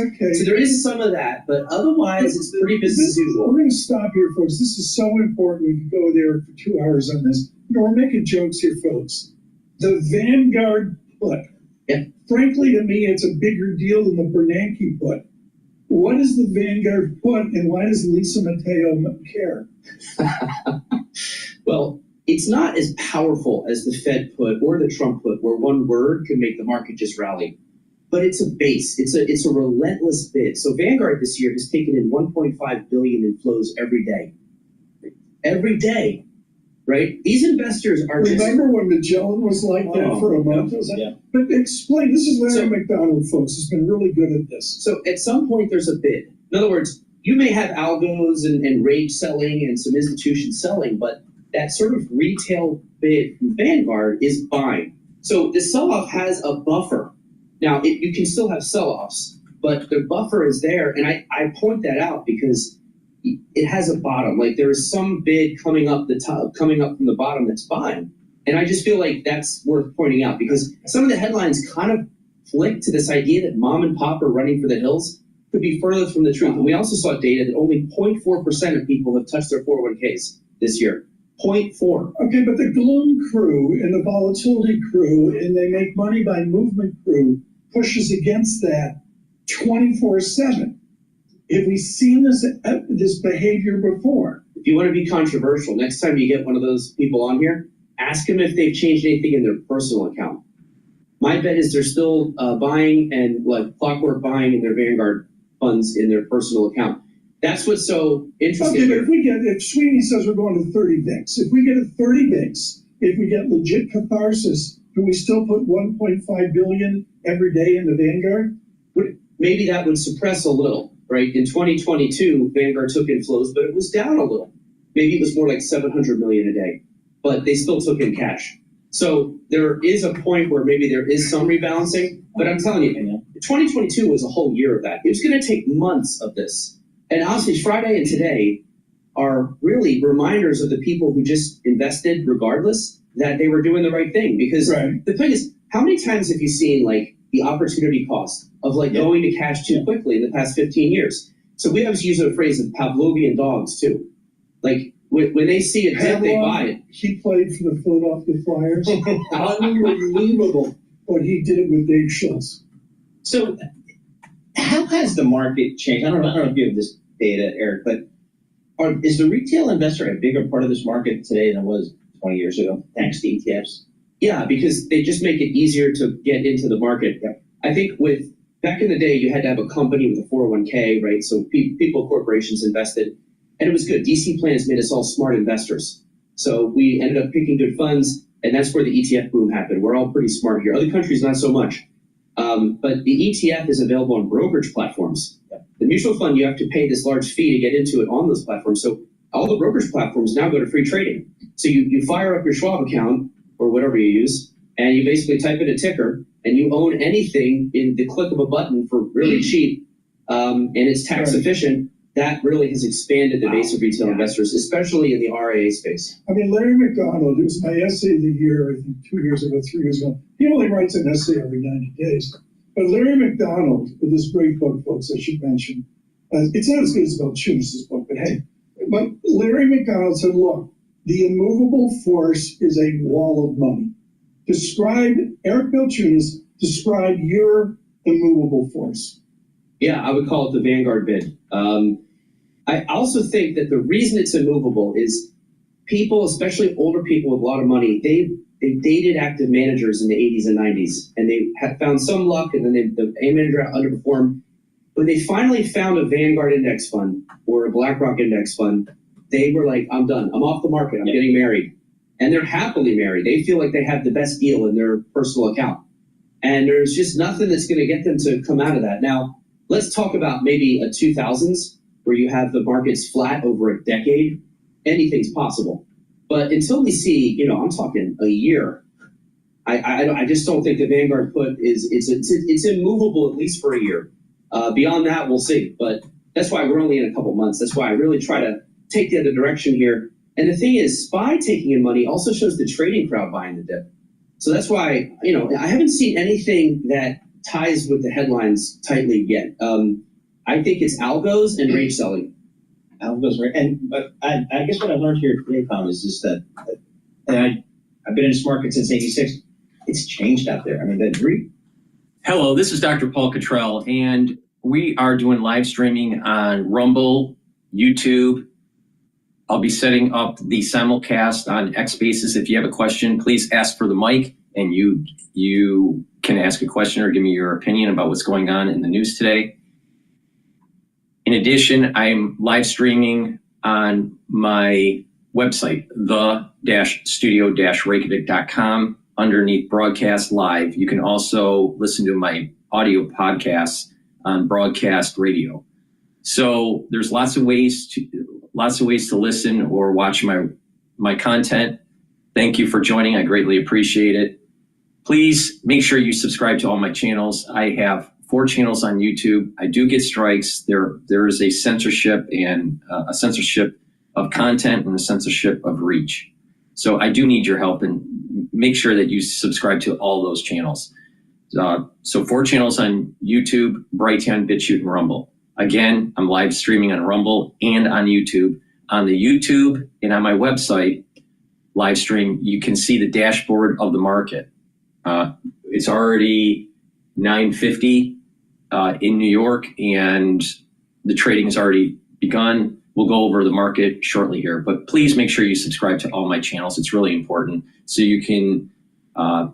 Okay. So there is some of that, but otherwise it's pretty business as usual. We're going to stop here, folks. This is so important. We could go there for 2 hours on this. We're making jokes here, folks. The Vanguard put. Yeah. Frankly, to me, it's a bigger deal than the Bernanke put. What is the Vanguard put, and why does Lisa Mateo care? Well, it's not as powerful as the Fed put or the Trump put, where one word can make the market just rally. But it's a base. It's a relentless bid. So Vanguard this year has taken in 1.5 billion in flows every day. Every day, right? These investors are Remember when Magellan was like that for a month? Yeah. But explain. This is Larry McDonald, folks. Has been really good at this. So at some point there's a bid. In other words, you may have algos and rage selling and some institutions selling, but that sort of retail bid from Vanguard is buying. So the sell-off has a buffer. Now, you can still have sell-offs, but the buffer is there, and I point that out because it has a bottom. Like there is some bid coming up from the bottom that's buying, and I just feel like that's worth pointing out because some of the headlines kind of flick to this idea that mom and pop are running for the hills could be further from the truth. And we also saw data that only 0.4% of people have touched their 401ks this year. 0.4. Okay, but the gloom crew and the volatility crew, and they make money by movement crew, pushes against that 24/7. Have we seen this behavior before? If you want to be controversial, next time you get one of those people on here, ask them if they've changed anything in their personal account. My bet is they're still buying and like clockwork buying in their Vanguard funds in their personal account. That's what's so interesting. Okay, but if Sweeney says we're going to 30 VIX, if we get a 30 VIX, if we get legit catharsis, do we still put 1.5 billion every day in the Vanguard? Maybe that would suppress a little, right? In 2022, Vanguard took inflows, but it was down a little. Maybe it was more like 700 million a day, but they still took in cash. So there is a point where maybe there is some rebalancing, but I'm telling you, 2022 was a whole year of that. It was going to take months of this. And honestly, Friday and today are really reminders of the people who just invested regardless that they were doing the right thing. Because the thing is, how many times have you seen like the opportunity cost of like going to cash too quickly in the past 15 years? So we always use the phrase of Pavlovian dogs too. Like when they see a dip, they buy it. He played for the Philadelphia Flyers. Unbelievable what he did with Dave Schultz. So how has the market changed? I don't know if you have this data, Eric, but is the retail investor a bigger part of this market today than it was 20 years ago, thanks to ETFs? Yeah, because they just make it easier to get into the market. I think back in the day, you had to have a company with a 401k, right? So people, corporations invested, and it was good. DC plans made us all smart investors. So we ended up picking good funds, and that's where the ETF boom happened. We're all pretty smart here. Other countries, not so much. But the ETF is available on brokerage platforms. The mutual fund, you have to pay this large fee to get into it on those platforms. So all the brokerage platforms now go to free trading. So you fire up your Schwab account or whatever you use, and you basically type in a ticker, and you own anything in the click of a button for really cheap, and it's tax efficient. That really has expanded the base of retail investors, especially in the RIA space. I mean, Larry McDonald, who was my essay of the year, I think 2 years ago, 3 years ago, he only writes an essay every 90 days. But Larry McDonald, with this great book, folks, I should mention, it's not as good as Balchunas' book, but hey, but Larry McDonald said, look, the immovable force is a wall of money. Eric Balchunas, describe your immovable force. Yeah, I would call it the Vanguard bid. I also think that the reason it's immovable is people, especially older people with a lot of money, they dated active managers in the 80s and 90s, and they had found some luck, and then the A manager underperformed. When they finally found a Vanguard index fund or a BlackRock index fund, they were like, I'm done. I'm off the market. I'm getting married. And they're happily married. They feel like they have the best deal in their personal account. And there's just nothing that's going to get them to come out of that. Now, let's talk about maybe a 2000s where you have the markets flat over a decade. Anything's possible. But until we see, I'm talking a year, I just don't think the Vanguard put it's immovable at least for a year. Beyond that, we'll see. But that's why we're only in a couple months. That's why I really try to take the other direction here. And the thing is, SPY taking in money also shows the trading crowd buying the dip. So that's why, I haven't seen anything that ties with the headlines tightly yet. I think it's algos and rage selling. Algos, right? But I guess what I learned here today, Tom, is just that, and I've been in this market since '86. It's changed out there. I mean, Hello, this is DrPaulCottrell, and we are doing live streaming on Rumble, YouTube. I'll be setting up the simulcast on X Spaces. If you have a question, please ask for the mic, and you can ask a question or give me your opinion about what's going on in the news today. In addition, I'm live streaming on my website, the-studio-reykjavik.com. Underneath Broadcast Live. You can also listen to my audio podcasts on Broadcast Radio. So there's lots of ways to listen or watch my content. Thank you for joining. I greatly appreciate it. Please make sure you subscribe to all my channels. I have 4 channels on YouTube. I do get strikes. There is a censorship and a censorship of content and a censorship of reach. So I do need your help, and make sure that you subscribe to all those channels. So 4 channels on YouTube, Brighteon, Bitchute, and Rumble. Again, I'm live streaming on Rumble and on YouTube. On the YouTube and on my website, live stream, you can see the dashboard of the market. It's already 9:50 in New York, and the trading has already begun. We'll go over the market shortly here, but please make sure you subscribe to all my channels. It's really important so you can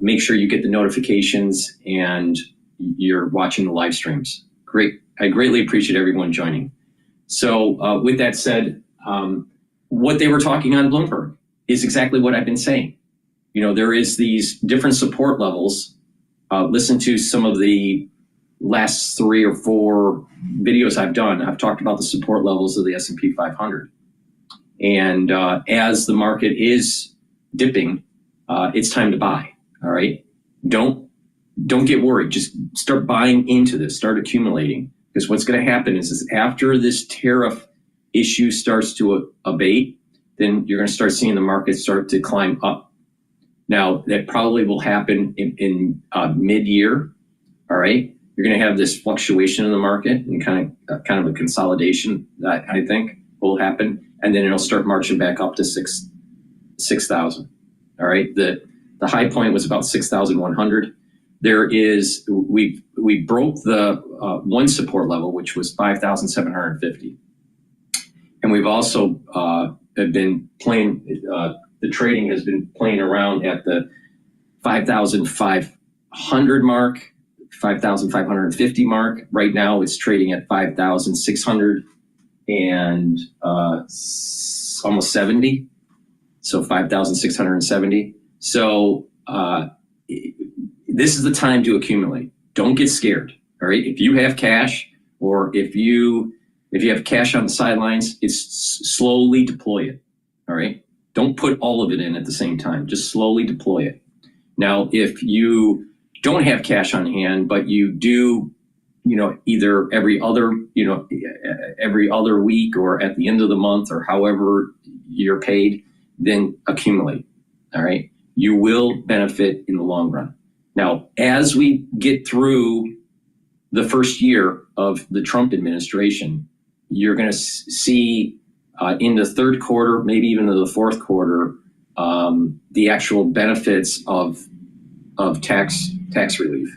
make sure you get the notifications and you're watching the live streams. Great. I greatly appreciate everyone joining. So with that said, what they were talking on Bloomberg is exactly what I've been saying. You know, there is these different support levels. Listen to some of the last 3 or 4 videos I've done. I've talked about the support levels of the S&P 500. And as the market is dipping, it's time to buy. All right. Don't get worried. Just start buying into this, start accumulating. Because what's going to happen is after this tariff issue starts to abate, then you're going to start seeing the market start to climb up. Now, that probably will happen in mid-year. All right. You're going to have this fluctuation in the market and kind of a consolidation that I think will happen, and then it'll start marching back up to 6,000. All right, the high point was about 6,100. We broke the one support level, which was 5,750, and we've also have been playing. The trading has been playing around at the 5,500 mark. 5,550 mark. Right now it's trading at 5,600 and almost 70. So 5,670. So this is the time to accumulate. Don't get scared. All right. If you have cash, or if you have cash on the sidelines, it's slowly deploy it. All right. Don't put all of it in at the same time. Just slowly deploy it. Now, if you don't have cash on hand, but you do, either every other week or at the end of the month or however you're paid, then accumulate. All right. You will benefit in the long run. Now, as we get through the first year of the Trump administration, you're going to see in the third quarter, maybe even in the fourth quarter, the actual benefits of tax relief.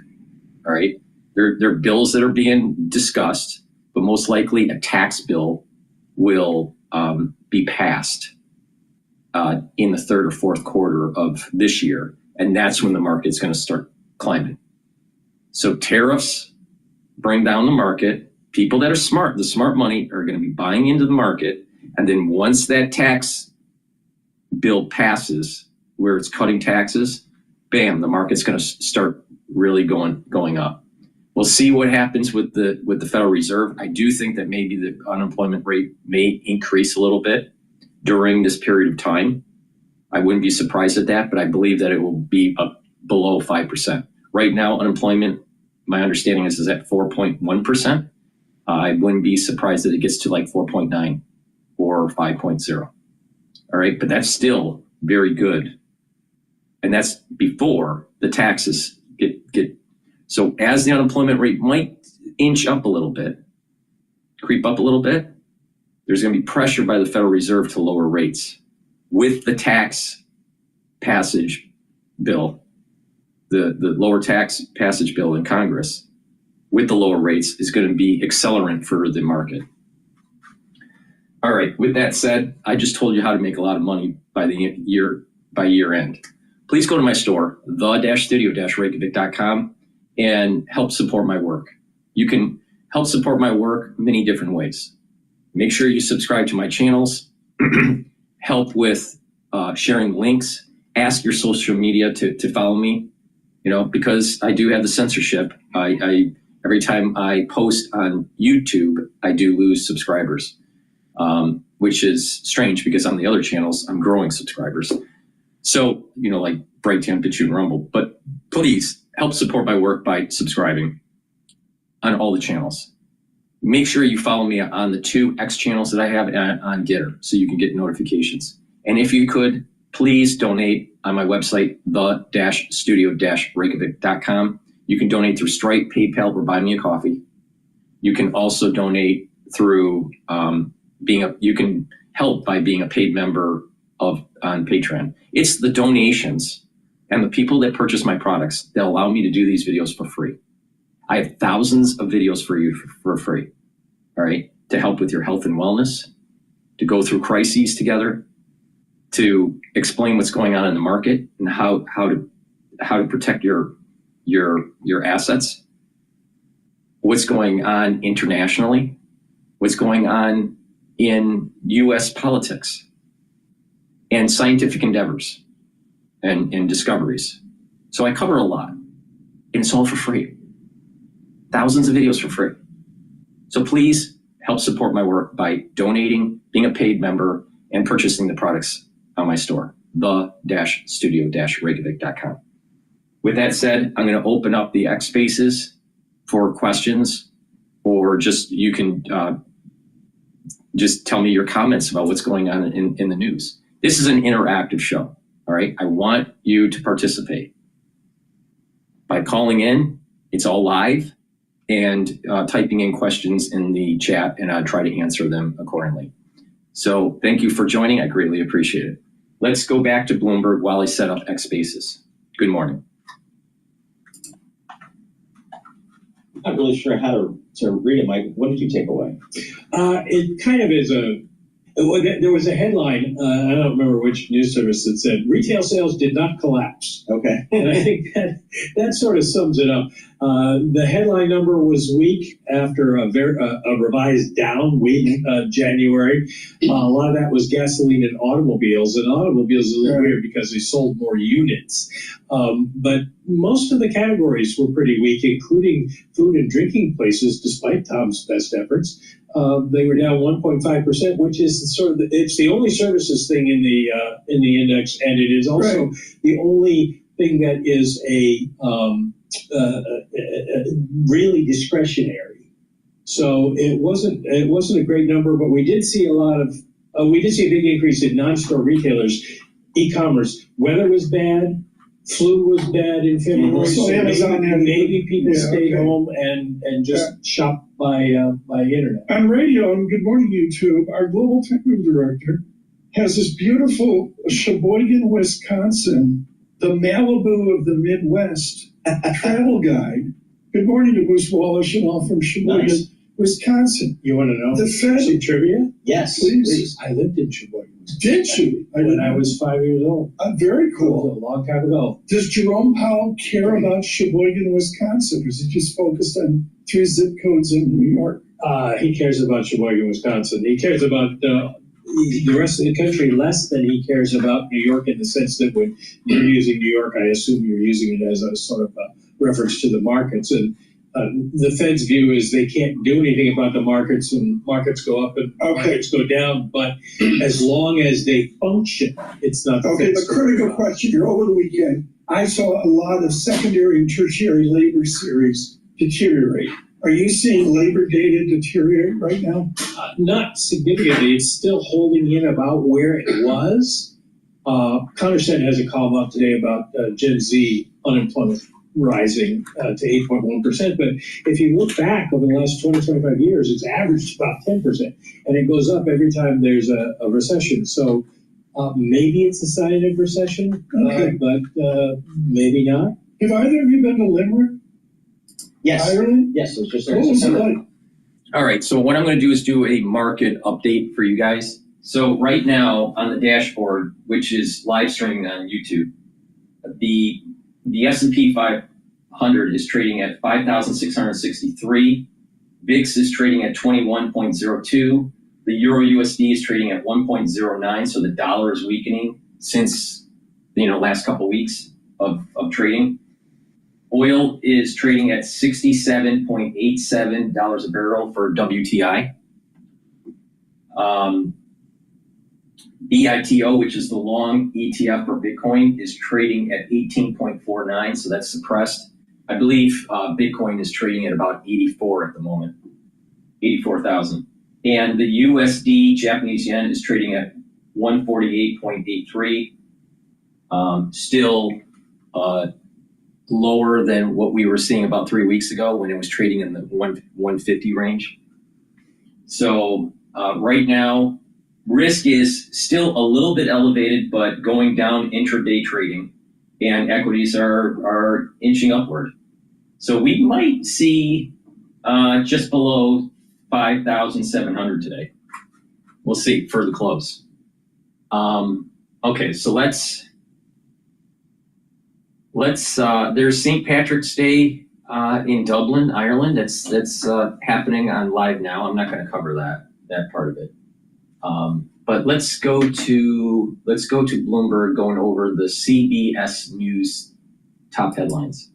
All right. There are bills that are being discussed, but most likely a tax bill will be passed in the third or fourth quarter of this year. And that's when the market's going to start climbing. So tariffs bring down the market. People that are smart, the smart money, are going to be buying into the market. And then once that tax bill passes, where it's cutting taxes, bam, the market's going to start really going up. We'll see what happens with the Federal Reserve. I do think that maybe the unemployment rate may increase a little bit during this period of time. I wouldn't be surprised at that, but I believe that it will be up below 5%. Right now, unemployment, my understanding is at 4.1%. I wouldn't be surprised that it gets to like 4.9 or 5.0. All right, but that's still very good. And that's before the taxes get So as the unemployment rate might inch up a little bit, creep up a little bit, there's going to be pressure by the Federal Reserve to lower rates. With the tax passage bill, the lower tax passage bill in Congress, with the lower rates is going to be accelerant for the market. All right, with that said, I just told you how to make a lot of money by year end. Please go to my store, the-studio-reykjavik.com, and help support my work. You can help support my work many different ways. Make sure you subscribe to my channels, help with sharing links, ask your social media to follow me, because I do have the censorship. Every time I post on YouTube, I do lose subscribers, which is strange because on the other channels, I'm growing subscribers. So, like Brighteon, Bitchute, and Rumble. But please help support my work by subscribing on all the channels. Make sure you follow me on the 2 X channels that I have on GETTR so you can get notifications. And if you could, please donate on my website, the-studio-reykjavik.com. You can donate through Stripe, PayPal, or Buy Me a Coffee. You can also donate through you can help by being a paid member on Patreon. It's the donations and the people that purchase my products that allow me to do these videos for free. I have thousands of videos for you for free, all right, to help with your health and wellness, to go through crises together, to explain what's going on in the market and how to protect your assets, what's going on internationally, what's going on in U.S. politics, and scientific endeavors and discoveries. So I cover a lot, and it's all for free. Thousands of videos for free. So please help support my work by donating, being a paid member, and purchasing the products on my store, the-studio-reykjavik.com. With that said, I'm going to open up the X spaces for questions, or just you can just tell me your comments about what's going on in the news. This is an interactive show, all right? I want you to participate. By calling in, it's all live, and typing in questions in the chat, and I'll try to answer them accordingly. So thank you for joining. I greatly appreciate it. Let's go back to Bloomberg while I set up X spaces. Good morning. I'm not really sure how to read it, Mike. What did you take away? It kind of is there was a headline, I don't remember which news service that said, retail sales did not collapse. Okay. And I think that sort of sums it up. The headline number was weak after a revised down week, January. A lot of that was gasoline and automobiles. And automobiles is a little weird because they sold more units. But most of the categories were pretty weak, including food and drinking places, despite Tom's best efforts. They were down 1.5%, which is it's the only services thing in the index, and it is also the only thing that is a really discretionary. So it wasn't a great number, but we did see a big increase in non-store retailers, e-commerce. Weather was bad. Flu was bad in February, so maybe people stayed home and just shop by internet. On radio, and good morning, YouTube, our global technical director has this beautiful Sheboygan, Wisconsin, the Malibu of the Midwest travel guide. Good morning to Bruce Wallace and all from Sheboygan, Wisconsin. You want to know the Fed some trivia? Yes, please. I lived in Sheboygan. Did you? When I was 5 years old. Very cool. It was a long time ago. Does Jerome Powell care about Sheboygan, Wisconsin, or is he just focused on 3 zip codes in New York? He cares about Sheboygan, Wisconsin. He cares about the rest of the country less than he cares about New York, in the sense that when you're using New York, I assume you're using it as a sort of a reference to the markets. And the Fed's view is they can't do anything about the markets, and markets go up and markets go down. But as long as they function, it's not the Fed's the critical question here. Over the weekend, I saw a lot of secondary and tertiary labor series deteriorate. Are you seeing labor data deteriorate right now? Not significantly. It's still holding in about where it was. Condorcet has a column out today about Gen Z unemployment. rising to 8.1%. But if you look back over the last 20, 25 years, it's averaged about 10%. And it goes up every time there's a recession. So maybe it's a sign of recession, but maybe not. Have either of you been to Limerick? Yes. Ireland? Yes, it was just What was it like? All right, so what I'm going to do is do a market update for you guys. So right now on the dashboard, which is live streaming on YouTube, the S&P 500 is trading at 5,663. VIX is trading at 21.02. The Euro USD is trading at 1.09. So the dollar is weakening since last couple of weeks of trading. Oil is trading at $67.87 a barrel for WTI. BITO, which is the long ETF for Bitcoin, is trading at 18.49, so that's suppressed. I believe Bitcoin is trading at about 84 at the moment, 84,000. And the USD Japanese yen is trading at 148.83, still lower than what we were seeing about 3 weeks ago when it was trading in the 150 range. So right now, risk is still a little bit elevated, but going down intraday trading, and equities are inching upward. So we might see just below 5,700 today. We'll see for the close. Okay, so let's there's St. Patrick's Day in Dublin, Ireland. That's happening on live now. I'm not going to cover that part of it. But let's go to Bloomberg, going over the CBS News top headlines.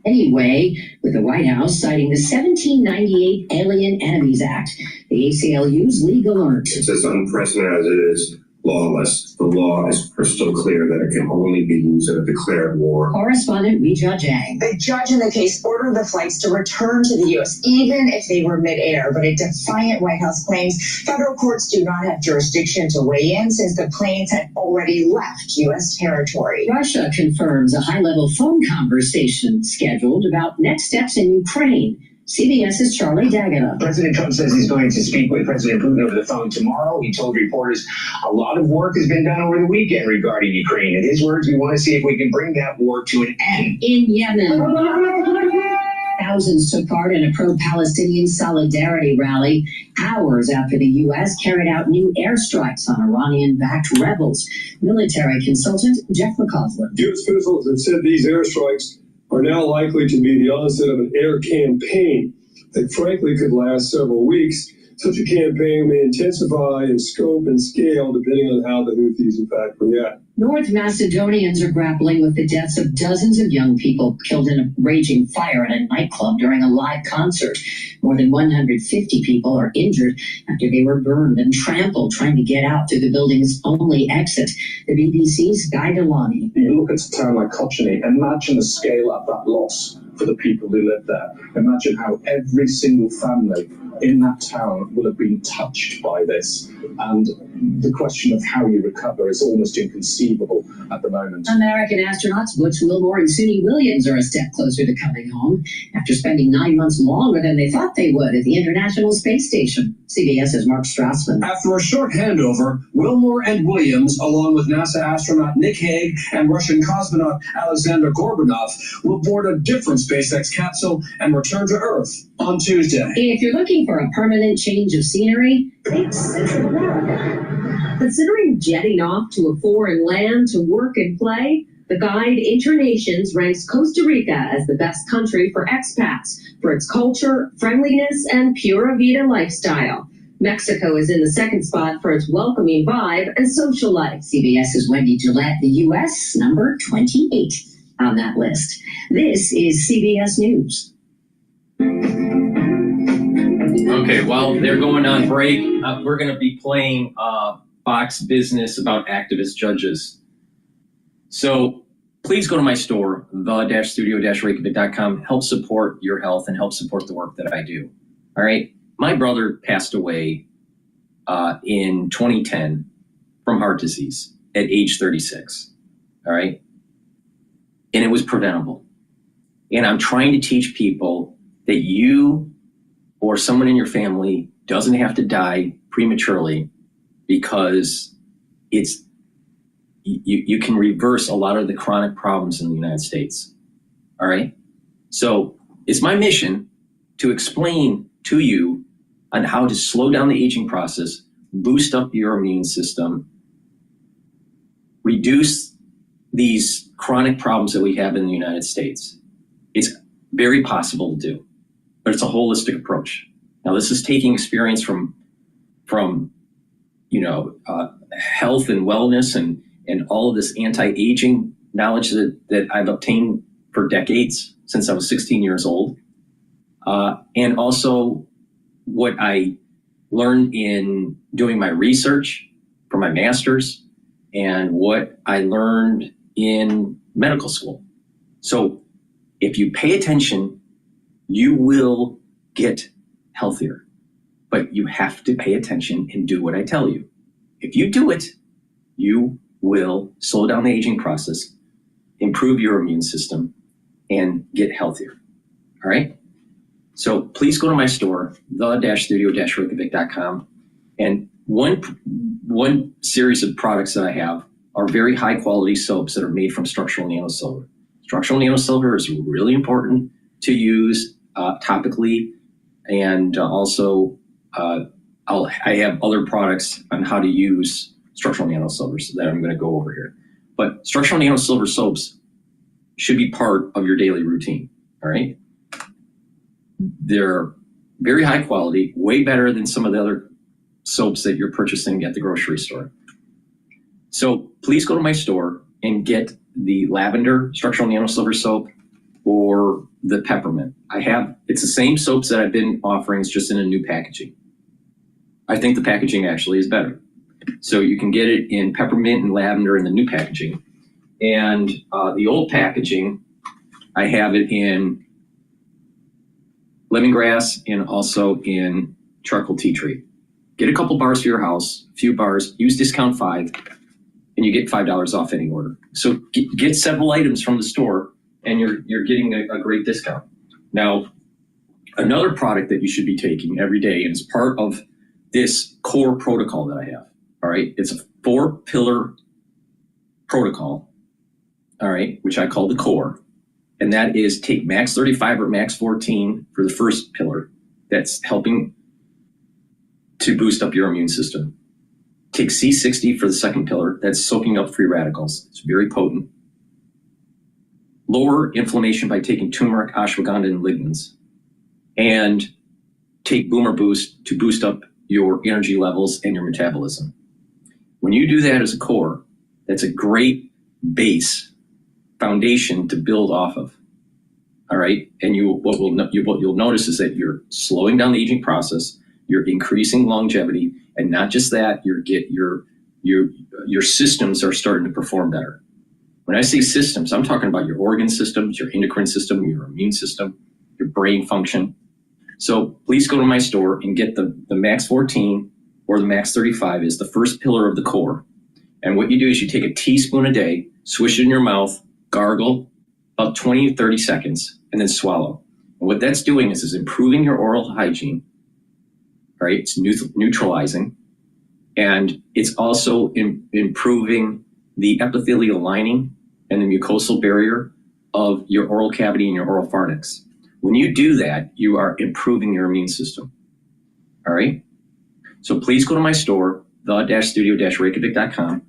Anyway, with the White House citing the 1798 Alien Enemies Act, the ACLU's legal alert. It's as unprecedented as it is lawless. The law is crystal clear that it can only be used in a declared war. Correspondent Weijia Jiang. The judge in the case ordered the flights to return to the U.S., even if they were midair. But a defiant White House claims federal courts do not have jurisdiction to weigh in since the planes had already left U.S. territory. Russia confirms a high-level phone conversation scheduled about next steps in Ukraine. CBS's Charlie D'Agata. President Trump says he's going to speak with President Putin over the phone tomorrow. He told reporters a lot of work has been done over the weekend regarding Ukraine. In his words, we want to see if we can bring that war to an end. In Yemen, thousands took part in a pro-Palestinian solidarity rally hours after the U.S. carried out new airstrikes on Iranian-backed rebels. Military consultant Jeff McCausland. U.S. officials have said these airstrikes are now likely to be the onset of an air campaign that frankly could last several weeks. Such a campaign may intensify in scope and scale depending on how the Houthis in fact react. North Macedonians are grappling with the deaths of dozens of young people killed in a raging fire at a nightclub during a live concert. More than 150 people are injured after they were burned and trampled trying to get out through the building's only exit. The BBC's Guy Delani. You look at a town like Cottrell, imagine the scale of that loss for the people who live there. Imagine how every single family in that town will have been touched by this. And the question of how you recover is almost inconceivable at the moment. American astronauts Butch Wilmore and Suni Williams are a step closer to coming home after spending 9 months longer than they thought they would at the International Space Station. CBS's Mark Strassman. After a short handover, Wilmore and Williams, along with NASA astronaut Nick Hague and Russian cosmonaut Alexander Gorbanov, will board a different SpaceX capsule and return to Earth on Tuesday. If you're looking for a permanent change of scenery, think Central America. Considering jetting off to a foreign land to work and play, the guide Internations ranks Costa Rica as the best country for expats for its culture, friendliness, and pura vida lifestyle. Mexico is in the second spot for its welcoming vibe and social life. CBS's Wendy Gillette, the U.S. number 28 on that list. This is CBS News. Okay, while they're going on break, we're going to be playing Fox Business about activist judges. So please go to my store, the-studio-reykjavik.com. Help support your health and help support the work that I do. All right. My brother passed away in 2010 from heart disease at age 36. All right. and it was preventable. And I'm trying to teach people that you or someone in your family doesn't have to die prematurely, because you can reverse a lot of the chronic problems in the United States. All right. So it's my mission to explain to you on how to slow down the aging process, boost up your immune system, reduce these chronic problems that we have in the United States. It's very possible to do, but it's a holistic approach. Now, this is taking experience from health and wellness and all of this anti-aging knowledge that I've obtained for decades, since I was 16 years old. And also what I learned in doing my research for my master's and what I learned in medical school. So if you pay attention, you will get healthier, but you have to pay attention and do what I tell you. If you do it, you will slow down the aging process, improve your immune system, and get healthier. All right? So please go to my store, the-studio-reykjavik.com. And one series of products that I have are very high quality soaps that are made from structural nanosilver. Structural nanosilver is really important to use topically, and also I have other products on how to use structural nanosilvers that I'm going to go over here. But structural nanosilver soaps should be part of your daily routine. All right. They're very high quality, way better than some of the other soaps that you're purchasing at the grocery store. So please go to my store and get the lavender structural nanosilver soap or the peppermint. It's the same soaps that I've been offering, it's just in a new packaging. I think the packaging actually is better. So you can get it in peppermint and lavender in the new packaging. And the old packaging, I have it in lemongrass and also in charcoal tea tree. Get a couple bars for your house, a few bars, use discount 5, and you get $5 off any order. So get several items from the store, and you're getting a great discount. Now, another product that you should be taking every day, and it's part of this core protocol that I have, all right? It's a 4-pillar protocol, all right, which I call the core. And that is take max 35 or max 14 for the first pillar. That's helping to boost up your immune system. Take C60 for the second pillar. That's soaking up free radicals. It's very potent. Lower inflammation by taking turmeric, ashwagandha, and lignans. And take Boomer Boost to boost up your energy levels and your metabolism. When you do that as a core, that's a great base foundation to build off of. All right, and what you'll notice is that you're slowing down the aging process, you're increasing longevity, and not just that, your systems are starting to perform better. When I say systems, I'm talking about your organ systems, your endocrine system, your immune system, your brain function. So please go to my store and get the Max 14 or the Max 35 is the first pillar of the core. And what you do is you take a teaspoon a day, swish it in your mouth, gargle about 20 to 30 seconds, and then swallow. And what that's doing is improving your oral hygiene, right? It's neutralizing, and it's also improving the epithelial lining and the mucosal barrier of your oral cavity and your oral pharynx. When you do that, you are improving your immune system, all right? So please go to my store, the-studio-reykjavik.com,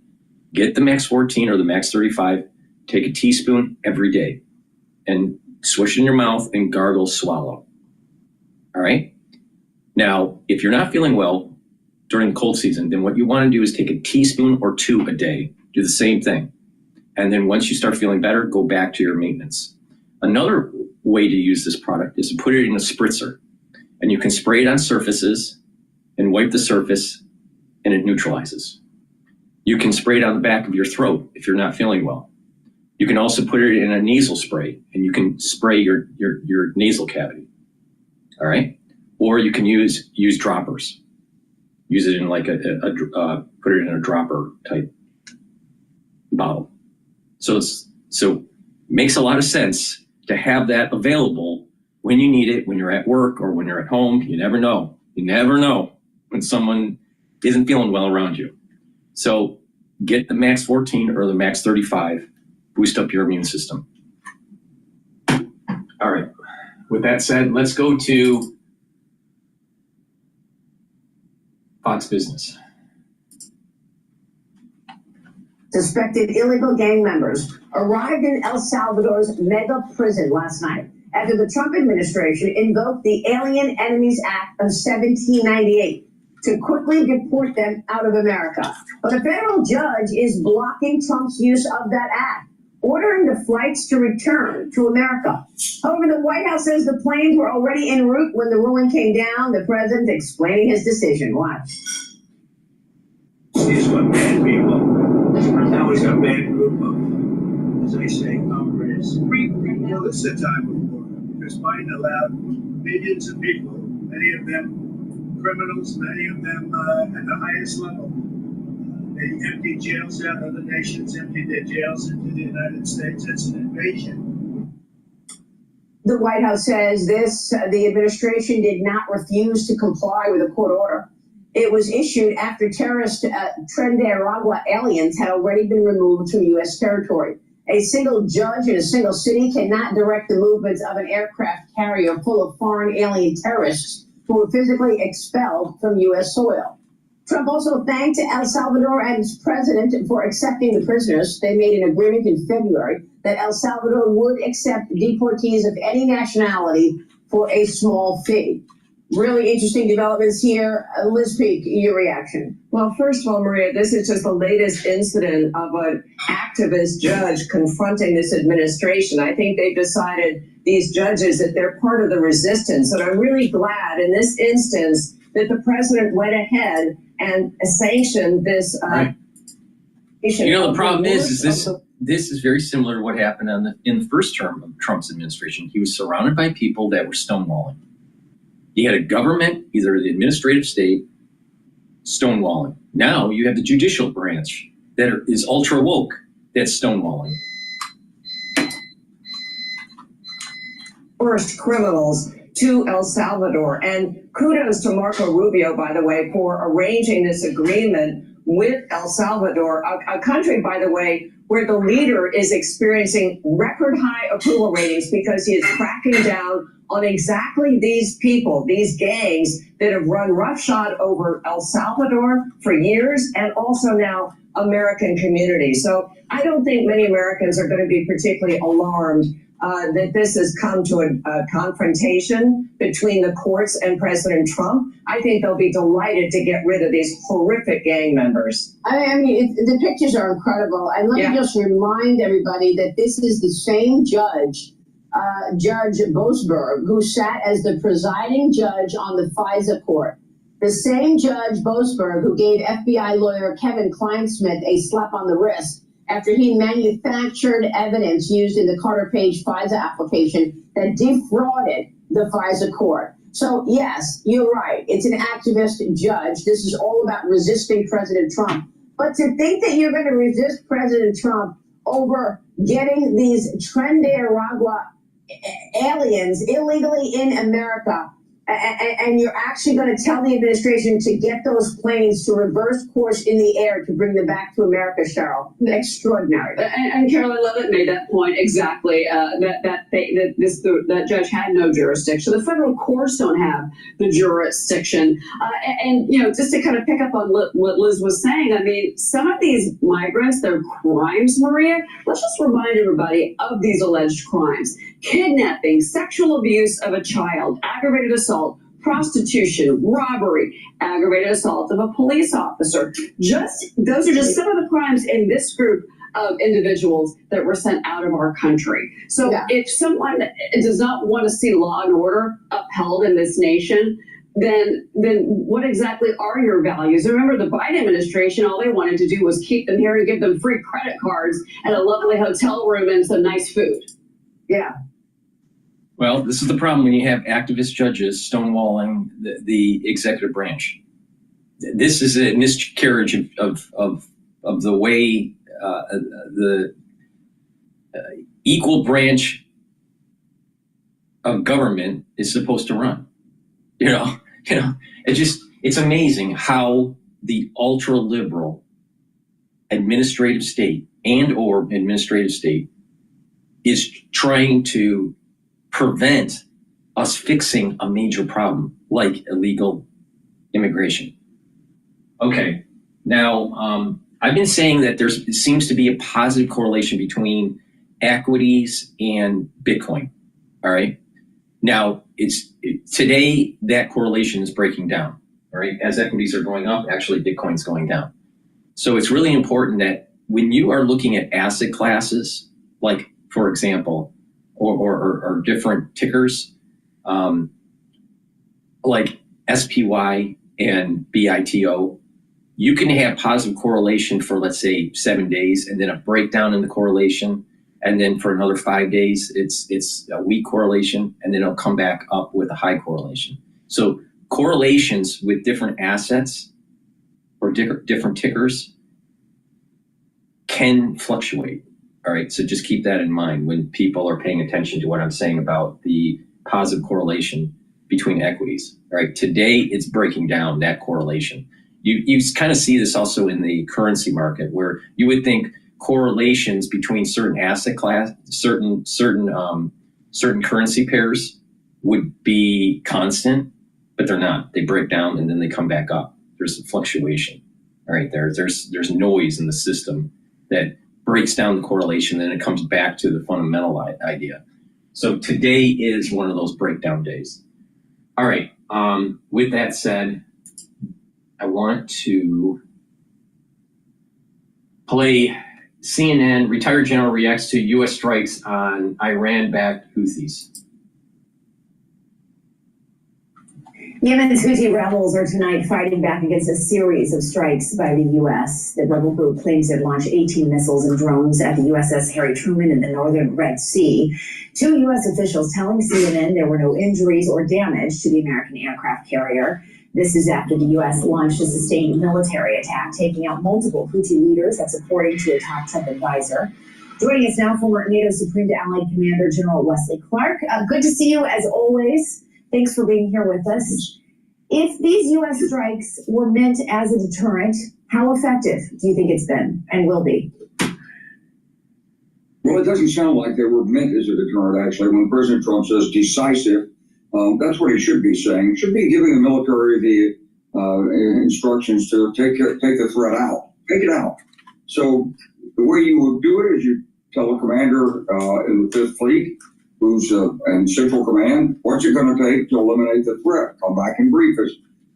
get the Max 14 or the Max 35, take a teaspoon every day, and swish it in your mouth and gargle, swallow. All right? Now, if you're not feeling well during the cold season, then what you want to do is take a teaspoon or 2 a day. Do the same thing. And then once you start feeling better, go back to your maintenance. Another way to use this product is to put it in a spritzer. And you can spray it on surfaces and wipe the surface, and it neutralizes. You can spray it on the back of your throat if you're not feeling well. You can also put it in a nasal spray, and you can spray your nasal cavity. All right? Or you can use droppers. Use it in like put it in a dropper type bottle. So Makes a lot of sense to have that available when you need it, when you're at work or when you're at home. You never know. You never know when someone isn't feeling well around you. So get the max 14 or the max 35, boost up your immune system. All right. With that said, let's go to Fox Business. Suspected illegal gang members arrived in El Salvador's mega prison last night after the Trump administration invoked the Alien Enemies Act of 1798 to quickly deport them out of America. But a federal judge is blocking Trump's use of that act, ordering the flights to return to America. However, the White House says the planes were already en route when the ruling came down. The president explaining his decision. Watch. He's got bad people. Now he's got a bad group of, as I say, comrades. Well, this is a time of war because Biden allowed millions of people, many of them criminals, many of them at the highest level. They emptied jails out. Other nations emptied their jails into the United States. It's an invasion. The White House says the administration did not refuse to comply with a court order. It was issued after terrorist Trinidad aliens had already been removed from U.S. territory. A single judge in a single city cannot direct the movements of an aircraft carrier full of foreign alien terrorists who were physically expelled from U.S. soil. Trump also thanked El Salvador and its president for accepting the prisoners. They made an agreement in February that El Salvador would accept deportees of any nationality for a small fee. Really interesting developments here. Liz Peek, your reaction. Well, first of all, Maria, this is just the latest incident of an activist judge confronting this administration. I think they've decided, these judges, that they're part of the resistance. And I'm really glad in this instance that the president went ahead and sanctioned this. Right. You know, the problem is this is very similar to what happened in the first term of Trump's administration. He was surrounded by people that were stonewalling. You had a government, either the administrative state, stonewalling. Now you have the judicial branch that is ultra woke, that's stonewalling. First criminals to El Salvador. And kudos to Marco Rubio, by the way, for arranging this agreement with El Salvador, a country, by the way, where the leader is experiencing record high approval ratings because he is cracking down on exactly these people, these gangs that have run roughshod over El Salvador for years and also now American communities. So I don't think many Americans are going to be particularly alarmed that this has come to a confrontation between the courts and President Trump. I think they'll be delighted to get rid of these horrific gang members. I mean, the pictures are incredible. And let me just remind everybody that this is the same judge, Judge Boasberg, who sat as the presiding judge on the FISA court. The same Judge Boasberg who gave FBI lawyer Kevin Kleinsmith a slap on the wrist after he manufactured evidence used in the Carter Page FISA application that defrauded the FISA court. So, yes, you're right. It's an activist judge. This is all about resisting President Trump. But to think that you're going to resist President Trump over getting these Trinidad aliens illegally in America, and you're actually going to tell the administration to get those planes to reverse course in the air to bring them back to America, Cheryl. Extraordinary. And Carolyn Levitt made that point exactly, that judge had no jurisdiction. The federal courts don't have the jurisdiction. And, you know, just to kind of pick up on what Liz was saying, I mean, some of these migrants, their crimes, Maria, let's just remind everybody of these alleged crimes. Kidnapping, sexual abuse of a child, aggravated assault, prostitution, robbery, aggravated assault of a police officer. Those are just some of the crimes in this group of individuals that were sent out of our country. So if someone does not want to see law and order upheld in this nation, then what exactly are your values? Remember, the Biden administration, all they wanted to do was keep them here and give them free credit cards and a lovely hotel room and some nice food. Yeah. Well, this is the problem when you have activist judges stonewalling the executive branch. This is a miscarriage of the way equal branch of government is supposed to run. It's amazing how the ultra liberal administrative state is trying to prevent us fixing a major problem like illegal immigration. Okay, now I've been saying that there seems to be a positive correlation between equities and Bitcoin. All right. Now today that correlation is breaking down. All right. As equities are going up, actually Bitcoin's going down. So it's really important that when you are looking at asset classes, like for example, or different tickers, like SPY and BITO, you can have positive correlation for, let's say, 7 days, and then a breakdown in the correlation. And then for another 5 days, it's a weak correlation, and then it'll come back up with a high correlation. So correlations with different assets or different tickers can fluctuate. All right, so just keep that in mind when people are paying attention to what I'm saying about the positive correlation between equities. All right, today it's breaking down that correlation. You kind of see this also in the currency market, where you would think correlations between certain asset class, certain currency pairs would be constant, but they're not. They break down and then they come back up. There's a fluctuation. All right, there's noise in the system that breaks down the correlation, then it comes back to the fundamental idea. So today is one of those breakdown days. All right, with that said, I want to play CNN, retired general reacts to U.S. strikes on Iran-backed Houthis. Yemen's Houthi rebels are tonight fighting back against a series of strikes by the U.S. The rebel group claims it launched 18 missiles and drones at the USS Harry Truman in the northern Red Sea. 2 U.S. officials telling CNN there were no injuries or damage to the American aircraft carrier. This is after the U.S. launched a sustained military attack, taking out multiple Houthi leaders, that's according to a top Trump advisor. Joining us now, former NATO Supreme Allied Commander General Wesley Clark. Good to see you as always. Thanks for being here with us. If these U.S. strikes were meant as a deterrent, how effective do you think it's been and will be? Well, it doesn't sound like they were meant as a deterrent, actually. When President Trump says decisive, that's what he should be saying. He should be giving the military the instructions to take the threat out. Take it out. So the way you would do it is you tell the commander in the 5th Fleet, who's in Central Command, what's it going to take to eliminate the threat? Come back and brief us.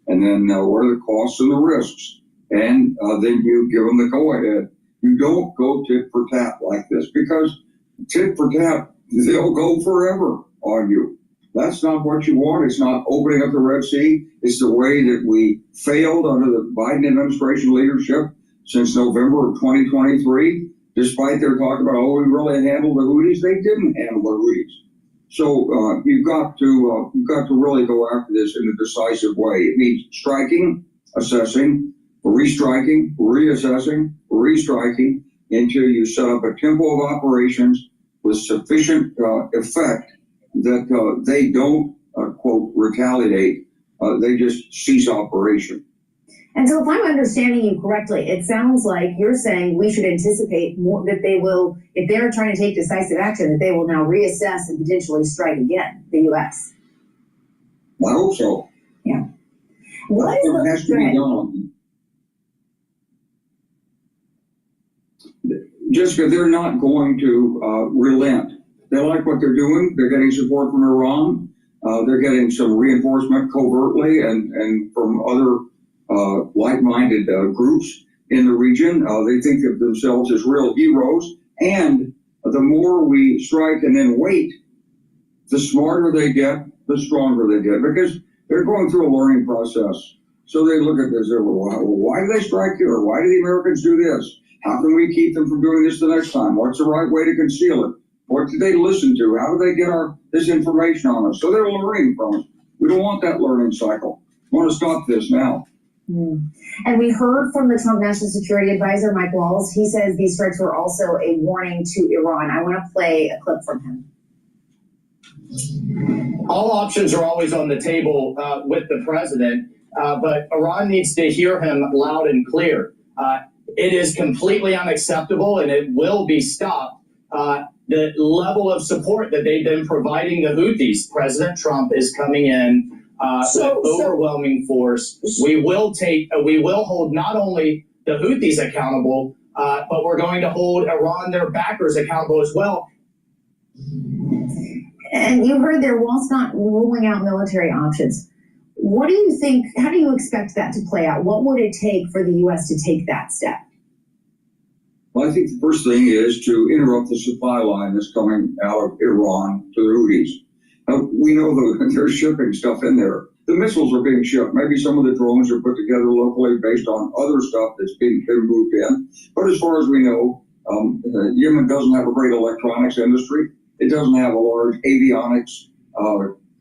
And then what are the costs and the risks? And then you give them the go-ahead. You don't go tit for tat like this, because tit for tat, they'll go forever on you. That's not what you want. It's not opening up the Red Sea. It's the way that we failed under the Biden administration leadership since November of 2023. Despite their talk about, we really handled the Houthis, they didn't handle the Houthis. So you've got to really go after this in a decisive way. It means striking, assessing, restriking, reassessing, restriking until you set up a tempo of operations with sufficient effect that they don't, quote, retaliate. They just cease operation. And so if I'm understanding you correctly, it sounds like you're saying we should anticipate more that they will, if they're trying to take decisive action, that they will now reassess and potentially strike again, the U.S. I hope so. Yeah. What has to be done. Jessica, they're not going to relent. They like what they're doing. They're getting support from Iran. They're getting some reinforcement covertly and from other like-minded groups in the region. They think of themselves as real heroes. And the more we strike and then wait, the smarter they get, the stronger they get, because they're going through a learning process. So they look at this, well, why do they strike here? Why do the Americans do this? How can we keep them from doing this the next time? What's the right way to conceal it? What do they listen to? How do they get this information on us? So they're learning from us. We don't want that learning cycle. We want to stop this now. And we heard from the Trump National Security Advisor, Mike Walls. He says these strikes were also a warning to Iran. I want to play a clip from him. All options are always on the table with the president, but Iran needs to hear him loud and clear. It is completely unacceptable, and it will be stopped. The level of support that they've been providing the Houthis, President Trump is coming in with overwhelming force. We will hold not only the Houthis accountable, but we're going to hold Iran, their backers, accountable as well. And you heard there, whilst not ruling out military options, what do you think, how do you expect that to play out? What would it take for the U.S. to take that step? Well, I think the first thing is to interrupt the supply line that's coming out of Iran to the Houthis. We know that they're shipping stuff in there. The missiles are being shipped. Maybe some of the drones are put together locally based on other stuff that's being moved in. But as far as we know, Yemen doesn't have a great electronics industry. It doesn't have a large avionics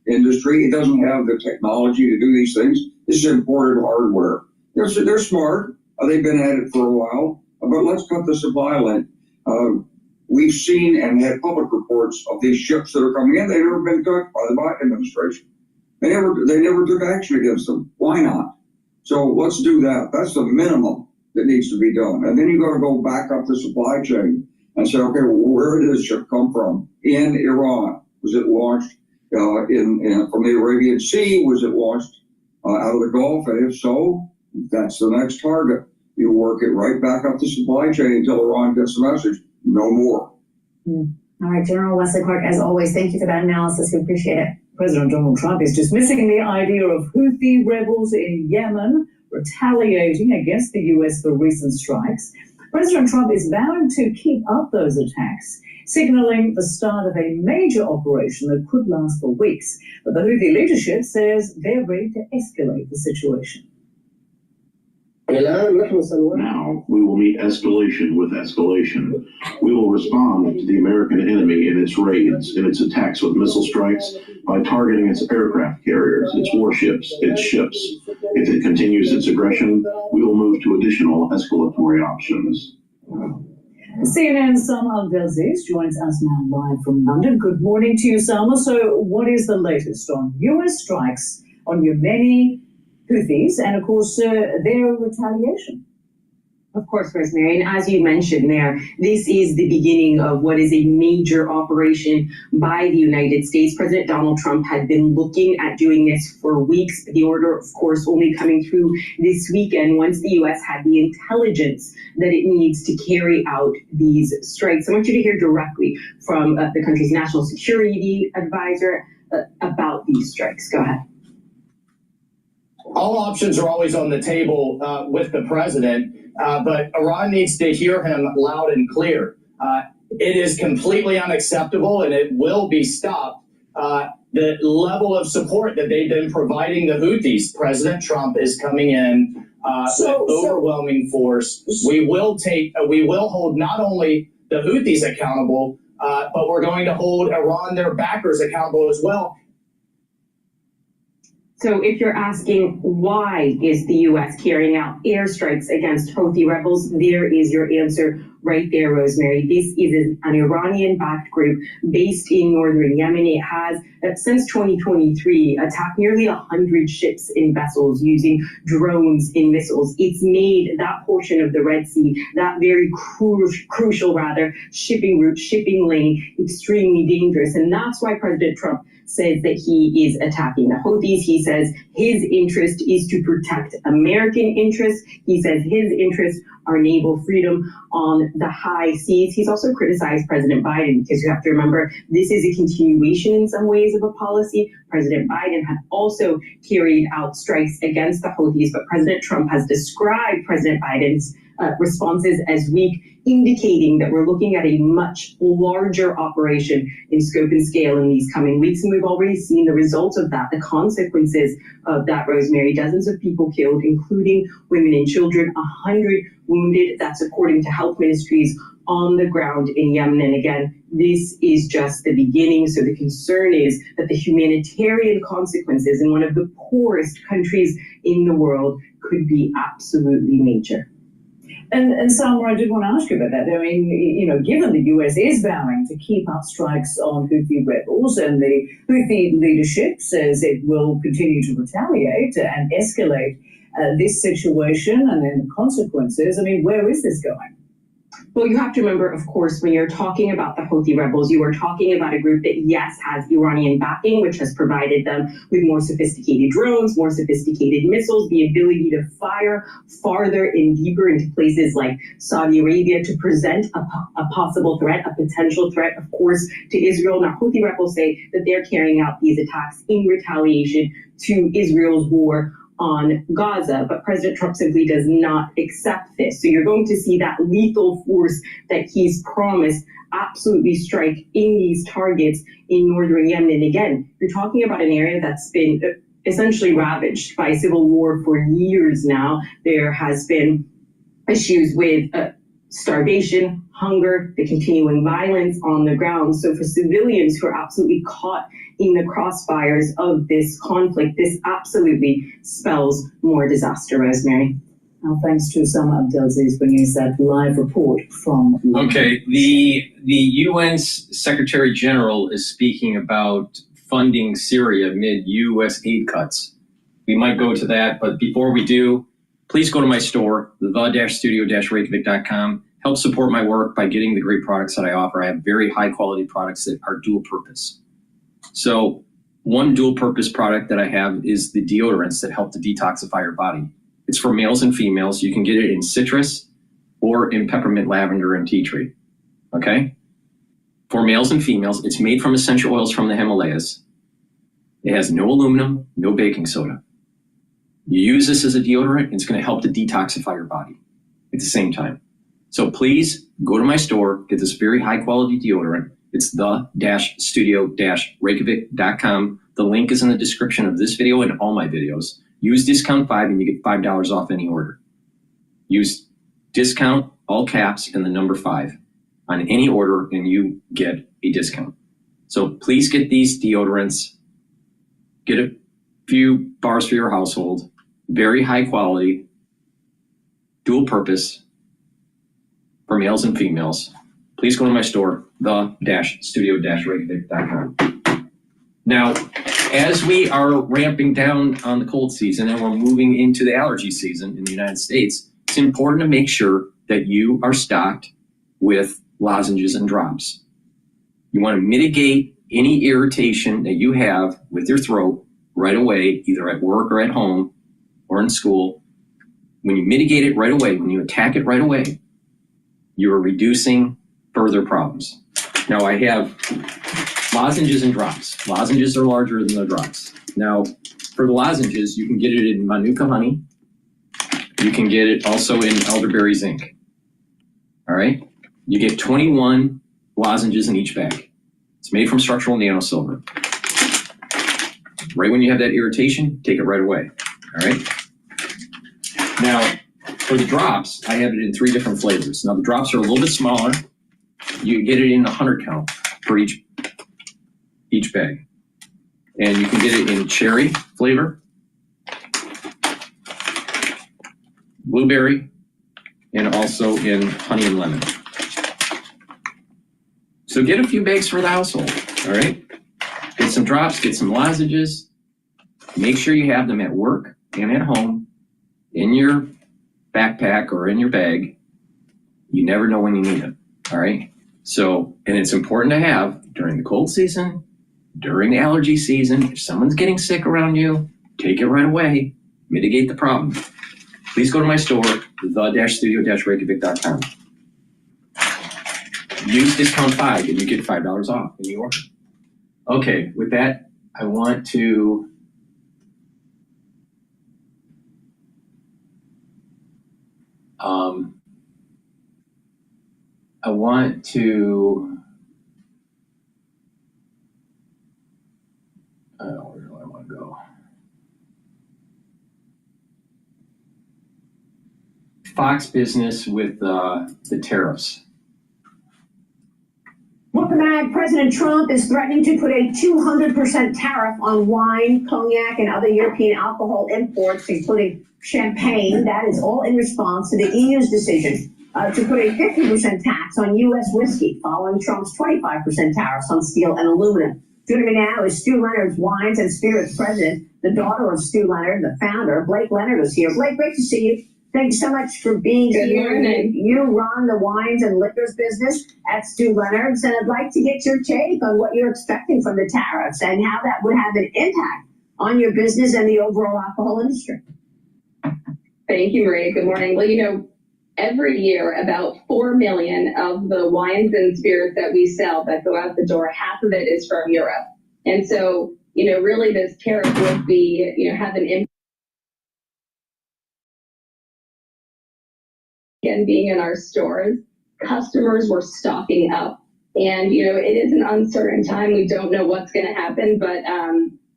industry. It doesn't have the technology to do these things. This is imported hardware. They're smart. They've been at it for a while. But let's cut the supply line. We've seen and had public reports of these ships that are coming in. They've never been touched by the Biden administration. They never took action against them. Why not? So let's do that. That's the minimum that needs to be done. And then you got to go back up the supply chain and say, okay, well, where did this ship come from? In Iran. Was it launched from the Arabian Sea? Was it launched out of the Gulf? And if so, that's the next target. You work it right back up the supply chain until Iran gets the message. No more. All right, General Wesley Clark, as always, thank you for that analysis. We appreciate it. President Donald Trump is dismissing the idea of Houthi rebels in Yemen retaliating against the U.S. for recent strikes. President Trump is vowing to keep up those attacks, signaling the start of a major operation that could last for weeks. But the Houthi leadership says they're ready to escalate the situation. Now we will meet escalation with escalation. We will respond to the American enemy in its raids, in its attacks with missile strikes, by targeting its aircraft carriers, its warships, its ships. If it continues its aggression, we will move to additional escalatory options. CNN's Salma Abdelaziz joins us now live from London. Good morning to you, Salma. So what is the latest on U.S. strikes on Yemeni Houthis and, of course, their retaliation? Of course, Rosemary, and as you mentioned there, this is the beginning of what is a major operation by the United States. President Donald Trump had been looking at doing this for weeks. The order, of course, only coming through this weekend once the U.S. had the intelligence that it needs to carry out these strikes. I want you to hear directly from the country's national security advisor about these strikes. Go ahead. All options are always on the table with the president, but Iran needs to hear him loud and clear. It is completely unacceptable, and it will be stopped. The level of support that they've been providing the Houthis, President Trump is coming in with overwhelming force. We will hold not only the Houthis accountable, but we're going to hold Iran, their backers, accountable as well. So if you're asking why is the U.S. carrying out airstrikes against Houthi rebels, there is your answer right there, Rosemary. This is an Iranian-backed group based in northern Yemen. It has, since 2023, attacked nearly 100 ships and vessels using drones and missiles. It's made that portion of the Red Sea, that very crucial shipping route, shipping lane, extremely dangerous. And that's why President Trump says that he is attacking the Houthis. He says his interest is to protect American interests. He says his interests are naval freedom on the high seas. He's also criticized President Biden because you have to remember this is a continuation in some ways of a policy. President Biden had also carried out strikes against the Houthis, but President Trump has described President Biden's responses as weak, indicating that we're looking at a much larger operation in scope and scale in these coming weeks. And we've already seen the results of that, the consequences of that, Rosemary. Dozens of people killed, including women and children, 100 wounded. That's according to health ministries on the ground in Yemen. And again, this is just the beginning. So the concern is that the humanitarian consequences in one of the poorest countries in the world could be absolutely major. And Salma, I did want to ask you about that. I mean, you know, given the US is vowing to keep up strikes on Houthi rebels, and the Houthi leadership says it will continue to retaliate and escalate this situation and then the consequences, I mean, where is this going? Well, you have to remember, of course, when you're talking about the Houthi rebels, you are talking about a group that, yes, has Iranian backing, which has provided them with more sophisticated drones, more sophisticated missiles, the ability to fire farther and deeper into places like Saudi Arabia to present a possible threat, a potential threat, of course, to Israel. Now, Houthi rebels say that they're carrying out these attacks in retaliation to Israel's war on Gaza, but President Trump simply does not accept this. So you're going to see that lethal force that he's promised absolutely strike in these targets in northern Yemen. And again, you're talking about an area that's been essentially ravaged by civil war for years now. There has been issues with starvation, hunger, the continuing violence on the ground. So for civilians who are absolutely caught in the crossfires of this conflict, this absolutely spells more disaster, Rosemary. Now, thanks to Salma Abdelaziz bringing us that live report from London. Okay, the UN's Secretary General is speaking about funding Syria amid U.S. aid cuts. We might go to that, but before we do, please go to my store, the-studio-reykjavik.com. Help support my work by getting the great products that I offer. I have very high quality products that are dual purpose. So one dual purpose product that I have is the deodorants that help to detoxify your body. It's for males and females. You can get it in citrus or in peppermint, lavender, and tea tree. Okay? For males and females, it's made from essential oils from the Himalayas. It has no aluminum, no baking soda. You use this as a deodorant, it's going to help to detoxify your body at the same time. So please go to my store, get this very high quality deodorant. It's the-studio-reykjavik.com. The link is in the description of this video and all my videos. Use discount 5 and you get $5 off any order. Use discount, all caps, and the number 5 on any order and you get a discount. So please get these deodorants. Get a few bars for your household. Very high quality, dual purpose for males and females. Please go to my store, the-studio-reykjavik.com. Now, as we are ramping down on the cold season and we're moving into the allergy season in the United States, it's important to make sure that you are stocked with lozenges and drops. You want to mitigate any irritation that you have with your throat right away, either at work or at home or in school. When you mitigate it right away, when you attack it right away, you are reducing further problems. Now I have lozenges and drops. Lozenges are larger than the drops. Now for the lozenges, you can get it in Manuka honey. You can get it also in elderberry zinc. All right. You get 21 lozenges in each bag. It's made from structural nanosilver. Right when you have that irritation, take it right away. All right. Now, for the drops, I have it in 3 different flavors. Now, the drops are a little bit smaller. You get it in 100 count for each bag. And you can get it in cherry flavor, blueberry, and also in honey and lemon. So get a few bags for the household, all right? Get some drops, get some lozenges. Make sure you have them at work and at home, in your backpack or in your bag. You never know when you need them, all right? So, and it's important to have during the cold season, during the allergy season. If someone's getting sick around you, take it right away, mitigate the problem. Please go to my store, the-studio-reykjavik.com. Use discount 5 and you get $5 off when you order. Okay, with that, I want to where do I want to go? Fox Business with the tariffs. Welcome back. President Trump is threatening to put a 200% tariff on wine, cognac, and other European alcohol imports, including champagne. That is all in response to the EU's decision to put a 50% tax on U.S. whiskey, following Trump's 25% tariffs on steel and aluminum. Joining me now is Stu Leonard's Wines and Spirits president, the daughter of Stu Leonard, the founder. Blake Leonard is here. Blake, great to see you. Thanks so much for being here. You run the wines and liquors business at Stu Leonard's, and I'd like to get your take on what you're expecting from the tariffs and how that would have an impact on your business and the overall alcohol industry. Thank you, Maria. Good morning. Well, every year about 4 million of the wines and spirits that we sell that go out the door, half of it is from Europe. And so, really this tariff would be, have an impact. And being in our stores, customers were stocking up. And, it is an uncertain time. We don't know what's going to happen, but,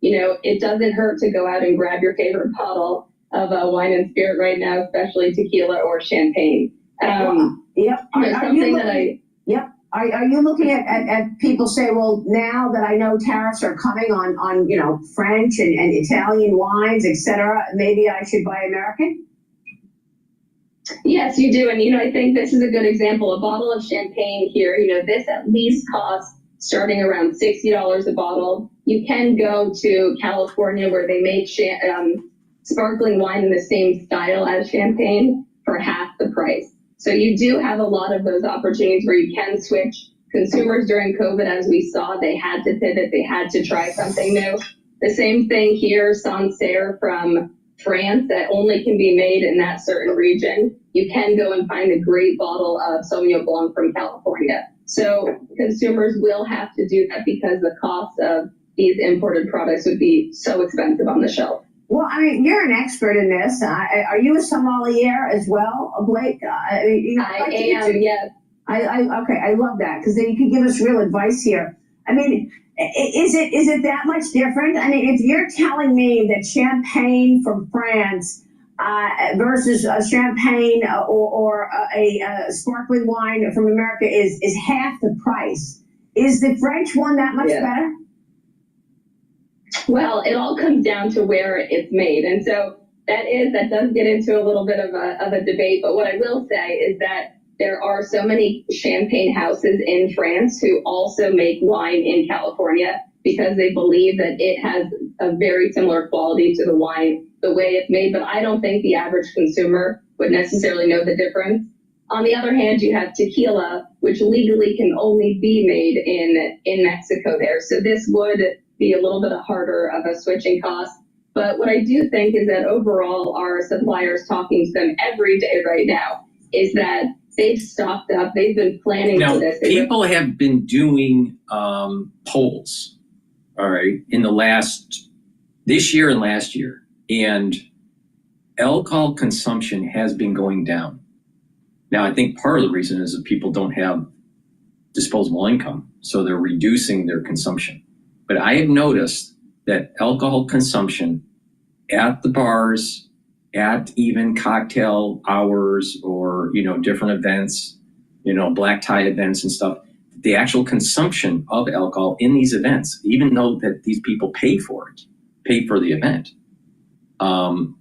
it doesn't hurt to go out and grab your favorite bottle of wine and spirit right now, especially tequila or champagne. Yep. Are you looking at people say, well, now that I know tariffs are coming on French and Italian wines, etc., maybe I should buy American? Yes, you do. And, I think this is a good example. A bottle of champagne here, this at least costs starting around $60 a bottle. You can go to California where they make sparkling wine in the same style as champagne for half the price. So you do have a lot of those opportunities where you can switch. Consumers during COVID, as we saw, they had to pivot. They had to try something new. The same thing here, Sancerre from France that only can be made in that certain region. You can go and find a great bottle of Sauvignon Blanc from California. So consumers will have to do that because the cost of these imported products would be so expensive on the shelf. Well, you're an expert in this. Are you a sommelier as well, Blake? I am, yes. Okay, I love that because then you can give us real advice here. Is it that much different? If you're telling me that champagne from France versus a champagne or a sparkling wine from America is half the price, is the French one that much better? Well, it all comes down to where it's made. And so that does get into a little bit of a debate. But what I will say is that there are so many champagne houses in France who also make wine in California because they believe that it has a very similar quality to the wine, the way it's made. But I don't think the average consumer would necessarily know the difference. On the other hand, you have tequila, which legally can only be made in Mexico there. So this would be a little bit harder of a switching cost. But what I do think is that overall, our suppliers, talking to them every day right now, is that they've stocked up. They've been planning for this. People have been doing polls, all right, this year and last year, and alcohol consumption has been going down. Now, I think part of the reason is that people don't have disposable income, so they're reducing their consumption. But I have noticed that alcohol consumption at the bars, at even cocktail hours or, different events, black tie events and stuff, the actual consumption of alcohol in these events, even though that these people pay for the event,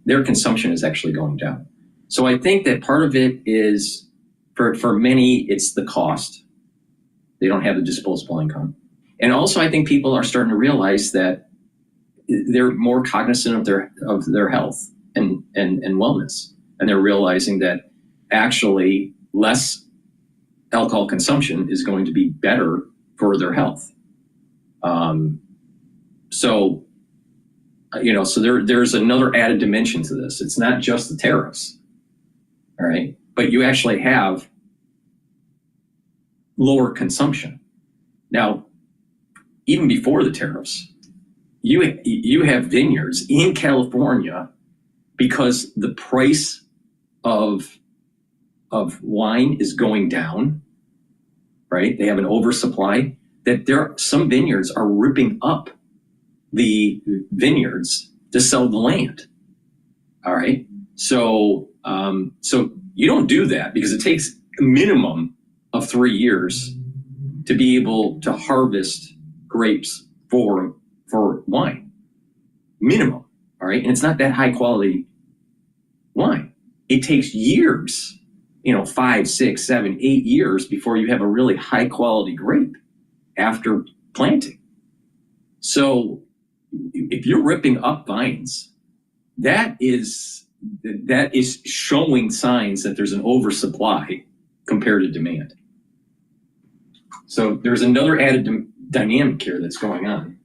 their consumption is actually going down. So I think that part of it is, for many, it's the cost. They don't have the disposable income. And also I think people are starting to realize that they're more cognizant of their health and wellness. And they're realizing that actually less alcohol consumption is going to be better for their health. So there's another added dimension to this. It's not just the tariffs, all right? But you actually have lower consumption. Now, even before the tariffs, you have vineyards in California because the price of wine is going down, right? They have an oversupply, that some vineyards are ripping up the vineyards to sell the land. All right. So you don't do that because it takes a minimum of 3 years to be able to harvest grapes for wine. Minimum, all right? And it's not that high quality wine. It takes years, 5, 6, 7, 8 years before you have a really high quality grape after planting. So if you're ripping up vines, that is showing signs that there's an oversupply compared to demand. So there's another added dynamic here that's going on.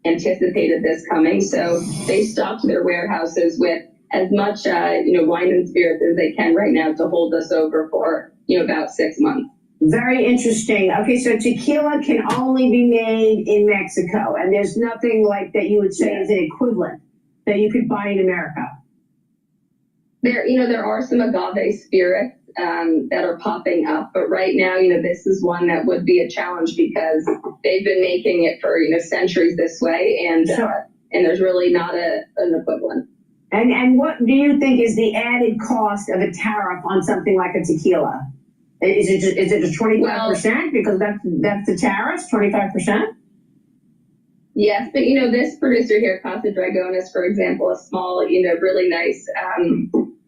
Anticipated this coming, so they stocked their warehouses with as much wine and spirits as they can right now to hold us over for about 6 months. Very interesting. Okay, so tequila can only be made in Mexico, and there's nothing like that you would say is an equivalent that you could buy in America. There are some agave spirits that are popping up, but right now, this is one that would be a challenge because they've been making it for centuries this way, and there's really not an equivalent. And what do you think is the added cost of a tariff on something like a tequila? Is it just 25%? Because that's the tariffs, 25%? Yes, but this producer here, Casa Dragones, for example, a small, really nice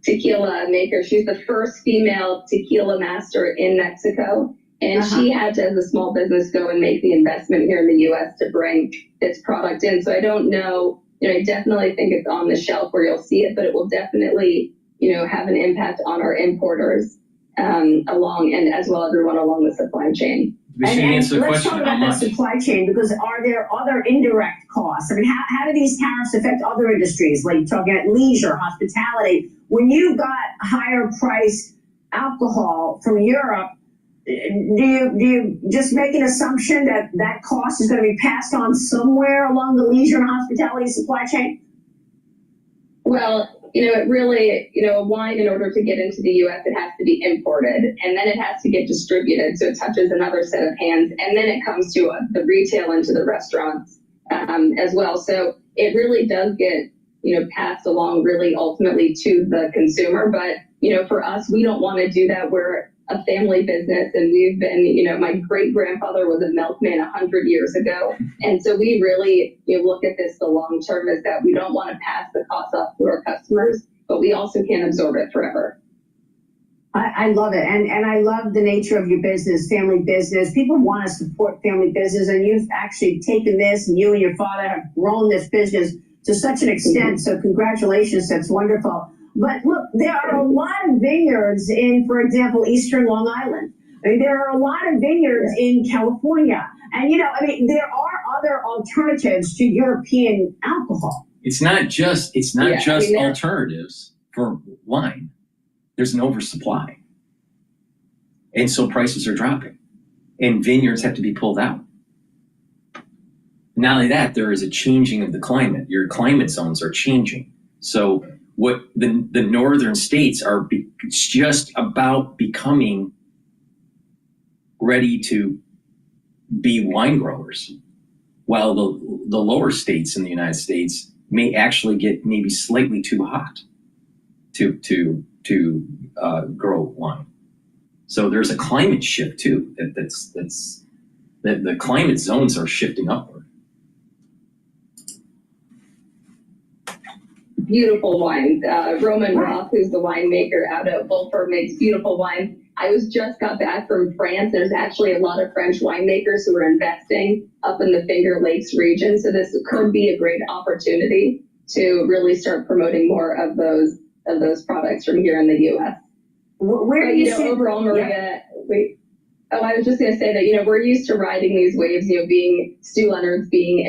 tequila maker. She's the first female tequila master in Mexico, and she had to, as a small business, go and make the investment here in the U.S. to bring this product in. So I don't know. I definitely think it's on the shelf where you'll see it, but it will definitely, have an impact on our importers along and as well everyone along the supply chain. And let's talk about that supply chain, because are there other indirect costs? I mean, how do these tariffs affect other industries? Like talking about leisure, hospitality. When you've got higher priced alcohol from Europe, do you just make an assumption that that cost is going to be passed on somewhere along the leisure and hospitality supply chain? Well, it really, a wine, in order to get into the U.S., it has to be imported, and then it has to get distributed, so it touches another set of hands, and then it comes to the retail into the restaurants as well. So it really does get, passed along really ultimately to the consumer. But, for us, we don't want to do that. We're a family business, and we've been, my great-grandfather was a milkman 100 years ago. And so we really look at this the long term is that we don't want to pass the cost off to our customers, but we also can't absorb it forever. I love it. And I love the nature of your business, family business. People want to support family business, and you've actually taken this, and you and your father have grown this business to such an extent. So congratulations. That's wonderful. But look, there are a lot of vineyards in, for example, Eastern Long Island. I mean, there are a lot of vineyards in California. And, there are other alternatives to European alcohol. It's not just alternatives for wine. There's an oversupply. And so prices are dropping. And vineyards have to be pulled out. Not only that, there is a changing of the climate. Your climate zones are changing. So what the northern states are just about becoming ready to be wine growers, while the lower states in the United States may actually get maybe slightly too hot to grow wine. So there's a climate shift too. The climate zones are shifting upward. Beautiful wines. Roman Roth, who's the winemaker out of Wolford, makes beautiful wine. I just got back from France. There's actually a lot of French winemakers who are investing up in the Finger Lakes region. So this could be a great opportunity to really start promoting more of those products from here in the U.S. Where but, overall, Maria, I was just going to say that, we're used to riding these waves, being Stu Leonard's being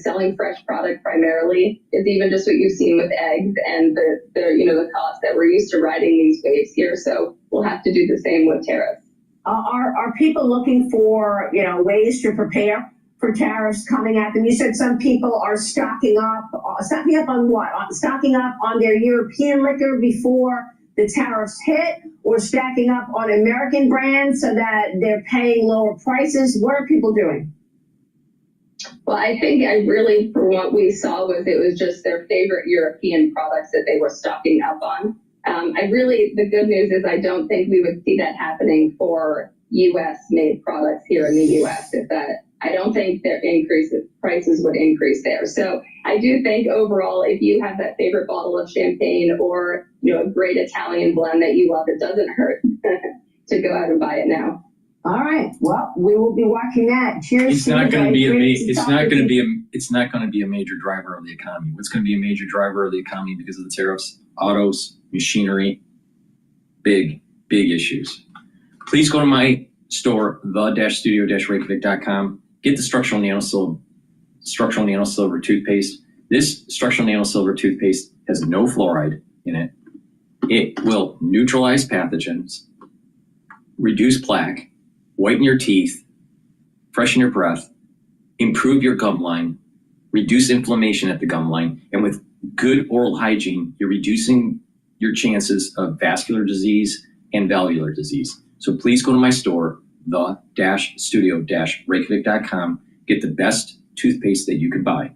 selling fresh product primarily is even just what you've seen with eggs and the cost that we're used to riding these waves here. So we'll have to do the same with tariffs. Are people looking for, ways to prepare for tariffs coming at them? You said some people are stocking up on what? Stocking up on their European liquor before the tariffs hit, or stacking up on American brands so that they're paying lower prices? What are people doing? Well, I think from what we saw it was just their favorite European products that they were stocking up on. The good news is I don't think we would see that happening for U.S. made products here in the U.S. I don't think prices would increase there. So I do think overall, if you have that favorite bottle of champagne or a great Italian blend that you love, it doesn't hurt to go out and buy it now. All right. Well, we will be watching that. Cheers. It's not going to be a major driver of the economy. What's going to be a major driver of the economy because of the tariffs? Autos, machinery, big issues. Please go to my store, the-studio-reykjavik.com. Get the structural nanosilver toothpaste. This structural nanosilver toothpaste has no fluoride in it. It will neutralize pathogens, reduce plaque, whiten your teeth, freshen your breath, improve your gum line, reduce inflammation at the gum line, and with good oral hygiene, you're reducing your chances of vascular disease and valvular disease. So please go to my store, the-studio-reykjavik.com. Get the best toothpaste that you can buy.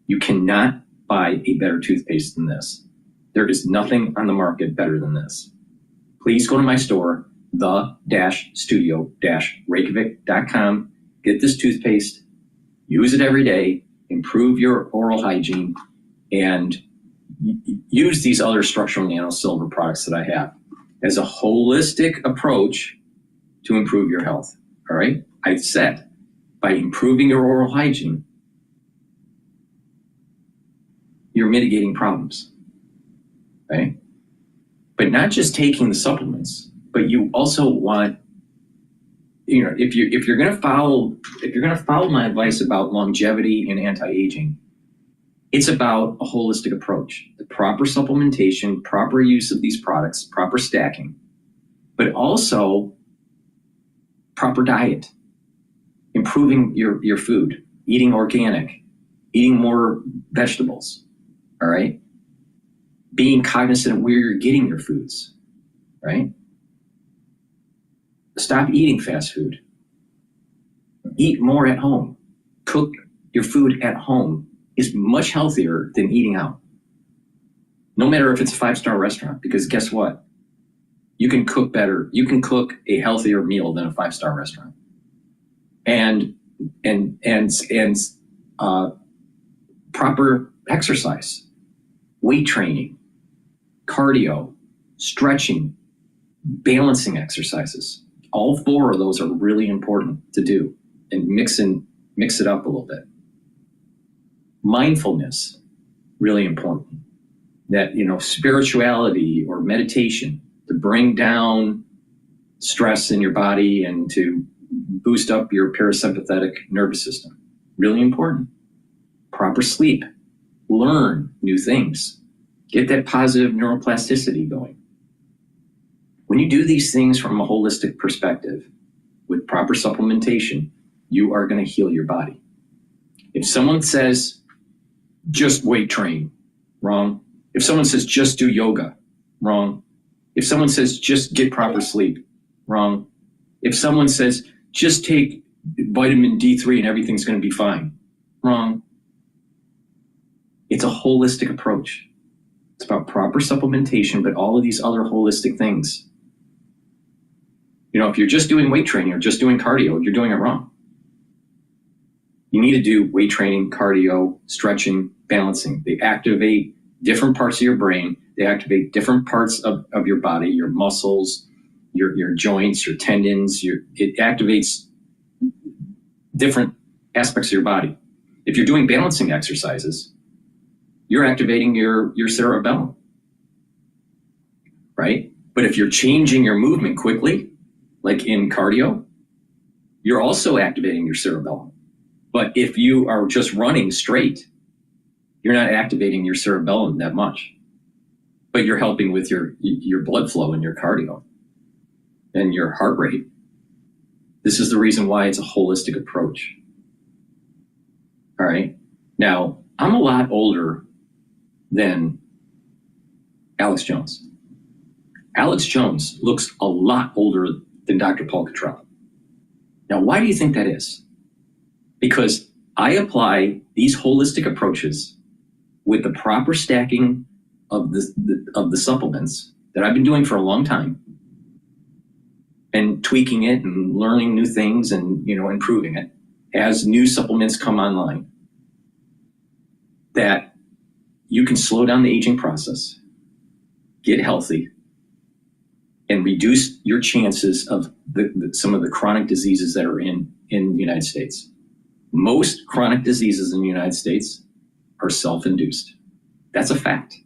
You cannot buy a better toothpaste than this. There is nothing on the market better than this. Please go to my store, the-studio-reykjavik.com. Get this toothpaste, use it every day, improve your oral hygiene, and use these other structural nanosilver products that I have as a holistic approach to improve your health. All right? I said, by improving your oral hygiene, you're mitigating problems. Okay? But not just taking the supplements, but you also want, if you're going to follow my advice about longevity and anti-aging, it's about a holistic approach, the proper supplementation, proper use of these products, proper stacking, but also proper diet, improving your food, eating organic, eating more vegetables, all right? Being cognizant of where you're getting your foods, right? Stop eating fast food. Eat more at home. Cook your food at home is much healthier than eating out. No matter if it's a 5-star restaurant, because guess what? You can cook better. You can cook a healthier meal than a 5-star restaurant. And proper exercise, weight training, cardio, stretching, balancing exercises. All 4 of those are really important to do, and mix it up a little bit. Mindfulness, really important. That, spirituality or meditation to bring down stress in your body and to boost up your parasympathetic nervous system. Really important. Proper sleep. Learn new things. Get that positive neuroplasticity going. When you do these things from a holistic perspective with proper supplementation, you are going to heal your body. If someone says, just weight train, wrong. If someone says, just do yoga, wrong. If someone says, just get proper sleep, wrong. If someone says, just take vitamin D3 and everything's going to be fine, wrong. It's a holistic approach. It's about proper supplementation, but all of these other holistic things. If you're just doing weight training or just doing cardio, you're doing it wrong. You need to do weight training, cardio, stretching, balancing. They activate different parts of your brain. They activate different parts of your body, your muscles, your joints, your tendons. It activates different aspects of your body. If you're doing balancing exercises, you're activating your cerebellum, right? But if you're changing your movement quickly, like in cardio, you're also activating your cerebellum. But if you are just running straight, you're not activating your cerebellum that much. But you're helping with your blood flow and your cardio and your heart rate. This is the reason why it's a holistic approach. All right. Now, I'm a lot older than Alex Jones. Alex Jones looks a lot older than Dr. Paul Cottrell. Now, why do you think that is? Because I apply these holistic approaches with the proper stacking of the supplements that I've been doing for a long time and tweaking it and learning new things and, improving it as new supplements come online, that you can slow down the aging process, get healthy, and reduce your chances of some of the chronic diseases that are in the United States. Most chronic diseases in the United States are self-induced. That's a fact.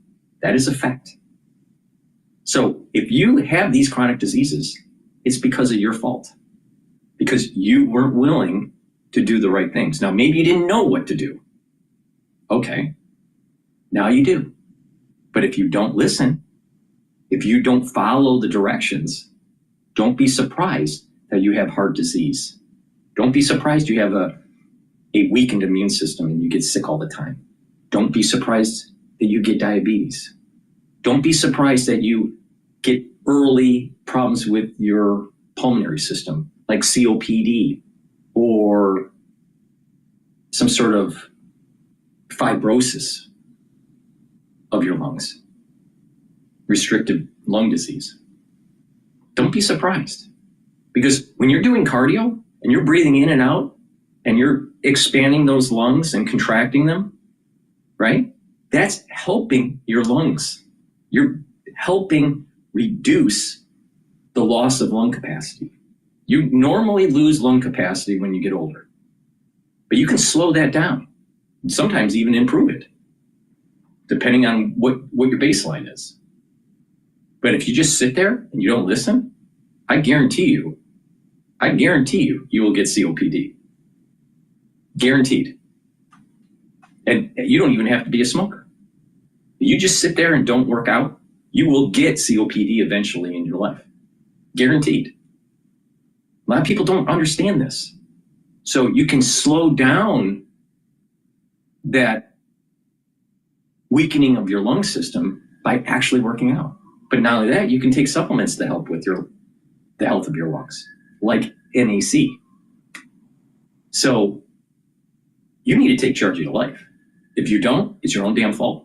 That is a fact. So if you have these chronic diseases, it's because of your fault, because you weren't willing to do the right things. Now, maybe you didn't know what to do. Okay, now you do. But if you don't listen, if you don't follow the directions, don't be surprised that you have heart disease. Don't be surprised you have a weakened immune system and you get sick all the time. Don't be surprised that you get diabetes. Don't be surprised that you get early problems with your pulmonary system, like COPD or some sort of fibrosis of your lungs, restrictive lung disease. Don't be surprised, because when you're doing cardio and you're breathing in and out and you're expanding those lungs and contracting them, right? That's helping your lungs. You're helping reduce the loss of lung capacity. You normally lose lung capacity when you get older, but you can slow that down and sometimes even improve it, depending on what your baseline is. But if you just sit there and you don't listen, I guarantee you, you will get COPD. Guaranteed. And you don't even have to be a smoker. You just sit there and don't work out, you will get COPD eventually in your life. Guaranteed. A lot of people don't understand this. So you can slow down that weakening of your lung system by actually working out. But not only that, you can take supplements to help with the health of your lungs, like NAC. So you need to take charge of your life. If you don't, it's your own damn fault.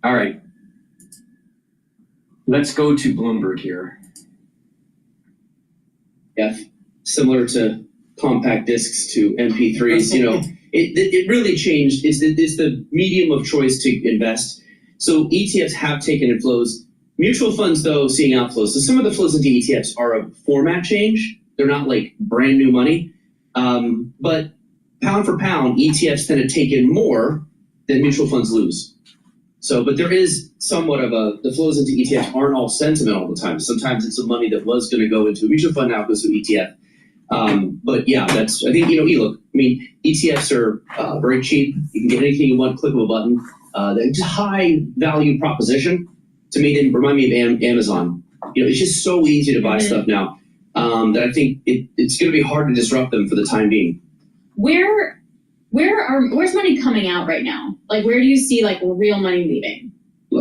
All right. Let's go to Bloomberg here. Yeah, similar to compact discs to MP3s, it really changed. It's the medium of choice to invest. So ETFs have taken inflows. Mutual funds, though, seeing outflows. So some of the flows into ETFs are a format change. They're not like brand new money. But pound for pound, ETFs tend to take in more than mutual funds lose. So, but there is somewhat of the flows into ETFs aren't all sentiment all the time. Sometimes it's the money that was going to go into a mutual fund now goes to ETF. But yeah, I think, look, ETFs are very cheap. You can get anything you want, click of a button. It's a high value proposition. To me, they remind me of Amazon. It's just so easy to buy stuff now that I think it's going to be hard to disrupt them for the time being. Where's money coming out right now? Like, where do you see like real money leaving?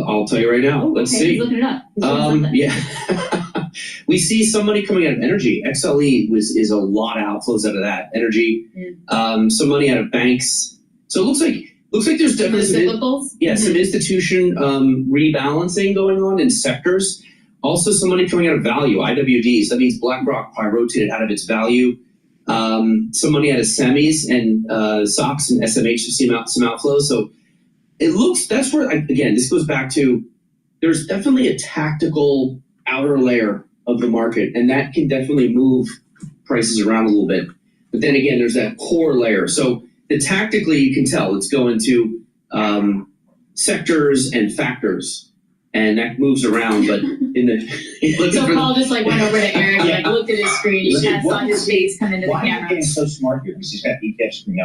I'll tell you right now. Let's see. He's looking it up. Yeah. We see some money coming out of energy. XLE is a lot of outflows out of that. Energy. Some money out of banks. So it looks like there's definitely some institution rebalancing going on in sectors. Also some money coming out of value, IWDs. That means BlackRock probably rotated out of its value. Some money out of semis and SOX and SMH to see some outflows. So it looks, that's where, again, this goes back to, there's definitely a tactical outer layer of the market, and that can definitely move prices around a little bit. But then again, there's that core layer. So tactically, you can tell it's going to sectors and factors, and that moves around. But so Paul just like went over to Eric, like looked at his screen, saw his face come into the camera. Why are you getting so smart here? Because he's got ETFs coming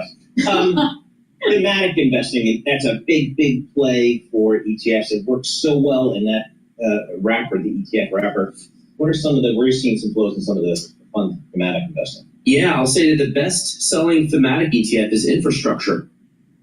up. Thematic investing, that's a big play for ETFs. It works so well in that wrapper, the ETF wrapper. What are some of where are you seeing some flows in some of the fun thematic investing? Yeah, I'll say that the best selling thematic ETF is infrastructure.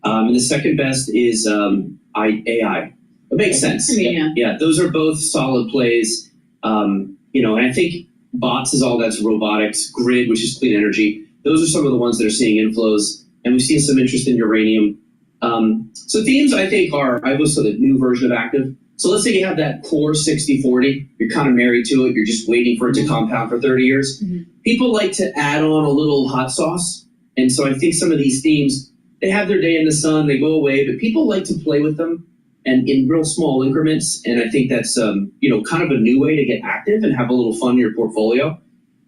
And the second best is AI. It makes sense. Yeah, those are both solid plays. And I think bots is all that's robotics, grid, which is clean energy. Those are some of the ones that are seeing inflows. And we've seen some interest in uranium. So themes, I think, I've listed a new version of active. So let's say you have that core 60-40. You're kind of married to it. You're just waiting for it to compound for 30 years. Mm-hmm. People like to add on a little hot sauce. And so I think some of these themes, they have their day in the sun, they go away, but people like to play with them and in real small increments. And I think that's, kind of a new way to get active and have a little fun in your portfolio.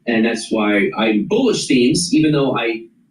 And that's why I'm bullish themes, even though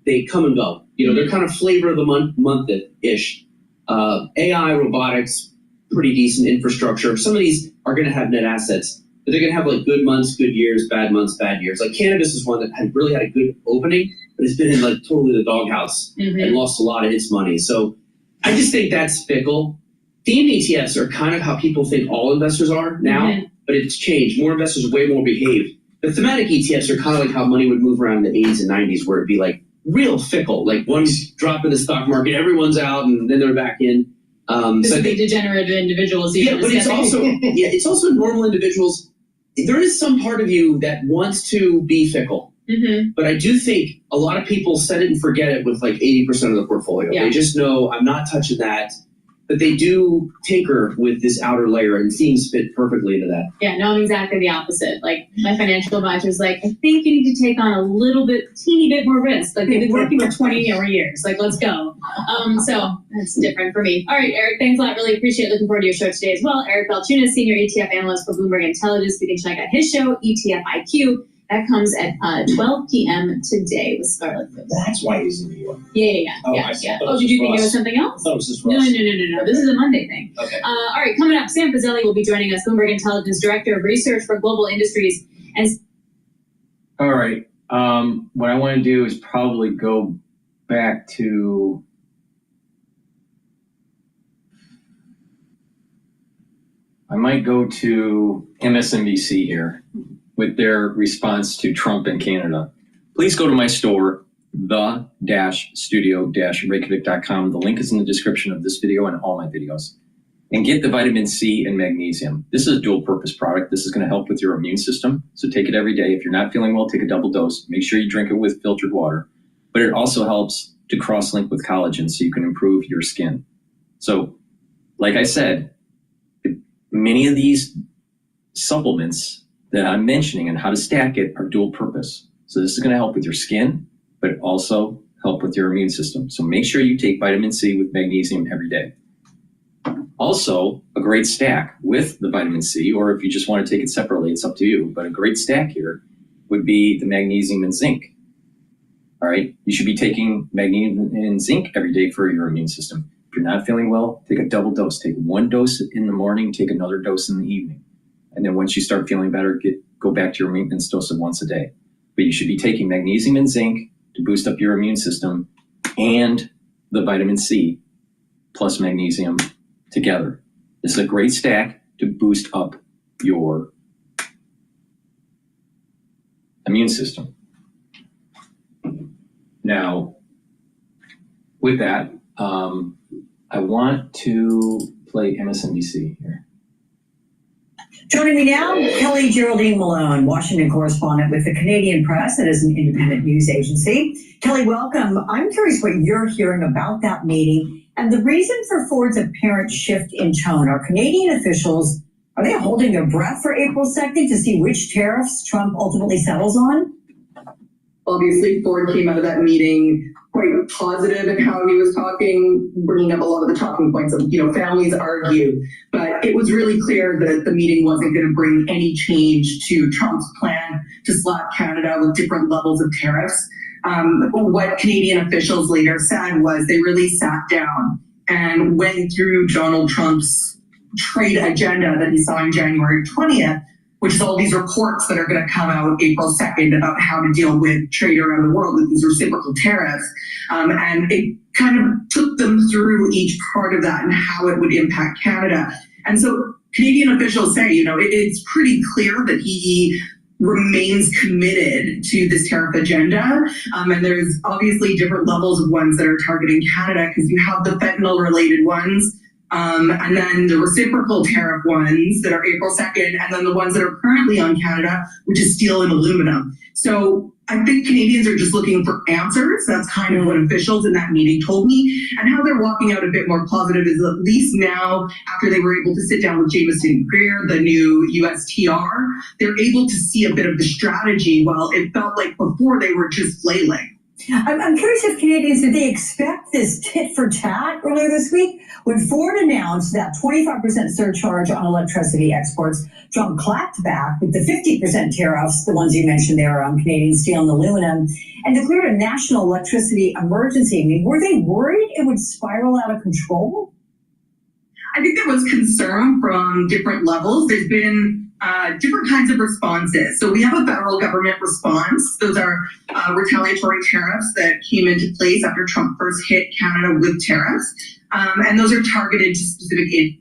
they come and go. They're kind of flavor of the month-ish. AI, robotics, pretty decent infrastructure. Some of these are going to have net assets, but they're going to have like good months, good years, bad months, bad years. Like cannabis is one that had really had a good opening, but it's been in like totally the doghouse and lost a lot of its money. So I just think that's fickle. Theme ETFs are kind of how people think all investors are now, but it's changed. More investors are way more behaved. The thematic ETFs are kind of like how money would move around in the 80s and 90s, where it'd be like real fickle. Like one drop in the stock market, everyone's out, and then they're back in. So the degenerate individuals. Yeah, but it's also normal individuals. There is some part of you that wants to be fickle, but I do think a lot of people set it and forget it with like 80% of the portfolio. Yeah. They just know I'm not touching that, but they do tinker with this outer layer, and themes fit perfectly into that. Yeah, no, I'm exactly the opposite. Like my financial advisor's like, I think you need to take on a teeny bit more risk. Like they've been working for 20 more years. Like, let's go. So that's different for me. All right, Eric, thanks a lot. Really appreciate it. Looking forward to your show today as well. Eric Balchunas, Senior ETF Analyst for Bloomberg Intelligence. You can check out his show, ETF IQ. That comes at 12 p.m. today with Scarlet Foods. That's why he's in New York. Yeah. Oh, did you think it was something else? I thought it was just No. This is a Monday thing. Okay. All right, coming up, Sam Fazeli will be joining us, Bloomberg Intelligence Director of Research for Global Industries. All right. What I want to do is probably go back to I might go to MSNBC here with their response to Trump in Canada. Please go to my store, the-studio-reykjavik.com. The link is in the description of this video and all my videos. And get the vitamin C and magnesium. This is a dual purpose product. This is going to help with your immune system. So take it every day. If you're not feeling well, take a double dose. Make sure you drink it with filtered water. But it also helps to cross-link with collagen so you can improve your skin. So, like I said, many of these supplements that I'm mentioning and how to stack it are dual purpose. So this is going to help with your skin, but also help with your immune system. So make sure you take vitamin C with magnesium every day. Also, a great stack with the vitamin C, or if you just want to take it separately, it's up to you. But a great stack here would be the magnesium and zinc. All right, you should be taking magnesium and zinc every day for your immune system. If you're not feeling well, take a double dose. Take one dose in the morning, take another dose in the evening. And then once you start feeling better, go back to your maintenance dose of once a day. But you should be taking magnesium and zinc to boost up your immune system and the vitamin C plus magnesium together. This is a great stack to boost up your immune system. Now, with that, I want to play MSNBC here. Joining me now, Kelly Geraldine Malone, Washington correspondent with the Canadian Press. It is an independent news agency. Kelly, welcome. I'm curious what you're hearing about that meeting and the reason for Ford's apparent shift in tone. Are Canadian officials, are they holding their breath for April 2nd to see which tariffs Trump ultimately settles on? Obviously, Ford came out of that meeting quite positive in how he was talking, bringing up a lot of the talking points of, families argue. But it was really clear that the meeting wasn't going to bring any change to Trump's plan to slap Canada with different levels of tariffs. What Canadian officials later said was they really sat down and went through Donald Trump's trade agenda that he saw on January 20th, which is all these reports that are going to come out April 2nd about how to deal with trade around the world with these reciprocal tariffs. And it kind of took them through each part of that and how it would impact Canada. And so Canadian officials say, it's pretty clear that he remains committed to this tariff agenda. And there's obviously different levels of ones that are targeting Canada because you have the fentanyl-related ones, and then the reciprocal tariff ones that are April 2nd, and then the ones that are currently on Canada, which is steel and aluminum. So I think Canadians are just looking for answers. That's kind of what officials in that meeting told me. And how they're walking out a bit more positive is at least now, after they were able to sit down with Jameson Greer, the new USTR, they're able to see a bit of the strategy, while it felt like before they were just flailing. I'm curious if Canadians, did they expect this tit for tat earlier this week? When Ford announced that 25% surcharge on electricity exports, Trump clapped back with the 50% tariffs, the ones you mentioned there on Canadian steel and aluminum, and declared a national electricity emergency. I mean, were they worried it would spiral out of control? I think there was concern from different levels. There's been different kinds of responses. So we have a federal government response. Those are retaliatory tariffs that came into place after Trump first hit Canada with tariffs. And those are targeted to specific.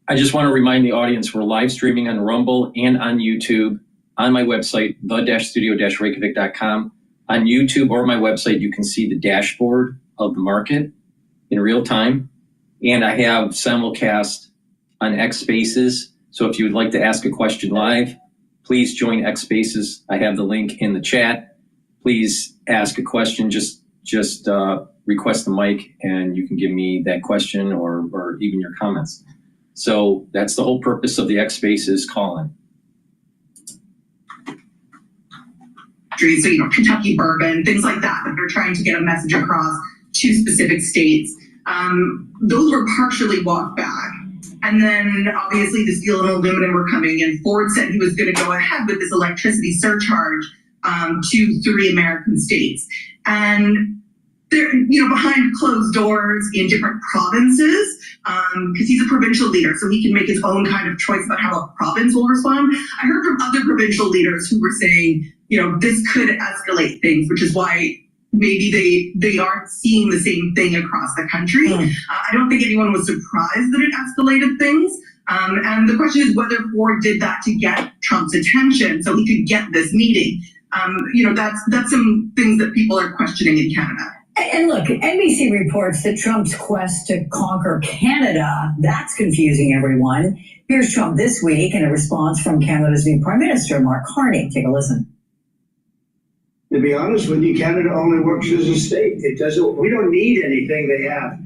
I just want to remind the audience we're live streaming on Rumble and on YouTube on my website, the-studio-reykjavik.com. On YouTube or my website, you can see the dashboard of the market in real time. And I have simulcast on X Spaces. So if you would like to ask a question live, please join X Spaces. I have the link in the chat. Please ask a question. Just request the mic and you can give me that question or even your comments. So that's the whole purpose of the X Spaces call-in. So, Kentucky bourbon, things like that they're trying to get a message across to specific states. Those were partially walked back. And then obviously the steel and aluminum were coming in. Ford said he was going to go ahead with this electricity surcharge to 3 American states. And they're, behind closed doors in different provinces, because he's a provincial leader, so he can make his own kind of choice about how a province will respond. I heard from other provincial leaders who were saying, this could escalate things, which is why maybe they aren't seeing the same thing across the country. I don't think anyone was surprised that it escalated things. And the question is whether Ford did that to get Trump's attention so he could get this meeting. That's some things that people are questioning in Canada. And look, NBC reports that Trump's quest to conquer Canada, that's confusing everyone. Here's Trump this week in a response from Canada's new Prime Minister, Mark Carney. Take a listen. To be honest with you, Canada only works as a state. We don't need anything they have.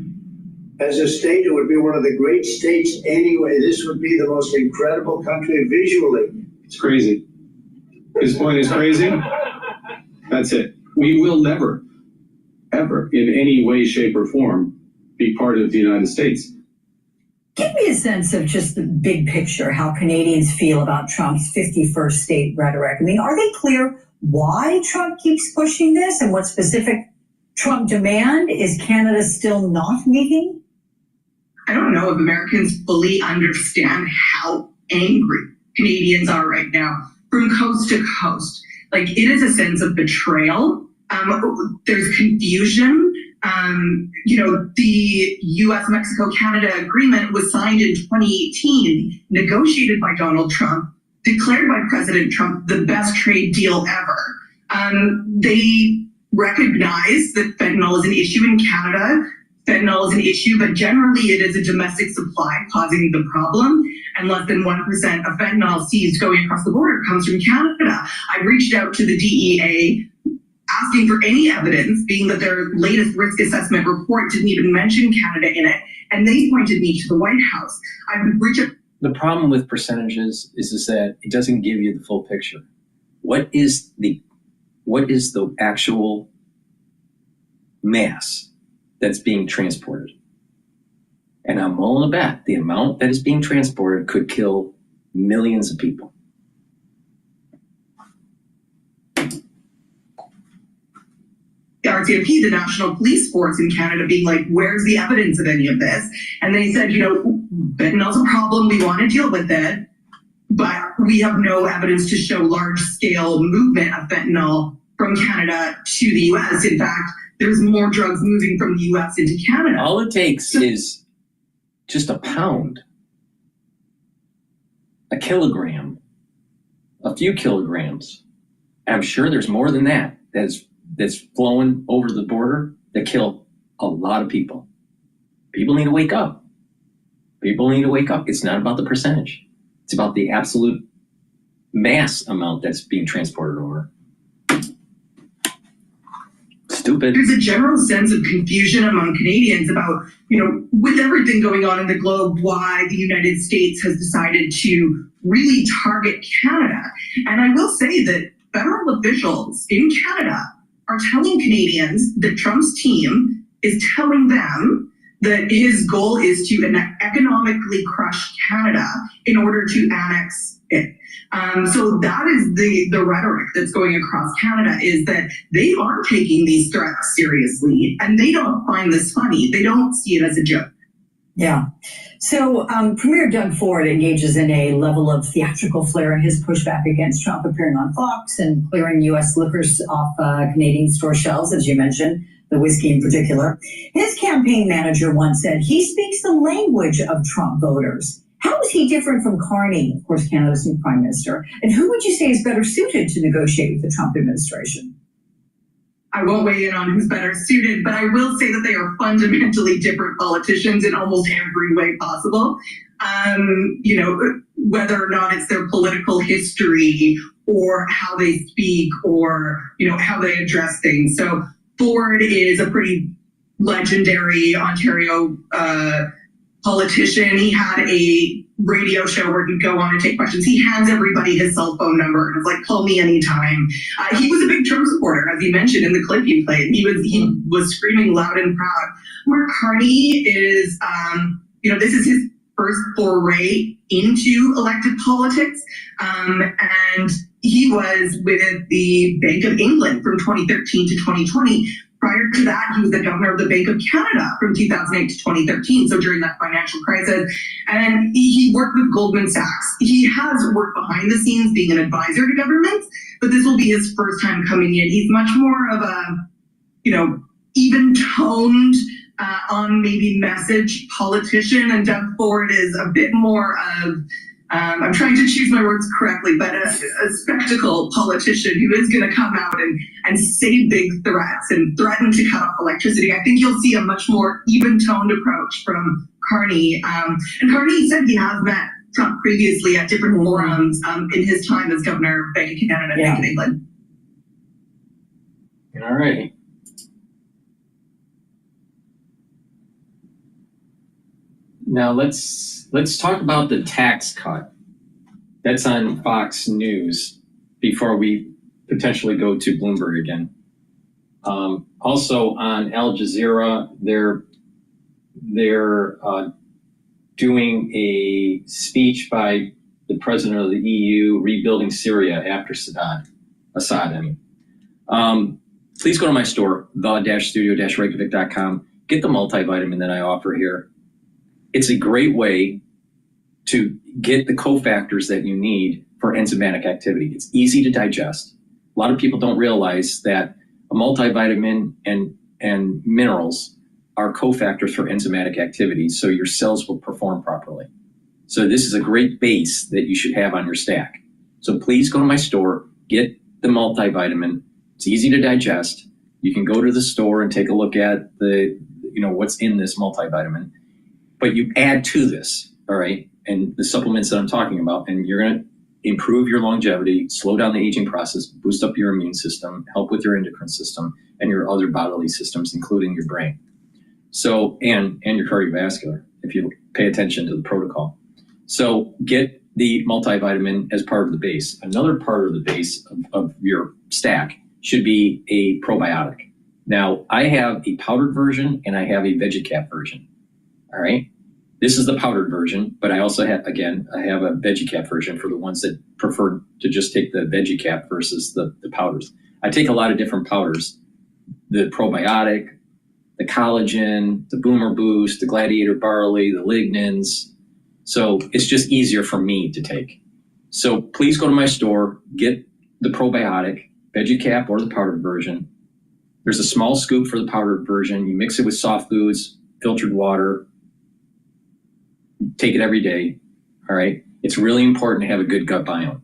As a state, it would be one of the great states anyway. This would be the most incredible country visually. It's crazy. His point is crazy. That's it. We will never, ever, in any way, shape, or form, be part of the United States. Give me a sense of just the big picture, how Canadians feel about Trump's 51st state rhetoric. I mean, are they clear why Trump keeps pushing this and what specific Trump demand is Canada still not meeting? I don't know if Americans fully understand how angry Canadians are right now from coast to coast. Like, it is a sense of betrayal. There's confusion. The U.S.-Mexico-Canada agreement was signed in 2018, negotiated by Donald Trump, declared by President Trump the best trade deal ever. They recognize that fentanyl is an issue in Canada. Fentanyl is an issue, but generally it is a domestic supply causing the problem, and less than 1% of fentanyl seized going across the border comes from Canada. I reached out to the DEA asking for any evidence, being that their latest risk assessment report didn't even mention Canada in it, and they pointed me to the White House. I reached out. The problem with percentages is that it doesn't give you the full picture. What is the actual mass that's being transported? And I'm willing to bet the amount that is being transported could kill millions of people. The RCMP, the National Police Force in Canada, being like, where's the evidence of any of this? And they said, fentanyl's a problem, we want to deal with it, but we have no evidence to show large-scale movement of fentanyl from Canada to the U.S. In fact, there's more drugs moving from the U.S. into Canada. All it takes is just a pound, a kilogram, a few kilograms. I'm sure there's more than that that's flowing over the border that kill a lot of people. People need to wake up. People need to wake up. It's not about the percentage. It's about the absolute mass amount that's being transported over. stupid. There's a general sense of confusion among Canadians about, with everything going on in the globe, why the United States has decided to really target Canada. And I will say that federal officials in Canada are telling Canadians that Trump's team is telling them that his goal is to economically crush Canada in order to annex it. So that is the rhetoric that's going across Canada, is that they are taking these threats seriously and they don't find this funny. They don't see it as a joke. Yeah. So Premier Doug Ford engages in a level of theatrical flair in his pushback against Trump appearing on Fox and clearing U.S. liquors off Canadian store shelves, as you mentioned, the whiskey in particular. His campaign manager once said he speaks the language of Trump voters. How is he different from Carney, of course, Canada's new prime minister? And who would you say is better suited to negotiate with the Trump administration? I won't weigh in on who's better suited, but I will say that they are fundamentally different politicians in almost every way possible. Whether or not it's their political history or how they speak or, how they address things. So Ford is a pretty legendary Ontario politician. He had a radio show where he'd go on and take questions. He hands everybody his cell phone number and is like, call me anytime. He was a big Trump supporter, as you mentioned in the clip you played. He was screaming loud and proud. Mark Carney is, this is his first foray into elected politics. And he was with the Bank of England from 2013 to 2020. Prior to that, he was the governor of the Bank of Canada from 2008 to 2013, so during that financial crisis. And he worked with Goldman Sachs. He has worked behind the scenes being an advisor to governments, but this will be his first time coming in. He's much more of a, even-toned, on maybe message politician, and Doug Ford is a bit more of, I'm trying to choose my words correctly, but a spectacle politician who is going to come out and say big threats and threaten to cut off electricity. I think you'll see a much more even-toned approach from Carney. And Carney said he has met Trump previously at different forums in his time as governor of Bank of Canada and Bank of England. All right. Now let's talk about the tax cut. That's on Fox News before we potentially go to Bloomberg again. Also on Al Jazeera, they're doing a speech by the president of the EU rebuilding Syria after Assad. Please go to my store, the-studio-reykjavik.com. Get the multivitamin that I offer here. It's a great way to get the cofactors that you need for enzymatic activity. It's easy to digest. A lot of people don't realize that a multivitamin and minerals are cofactors for enzymatic activity, so your cells will perform properly. So this is a great base that you should have on your stack. So please go to my store, get the multivitamin. It's easy to digest. You can go to the store and take a look at what's in this multivitamin. But you add to this, all right, and the supplements that I'm talking about, and you're going to improve your longevity, slow down the aging process, boost up your immune system, help with your endocrine system, and your other bodily systems, including your brain. So, and your cardiovascular, if you pay attention to the protocol. So get the multivitamin as part of the base. Another part of the base of your stack should be a probiotic. Now, I have a powdered version and I have a VeggieCap version. All right. This is the powdered version, but I also have, I have a VeggieCap version for the ones that prefer to just take the VeggieCap versus the powders. I take a lot of different powders, the probiotic, the collagen, the Boomer Boost, the Gladiator Barley, the lignans. So it's just easier for me to take. So please go to my store, get the probiotic, VeggieCap or the powdered version. There's a small scoop for the powdered version. You mix it with soft foods, filtered water. Take it every day, all right? It's really important to have a good gut biome.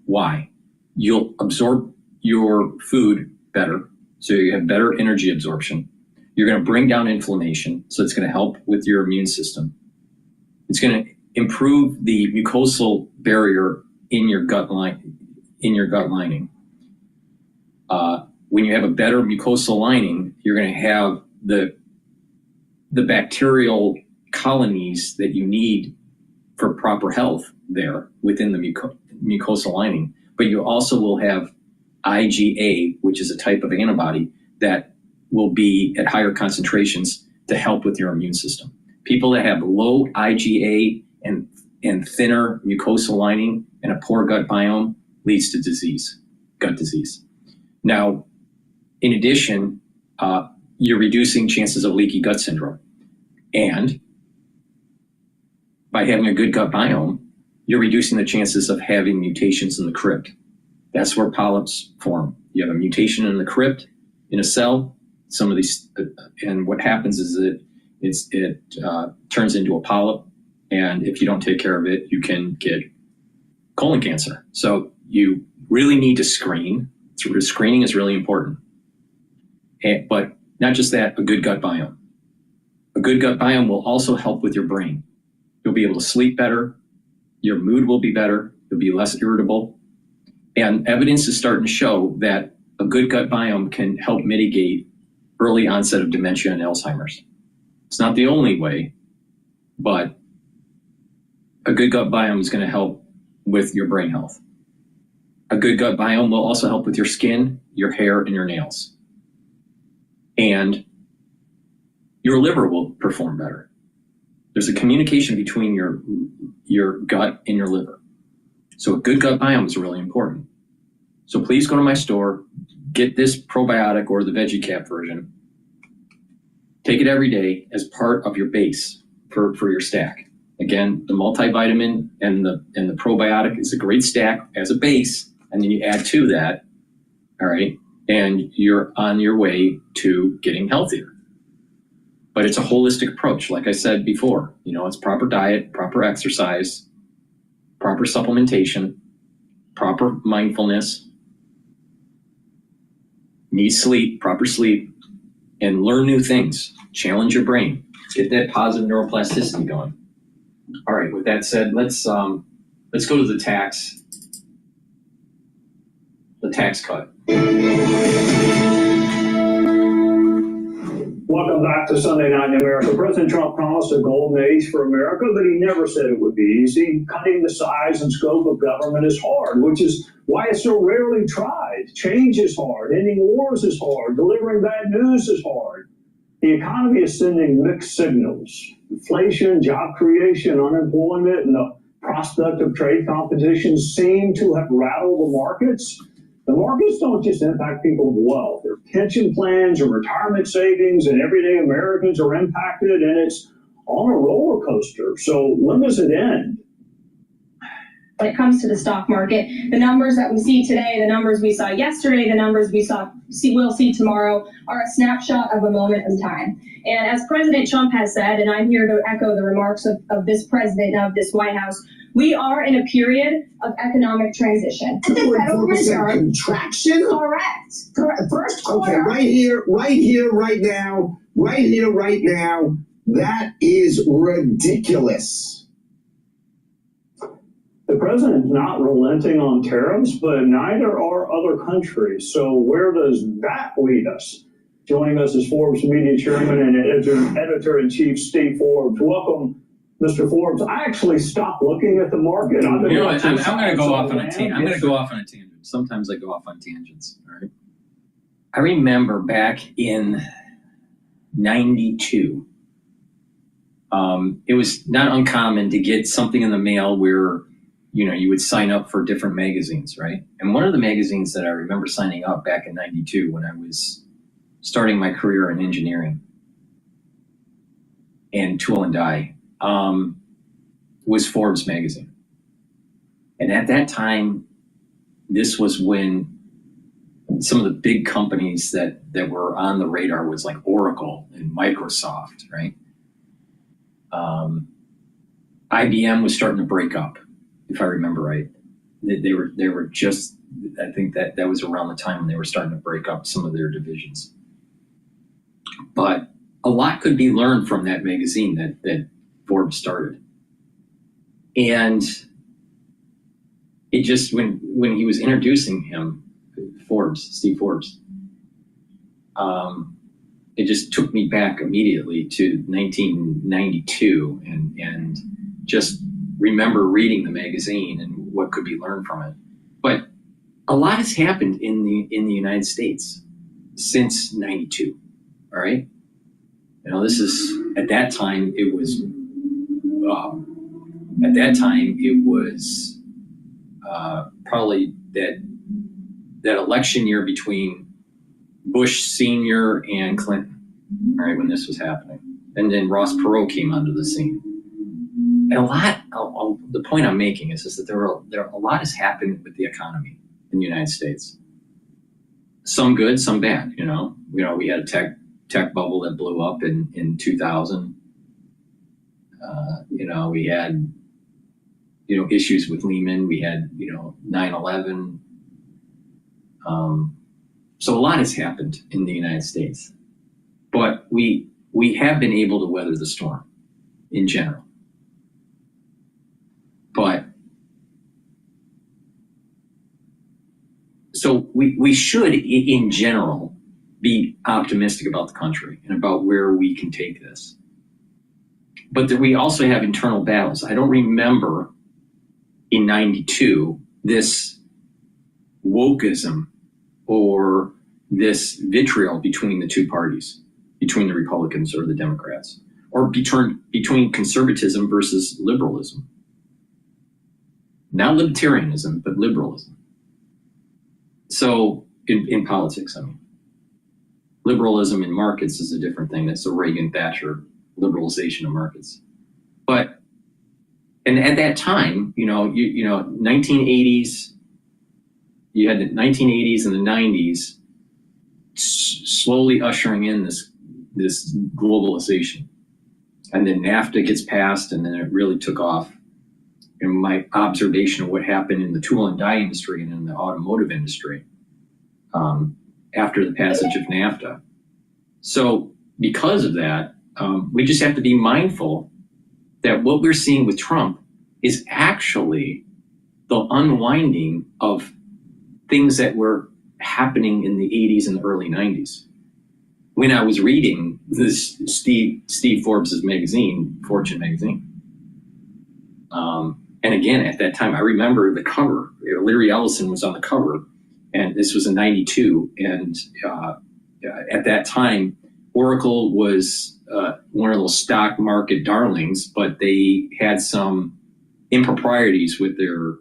Why? You'll absorb your food better, so you have better energy absorption. You're going to bring down inflammation, so it's going to help with your immune system. It's going to improve the mucosal barrier in your gut lining. when you have a better mucosal lining, you're going to have the bacterial colonies that you need for proper health there within the mucosal lining. But you also will have IgA, which is a type of antibody that will be at higher concentrations to help with your immune system. People that have low IgA and thinner mucosal lining and a poor gut biome leads to disease, gut disease. Now, in addition, you're reducing chances of leaky gut syndrome. And by having a good gut biome, you're reducing the chances of having mutations in the crypt. That's where polyps form. You have a mutation in the crypt in a cell. Some of these, and what happens is that it turns into a polyp, and if you don't take care of it, you can get colon cancer. So you really need to screen. Screening is really important. But not just that, a good gut biome. A good gut biome will also help with your brain. You'll be able to sleep better. Your mood will be better. You'll be less irritable. And evidence is starting to show that a good gut biome can help mitigate early onset of dementia and Alzheimer's. It's not the only way, but a good gut biome is going to help with your brain health. A good gut biome will also help with your skin, your hair, and your nails. And your liver will perform better. There's a communication between your gut and your liver. So a good gut biome is really important. So please go to my store, get this probiotic or the VeggieCap version. Take it every day as part of your base for your stack. Again, the multivitamin and the probiotic is a great stack as a base, and then you add to that, all right, and you're on your way to getting healthier. But it's a holistic approach. Like I said before, it's proper diet, proper exercise, proper supplementation, proper mindfulness, need sleep, proper sleep, and learn new things. Challenge your brain. Get that positive neuroplasticity going. All right, with that said, let's go to the tax cut. Welcome back to Sunday Night in America. President Trump promised a golden age for America, but he never said it would be easy. Cutting the size and scope of government is hard, which is why it's so rarely tried. Change is hard. Ending wars is hard. Delivering bad news is hard. The economy is sending mixed signals. Inflation, job creation, unemployment, and the prospect of trade competition seem to have rattled the markets. The markets don't just impact people's wealth. Their pension plans and retirement savings and everyday Americans are impacted, and it's on a roller coaster. So when does it end? When it comes to the stock market, the numbers that we see today, the numbers we saw yesterday, the numbers we'll see tomorrow are a snapshot of a moment in time. And as President Trump has said, and I'm here to echo the remarks of this president of this White House, we are in a period of economic transition. The Federal Reserve contraction? Correct. First quarter. Okay, right now, that is ridiculous. The president's not relenting on tariffs, but neither are other countries. So where does that lead us? Joining us is Forbes Media Chairman and Editor-in-Chief Steve Forbes. Welcome, Mr. Forbes. I actually stopped looking at the market. I'm going to go off on a tangent. Sometimes I go off on tangents. All right. I remember back in 92, it was not uncommon to get something in the mail where you would sign up for different magazines, right? And one of the magazines that I remember signing up back in 92 when I was starting my career in engineering and tool and die, was Forbes magazine. And at that time, this was when some of the big companies that were on the radar was like Oracle and Microsoft, right? IBM was starting to break up, if I remember right. They were just, I think that was around the time when they were starting to break up some of their divisions. But a lot could be learned from that magazine that Forbes started. And it just, when he was introducing him, Steve Forbes, it just took me back immediately to 1992 and just remember reading the magazine and what could be learned from it. But a lot has happened in the United States since 92. All right. This is, at that time it was probably that election year between Bush Sr. and Clinton, all right, when this was happening. And then Ross Perot came onto the scene. And the point I'm making is that there a lot has happened with the economy in the United States. Some good, some bad, we had a tech bubble that blew up in 2000. We had, issues with Lehman. We had, 9/11. So a lot has happened in the United States, but we have been able to weather the storm in general. But so we should, in general, be optimistic about the country and about where we can take this. But we also have internal battles. I don't remember in 92 this wokeism or this vitriol between the two parties, between the Republicans or the Democrats, or between conservatism versus liberalism. Not libertarianism, but liberalism. So in politics, I mean. Liberalism in markets is a different thing. That's the Reagan-Thatcher liberalization of markets. And at that time, 1980s, you had the 1980s and the 90s slowly ushering in this globalization. And then NAFTA gets passed, and then it really took off. And my observation of what happened in the tool and die industry and in the automotive industry after the passage of NAFTA. So because of that, we just have to be mindful that what we're seeing with Trump is actually the unwinding of things that were happening in the 80s and the early 90s. When I was reading this Steve Forbes' magazine, Fortune magazine, and again, at that time, I remember the cover. Larry Ellison was on the cover, and this was in 92. And at that time, Oracle was one of those stock market darlings, but they had some improprieties with their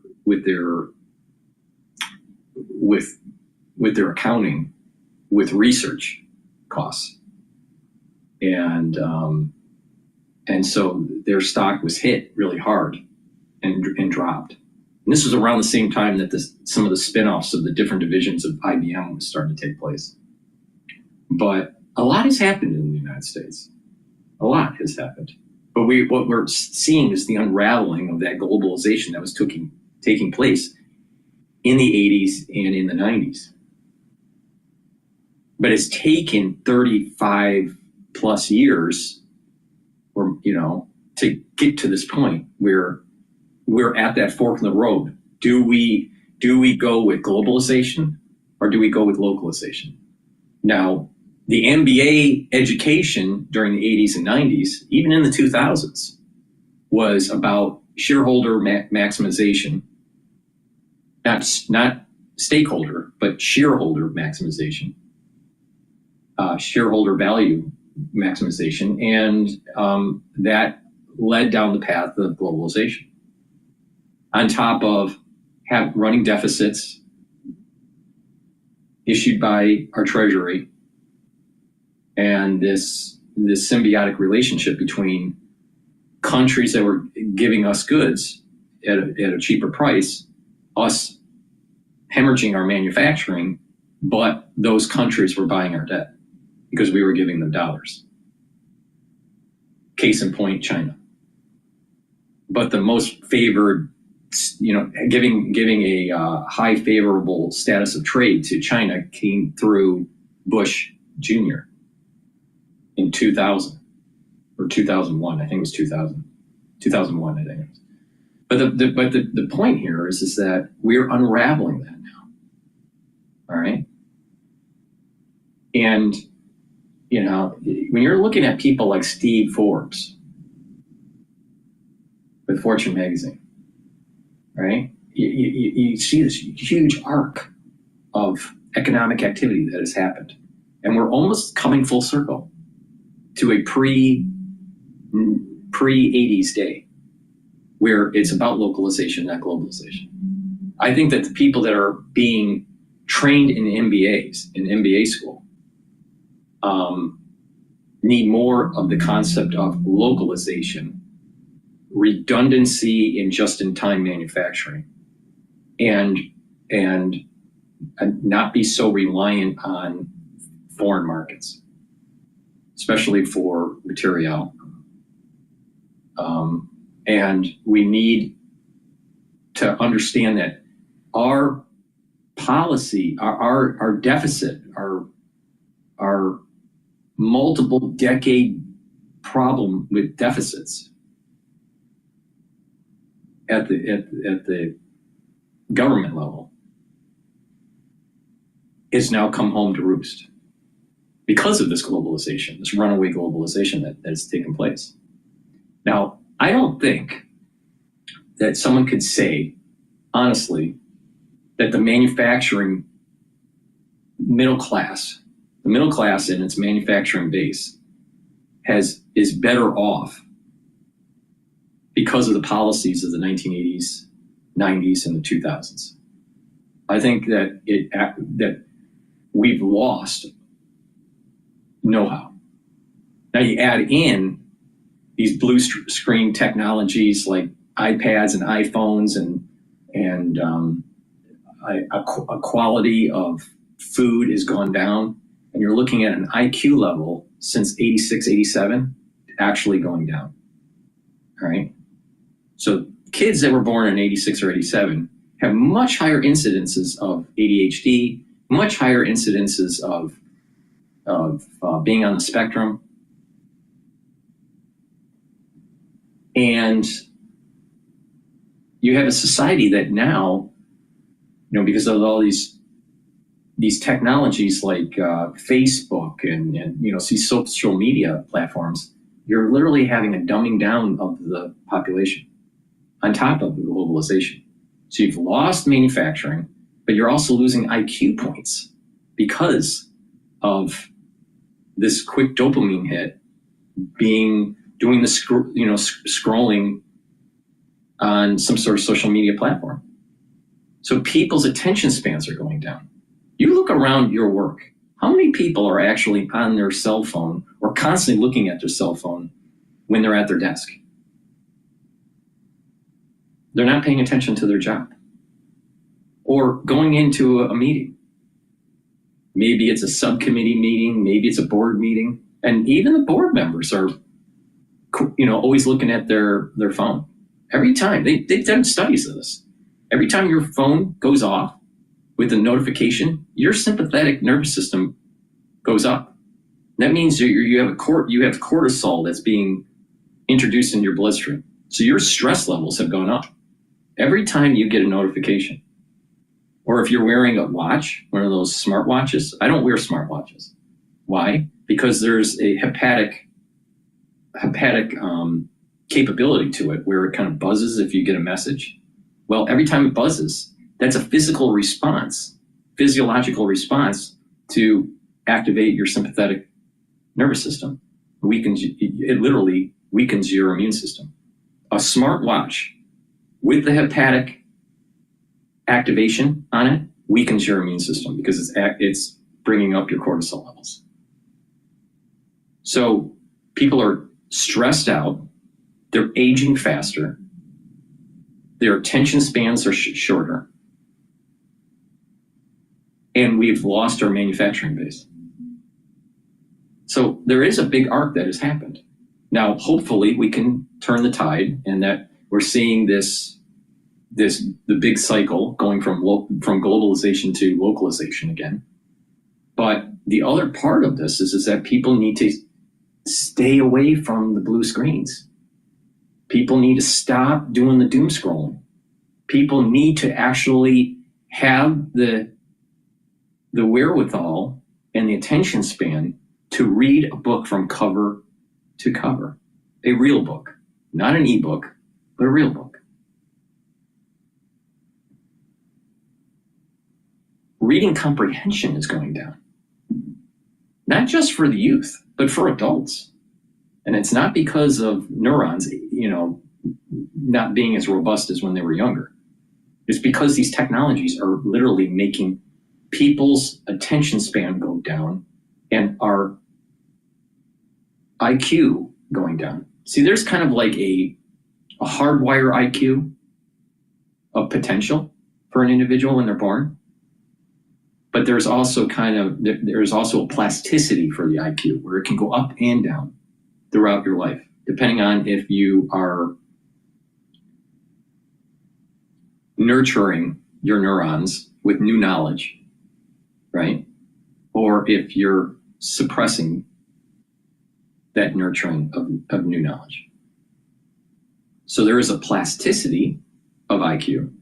accounting, with research costs, and so their stock was hit really hard and dropped. And this was around the same time that some of the spin-offs of the different divisions of IBM was starting to take place. But a lot has happened in the United States. A lot has happened. But what we're seeing is the unraveling of that globalization that was taking place in the 80s and in the 90s. But it's taken 35 plus years to get to this point where we're at that fork in the road. Do we go with globalization or do we go with localization? Now, the MBA education during the 80s and 90s, even in the 2000s, was about shareholder maximization, not stakeholder, but shareholder maximization, shareholder value maximization, and that led down the path of globalization. On top of running deficits issued by our Treasury, and this symbiotic relationship between countries that were giving us goods at a cheaper price, us hemorrhaging our manufacturing, but those countries were buying our debt because we were giving them dollars. Case in point, China. But the most favored, giving a high favorable status of trade to China came through Bush Jr. in 2000 or 2001. I think it was 2001. I think it was. But the point here is that we're unraveling that now. All right. And, you know, when you're looking at people like Steve Forbes with Fortune magazine, right? You see this huge arc of economic activity that has happened. And we're almost coming full circle to a pre-80s day where it's about localization, not globalization. I think that the people that are being trained in MBAs, in MBA school, need more of the concept of localization, redundancy in just-in-time manufacturing, and not be so reliant on foreign markets, especially for material. And we need to understand that our policy, our deficit, our multiple decade problem with deficits at the government level is now come home to roost because of this globalization, this runaway globalization that has taken place. Now, I don't think that someone could say, honestly, that the manufacturing middle class in its manufacturing base is better off because of the policies of the 1980s, 90s, and the 2000s. I think that that we've lost know-how. Now you add in these blue screen technologies like iPads and iPhones and a quality of food has gone down, and you're looking at an IQ level since 86, 87 actually going down. All right. So kids that were born in 86 or 87 have much higher incidences of ADHD, much higher incidences of being on the spectrum. And you have a society that now, because of all these technologies like Facebook and these social media platforms, you're literally having a dumbing down of the population on top of the globalization. So you've lost manufacturing, but you're also losing IQ points because of this quick dopamine hit, doing the scrolling on some sort of social media platform. So people's attention spans are going down. You look around your work, how many people are actually on their cell phone or constantly looking at their cell phone when they're at their desk? They're not paying attention to their job. Or going into a meeting. Maybe it's a subcommittee meeting, maybe it's a board meeting, and even the board members are always looking at their phone. Every time, they've done studies of this. Every time your phone goes off with a notification, your sympathetic nervous system goes up. That means you have cortisol that's being introduced in your bloodstream. So your stress levels have gone up every time you get a notification. Or if you're wearing a watch, one of those smart watches. I don't wear smart watches. Why? Because there's a hepatic capability to it where it kind of buzzes if you get a message. Well, every time it buzzes, that's a physiological response to activate your sympathetic nervous system. It literally weakens your immune system. A smart watch with the hepatic activation on it weakens your immune system because it's bringing up your cortisol levels. So people are stressed out, they're aging faster, their attention spans are shorter, and we've lost our manufacturing base. So there is a big arc that has happened. Now, hopefully we can turn the tide and that we're seeing the big cycle going from globalization to localization again. But the other part of this is that people need to stay away from the blue screens. People need to stop doing the doom scrolling. People need to actually have the wherewithal and the attention span to read a book from cover to cover, a real book, not an ebook, but a real book. Reading comprehension is going down, not just for the youth, but for adults. And it's not because of neurons, not being as robust as when they were younger. It's because these technologies are literally making people's attention span go down and our IQ going down. See, there's kind of like a hardwire IQ of potential for an individual when they're born. But there's also a plasticity for the IQ where it can go up and down throughout your life, depending on if you are nurturing your neurons with new knowledge, right? Or if you're suppressing that nurturing of new knowledge. So there is a plasticity of IQ,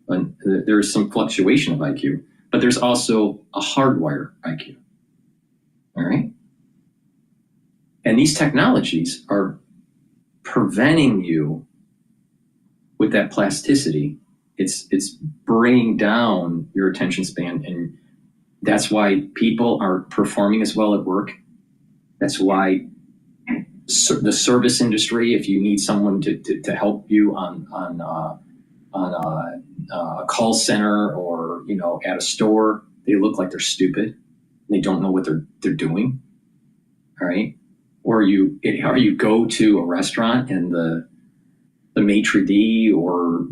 and there is some fluctuation of IQ, but there's also a hardwire IQ, all right? And these technologies are preventing you with that plasticity. It's bringing down your attention span, and that's why people aren't performing as well at work. That's why the service industry, if you need someone to help you on a call center or at a store, they look like they're stupid. They don't know what they're doing. All right. Or you go to a restaurant and the maitre d' or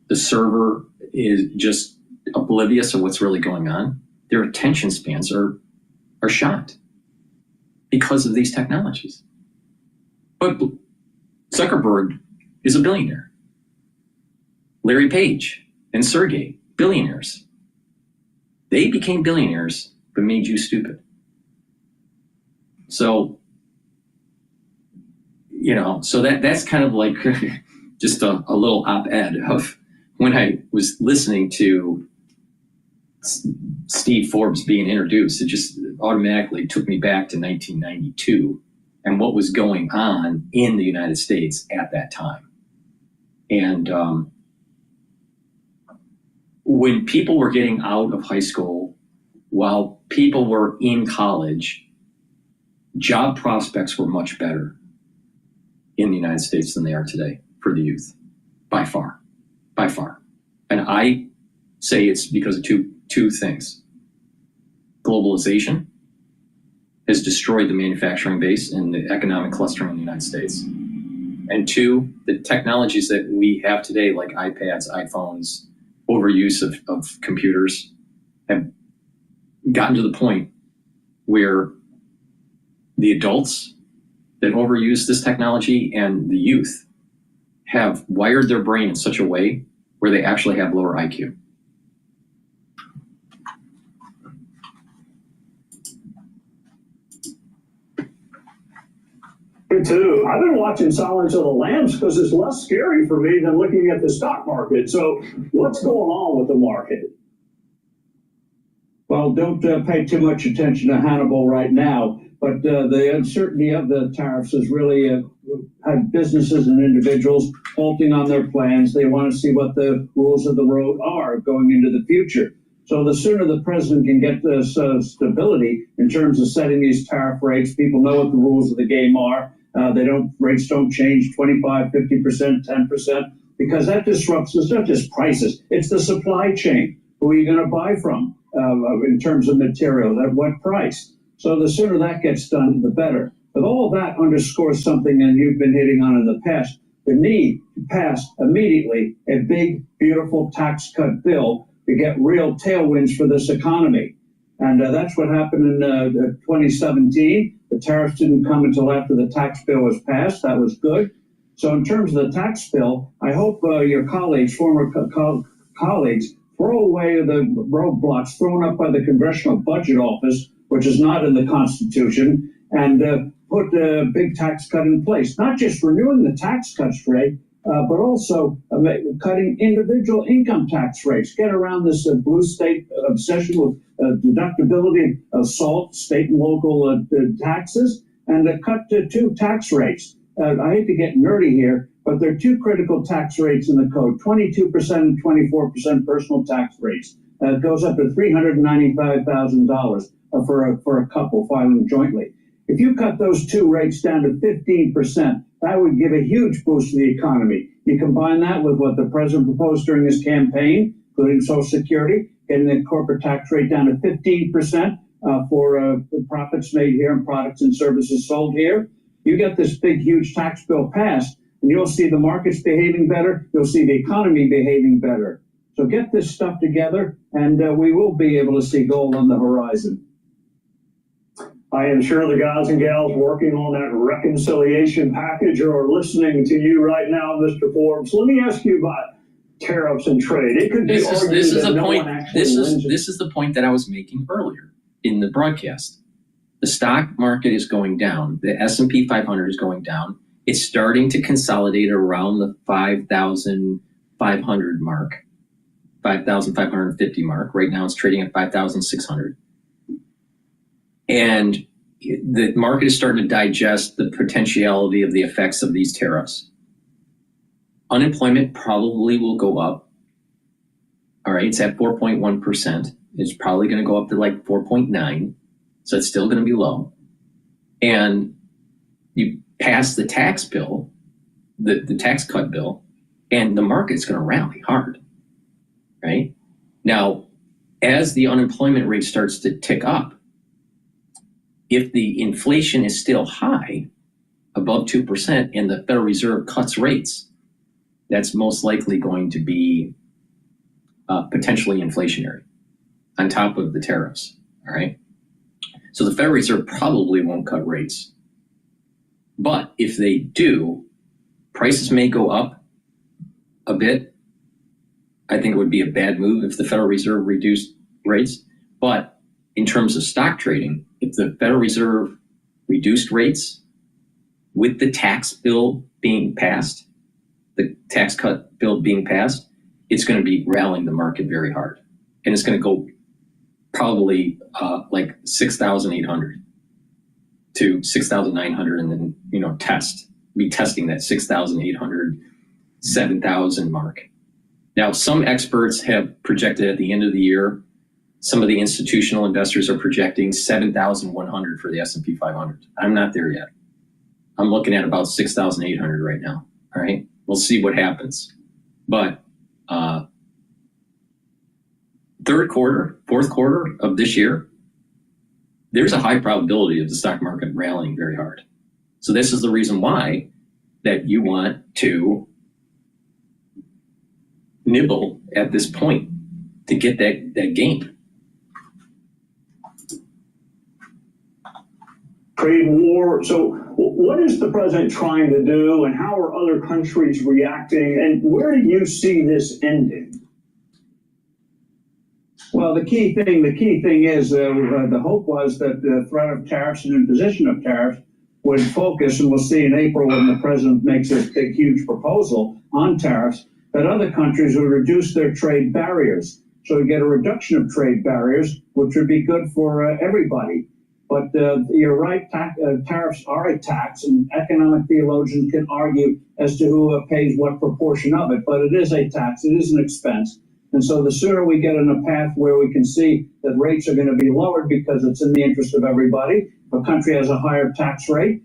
the server is just oblivious of what's really going on. Their attention spans are shot because of these technologies. But Zuckerberg is a billionaire. Larry Page and Sergey, billionaires. They became billionaires but made you stupid. So, so that's kind of like just a little op-ed of when I was listening to Steve Forbes being introduced. It just automatically took me back to 1992 and what was going on in the United States at that time. And when people were getting out of high school, while people were in college, job prospects were much better in the United States than they are today for the youth, by far. And I say it's because of two things. Globalization has destroyed the manufacturing base and the economic clustering in the United States. And two, the technologies that we have today, like iPads, iPhones, overuse of computers, have gotten to the point where the adults that overuse this technology and the youth have wired their brain in such a way where they actually have lower IQ. Me too. I've been watching Silence of the Lambs because it's less scary for me than looking at the stock market. So what's going on with the market? Well, don't pay too much attention to Hannibal right now, but the uncertainty of the tariffs has really had businesses and individuals halting on their plans. They want to see what the rules of the road are going into the future. So the sooner the president can get this stability in terms of setting these tariff rates, people know what the rules of the game are. Rates don't change 25, 50%, 10%, because that disrupts, it's not just prices, it's the supply chain. Who are you going to buy from in terms of materials, at what price? So the sooner that gets done, the better. But all of that underscores something that you've been hitting on in the past, the need to pass immediately a big, beautiful tax cut bill to get real tailwinds for this economy. And that's what happened in 2017. The tariffs didn't come until after the tax bill was passed. That was good. So in terms of the tax bill, I hope your colleagues, former colleagues, throw away the roadblocks thrown up by the Congressional Budget Office, which is not in the Constitution, and put a big tax cut in place. Not just renewing the tax cuts, Ray, but also cutting individual income tax rates. Get around this blue state obsession with deductibility of SALT, state and local taxes, and cut to two tax rates. I hate to get nerdy here, but there are two critical tax rates in the code, 22% and 24% personal tax rates. It goes up to $395,000 for a couple filing jointly. If you cut those two rates down to 15%, that would give a huge boost to the economy. You combine that with what the president proposed during his campaign, including Social Security, getting the corporate tax rate down to 15% for profits made here and products and services sold here. You get this big, huge tax bill passed, and you'll see the markets behaving better. You'll see the economy behaving better. So get this stuff together, and we will be able to see gold on the horizon. I am sure the guys and gals working on that reconciliation package are listening to you right now, Mr. Forbes. Let me ask you about tariffs and trade. It could be This is the point that I was making earlier in the broadcast. The stock market is going down. The S&P 500 is going down. It's starting to consolidate around the 5,500 mark, 5,550 mark. Right now it's trading at 5,600. And the market is starting to digest the potentiality of the effects of these tariffs. Unemployment probably will go up. All right, it's at 4.1%. It's probably going to go up to like 4.9. So it's still going to be low. And you pass the tax bill, the tax cut bill, and the market's going to rally hard, right? Now, as the unemployment rate starts to tick up, if the inflation is still high, above 2%, and the Federal Reserve cuts rates, that's most likely going to be potentially inflationary on top of the tariffs, all right? So the Federal Reserve probably won't cut rates. But if they do, prices may go up a bit. I think it would be a bad move if the Federal Reserve reduced rates. But in terms of stock trading, if the Federal Reserve reduced rates with the tax bill being passed, the tax cut bill being passed, it's going to be rallying the market very hard. And it's going to go probably like 6,800 to 6,900, and then, be testing that 6,800, 7,000 mark. Now, some experts have projected at the end of the year, some of the institutional investors are projecting 7,100 for the S&P 500. I'm not there yet. I'm looking at about 6,800 right now. All right, we'll see what happens. But third quarter, fourth quarter of this year, there's a high probability of the stock market rallying very hard. So this is the reason why that you want to nibble at this point to get that gain. Trade war. So what is the president trying to do, and how are other countries reacting, and where do you see this ending? Well, the key thing is the hope was that the threat of tariffs and imposition of tariffs would focus, and we'll see in April when the president makes this big, huge proposal on tariffs, that other countries would reduce their trade barriers. So we get a reduction of trade barriers, which would be good for everybody. But you're right, tariffs are a tax, and economic theologians can argue as to who pays what proportion of it, but it is a tax, it is an expense. And so the sooner we get in a path where we can see that rates are going to be lowered because it's in the interest of everybody. If a country has a higher tax rate,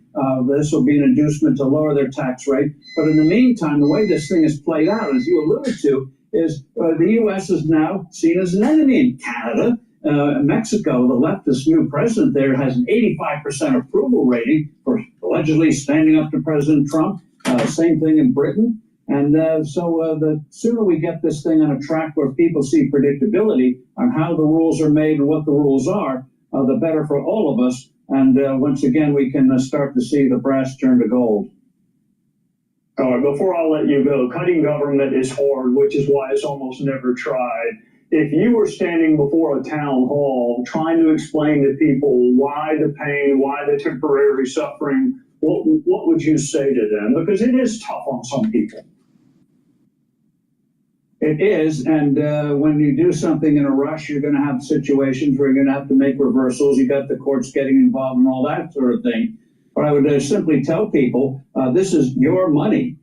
this will be an inducement to lower their tax rate. But in the meantime, the way this thing is played out, as you alluded to, is the U.S. is now seen as an enemy in Canada. Mexico, the leftist new president there, has an 85% approval rating for allegedly standing up to President Trump. Same thing in Britain. And so the sooner we get this thing on a track where people see predictability on how the rules are made and what the rules are, the better for all of us. And once again, we can start to see the brass turn to gold. All right, before I let you go, cutting government is hard, which is why it's almost never tried. If you were standing before a town hall trying to explain to people why the pain, why the temporary suffering, what would you say to them? Because it is tough on some people. It is, and when you do something in a rush, you're going to have situations where you're going to have to make reversals. You got the courts getting involved and all that sort of thing. But I would simply tell people, this is your money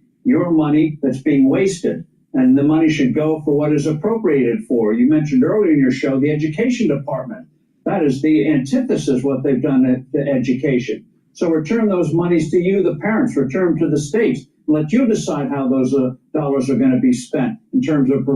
that's being wasted, and the money should go for what is appropriated for. You mentioned earlier in your show the education department. That is the antithesis what they've done at the education. So return those monies to you, the parents, return them to the states. Let you decide how those dollars are going to be spent in terms of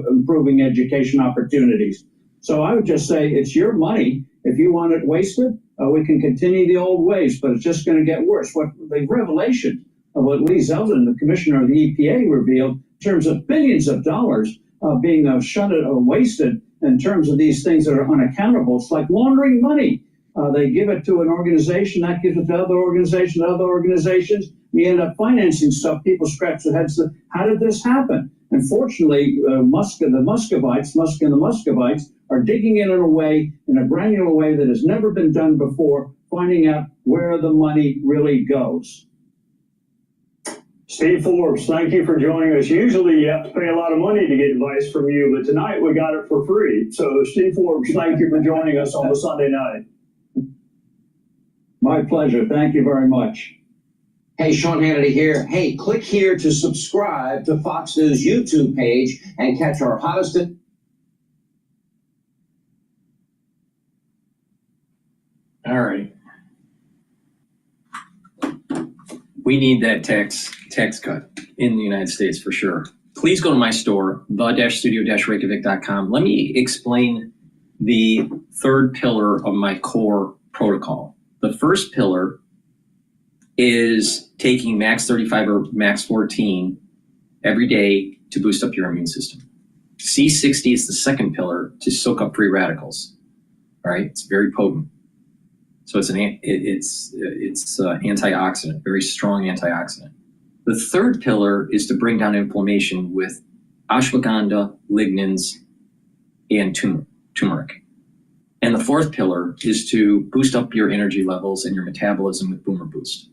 improving education opportunities. So I would just say it's your money. If you want it wasted, we can continue the old ways, but it's just going to get worse. What the revelation of what Lee Zeldin, the commissioner of the EPA, revealed in terms of billions of dollars being shunted or wasted in terms of these things that are unaccountable. It's like laundering money. They give it to an organization, that gives it to other organizations. We end up financing stuff. People scratch their heads. How did this happen? And fortunately, Musk and the Muscovites are digging in a granular way that has never been done before, finding out where the money really goes. Steve Forbes, thank you for joining us. Usually you have to pay a lot of money to get advice from you, but tonight we got it for free. So Steve Forbes, thank you for joining us on the Sunday night. My pleasure. Thank you very much. Hey, Sean Hannity here. Hey, click here to subscribe to Fox News YouTube page and catch our hottest... All right. We need that tax cut in the United States for sure. Please go to my store, the-studio-reykjavik.com. Let me explain the third pillar of my core protocol. The first pillar is taking max 35 or max 14 every day to boost up your immune system. C60 is the second pillar to soak up free radicals. All right, it's very potent. So it's antioxidant, very strong antioxidant. The third pillar is to bring down inflammation with ashwagandha, lignans, and turmeric. And the fourth pillar is to boost up your energy levels and your metabolism with Boomer Boost.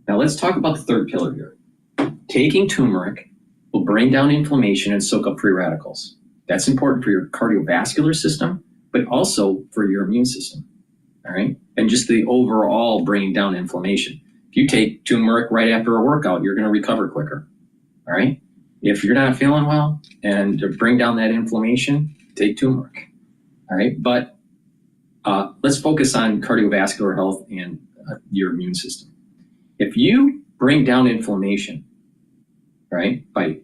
Now let's talk about the third pillar here. Taking turmeric will bring down inflammation and soak up free radicals. That's important for your cardiovascular system, but also for your immune system. All right. And just the overall bringing down inflammation. If you take turmeric right after a workout, you're going to recover quicker. All right. If you're not feeling well and to bring down that inflammation, take turmeric. All right. But let's focus on cardiovascular health and your immune system. If you bring down inflammation, right, by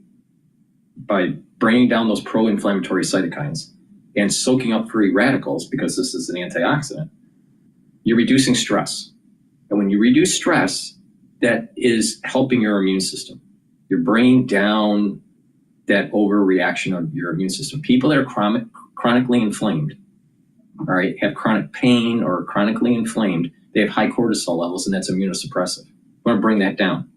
bringing down those pro-inflammatory cytokines and soaking up free radicals, because this is an antioxidant, you're reducing stress. And when you reduce stress, that is helping your immune system. You're bringing down that overreaction of your immune system. People that are chronically inflamed, all right, have chronic pain or are chronically inflamed, they have high cortisol levels, and that's immunosuppressive. We want to bring that down.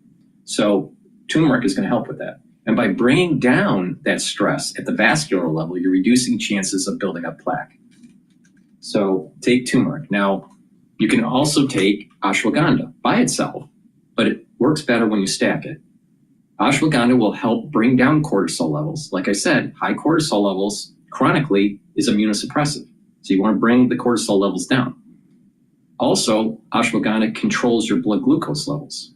So turmeric is going to help with that. And by bringing down that stress at the vascular level, you're reducing chances of building up plaque. So take turmeric. Now, you can also take ashwagandha by itself, but it works better when you stack it. Ashwagandha will help bring down cortisol levels. Like I said, high cortisol levels chronically is immunosuppressive. So you want to bring the cortisol levels down. Also, ashwagandha controls your blood glucose levels.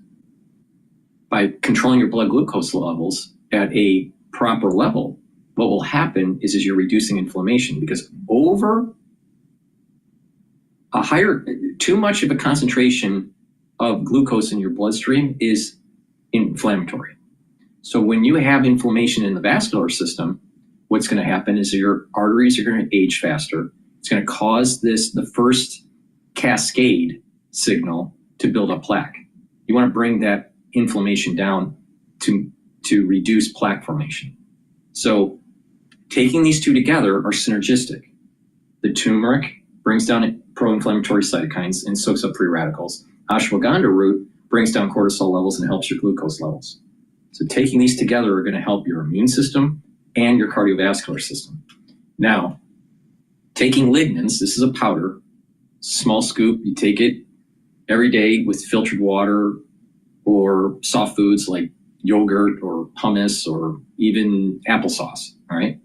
By controlling your blood glucose levels at a proper level, what will happen is you're reducing inflammation, because too much of a concentration of glucose in your bloodstream is inflammatory. So when you have inflammation in the vascular system, what's going to happen is your arteries are going to age faster. It's going to cause the first cascade signal to build up plaque. You want to bring that inflammation down to reduce plaque formation. So taking these two together are synergistic. The turmeric brings down pro-inflammatory cytokines and soaks up free radicals. Ashwagandha root brings down cortisol levels and helps your glucose levels. So taking these together are going to help your immune system and your cardiovascular system. Now, taking lignans, this is a powder, small scoop. You take it every day with filtered water or soft foods like yogurt or hummus or even applesauce. All right.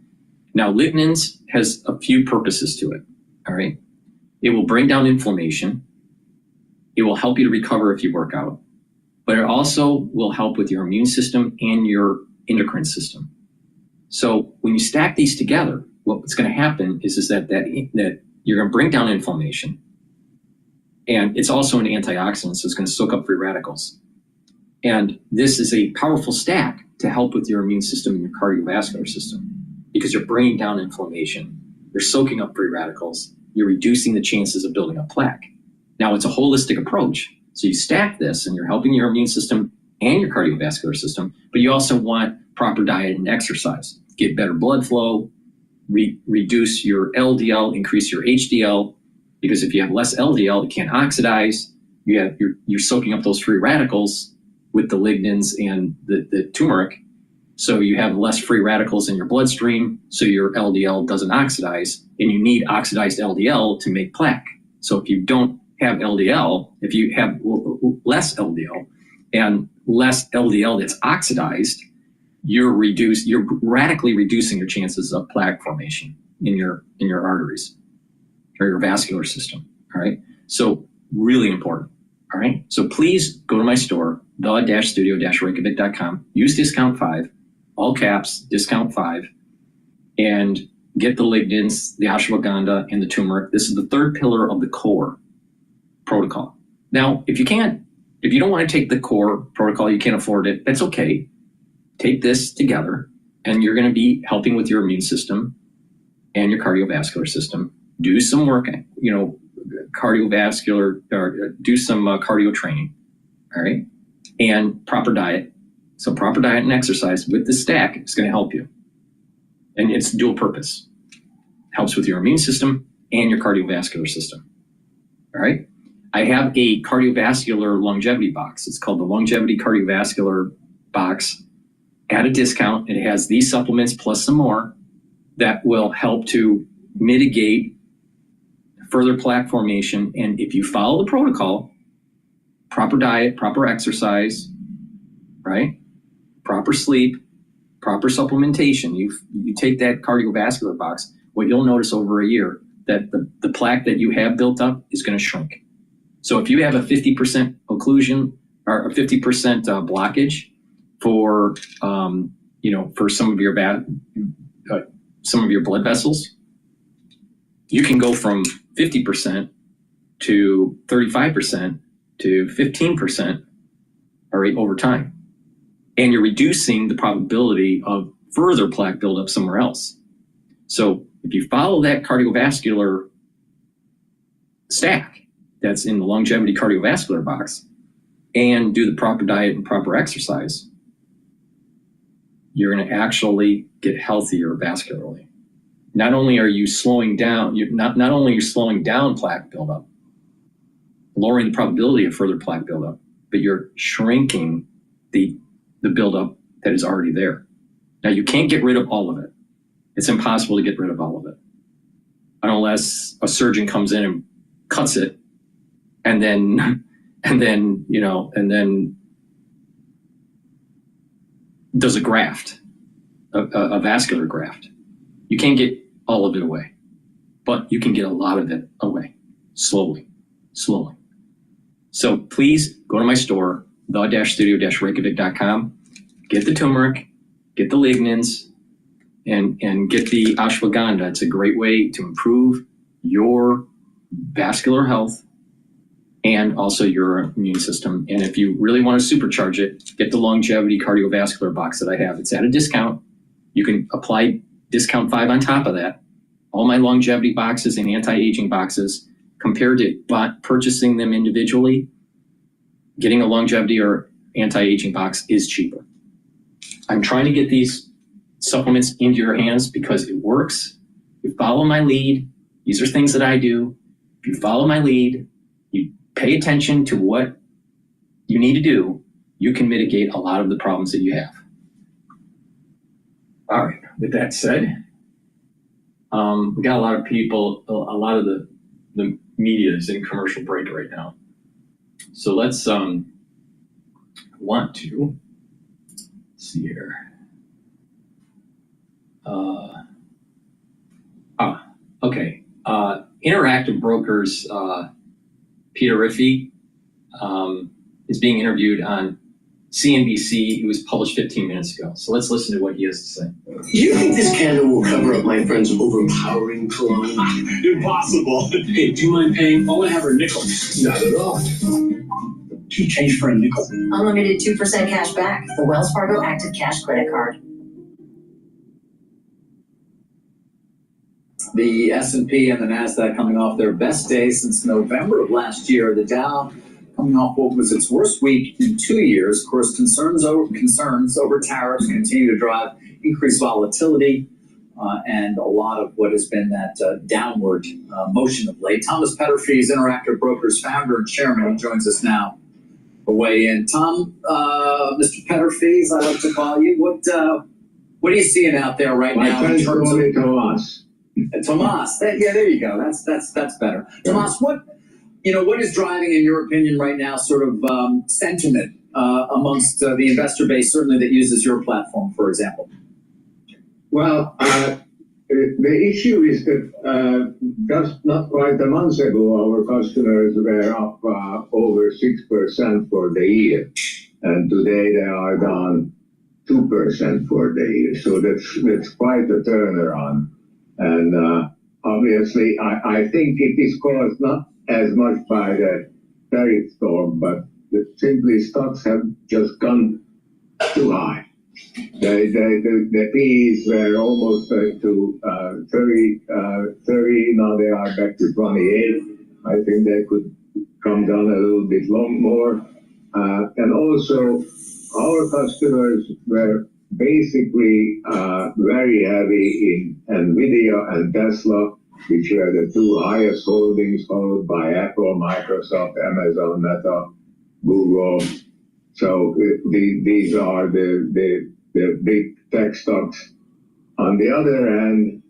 Now, lignans has a few purposes to it. All right. It will bring down inflammation. It will help you to recover if you work out, but it also will help with your immune system and your endocrine system. So when you stack these together, what's going to happen is that you're going to bring down inflammation, and it's also an antioxidant, so it's going to soak up free radicals. And this is a powerful stack to help with your immune system and your cardiovascular system, because you're bringing down inflammation, you're soaking up free radicals, you're reducing the chances of building up plaque. Now, it's a holistic approach. So you stack this and you're helping your immune system and your cardiovascular system, but you also want proper diet and exercise. Get better blood flow, reduce your LDL, increase your HDL, because if you have less LDL, it can't oxidize. You're soaking up those free radicals with the lignans and the turmeric. So you have less free radicals in your bloodstream, so your LDL doesn't oxidize, and you need oxidized LDL to make plaque. So if you don't have LDL, if you have less LDL and less LDL that's oxidized, you're radically reducing your chances of plaque formation in your arteries or your vascular system. All right. So really important. All right. So please go to my store, the-studio-reykjavik.com, use discount 5, all caps, discount 5, and get the lignans, the ashwagandha, and the turmeric. This is the third pillar of the core protocol. Now, if you don't want to take the core protocol, you can't afford it, that's okay. Take this together, and you're going to be helping with your immune system and your cardiovascular system. Do some work, cardiovascular, or do some cardio training, all right? And proper diet. So proper diet and exercise with the stack is going to help you. And it's dual purpose. Helps with your immune system and your cardiovascular system, all right? I have a cardiovascular longevity box. It's called the Longevity Cardiovascular Box at a discount. It has these supplements plus some more that will help to mitigate further plaque formation. And if you follow the protocol, proper diet, proper exercise, right? Proper sleep, proper supplementation, you take that cardiovascular box, what you'll notice over a year, that the plaque that you have built up is going to shrink. So if you have a 50% occlusion or a 50% blockage for for some of your blood vessels, you can go from 50% to 35% to 15%, all right, over time. And you're reducing the probability of further plaque buildup somewhere else. So if you follow that cardiovascular stack that's in the Longevity Cardiovascular Box and do the proper diet and proper exercise, you're going to actually get healthier vascularly. Not only are you slowing down, not only are you slowing down plaque buildup, lowering the probability of further plaque buildup, but you're shrinking the buildup that is already there. Now, you can't get rid of all of it. It's impossible to get rid of all of it, unless a surgeon comes in and cuts it, and then does a graft, a vascular graft. You can't get all of it away, but you can get a lot of it away, slowly. So please go to my store, the-studio-reykjavik.com, get the turmeric, get the lignans, and get the ashwagandha. It's a great way to improve your vascular health and also your immune system. And if you really want to supercharge it, get the Longevity Cardiovascular Box that I have. It's at a discount. You can apply discount 5 on top of that. All my longevity boxes and anti-aging boxes, compared to purchasing them individually, getting a longevity or anti-aging box is cheaper. I'm trying to get these supplements into your hands because it works. You follow my lead. These are things that I do. If you follow my lead, you pay attention to what you need to do, you can mitigate a lot of the problems that you have. All right, with that said, we got a lot of people, a lot of the media is in commercial break right now. So let's see here. Okay. Interactive Brokers, Peter Riffey, is being interviewed on CNBC. It was published 15 minutes ago. So let's listen to what he has to say. Do you think this candle will cover up my friend's overpowering cologne? Impossible. Hey, do you mind paying? I want to have her nickel. Not at all. Do you change for a nickel? Unlimited 2% cash back. The Wells Fargo Active Cash Credit Card. The S&P and the NASDAQ coming off their best day since November of last year. The Dow coming off what was its worst week in 2 years. Of course, concerns over tariffs continue to drive increased volatility and a lot of what has been that downward motion of late. Thomas Petterfees, Interactive Brokers founder and chairman, joins us now to weigh in. Tom, Mr. Petterfees, I like to call you. What are you seeing out there right now in terms of Tomas? Tomas, yeah, there you go. That's better. Tomas, what is driving, in your opinion, right now, sort of sentiment amongst the investor base, certainly that uses your platform, for example? Well, the issue is that just not quite a month ago, our customers were up over 6% for the year, and today they are down 2% for the year. So that's quite a turnaround. And obviously, I think it is caused not as much by the tariff storm, but simply stocks have just gone too high. The P's were almost to 30, now they are back to 28. I think they could come down a little bit more. And also, our customers were basically very heavy in NVIDIA and Tesla, which were the two highest holdings, followed by Apple, Microsoft, Amazon, Meta, Google. So these are the big tech stocks. On the other hand,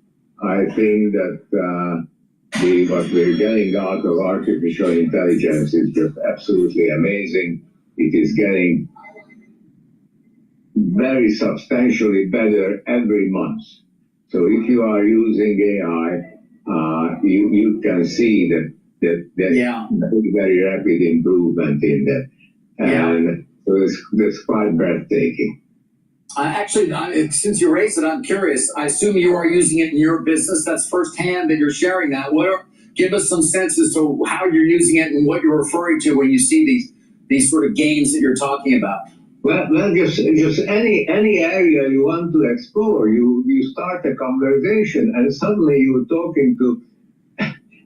I think that what we're getting out of artificial intelligence is just absolutely amazing. It is getting very substantially better every month. So if you are using AI, you can see that very rapid improvement in that. And so that's quite breathtaking. Actually, since you raised it, I'm curious. I assume you are using it in your business. That's firsthand that you're sharing that. Give us some sense as to how you're using it and what you're referring to when you see these sort of gains that you're talking about. Well, just any area you want to explore, you start a conversation, and suddenly you're talking to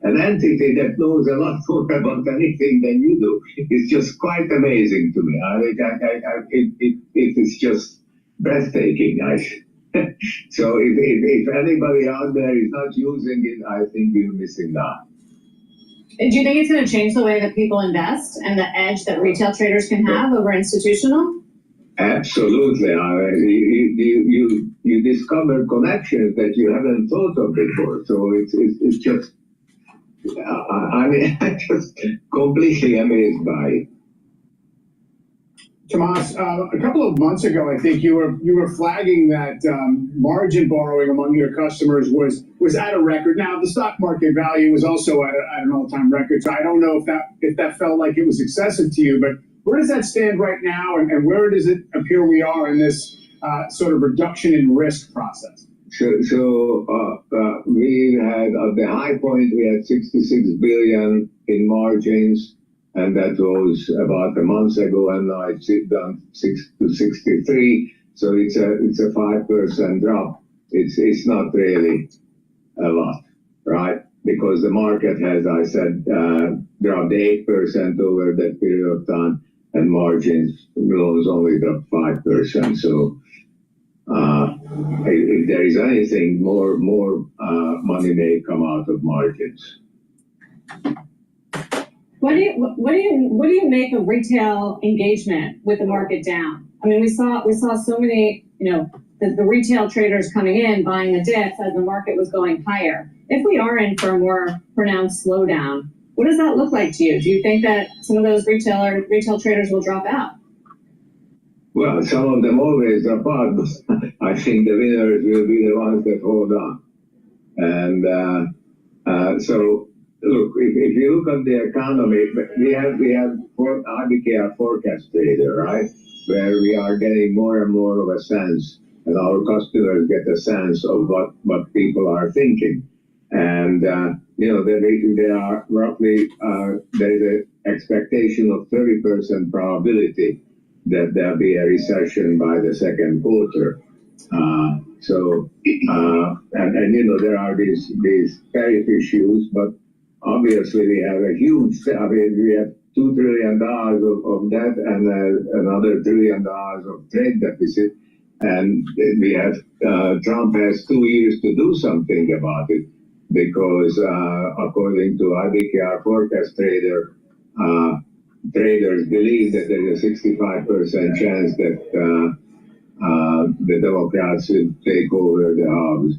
an entity that knows a lot more about anything than you do. It's just quite amazing to me. It is just breathtaking. So if anybody out there is not using it, I think you're missing out. Do you think it's going to change the way that people invest and the edge that retail traders can have over institutional? Absolutely. You discover connections that you haven't thought of before. So it's just, I'm just completely amazed by it. Tomas, a couple of months ago, I think you were flagging that margin borrowing among your customers was at a record. Now, the stock market value was also at an all-time record. So I don't know if that felt like it was excessive to you, but where does that stand right now, and where does it appear we are in this sort of reduction in risk process? So we had, at the high point, we had 66 billion in margins, and that was about a month ago, and now it's down to 63. So it's a 5% drop. It's not really a lot, right? Because the market has, I said, dropped 8% over that period of time, and margins loans only dropped 5%. So if there is anything, more money may come out of margins. What do you make of retail engagement with the market down? I mean, we saw so many, the retail traders coming in, buying the dips as the market was going higher. If we are in for a more pronounced slowdown, what does that look like to you? Do you think that some of those retail traders will drop out? Well, some of them always drop out, but I think the winners will be the ones that hold on. And so, look, if you look at the economy, we have RBKR forecast trader, right, where we are getting more and more of a sense, and our customers get a sense of what people are thinking. And there are roughly there is an expectation of 30% probability that there'll be a recession by the second quarter. There are these tariff issues, but obviously we have a huge, we have $2 trillion of debt and another $1 trillion of trade deficit. And we have, Trump has 2 years to do something about it because according to RBKR forecast trader, traders believe that there is a 65% chance that the Democrats will take over the House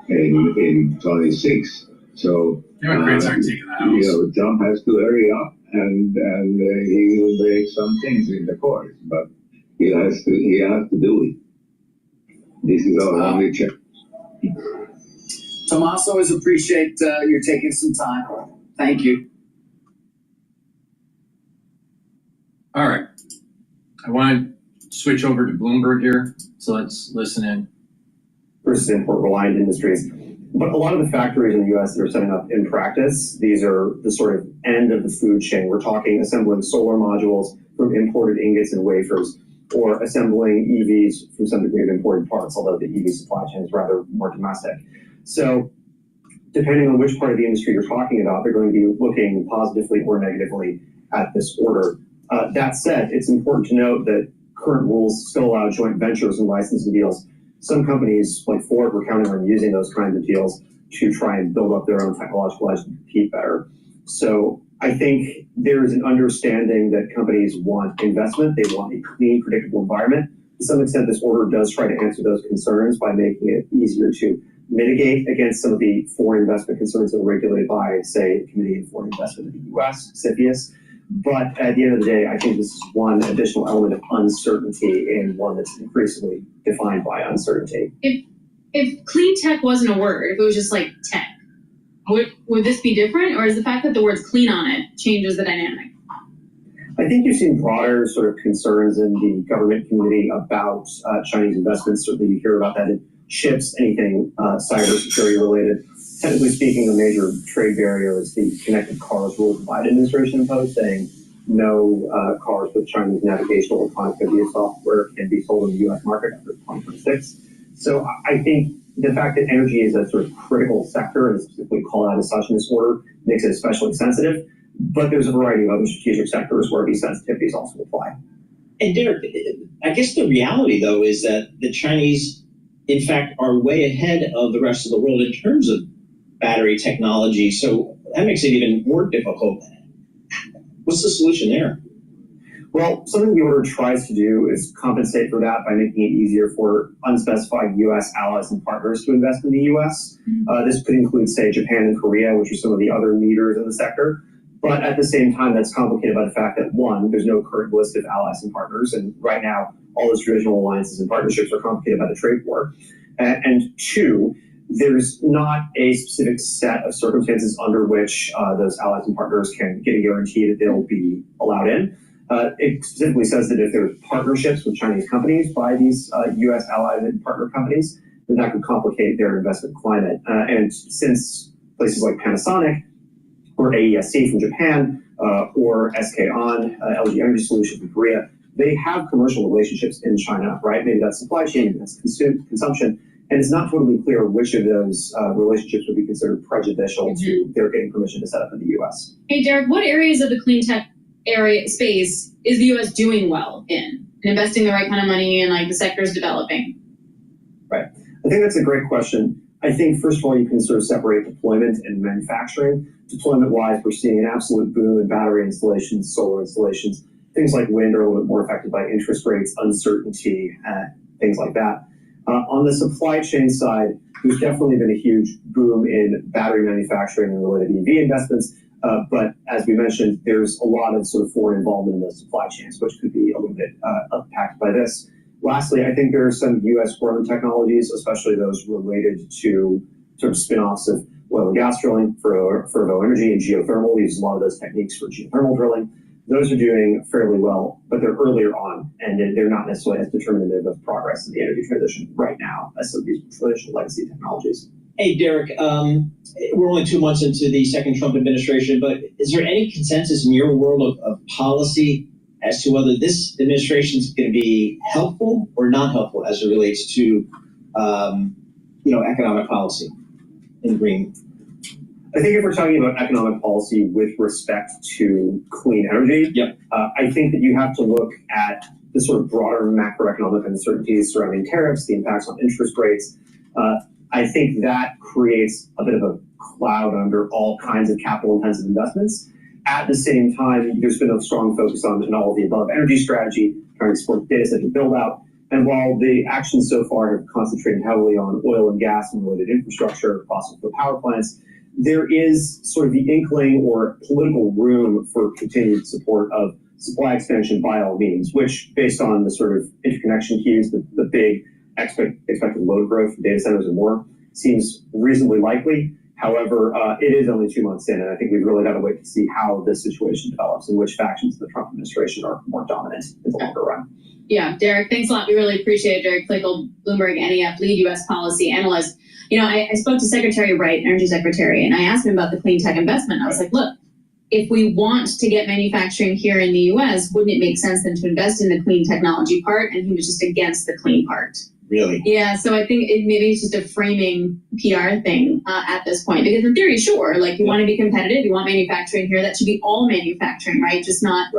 in 26. So Trump has to hurry up and he will break some things in the courts, but he has to do it. This is our only chance. Tomas, always appreciate you taking some time. Thank you. All right. I want to switch over to Bloomberg here, so let's listen in. Versus import-reliant industries. But a lot of the factories in the U.S. that are setting up in practice, these are the sort of end of the food chain. We're talking assembling solar modules from imported ingots and wafers, or assembling EVs from some degree of imported parts, although the EV supply chain is rather more domestic. So depending on which part of the industry you're talking about, they're going to be looking positively or negatively at this order. That said, it's important to note that current rules still allow joint ventures and licensing deals. Some companies, like Ford, were counting on using those kinds of deals to try and build up their own technological edge to compete better. So I think there is an understanding that companies want investment. They want a clean, predictable environment. To some extent, this order does try to answer those concerns by making it easier to mitigate against some of the foreign investment concerns that are regulated by, say, the Committee on Foreign Investment in the U.S., CFIUS. But at the end of the day, I think this is one additional element of uncertainty and one that's increasingly defined by uncertainty. If clean tech wasn't a word, if it was just like tech, would this be different? Or is the fact that the word's clean on it changes the dynamic? I think you've seen broader sort of concerns in the government community about Chinese investments. Certainly you hear about that in chips, anything cybersecurity related. Technically speaking, a major trade barrier is the connected cars rule the Biden administration imposed, saying no cars with Chinese navigational or connectivity software can be sold in the U.S. market after 2026. So I think the fact that energy is a sort of critical sector and specifically called out as such in this order makes it especially sensitive. But there's a variety of other strategic sectors where these sensitivities also apply. And Derek, I guess the reality, though, is that the Chinese, in fact, are way ahead of the rest of the world in terms of battery technology. So that makes it even more difficult. What's the solution there? Well, something the order tries to do is compensate for that by making it easier for unspecified U.S. allies and partners to invest in the U.S. This could include, say, Japan and Korea, which are some of the other leaders in the sector. But at the same time, that's complicated by the fact that, one, there's no current list of allies and partners. And right now, all those traditional alliances and partnerships are complicated by the trade war. And two, there's not a specific set of circumstances under which those allies and partners can get a guarantee that they'll be allowed in. It specifically says that if there's partnerships with Chinese companies by these U.S. allied and partner companies, then that could complicate their investment climate. And since places like Panasonic or AESC from Japan or SK On, LG Energy Solution from Korea, they have commercial relationships in China, right? Maybe that's supply chain, maybe that's consumption. And it's not totally clear which of those relationships would be considered prejudicial to their getting permission to set up in the U.S. Hey, Derek, what areas of the clean tech area space is the U.S. doing well in and investing the right kind of money in, like the sectors developing? Right. I think that's a great question. I think, first of all, you can sort of separate deployment and manufacturing. Deployment-wise, we're seeing an absolute boom in battery installations, solar installations. Things like wind are a little bit more affected by interest rates, uncertainty, things like that. On the supply chain side, there's definitely been a huge boom in battery manufacturing and related EV investments. But as we mentioned, there's a lot of sort of foreign involvement in the supply chains, which could be a little bit impacted by this. Lastly, I think there are some U.S. grown technologies, especially those related to sort of spin-offs of oil and gas drilling for energy and geothermal. We use a lot of those techniques for geothermal drilling. Those are doing fairly well, but they're earlier on, and they're not necessarily as determinative of progress in the energy transition right now as some of these traditional legacy technologies. Hey, Derek, we're only 2 months into the second Trump administration, but is there any consensus in your world of policy as to whether this administration is going to be helpful or not helpful as it relates to, economic policy in green? I think if we're talking about economic policy with respect to clean energy, I think that you have to look at the sort of broader macroeconomic uncertainties surrounding tariffs, the impacts on interest rates. I think that creates a bit of a cloud under all kinds of capital-intensive investments. At the same time, there's been a strong focus on an all-of-the-above energy strategy, trying to support data center build-out. And while the actions so far have concentrated heavily on oil and gas and related infrastructure, fossil fuel power plants, there is sort of the inkling or political room for continued support of supply expansion by all means, which, based on the sort of interconnection queues, the big expected load growth for data centers and more, seems reasonably likely. However, it is only 2 months in, and I think we've really got to wait to see how this situation develops and which factions of the Trump administration are more dominant in the longer run. Yeah, Derek, thanks a lot. We really appreciate it. Derek Flickel, Bloomberg NEF, lead U.S. policy analyst. I spoke to Secretary Wright, Energy Secretary, and I asked him about the clean tech investment. I was like, look, if we want to get manufacturing here in the U.S., wouldn't it make sense then to invest in the clean technology part? And he was just against the clean part. Really? Yeah, so I think maybe it's just a framing PR thing at this point. Because in theory, sure, you want to be competitive, you want manufacturing here, that should be all manufacturing, right? Just not,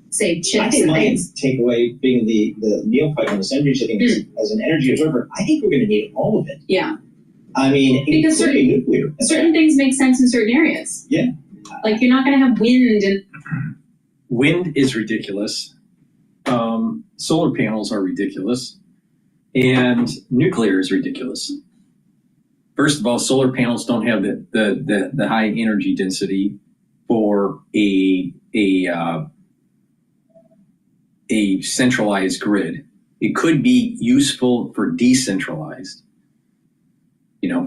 say, chips I think and my things. takeaway, being the neophyte on this energy thing, as an energy observer, I think we're going to need all of it. Yeah. I mean, because certain things make sense in certain areas. Yeah. You're not going to have wind and... Wind is ridiculous. Solar panels are ridiculous. And nuclear is ridiculous. First of all, solar panels don't have the high energy density for a centralized grid. It could be useful for decentralized,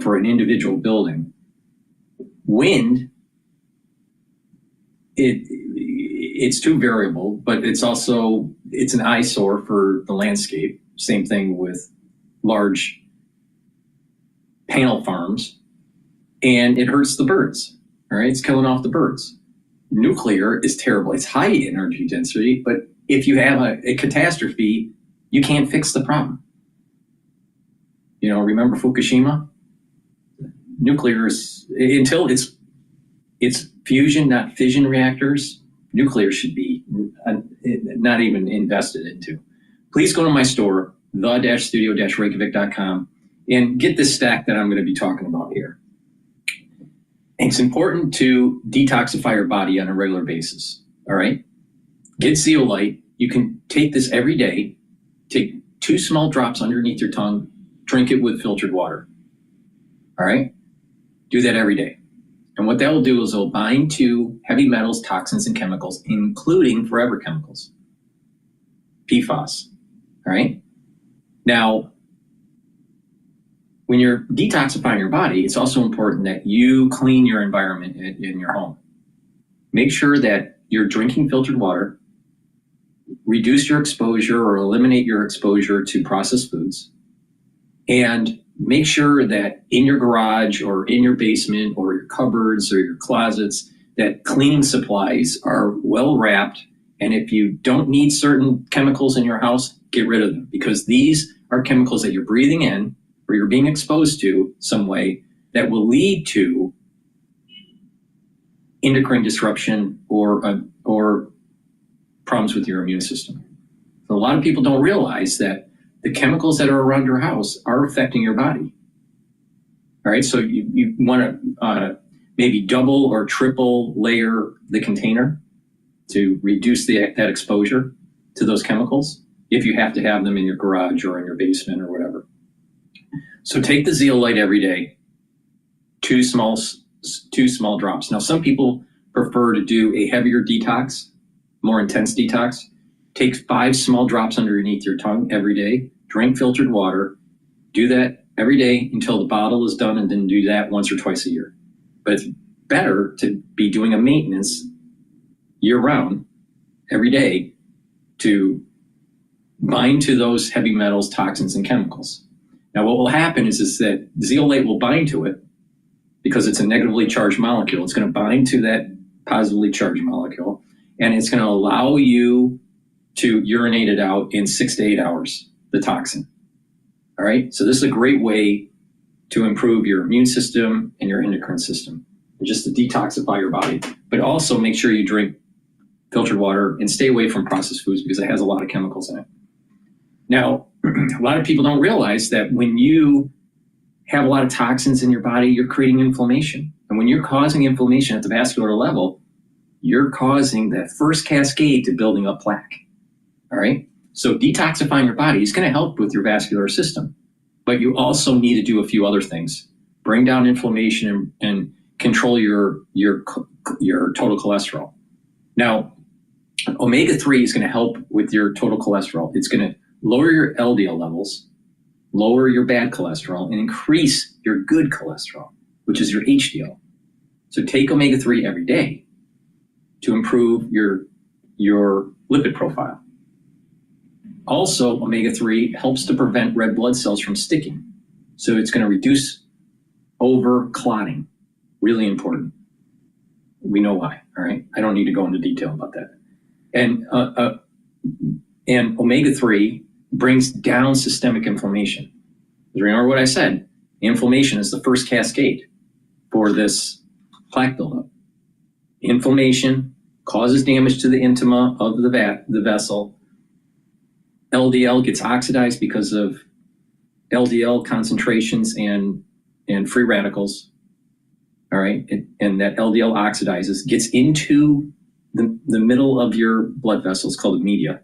for an individual building. Wind, it's too variable, but it's an eyesore for the landscape. Same thing with large panel farms, and it hurts the birds. All right, it's killing off the birds. Nuclear is terrible. It's high energy density, but if you have a catastrophe, you can't fix the problem. Remember Fukushima? Nuclear is, until it's fusion, not fission reactors, nuclear should be not even invested into. Please go to my store, the-studio-reykjavik.com, and get this stack that I'm going to be talking about here. It's important to detoxify your body on a regular basis, all right? Get zeolite. You can take this every day. Take 2 small drops underneath your tongue. Drink it with filtered water, all right? Do that every day. And what that will do is it'll bind to heavy metals, toxins, and chemicals, including forever chemicals, PFAS. All right. Now, when you're detoxifying your body, it's also important that you clean your environment in your home. Make sure that you're drinking filtered water, reduce your exposure or eliminate your exposure to processed foods, and make sure that in your garage or in your basement or your cupboards or your closets, that cleaning supplies are well wrapped. And if you don't need certain chemicals in your house, get rid of them, because these are chemicals that you're breathing in or you're being exposed to some way that will lead to endocrine disruption or problems with your immune system. So a lot of people don't realize that the chemicals that are around your house are affecting your body. All right, so you want to maybe double or triple layer the container to reduce that exposure to those chemicals, if you have to have them in your garage or in your basement or whatever. So take the zeolite every day, 2 small drops. Now, some people prefer to do a heavier detox, more intense detox, take 5 small drops underneath your tongue every day, drink filtered water, do that every day until the bottle is done, and then do that once or twice a year. But it's better to be doing a maintenance year round, every day, to bind to those heavy metals, toxins, and chemicals. Now, what will happen is that zeolite will bind to it because it's a negatively charged molecule. It's going to bind to that positively charged molecule, and it's going to allow you to urinate it out in 6 to 8 hours, the toxin. All right, so this is a great way to improve your immune system and your endocrine system, and just to detoxify your body. But also make sure you drink filtered water and stay away from processed foods because it has a lot of chemicals in it. Now, a lot of people don't realize that when you have a lot of toxins in your body, you're creating inflammation. And when you're causing inflammation at the vascular level, you're causing that first cascade to building up plaque. All right? So detoxifying your body is going to help with your vascular system. But you also need to do a few other things. Bring down inflammation and control your total cholesterol. Now, omega-3 is going to help with your total cholesterol. It's going to lower your LDL levels, lower your bad cholesterol, and increase your good cholesterol, which is your HDL. So take omega-3 every day to improve your lipid profile. Also, omega-3 helps to prevent red blood cells from sticking. So it's going to reduce over clotting. Really important. We know why, all right? I don't need to go into detail about that. And omega-3 brings down systemic inflammation. Remember what I said, inflammation is the first cascade for this plaque buildup. Inflammation causes damage to the intima of the vessel. LDL gets oxidized because of LDL concentrations and free radicals. All right, and that LDL oxidizes, gets into the middle of your blood vessels called the media.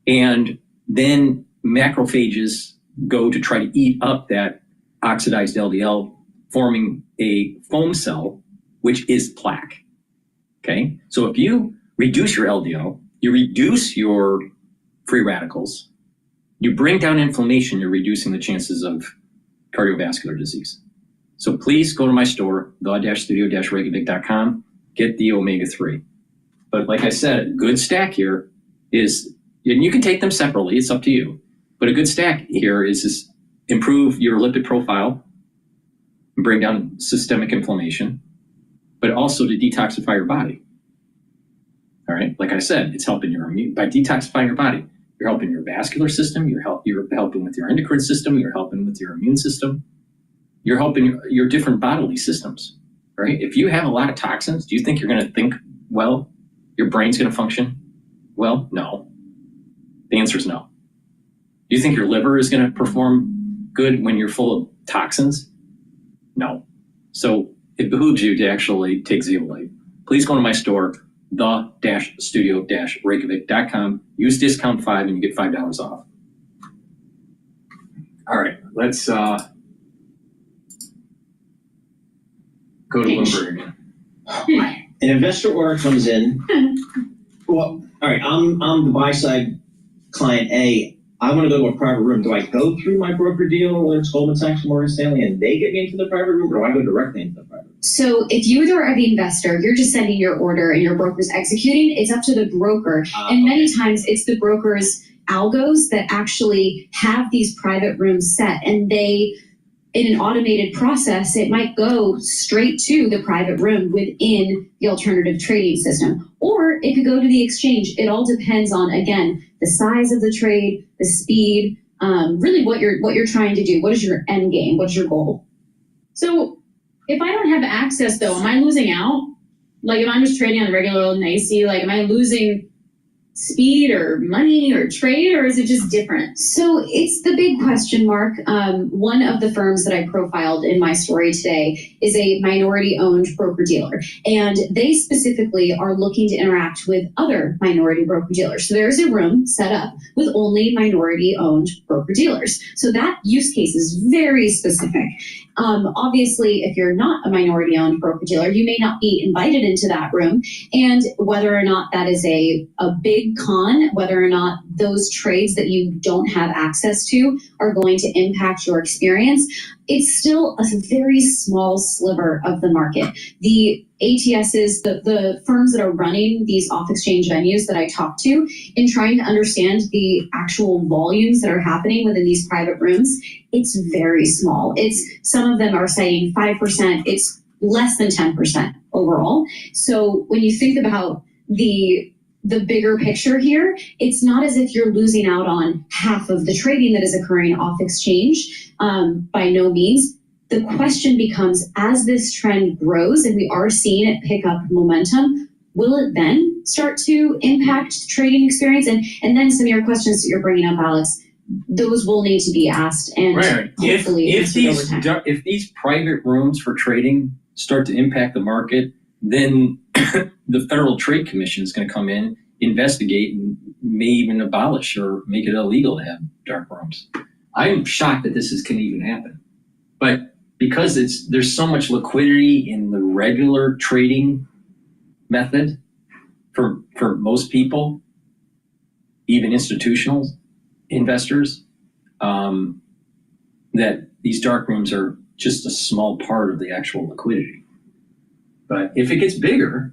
And then macrophages go to try to eat up that oxidized LDL, forming a foam cell, which is plaque. Okay, so if you reduce your LDL, you reduce your free radicals, you bring down inflammation, you're reducing the chances of cardiovascular disease. So please go to my store, the-studio-reykjavik.com, get the omega-3. But like I said, a good stack here is, and you can take them separately, it's up to you. But a good stack here is improve your lipid profile, bring down systemic inflammation, but also to detoxify your body. All right, like I said, it's helping your immune, by detoxifying your body, you're helping your vascular system, you're helping with your endocrine system, you're helping with your immune system, you're helping your different bodily systems, right? If you have a lot of toxins, do you think you're going to think well? Your brain's going to function well? No. The answer is no. Do you think your liver is going to perform good when you're full of toxins? No. So it behooves you to actually take zeolite. Please go to my store, the-studio-reykjavik.com. Use discount 5 and you get $5 off. All right, let's go to Bloomberg. An investor order comes in. Well, all right, I'm the buy side client A. I want to go to a private room. Do I go through my broker dealer, whether it's Goldman Sachs or Morgan Stanley, and they get me into the private room, or do I go directly into the private room? So if you are the investor, you're just sending your order and your broker's executing, it's up to the broker. And many times it's the broker's algos that actually have these private rooms set, and they, in an automated process, it might go straight to the private room within the alternative trading system, or it could go to the exchange. It all depends on, again, the size of the trade, the speed, really what you're trying to do. What is your end game? What's your goal? So if I don't have access though, am I losing out? Like if I'm just trading on the regular old NYSE, like am I losing speed or money or trade, or is it just different? So it's the big question mark. One of the firms that I profiled in my story today is a minority-owned broker-dealer, and they specifically are looking to interact with other minority broker-dealers. So there's a room set up with only minority-owned broker-dealers. So that use case is very specific. Obviously, if you're not a minority-owned broker-dealer, you may not be invited into that room. And whether or not that is a big con, whether or not those trades that you don't have access to are going to impact your experience, it's still a very small sliver of the market. The ATSs, the firms that are running these off-exchange venues that I talked to, in trying to understand the actual volumes that are happening within these private rooms, it's very small. Some of them are saying 5%, it's less than 10% overall. So when you think about the bigger picture here, it's not as if you're losing out on half of the trading that is occurring off exchange, by no means. The question becomes, as this trend grows and we are seeing it pick up momentum, will it then start to impact the trading experience? And then some of your questions that you're bringing up, Alex, those will need to be asked and hopefully if these private rooms for trading start to impact the market, then the Federal Trade Commission is going to come in, investigate, and may even abolish or make it illegal to have dark rooms. I'm shocked that this can even happen. But because there's so much liquidity in the regular trading method for most people, even institutional investors, that these dark rooms are just a small part of the actual liquidity. But if it gets bigger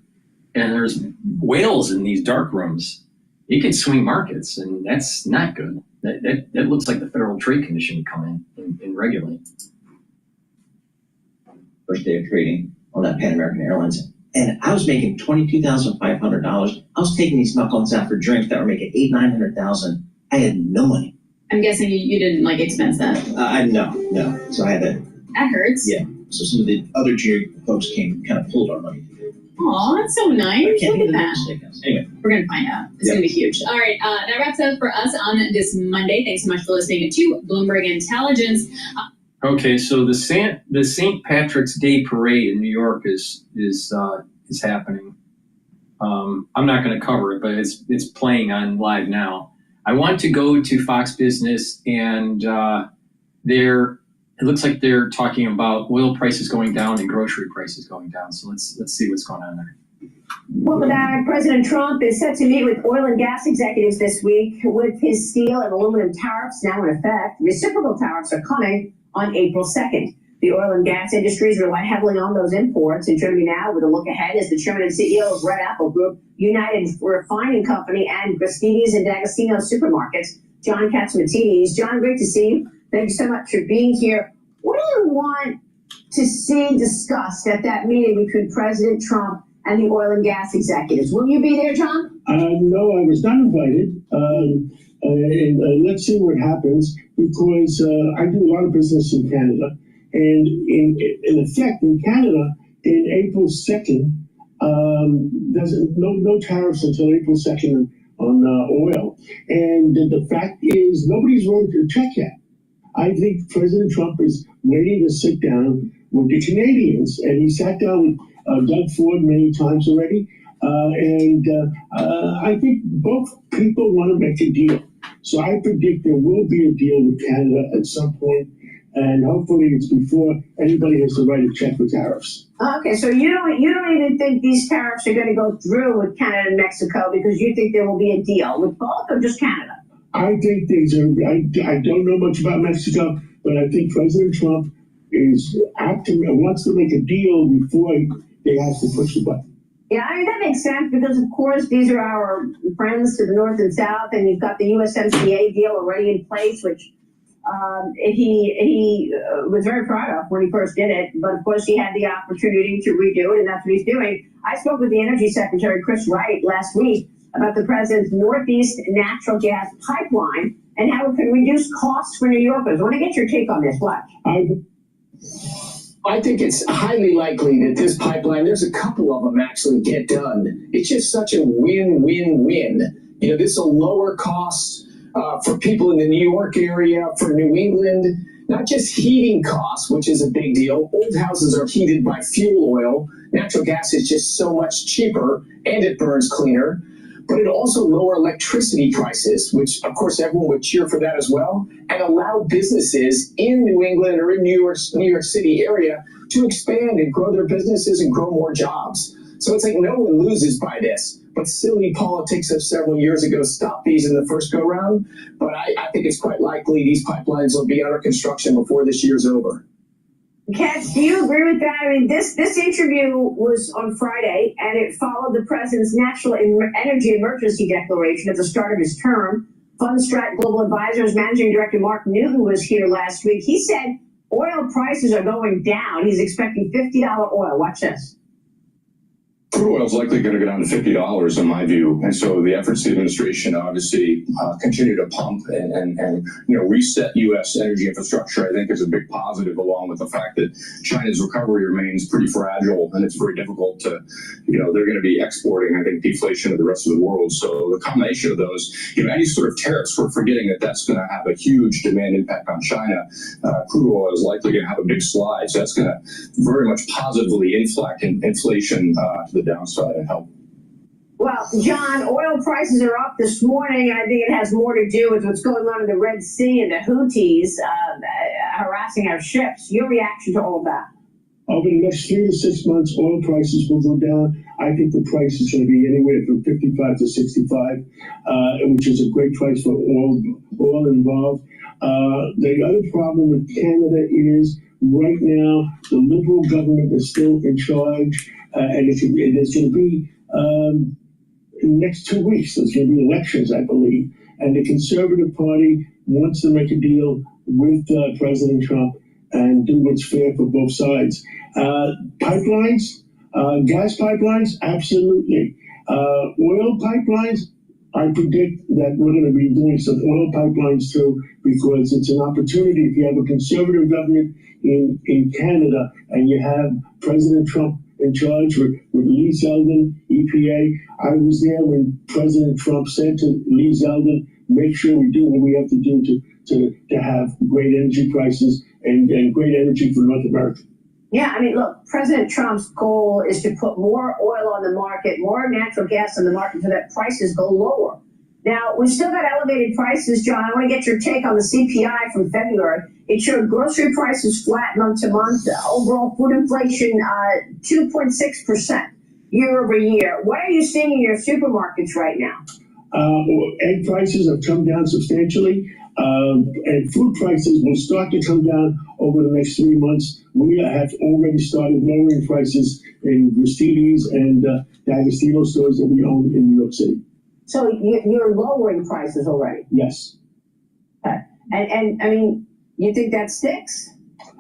and there's whales in these dark rooms, it can swing markets, and that's not good. That looks like the Federal Trade Commission would come in and regulate. First day of trading on that Pan American Airlines, and I was making $22,500. I was taking these knuckles out for drinks that were making $800,000-$900,000. I had no money. I'm guessing you didn't expense that. No. So I had to. That hurts. Yeah. So some of the other junior folks kind of pulled our money. Aw, that's so nice. Look at that. Anyway, we're going to find out. It's going to be huge. All right, that wraps up for us on this Monday. Thanks so much for listening to Bloomberg Intelligence. Okay, so the St. Patrick's Day parade in New York is happening. I'm not going to cover it, but it's playing on live now. I want to go to Fox Business, and it looks like they're talking about oil prices going down and grocery prices going down. So let's see what's going on there. Welcome back. President Trump is set to meet with oil and gas executives this week with his steel and aluminum tariffs now in effect. Reciprocal tariffs are coming on April 2nd. The oil and gas industries rely heavily on those imports. And joining me now with a look ahead is the chairman and CEO of Red Apple Group, United Refining Company, and Gristedes and D'Agostino Supermarkets, John Catsimatidis. John, great to see you. Thank you so much for being here. What do you want to see discussed at that meeting between President Trump and the oil and gas executives? Will you be there, John? No, I was not invited. And let's see what happens, because I do a lot of business in Canada. And in effect, in Canada, in April 2nd, there's no tariffs until April 2nd on oil. And the fact is, nobody's wrote a check yet. I think President Trump is waiting to sit down with the Canadians, and he sat down with Doug Ford many times already. I think both people want to make a deal. So I predict there will be a deal with Canada at some point, and hopefully it's before anybody has to write a check for tariffs. Okay, so you don't even think these tariffs are going to go through with Canada and Mexico, because you think there will be a deal with both, or just Canada? I think things are. I don't know much about Mexico, but I think President Trump wants to make a deal before they have to push the button. Yeah, I mean, that makes sense, because, of course, these are our friends to the north and south, and you've got the USMCA deal already in place, which he was very proud of when he first did it. But, of course, he had the opportunity to redo it, and that's what he's doing. I spoke with the Energy Secretary, Chris Wright, last week about the president's Northeast natural gas pipeline and how it could reduce costs for New Yorkers. I want to get your take on this. What? I think it's highly likely that this pipeline, there's a couple of them actually get done. It's just such a win-win-win. This will lower costs for people in the New York area, for New England, not just heating costs, which is a big deal. Old houses are heated by fuel oil. Natural gas is just so much cheaper, and it burns cleaner. but it also lower electricity prices, which of course everyone would cheer for that as well, and allow businesses in New England or in New York City area to expand and grow their businesses and grow more jobs. So it's like no one loses by this. But silly politics of several years ago stopped these in the first go round. But I think it's quite likely these pipelines will be under construction before this year's over. Katz, do you agree with that? I mean, this interview was on Friday, and it followed the president's national energy emergency declaration at the start of his term. Fundstrat Global Advisors Managing Director Mark Newton was here last week. He said oil prices are going down. He's expecting $50 oil. Watch this. Crude oil is likely going to go down to $50 in my view, and so the efforts of the administration obviously continue to pump and reset U.S. energy infrastructure. I think is a big positive, along with the fact that China's recovery remains pretty fragile, and it's very difficult to, they're going to be exporting, I think, deflation to the rest of the world. So the combination of those, any sort of tariffs, we're forgetting that that's going to have a huge demand impact on China. Crude oil is likely going to have a big slide, so that's going to very much positively inflect inflation to the downside and help. Well, John, oil prices are up this morning, and I think it has more to do with what's going on in the Red Sea and the Houthis harassing our ships. Your reaction to all of that? Over the next 3 to 6 months, oil prices will go down. I think the price is going to be anywhere from 55 to 65, which is a great price for oil involved. The other problem with Canada is right now the Liberal government is still in charge. And there's going to be, in the next 2 weeks, there's going to be elections, I believe. And the Conservative Party wants to make a deal with President Trump and do what's fair for both sides. Pipelines, gas pipelines, absolutely. Oil pipelines, I predict that we're going to be doing some oil pipelines too, because it's an opportunity. If you have a conservative government in Canada and you have President Trump in charge with Lee Zeldin, EPA. I was there when President Trump said to Lee Zeldin, make sure we do what we have to do to have great energy prices and great energy for North America. Yeah, I mean, look, President Trump's goal is to put more oil on the market, more natural gas on the market so that prices go lower. Now, we've still got elevated prices, John. I want to get your take on the CPI from February. It showed grocery prices flat month to month. Overall food inflation, 2.6% year over year. What are you seeing in your supermarkets right now? Egg prices have come down substantially, and food prices will start to come down over the next 3 months. We have already started lowering prices in Gristedes and D'Agostino stores that we own in New York City. So you're lowering prices already? Yes. And I mean, you think that sticks?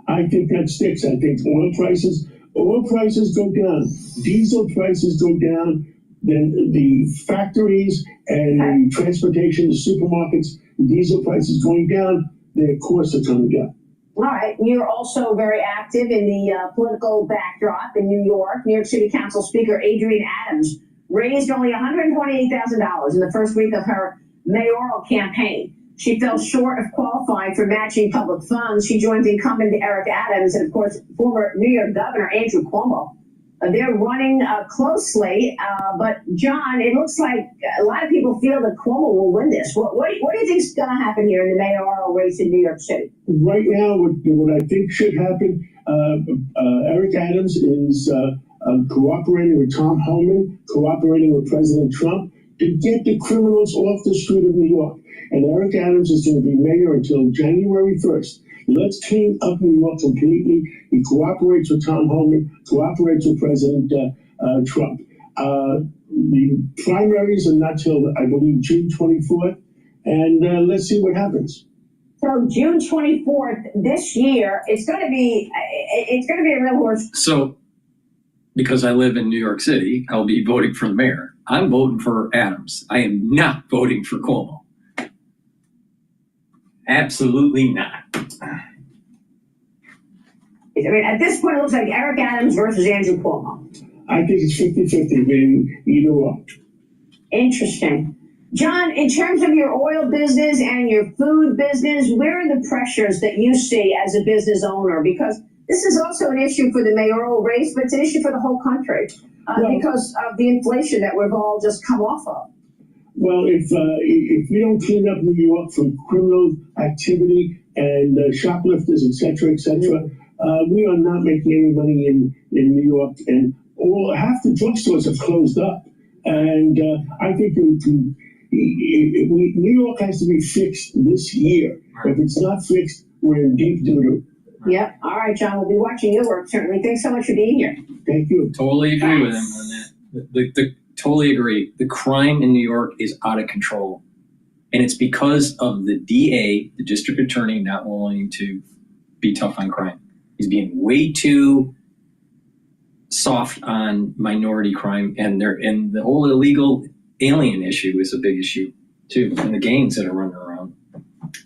I think that sticks. I think oil prices go down, diesel prices go down, then the factories and the transportation, the supermarkets, the diesel prices going down, their costs are coming down. All right. You're also very active in the political backdrop in New York. New York City Council Speaker Adrienne Adams raised only $128,000 in the first week of her mayoral campaign. She fell short of qualifying for matching public funds. She joined the incumbent Eric Adams and, of course, former New York Governor Andrew Cuomo. They're running closely, but John, it looks like a lot of people feel that Cuomo will win this. What do you think is going to happen here in the mayoral race in New York City? Right now, what I think should happen, Eric Adams is cooperating with Tom Homan, cooperating with President Trump to get the criminals off the street of New York. And Eric Adams is going to be mayor until January 1st. Let's clean up New York completely. He cooperates with Tom Homan, cooperates with President Trump. The primaries are not till, I believe, June 24th. And let's see what happens. So June 24th this year, it's going to be a real horse. So, because I live in New York City, I'll be voting for the mayor. I'm voting for Adams. I am not voting for Cuomo. Absolutely not. I mean, at this point, it looks like Eric Adams versus Andrew Cuomo. I think it's 50-50, being either one. Interesting. John, in terms of your oil business and your food business, where are the pressures that you see as a business owner? Because this is also an issue for the mayoral race, but it's an issue for the whole country because of the inflation that we've all just come off of. Well, if we don't clean up New York from criminal activity and shoplifters, et cetera, we are not making any money in New York, and half the drugstores have closed up. And I think New York has to be fixed this year. If it's not fixed, we're in deep doo-doo. Yep. All right, John, we'll be watching your work, certainly. Thanks so much for being here. Thank you. Totally agree with him on that. Totally agree. The crime in New York is out of control. And it's because of the DA, the district attorney, not willing to be tough on crime. He's being way too soft on minority crime, and the whole illegal alien issue is a big issue too, and the gangs that are running around.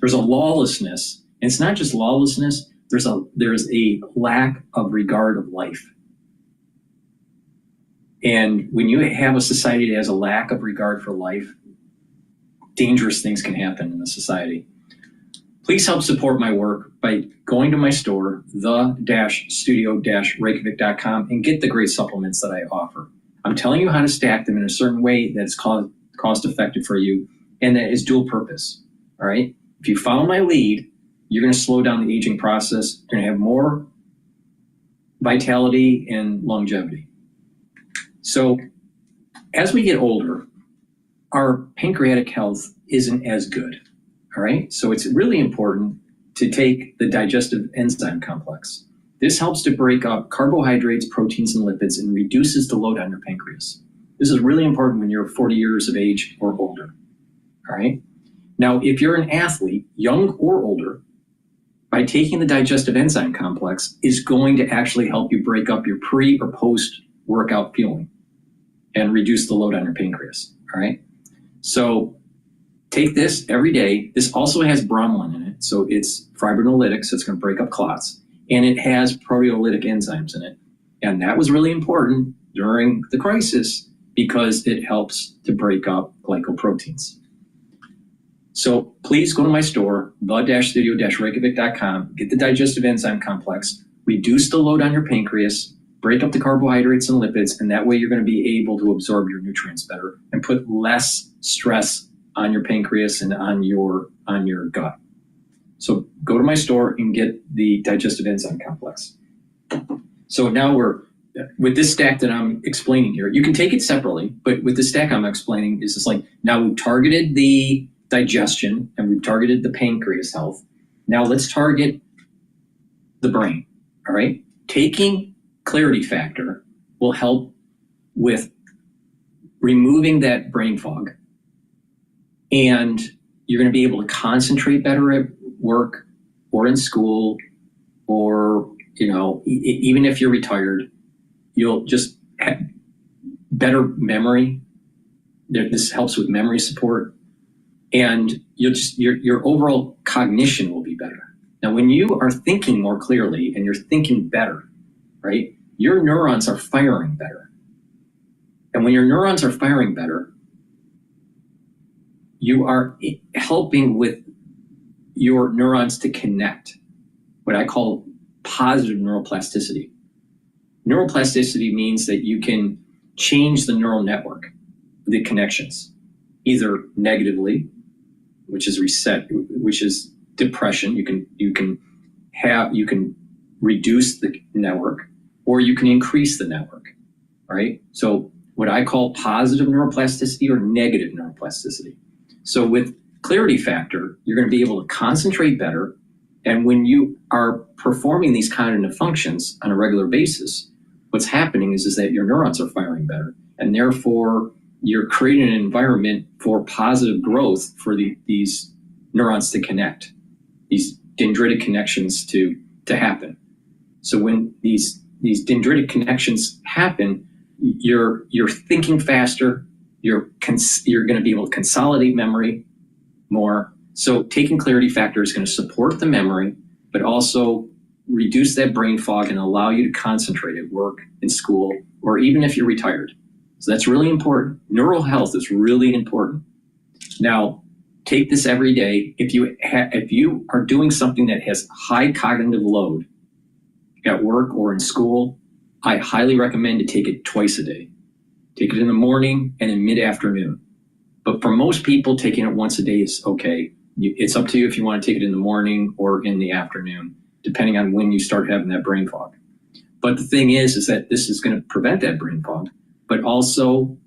There's a lawlessness, and it's not just lawlessness. There's a lack of regard of life. And when you have a society that has a lack of regard for life, dangerous things can happen in the society. Please help support my work by going to my store, the-studio-reykjavik.com, and get the great supplements that I offer. I'm telling you how to stack them in a certain way that's cost-effective for you and that is dual purpose, all right? If you follow my lead, you're going to slow down the aging process. You're going to have more vitality and longevity. So as we get older, our pancreatic health isn't as good, all right? So it's really important to take the digestive enzyme complex. This helps to break up carbohydrates, proteins, and lipids and reduces the load on your pancreas. This is really important when you're 40 years of age or older, all right? Now, if you're an athlete, young or older, by taking the digestive enzyme complex is going to actually help you break up your pre or post-workout fueling and reduce the load on your pancreas, all right? So take this every day. This also has bromelain in it, so it's fibrinolytic, so it's going to break up clots, and it has proteolytic enzymes in it. And that was really important during the crisis because it helps to break up glycoproteins. So please go to my store, the-studio-reykjavik.com, get the digestive enzyme complex, reduce the load on your pancreas, break up the carbohydrates and lipids, and that way you're going to be able to absorb your nutrients better and put less stress on your pancreas and on your gut. So go to my store and get the digestive enzyme complex. So now with this stack that I'm explaining here, you can take it separately, but with the stack I'm explaining is just like, now we've targeted the digestion and we've targeted the pancreas health. Now let's target the brain, all right? Taking Clarity Factor will help with removing that brain fog, and you're going to be able to concentrate better at work or in school, or even if you're retired, you'll just have better memory. This helps with memory support, and your overall cognition will be better. Now, when you are thinking more clearly and you're thinking better, right, your neurons are firing better. And when your neurons are firing better, you are helping with your neurons to connect, what I call positive neuroplasticity. Neuroplasticity means that you can change the neural network, the connections, either negatively, which is depression. You can reduce the network, or you can increase the network, right? So what I call positive neuroplasticity or negative neuroplasticity. So with Clarity Factor, you're going to be able to concentrate better. And when you are performing these cognitive functions on a regular basis, what's happening is that your neurons are firing better. And therefore, you're creating an environment for positive growth for these neurons to connect, these dendritic connections to happen. So when these dendritic connections happen, you're thinking faster, you're going to be able to consolidate memory more. So taking Clarity Factor is going to support the memory, but also reduce that brain fog and allow you to concentrate at work, in school, or even if you're retired. So that's really important. Neural health is really important. Now, take this every day. If you are doing something that has high cognitive load at work or in school, I highly recommend to take it twice a day. Take it in the morning and in mid-afternoon. But for most people, taking it once a day is okay. It's up to you if you want to take it in the morning or in the afternoon, depending on when you start having that brain fog. But the thing is that this is going to prevent that brain fog, but also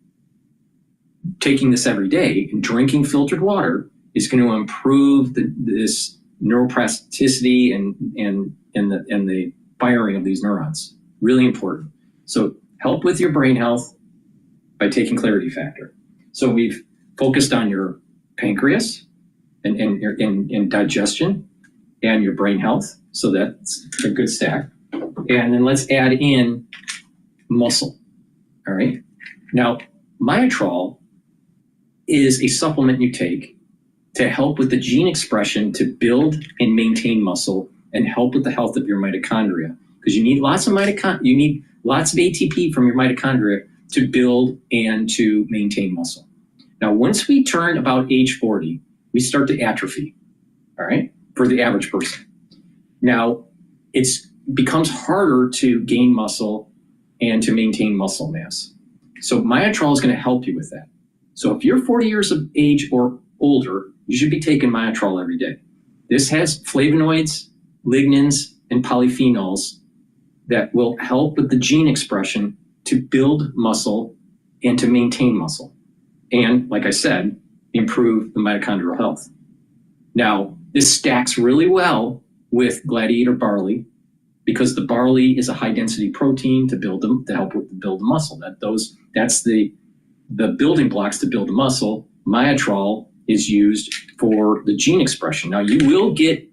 taking this every day and drinking filtered water is going to improve this neuroplasticity and the firing of these neurons. Really important. So help with your brain health by taking Clarity Factor. So we've focused on your pancreas and digestion and your brain health. So that's a good stack. And then let's add in muscle. All right. Now, Myotrol is a supplement you take to help with the gene expression to build and maintain muscle and help with the health of your mitochondria. Because you need lots of ATP from your mitochondria to build and to maintain muscle. Now, once we turn about age 40, we start to atrophy, all right, for the average person. Now, it becomes harder to gain muscle and to maintain muscle mass. So Myotrol is going to help you with that. So if you're 40 years of age or older, you should be taking Myotrol every day. This has flavonoids, lignans, and polyphenols that will help with the gene expression to build muscle and to maintain muscle. And like I said, improve the mitochondrial health. Now, this stacks really well with gladiator barley because the barley is a high density protein to build them, to help with build the muscle. That's the building blocks to build the muscle. Myotrol is used for the gene expression. Now, you will get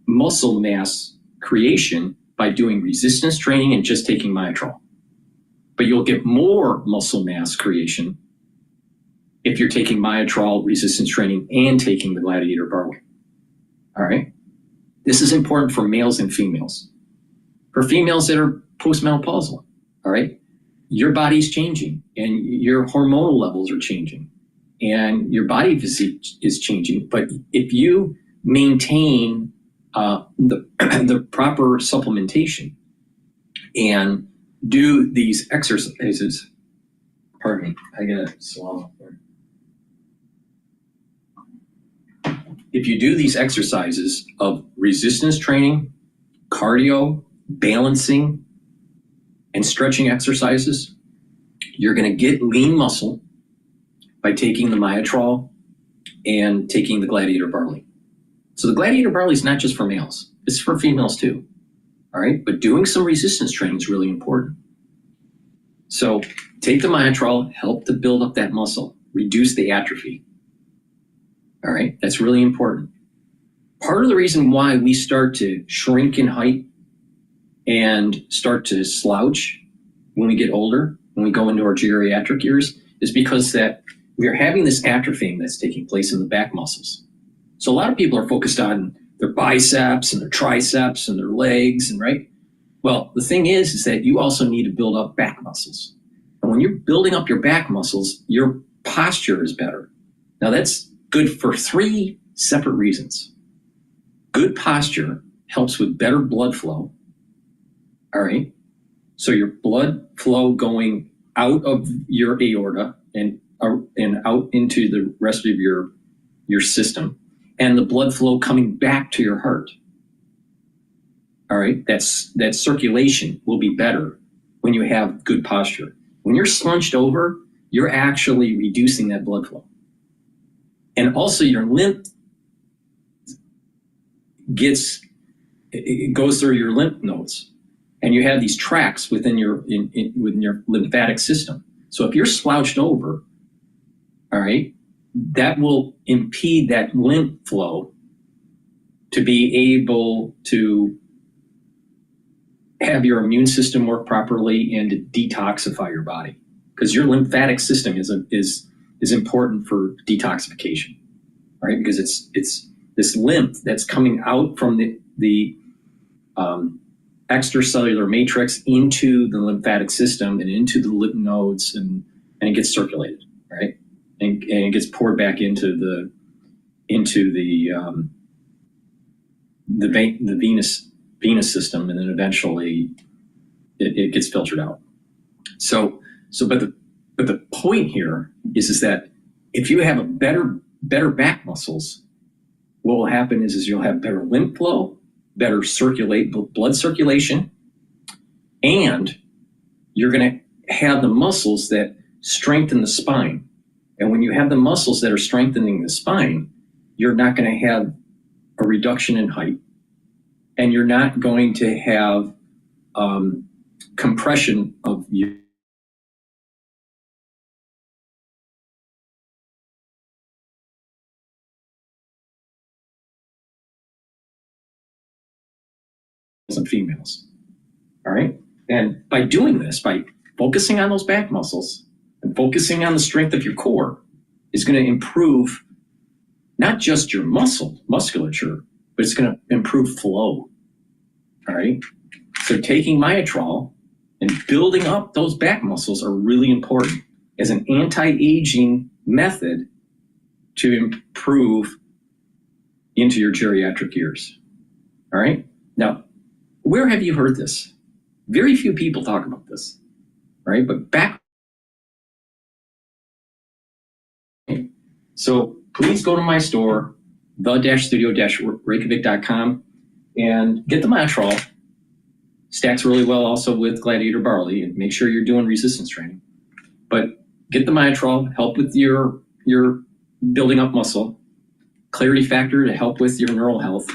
muscle mass creation by doing resistance training and just taking Myotrol. But you'll get more muscle mass creation if you're taking Myotrol, resistance training, and taking the gladiator barley. All right? This is important for males and females. For females that are postmenopausal, all right? Your body's changing and your hormonal levels are changing and your body physique is changing. But if you maintain the proper supplementation and do these exercises, pardon me, I gotta swallow. If you do these exercises of resistance training, cardio, balancing, and stretching exercises, you're going to get lean muscle by taking the Myotrol and taking the gladiator barley. So the gladiator barley is not just for males, it's for females too. All right, but doing some resistance training is really important. So take the Myotrol, help to build up that muscle, reduce the atrophy. All right, that's really important. Part of the reason why we start to shrink in height and start to slouch when we get older, when we go into our geriatric years, is because that we are having this atrophy that's taking place in the back muscles. So a lot of people are focused on their biceps and their triceps and their legs, and right? Well, the thing is that you also need to build up back muscles. And when you're building up your back muscles, your posture is better. Now that's good for 3 separate reasons. Good posture helps with better blood flow. All right. So your blood flow going out of your aorta and out into the rest of your system, and the blood flow coming back to your heart. All right. That circulation will be better when you have good posture. When you're slunched over, you're actually reducing that blood flow. And also your lymph goes through your lymph nodes, and you have these tracts within your lymphatic system. So if you're slouched over, all right, that will impede that lymph flow to be able to have your immune system work properly and to detoxify your body, because your lymphatic system is important for detoxification, right? Because it's this lymph that's coming out from the extracellular matrix into the lymphatic system and into the lymph nodes, and it gets circulated, right? And it gets poured back into the venous system, and then eventually it gets filtered out. But the point here is that if you have a better back muscles, what will happen is you'll have better lymph flow, better blood circulation, and you're going to have the muscles that strengthen the spine. And when you have the muscles that are strengthening the spine, you're not going to have a reduction in height, and you're not going to have compression of your and females. All right. And by doing this, by focusing on those back muscles and focusing on the strength of your core, is going to improve not just your musculature, but it's going to improve flow. All right. So taking Myotrol and building up those back muscles are really important as an anti-aging method to improve into your geriatric years. All right. Now, where have you heard this? Very few people talk about this, right? But back. So please go to my store, the-studio-reykjavik.com, and get the Myotrol. Stacks really well also with Gladiator Barley, and make sure you're doing resistance training. But get the Myotrol, help with your building up muscle, clarity factor to help with your neural health,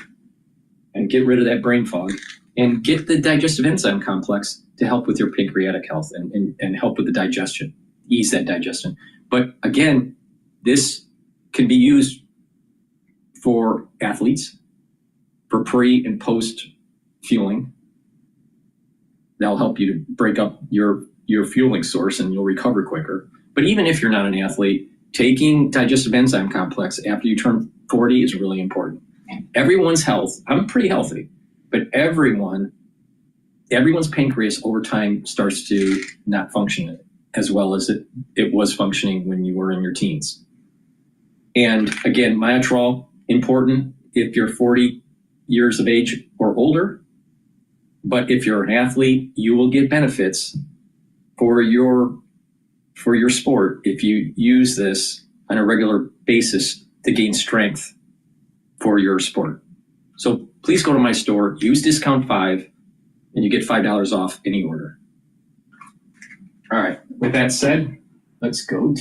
and get rid of that brain fog. And get the digestive enzyme complex to help with your pancreatic health and help with the digestion, ease that digestion. But again, this can be used for athletes, for pre and post fueling. That'll help you to break up your fueling source and you'll recover quicker. But even if you're not an athlete, taking digestive enzyme complex after you turn 40 is really important. Everyone's health, I'm pretty healthy, but everyone's pancreas over time starts to not function as well as it was functioning when you were in your teens. And again, Myotrol, important if you're 40 years of age or older, but if you're an athlete, you will get benefits for your sport if you use this on a regular basis to gain strength for your sport. So please go to my store, use discount 5, and you get $5 off any order. All right, with that said, let's go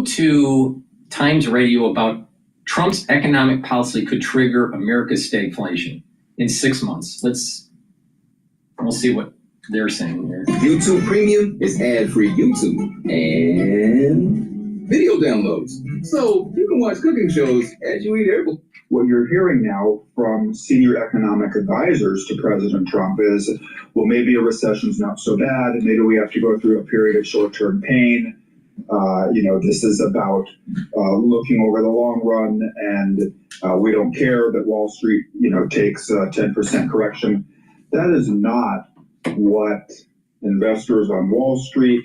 to Times Radio about Trump's economic policy could trigger America's stagflation in 6 months. We'll see what they're saying here. YouTube Premium is ad-free YouTube and video downloads. So you can watch cooking shows as you eat everything. What you're hearing now from senior economic advisors to President Trump is, well, maybe a recession's not so bad. Maybe we have to go through a period of short-term pain. This is about looking over the long run, and we don't care that Wall Street, takes a 10% correction. That is not what investors on Wall Street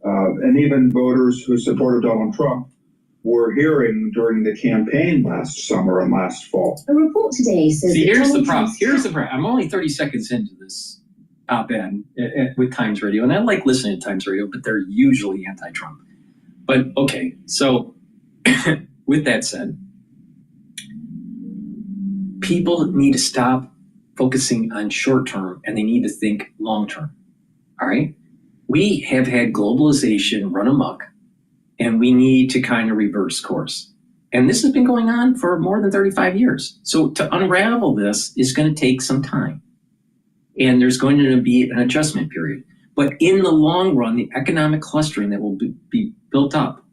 and even voters who supported Donald Trump were hearing during the campaign last summer and last fall. A report today says. See, here's the problem. I'm only 30 seconds into this op-ed with Times Radio, and I like listening to Times Radio, but they're usually anti-Trump. But okay, so with that said, people need to stop focusing on short term and they need to think long term. All right? We have had globalization run amok and we need to kind of reverse course. And this has been going on for more than 35 years. So to unravel this is going to take some time. And there's going to be an adjustment period. But in the long run, the economic clustering that will be built up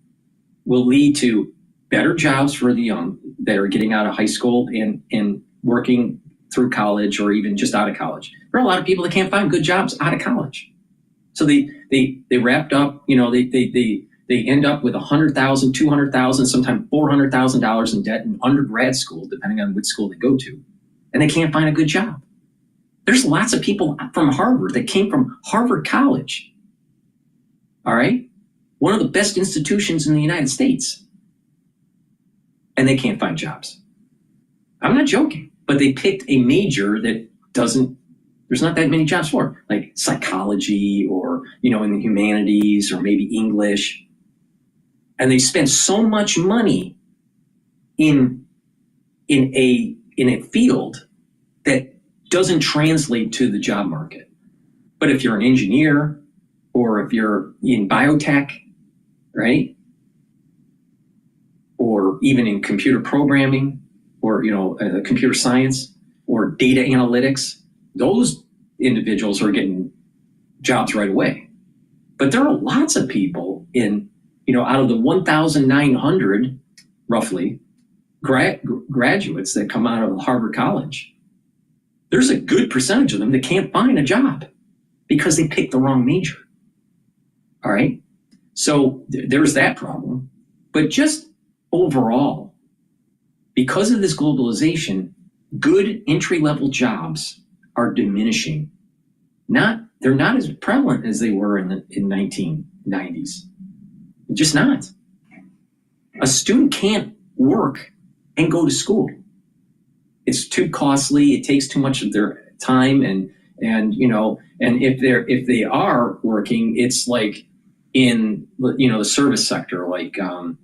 will lead to better jobs for the young that are getting out of high school and working through college or even just out of college. There are a lot of people that can't find good jobs out of college. So they wrapped up, they end up with $100,000, $200,000, sometimes $400,000 in debt in undergrad school, depending on which school they go to, and they can't find a good job. There's lots of people from Harvard that came from Harvard College. All right? One of the best institutions in the United States. And they can't find jobs. I'm not joking, but they picked a major that doesn't There's not that many jobs for it, like psychology or, you know, in the humanities or maybe English. And they spend so much money in a field that doesn't translate to the job market. But if you're an engineer or if you're in biotech, right? Or even in computer programming or, you know, computer science or data analytics, those individuals are getting jobs right away. But there are lots of people in, you know, out of the 1,900 roughly graduates that come out of Harvard College, there's a good percentage of them that can't find a job because they picked the wrong major. All right. So there's that problem. But just overall, because of this globalization, good entry-level jobs are diminishing. They're not as prevalent as they were in 1990s. Just not. A student can't work and go to school. It's too costly. It takes too much of their time, and you know, and if they are working, it's like in, you know, the service sector, like in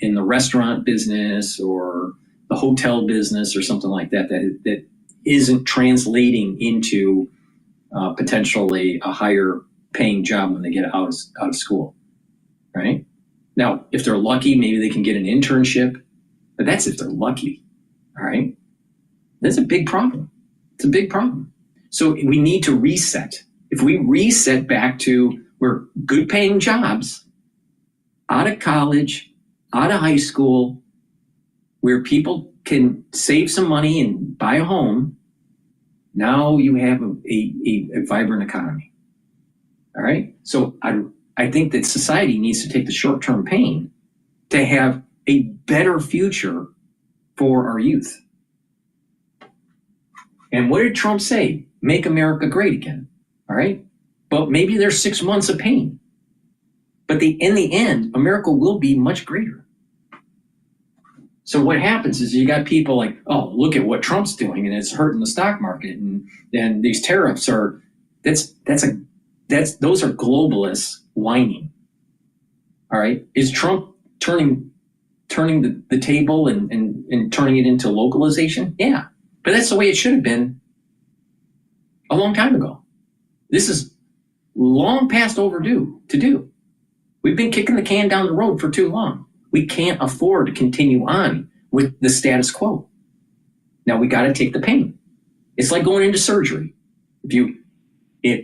the restaurant business or the hotel business or something like that, that isn't translating into potentially a higher paying job when they get out of school, right? Now, if they're lucky, maybe they can get an internship, but that's if they're lucky, all right? That's a big problem. It's a big problem. So we need to reset. If we reset back to where good paying jobs out of college, out of high school, where people can save some money and buy a home, now you have a vibrant economy. All right. So I think that society needs to take the short-term pain to have a better future for our youth. And what did Trump say? Make America great again. All right. But maybe there's 6 months of pain. But in the end, America will be much greater. So what happens is you got people like, oh, look at what Trump's doing and it's hurting the stock market, and these tariffs are those are globalists whining. All right. Is Trump turning the table and turning it into localization? Yeah. But that's the way it should have been a long time ago. This is long past overdue to do. We've been kicking the can down the road for too long. We can't afford to continue on with the status quo. Now we got to take the pain. It's like going into surgery. If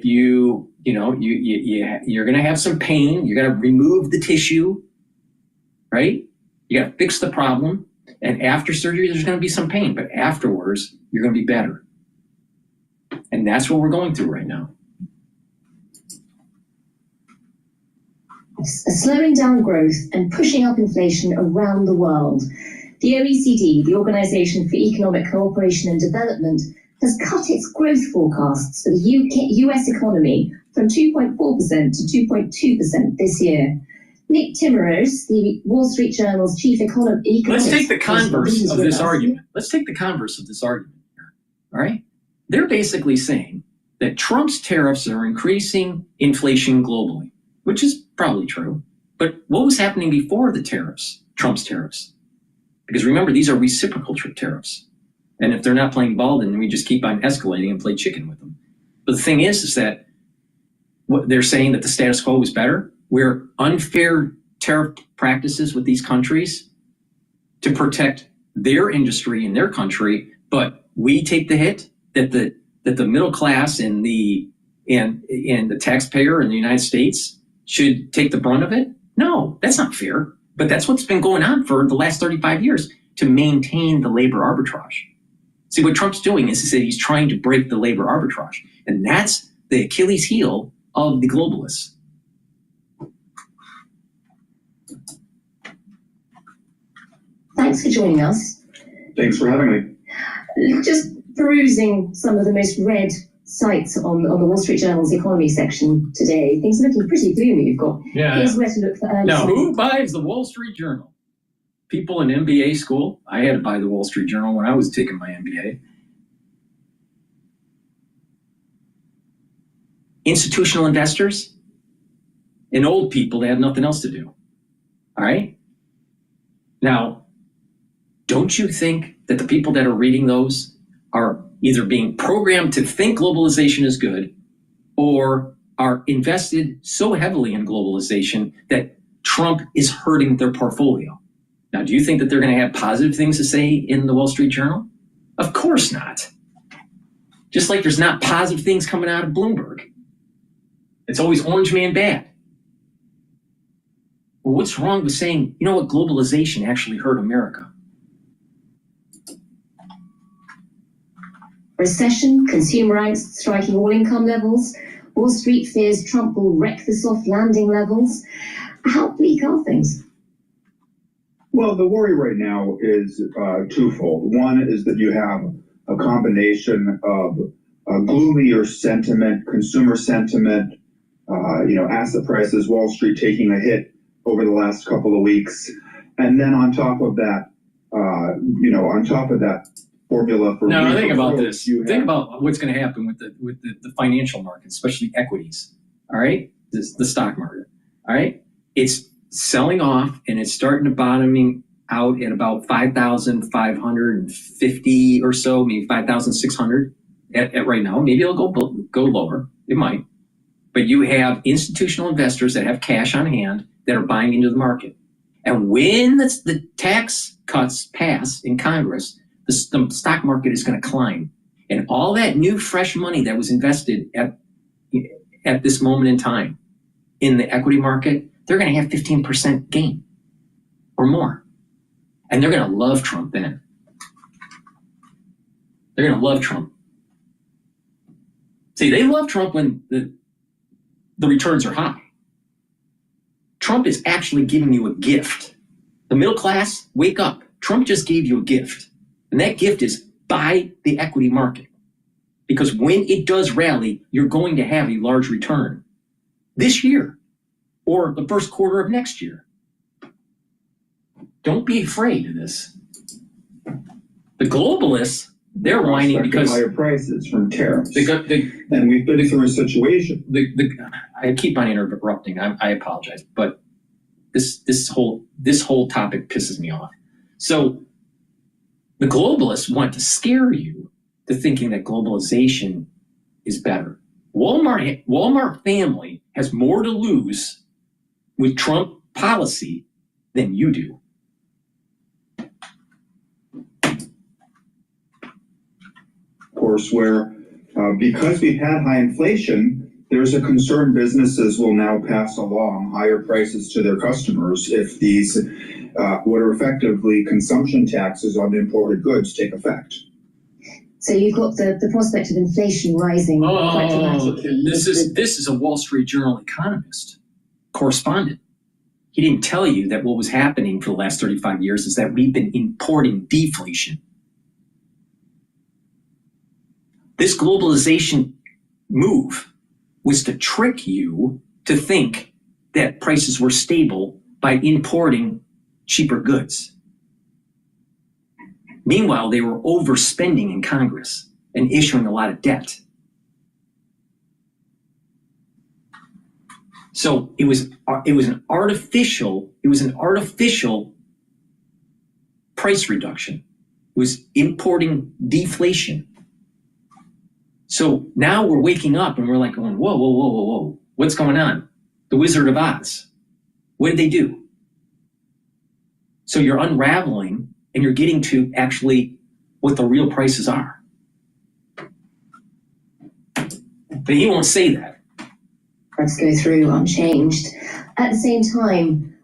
you're going to have some pain, you're going to remove the tissue, right? You got to fix the problem. And after surgery, there's going to be some pain, but afterwards, you're going to be better. And that's what we're going through right now. Slowing down growth and pushing up inflation around the world. The OECD, the Organization for Economic Cooperation and Development, has cut its growth forecasts for the US economy from 2.4% to 2.2% this year. Nick Timmerers, the Wall Street Journal's chief economist. Let's take the converse of this argument. Let's take the converse of this argument here. All right? They're basically saying that Trump's tariffs are increasing inflation globally, which is probably true. But what was happening before the tariffs, Trump's tariffs? Because remember, these are reciprocal tariffs. And if they're not playing ball, then we just keep on escalating and play chicken with them. But the thing is that what they're saying that the status quo is better, where unfair tariff practices with these countries to protect their industry in their country, but we take the hit that the middle class and the taxpayer in the United States should take the brunt of it? No, that's not fair. But that's what's been going on for the last 35 years to maintain the labor arbitrage. See, what Trump's doing is that he's trying to break the labor arbitrage. And that's the Achilles heel of the globalists. Thanks for joining us. Thanks for having me. Just perusing some of the most read sites on the Wall Street Journal's economy section today. Things are looking pretty gloomy. You've got here's where to look for early Now, signs. who buys the Wall Street Journal? People in MBA school. I had to buy the Wall Street Journal when I was taking my MBA. institutional investors, and old people that have nothing else to do. All right? Now, don't you think that the people that are reading those are either being programmed to think globalization is good or are invested so heavily in globalization that Trump is hurting their portfolio? Now, do you think that they're going to have positive things to say in the Wall Street Journal? Of course not. Just like there's not positive things coming out of Bloomberg. It's always orange man bad. Well, what's wrong with saying, you know what, globalization actually hurt America? Recession, consumer angst striking all income levels. Wall Street fears Trump will wreck the soft landing levels. How bleak are things? Well, the worry right now is twofold. One is that you have a combination of gloomier sentiment, consumer sentiment, asset prices, Wall Street taking a hit over the last couple of weeks. And then on top of that, formula for... Now, think about this. Think about what's going to happen with the financial market, especially equities, all right? The stock market, all right? It's selling off, and it's starting to bottoming out at about 5,550 or so, maybe 5,600 at right now. Maybe it'll go lower. It might. But you have institutional investors that have cash on hand that are buying into the market. And when the tax cuts pass in Congress, the stock market is going to climb. And all that new, fresh money that was invested at this moment in time in the equity market, they're going to have 15% gain or more. And they're going to love Trump then. They're going to love Trump. See, they love Trump when the returns are high. Trump is actually giving you a gift. The middle class, wake up. Trump just gave you a gift. And that gift is buy the equity market. Because when it does rally, you're going to have a large return this year or the first quarter of next year. Don't be afraid of this. The globalists, they're whining because higher prices from tariffs. And we've been through a situation. I keep on interrupting. I apologize, but this whole topic pisses me off. So the globalists want to scare you to thinking that globalization is better. Walmart family has more to lose with Trump policy than you do. Of course, where because we've had high inflation, there's a concern businesses will now pass along higher prices to their customers if these what are effectively consumption taxes on imported goods take effect. So you've got the prospect of inflation rising quite dramatically. This is a Wall Street Journal economist, correspondent. He didn't tell you that what was happening for the last 35 years is that we've been importing deflation. This globalization move was to trick you to think that prices were stable by importing cheaper goods. Meanwhile, they were overspending in Congress and issuing a lot of debt. So it was an artificial price reduction. It was importing deflation. So now we're waking up and we're like going, whoa. What's going on? The Wizard of Oz. What did they do? So you're unraveling and you're getting to actually what the real prices are. But he won't say that. Let's go through unchanged. At the same time,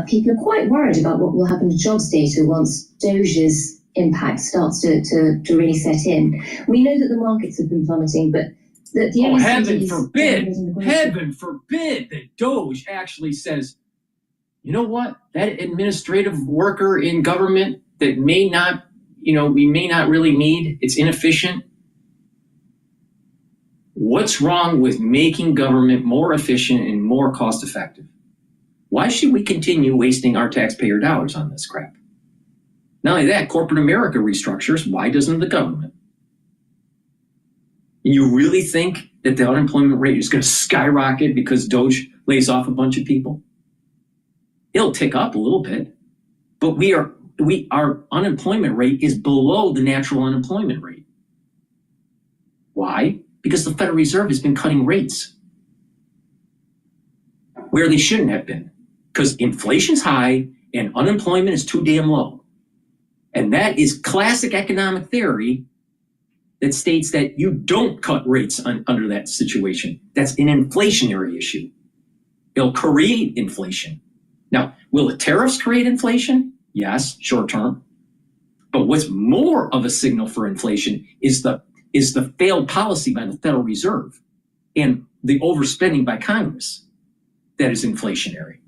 people are quite worried about what will happen to jobs data once Doge's impact starts to really set in. We know that the markets have been plummeting, but heaven forbid that Doge actually says, you know what, that administrative worker in government that we may not really need, it's inefficient. What's wrong with making government more efficient and more cost effective? Why should we continue wasting our taxpayer dollars on this crap? Not only that, corporate America restructures. Why doesn't the government? You really think that the unemployment rate is going to skyrocket because Doge lays off a bunch of people? It'll tick up a little bit, but our unemployment rate is below the natural unemployment rate. Why? Because the Federal Reserve has been cutting rates where they shouldn't have been, because inflation's high and unemployment is too damn low. And that is classic economic theory that states that you don't cut rates under that situation. That's an inflationary issue. It'll create inflation. Now, will the tariffs create inflation? Yes, short term. But what's more of a signal for inflation is the failed policy by the Federal Reserve and the overspending by Congress that is inflationary.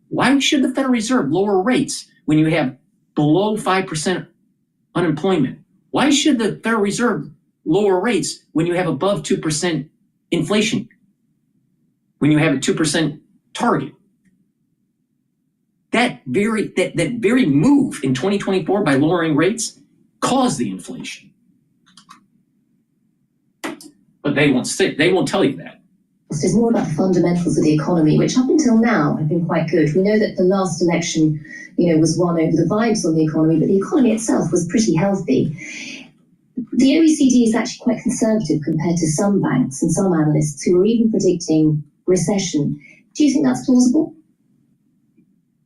Why should the Federal Reserve lower rates when you have below 5% unemployment? Why should the Federal Reserve lower rates when you have above 2% inflation? When you have a 2% target? That very move in 2024 by lowering rates caused the inflation. But they won't tell you that. It's more about the fundamentals of the economy, which up until now have been quite good. We know that the last election, was won over the vibes on the economy, but the economy itself was pretty healthy. The OECD is actually quite conservative compared to some banks and some analysts who are even predicting recession. Do you think that's plausible?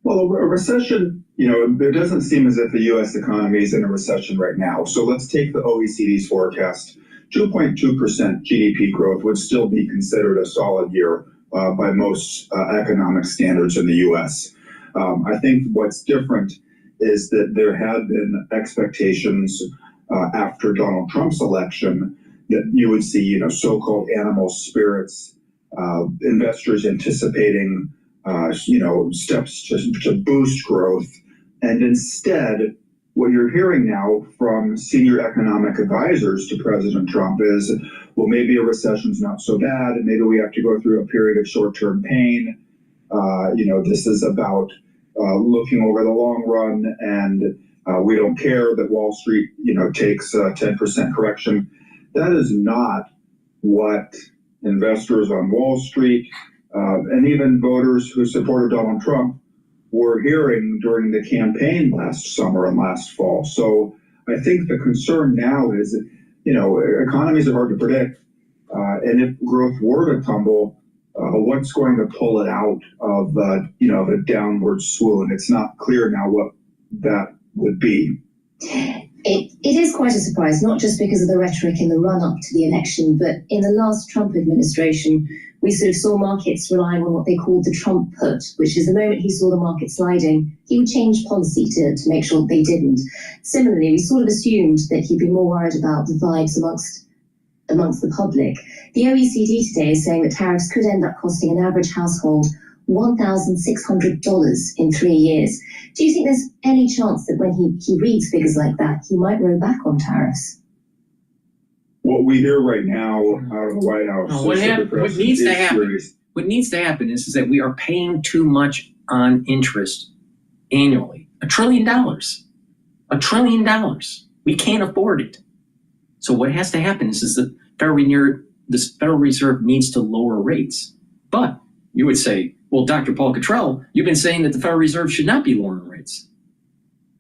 Well, a recession, it doesn't seem as if the U.S. economy is in a recession right now. So let's take the OECD's forecast. 2.2% GDP growth would still be considered a solid year by most economic standards in the U.S. I think what's different is that there had been expectations after Donald Trump's election that you would see, so-called animal spirits, investors anticipating, steps to boost growth. And instead, what you're hearing now from senior economic advisors to President Trump is, well, maybe a recession's not so bad, and maybe we have to go through a period of short-term pain. This is about looking over the long run, and we don't care that Wall Street, takes a 10% correction. That is not what investors on Wall Street and even voters who supported Donald Trump were hearing during the campaign last summer and last fall. So I think the concern now is, economies are hard to predict. And if growth were to tumble, what's going to pull it out of, a downward swoon? It's not clear now what that would be. It is quite a surprise, not just because of the rhetoric in the run-up to the election, but in the last Trump administration, we sort of saw markets relying on what they called the Trump put, which is the moment he saw the market sliding, he would change policy to make sure that they didn't. Similarly, we sort of assumed that he'd be more worried about the vibes amongst the public. The OECD today is saying that tariffs could end up costing an average household $1,600 in 3 years. Do you think there's any chance that when he reads figures like that, he might row back on tariffs? What we hear right now out of the White House. No, what needs to happen is that we are paying too much on interest annually. $1 trillion. $1 trillion. We can't afford it. So what has to happen is the Federal Reserve needs to lower rates. But you would say, well, Dr. Paul Cottrell, you've been saying that the Federal Reserve should not be lowering rates.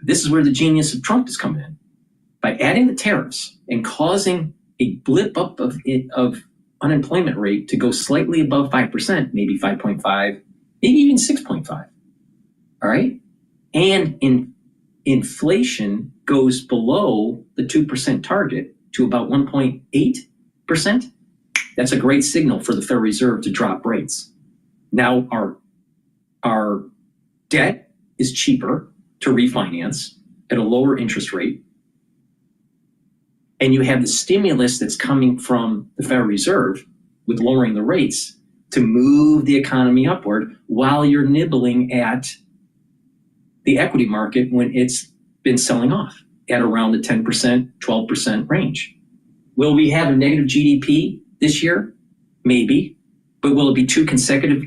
This is where the genius of Trump is coming in. By adding the tariffs and causing a blip up of unemployment rate to go slightly above 5%, maybe 5.5, maybe even 6.5. All right? And inflation goes below the 2% target to about 1.8%. That's a great signal for the Federal Reserve to drop rates. Now our debt is cheaper to refinance at a lower interest rate. And you have the stimulus that's coming from the Federal Reserve with lowering the rates to move the economy upward while you're nibbling at the equity market when it's been selling off at around the 10%, 12% range. Will we have a negative GDP this year? Maybe. But will it be 2 consecutive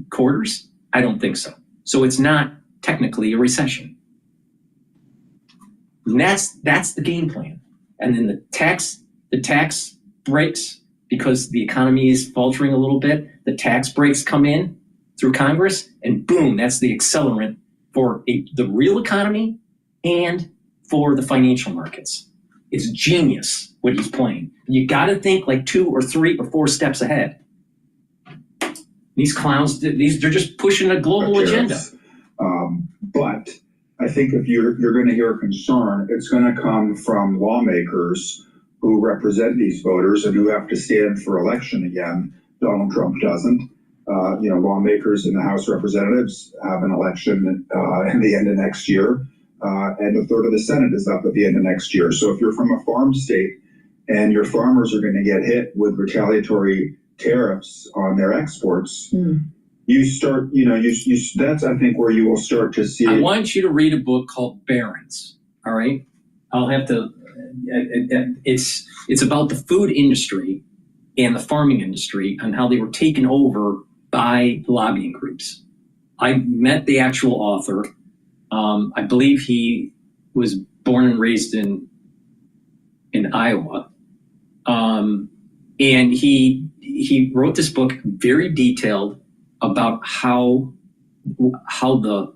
quarters? I don't think so. So it's not technically a recession. And that's the game plan. And then the tax breaks because the economy is faltering a little bit. The tax breaks come in through Congress, and boom, that's the accelerant for the real economy and for the financial markets. It's genius what he's playing. You got to think like 2 or 3 or 4 steps ahead. These clowns, they're just pushing a global agenda. But I think if you're going to hear a concern, it's going to come from lawmakers who represent these voters and who have to stand for election again. Donald Trump doesn't. Lawmakers in the House of Representatives have an election in the end of next year, and a third of the Senate is up at the end of next year. So if you're from a farm state and your farmers are going to get hit with retaliatory tariffs on their exports, you start, that's, I think, where you will start to see. I want you to read a book called Barron's. All right. I'll have to, it's about the food industry and the farming industry and how they were taken over by lobbying groups. I met the actual author. I believe he was born and raised in Iowa. And he wrote this book very detailed about how the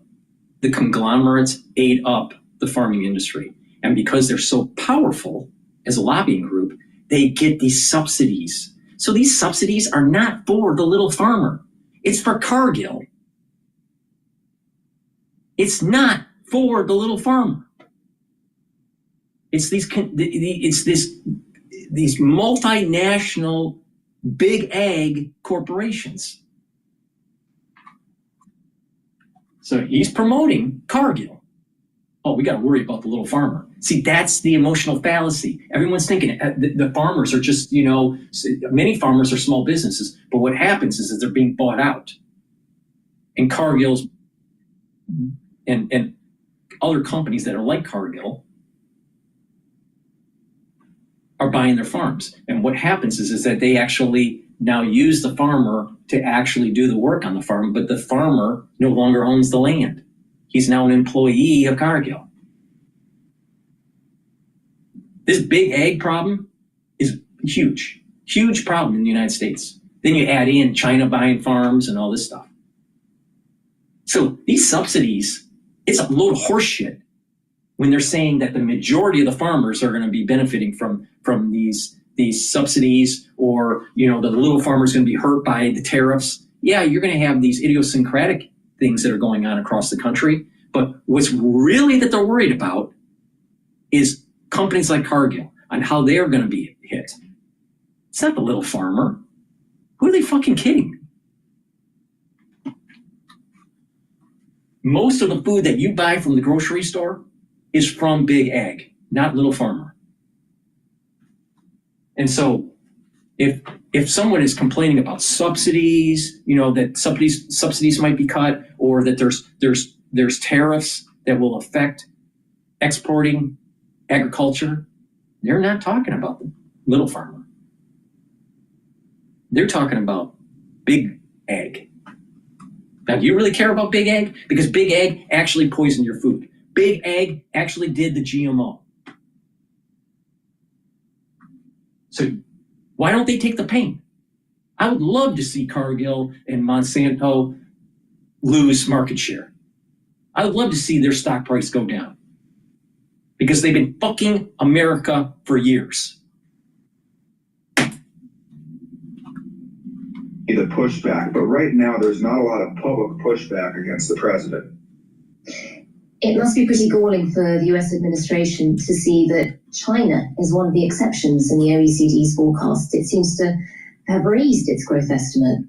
conglomerates ate up the farming industry. And because they're so powerful as a lobbying group, they get these subsidies. So these subsidies are not for the little farmer. It's for Cargill. It's not for the little farmer. It's these multinational big ag corporations. So he's promoting Cargill. Oh, we got to worry about the little farmer. See, that's the emotional fallacy. Everyone's thinking the farmers are just, many farmers are small businesses, but what happens is that they're being bought out. And Cargill's and other companies that are like Cargill are buying their farms. And what happens is that they actually now use the farmer to actually do the work on the farm, but the farmer no longer owns the land. He's now an employee of Cargill. This big ag problem is huge, huge problem in the United States. Then you add in China buying farms and all this stuff. So these subsidies, it's a load of horse shit when they're saying that the majority of the farmers are going to be benefiting from these subsidies, or the little farmer's going to be hurt by the tariffs. Yeah, you're going to have these idiosyncratic things that are going on across the country. But what's really that they're worried about is companies like Cargill and how they're going to be hit. It's not the little farmer. Who are they fucking kidding? Most of the food that you buy from the grocery store is from big ag, not little farmer. And so if someone is complaining about subsidies, that subsidies might be cut, or that there's tariffs that will affect exporting agriculture, they're not talking about the little farmer. They're talking about big ag. Now, do you really care about big ag? Because big ag actually poisoned your food. Big ag actually did the GMO. So why don't they take the pain? I would love to see Cargill and Monsanto lose market share. I would love to see their stock price go down because they've been fucking America for years. The pushback, but right now there's not a lot of public pushback against the president. It must be pretty galling for the US administration to see that China is one of the exceptions in the OECD's forecast. It seems to have raised its growth estimate.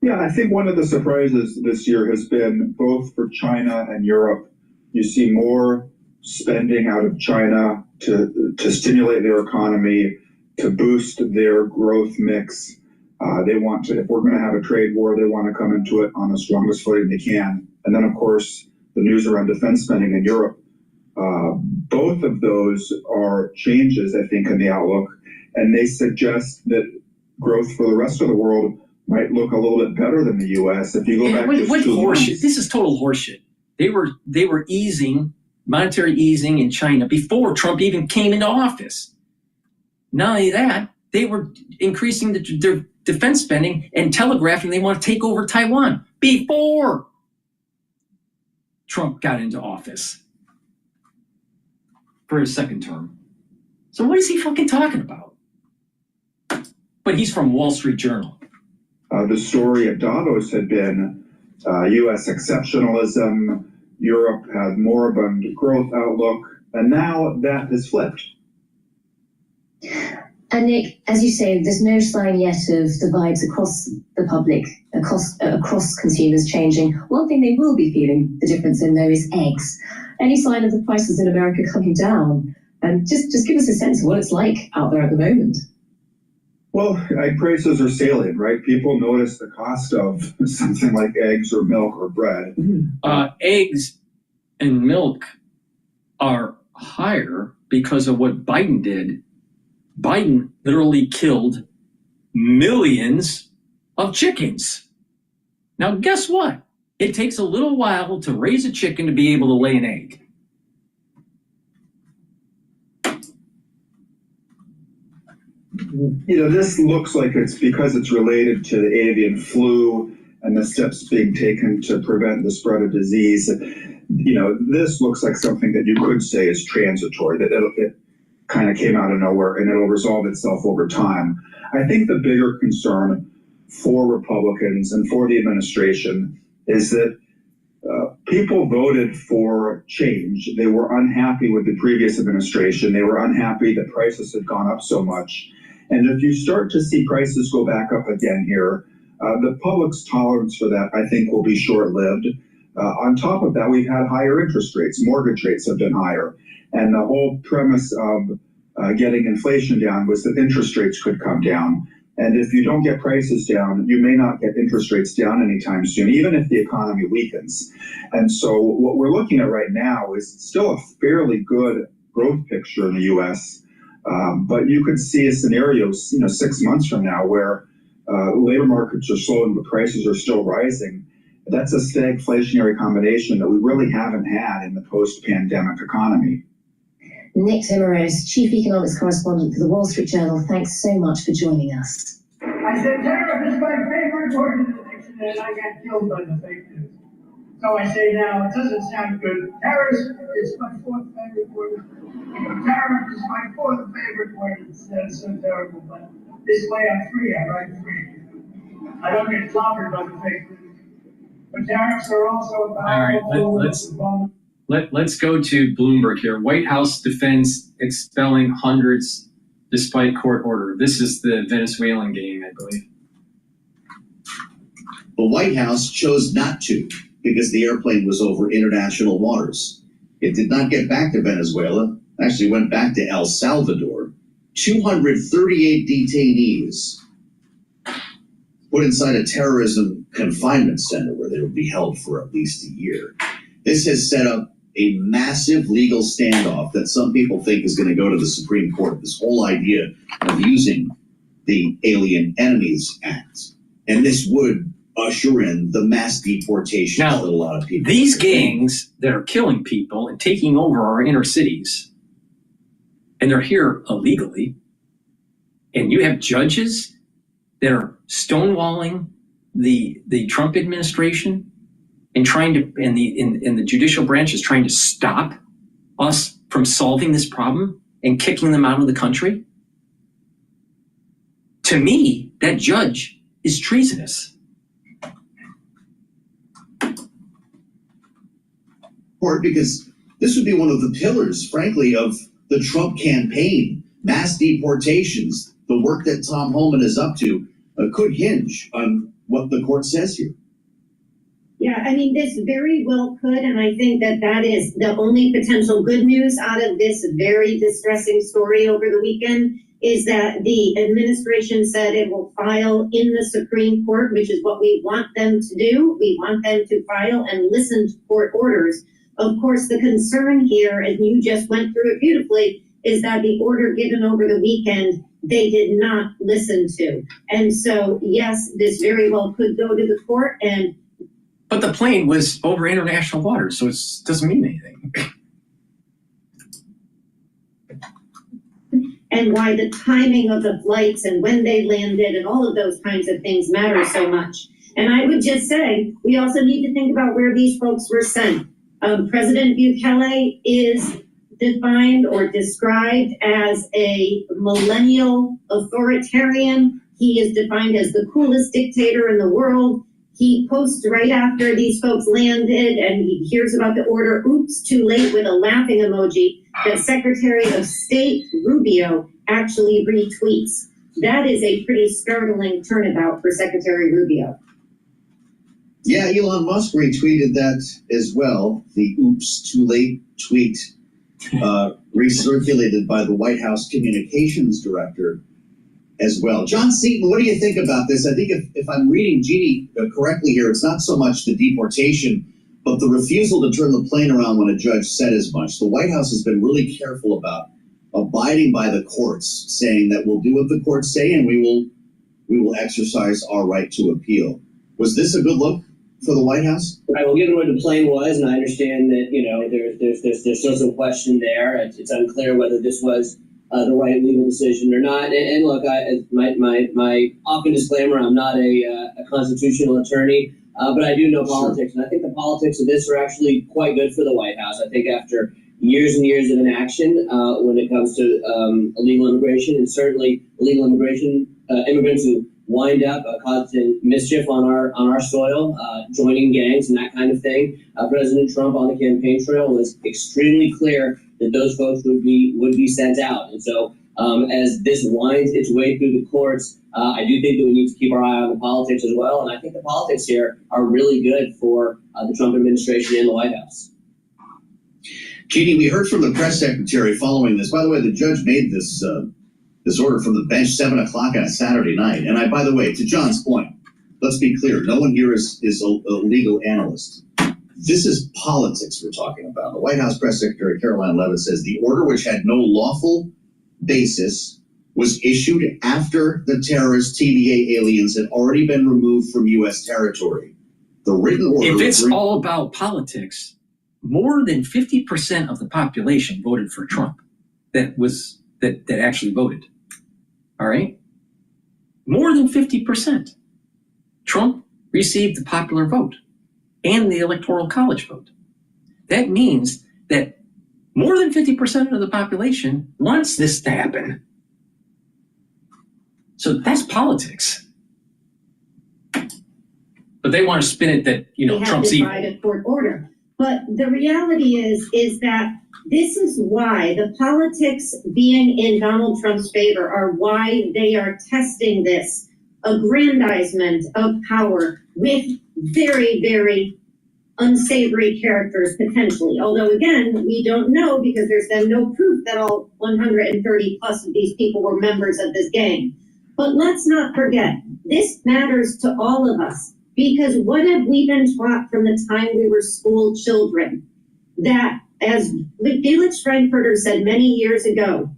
Yeah, I think one of the surprises this year has been both for China and Europe. You see more spending out of China to stimulate their economy, to boost their growth mix. They want to, if we're going to have a trade war, they want to come into it on the strongest footing they can. And then, of course, the news around defense spending in Europe. Both of those are changes, I think, in the outlook. And they suggest that growth for the rest of the world might look a little bit better than the U.S. If you go back to 2 months. This is total horseshit. They were easing, monetary easing in China before Trump even came into office. Not only that, they were increasing their defense spending and telegraphing they want to take over Taiwan before Trump got into office for his second term. So what is he fucking talking about? But he's from Wall Street Journal. The story at Davos had been U.S. exceptionalism, Europe had moribund growth outlook, and now that has flipped. And Nick, as you say, there's no sign yet of the vibes across the public, across consumers changing. One thing they will be feeling the difference in, though, is eggs. Any sign of the prices in America coming down? And just give us a sense of what it's like out there at the moment. Well, egg prices are salient, right? People notice the cost of something like eggs or milk or bread. Eggs and milk are higher because of what Biden did. Biden literally killed millions of chickens. Now, guess what? It takes a little while to raise a chicken to be able to lay an egg. You know, this looks like it's because it's related to the avian flu and the steps being taken to prevent the spread of disease. You know, this looks like something that you could say is transitory, that it kind of came out of nowhere and it'll resolve itself over time. I think the bigger concern for Republicans and for the administration is that people voted for change. They were unhappy with the previous administration. They were unhappy that prices had gone up so much. And if you start to see prices go back up again here, the public's tolerance for that, I think, will be short-lived. On top of that, we've had higher interest rates. Mortgage rates have been higher. And the whole premise of getting inflation down was that interest rates could come down. And if you don't get prices down, you may not get interest rates down anytime soon, even if the economy weakens. And so what we're looking at right now is still a fairly good growth picture in the U.S., but you could see a scenario, 6 months from now where labor markets are slowing, but prices are still rising. That's a stagflationary combination that we really haven't had in the post-pandemic economy. Nick Timmeros, Chief Economics Correspondent for the Wall Street Journal, thanks so much for joining us. I said tariff is my favorite word in the dictionary, and I got killed by the fake news. So I say now, it doesn't sound good. Tariff is my fourth favorite word. Tariff is my fourth favorite word. It's so terrible, but this way I'm free. I write free. I don't get clobbered by the fake news. But tariffs are also powerful. All right, let's go to Bloomberg here. White House defends expelling hundreds despite court order. This is the Venezuelan game, I believe. The White House chose not to because the airplane was over international waters. It did not get back to Venezuela, actually went back to El Salvador. 238 detainees put inside a terrorism confinement center where they will be held for at least a year. This has set up a massive legal standoff that some people think is going to go to the Supreme Court. This whole idea of using the Alien Enemies Act. And this would usher in the mass deportation of a lot of people. These gangs that are killing people and taking over our inner cities, and they're here illegally, and you have judges that are stonewalling the Trump administration and trying to, and the judicial branch is trying to stop us from solving this problem and kicking them out of the country. To me, that judge is treasonous. Or because this would be one of the pillars, frankly, of the Trump campaign. Mass deportations, the work that Tom Homan is up to, could hinge on what the court says here. Yeah, I mean, this very well could, and I think that is the only potential good news out of this very distressing story over the weekend, is that the administration said it will file in the Supreme Court, which is what we want them to do. We want them to file and listen to court orders. Of course, the concern here, and you just went through it beautifully, is that the order given over the weekend, they did not listen to. And so, yes, this very well could go to the court, but the plane was over international waters, so it doesn't mean anything. and why the timing of the flights and when they landed and all of those kinds of things matter so much. And I would just say, we also need to think about where these folks were sent. President Bukele is defined or described as a millennial authoritarian. He is defined as the coolest dictator in the world. He posts right after these folks landed and he hears about the order, oops, too late, with a laughing emoji that Secretary of State Rubio actually retweets. That is a pretty startling turnabout for Secretary Rubio. Yeah, Elon Musk retweeted that as well. The oops, too late tweet recirculated by the White House communications director as well. John Seaton, what do you think about this? I think if I'm reading Jeannie correctly here, it's not so much the deportation, but the refusal to turn the plane around when a judge said as much. The White House has been really careful about abiding by the courts, saying that we'll do what the courts say and we will exercise our right to appeal. Was this a good look for the White House? Right. Well, given where the plane was, and I understand that there's still some question there. It's unclear whether this was the right legal decision or not. And look, my often disclaimer: I'm not a constitutional attorney, but I do know politics, and I think the politics of this are actually quite good for the White House. I think after years and years of inaction when it comes to illegal immigration, and certainly illegal immigration, immigrants who wind up causing mischief on our soil, joining gangs and that kind of thing. President Trump on the campaign trail was extremely clear that those folks would be sent out. And so as this winds its way through the courts, I do think that we need to keep our eye on the politics as well. And I think the politics here are really good for the Trump administration and the White House. Jeannie, we heard from the press secretary following this. By the way, the judge made this order from the bench 7 o'clock on a Saturday night. And by the way, to John's point, let's be clear. No one here is a legal analyst. This is politics we're talking about. The White House press secretary, Caroline Leavitt, says the order, which had no lawful basis, was issued after the terrorist TVA aliens had already been removed from U.S. territory. The written order... If it's all about politics, more than 50% of the population voted for Trump that actually voted. All right? More than 50%. Trump received the popular vote and the Electoral College vote. That means that more than 50% of the population wants this to happen. So that's politics. But they want to spin it that, Trump's evil. They have divided court order. But the reality is that this is why the politics being in Donald Trump's favor are why they are testing this aggrandizement of power with very, very unsavory characters potentially. Although again, we don't know because there's been no proof that all 130 plus of these people were members of this gang. But let's not forget, this matters to all of us because what have we been taught from the time we were school children? That, as Felix Frankfurter said many years ago,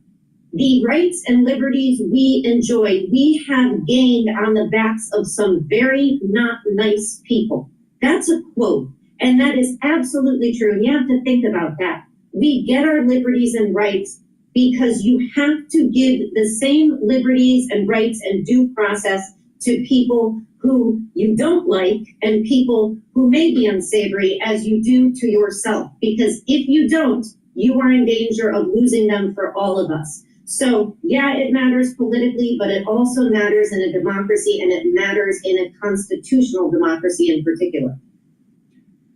the rights and liberties we enjoy, we have gained on the backs of some very not nice people. That's a quote, and that is absolutely true. And you have to think about that. We get our liberties and rights because you have to give the same liberties and rights and due process to people who you don't like and people who may be unsavory as you do to yourself. Because if you don't, you are in danger of losing them for all of us. So yeah, it matters politically, but it also matters in a democracy, and it matters in a constitutional democracy in particular.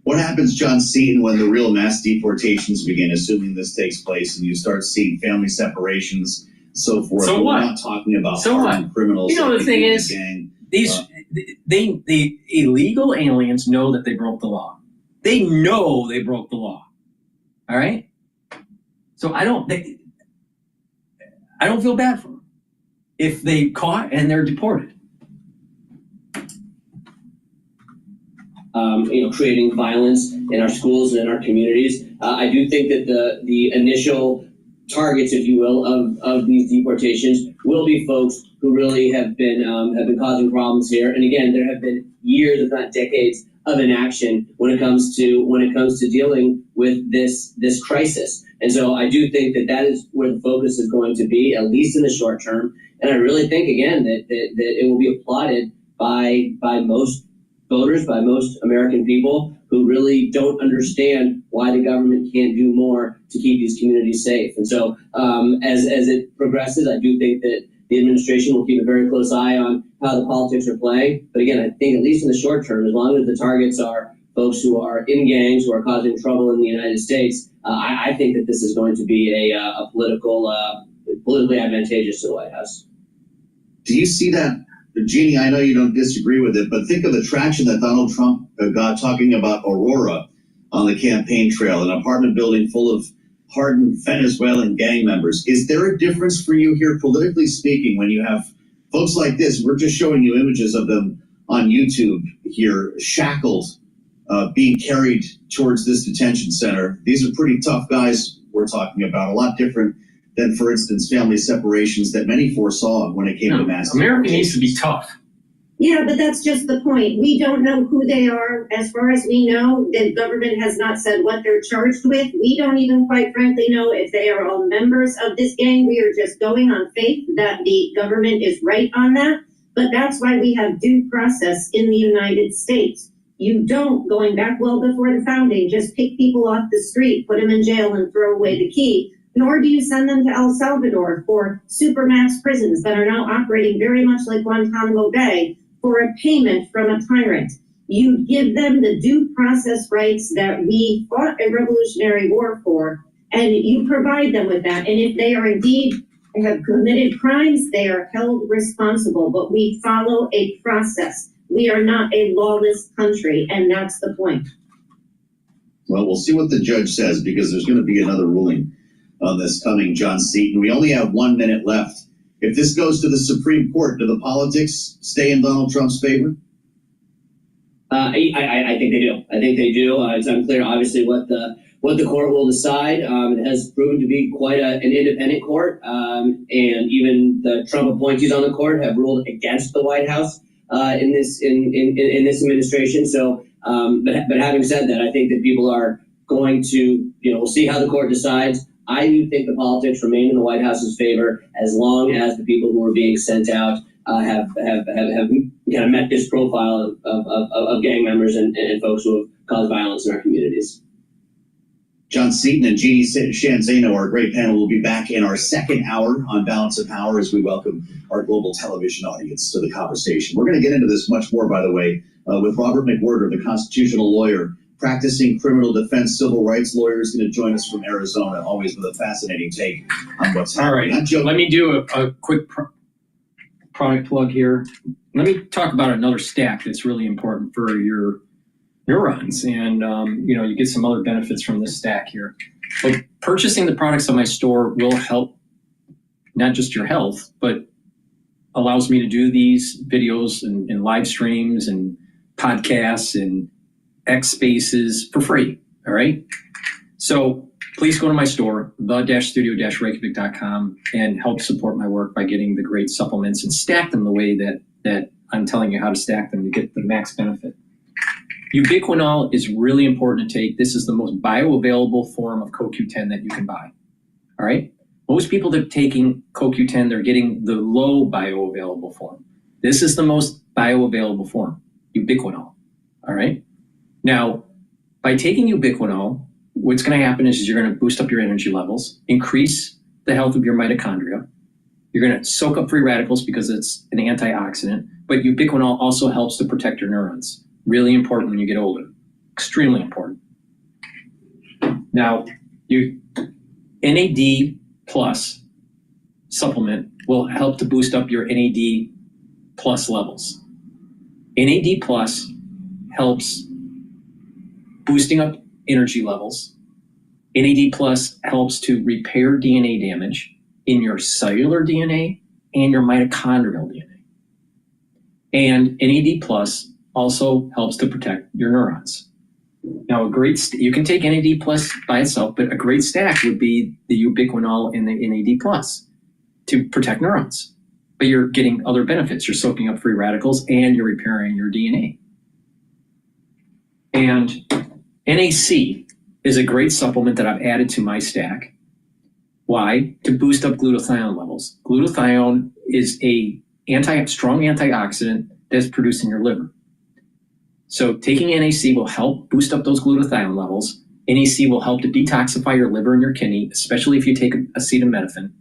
What happens, John Seaton, when the real mass deportations begin, assuming this takes place, and you start seeing family separations, so forth? So what? We're not talking about So hardened what? criminals. The thing is, the illegal aliens know that they broke the law. They know they broke the law. All right? So I don't feel bad for them if they caught and they're deported. Creating violence in our schools and in our communities. I do think that the initial targets, if you will, of these deportations will be folks who really have been causing problems here. And again, there have been years, if not decades, of inaction when it comes to dealing with this crisis. And so I do think that is where the focus is going to be, at least in the short term. And I really think, again, that it will be applauded by most voters, by most American people who really don't understand why the government can't do more to keep these communities safe. And so as it progresses, I do think that the administration will keep a very close eye on how the politics are playing. But again, I think at least in the short term, as long as the targets are folks who are in gangs, who are causing trouble in the United States, I think that this is going to be a politically advantageous to the White House. Do you see that, Jeannie? I know you don't disagree with it, but think of the traction that Donald Trump got talking about Aurora on the campaign trail, an apartment building full of hardened Venezuelan gang members. Is there a difference for you here, politically speaking, when you have folks like this? We're just showing you images of them on YouTube here, shackled, being carried towards this detention center. These are pretty tough guys we're talking about, a lot different than, for instance, family separations that many foresaw when it came to mass. America needs to be tough. Yeah, but that's just the point. We don't know who they are. As far as we know, the government has not said what they're charged with. We don't even, quite frankly, know if they are all members of this gang. We are just going on faith that the government is right on that. But that's why we have due process in the United States. You don't, going back well before the founding, just pick people off the street, put them in jail, and throw away the key. Nor do you send them to El Salvador for supermax prisons that are now operating very much like Guantanamo Bay for a payment from a tyrant. You give them the due process rights that we fought a revolutionary war for, and you provide them with that. And if they are indeed have committed crimes, they are held responsible. But we follow a process. We are not a lawless country, and that's the point. Well, we'll see what the judge says, because there's going to be another ruling on this coming, John Seaton. We only have 1 minute left. If this goes to the Supreme Court, do the politics stay in Donald Trump's favor? I think they do. I think they do. It's unclear, obviously, what the court will decide. It has proven to be quite an independent court, and even the Trump appointees on the court have ruled against the White House in this administration. So, but having said that, I think that people are going to, we'll see how the court decides. I do think the politics remain in the White House's favor as long as the people who are being sent out have kind of met this profile of gang members and folks who have caused violence in our communities. John Seaton and Jeannie Shanzano, our great panel, will be back in our second hour on Balance of Power as we welcome our global television audience to the conversation. We're going to get into this much more, by the way, with Robert McWhirter, the constitutional lawyer, practicing criminal defense, civil rights lawyer, is going to join us from Arizona, always with a fascinating take on what's happening. All right, let me do a quick product plug here. Let me talk about another stack that's really important for your neurons, and you get some other benefits from this stack here. But purchasing the products on my store will help not just your health, but allows me to do these videos and live streams and podcasts and X Spaces for free. All right. So please go to my store, the-studio-reykjavik.com, and help support my work by getting the great supplements and stack them the way that I'm telling you how to stack them to get the max benefit. Ubiquinol is really important to take. This is the most bioavailable form of CoQ10 that you can buy. All right. Most people that are taking CoQ10, they're getting the low bioavailable form. This is the most bioavailable form, ubiquinol. All right. Now, by taking ubiquinol, what's going to happen is you're going to boost up your energy levels, increase the health of your mitochondria. You're going to soak up free radicals because it's an antioxidant, but ubiquinol also helps to protect your neurons. Really important when you get older. Extremely important. Now, NAD plus supplement will help to boost up your NAD plus levels. NAD plus helps boosting up energy levels. NAD plus helps to repair DNA damage in your cellular DNA and your mitochondrial DNA. And NAD plus also helps to protect your neurons. Now, you can take NAD plus by itself, but a great stack would be the ubiquinol and the NAD plus to protect neurons. but you're getting other benefits. You're soaking up free radicals and you're repairing your DNA. And NAC is a great supplement that I've added to my stack. Why? To boost up glutathione levels. Glutathione is a strong antioxidant that's produced in your liver. So taking NAC will help boost up those glutathione levels. NAC will help to detoxify your liver and your kidney, especially if you take acetaminophen.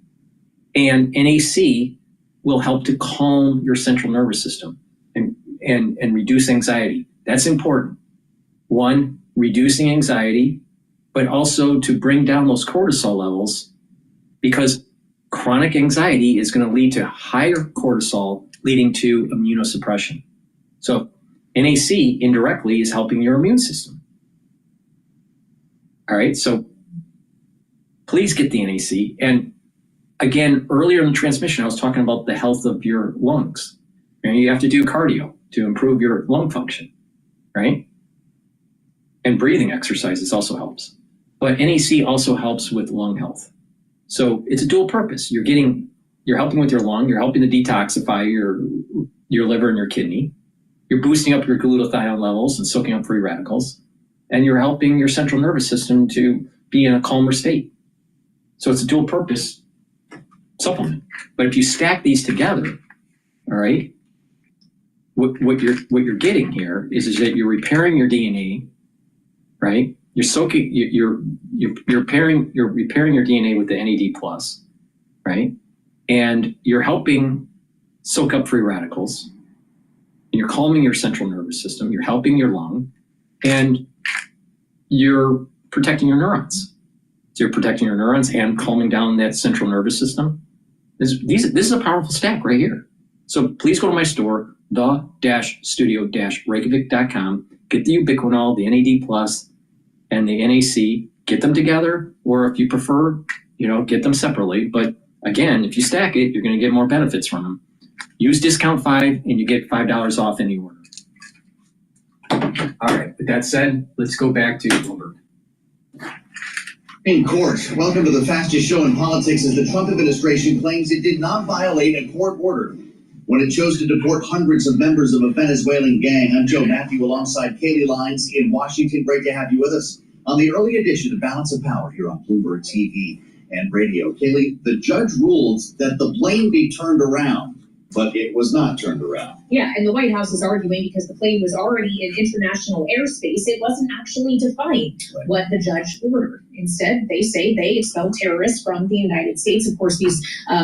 And NAC will help to calm your central nervous system and reduce anxiety. That's important. One, reducing anxiety, but also to bring down those cortisol levels, because chronic anxiety is going to lead to higher cortisol, leading to immunosuppression. So NAC indirectly is helping your immune system. All right, so please get the NAC. And again, earlier in the transmission, I was talking about the health of your lungs. And you have to do cardio to improve your lung function, right? And breathing exercises also helps. But NAC also helps with lung health. So it's a dual purpose. You're helping with your lung, you're helping to detoxify your liver and your kidney. You're boosting up your glutathione levels and soaking up free radicals. And you're helping your central nervous system to be in a calmer state. So it's a dual purpose supplement. But if you stack these together, all right, what you're getting here is that you're repairing your DNA, right? You're repairing your DNA with the NAD+, right? And you're helping soak up free radicals. And you're calming your central nervous system. You're helping your lung, and you're protecting your neurons. So you're protecting your neurons and calming down that central nervous system. This is a powerful stack right here. So please go to my store, the-studio-reykjavik.com. Get the ubiquinol, the NAD+, and the NAC. Get them together, or if you prefer, get them separately. But again, if you stack it, you're going to get more benefits from them. Use discount 5 and you get $5 off any order. All right, with that said, let's go back to Bloomberg. In court, welcome to the fastest show in politics as the Trump administration claims it did not violate a court order when it chose to deport hundreds of members of a Venezuelan gang. I'm Joe Matthew alongside Kaylee Lines in Washington. Great to have you with us on the early edition of Balance of Power here on Bloomberg TV and radio. Kaylee, the judge ruled that the plane be turned around, but it was not turned around. Yeah, and the White House is arguing because the plane was already in international airspace, it wasn't actually defying what the judge ordered. Instead, they say they expelled terrorists from the United States. Of course, these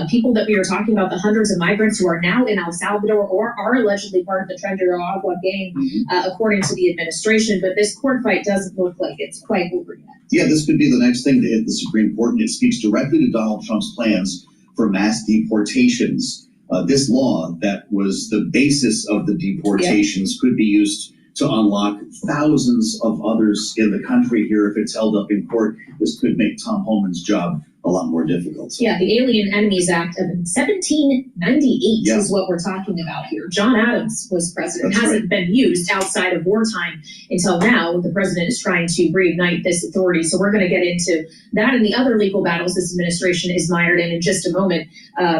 people that we were talking about, the hundreds of migrants who are now in El Salvador or are allegedly part of the Tren de Aragua gang, according to the administration. But this court fight doesn't look like it's quite over yet. Yeah, this could be the next thing to hit the Supreme Court, and it speaks directly to Donald Trump's plans for mass deportations. This law that was the basis of the deportations could be used to unlock thousands of others in the country here. If it's held up in court, this could make Tom Homan's job a lot more difficult. Yeah, the Alien Enemies Act of 1798 is what we're talking about here. John Adams was president. It hasn't been used outside of wartime until now. The president is trying to reignite this authority. So we're going to get into that and the other legal battles this administration is mired in just a moment,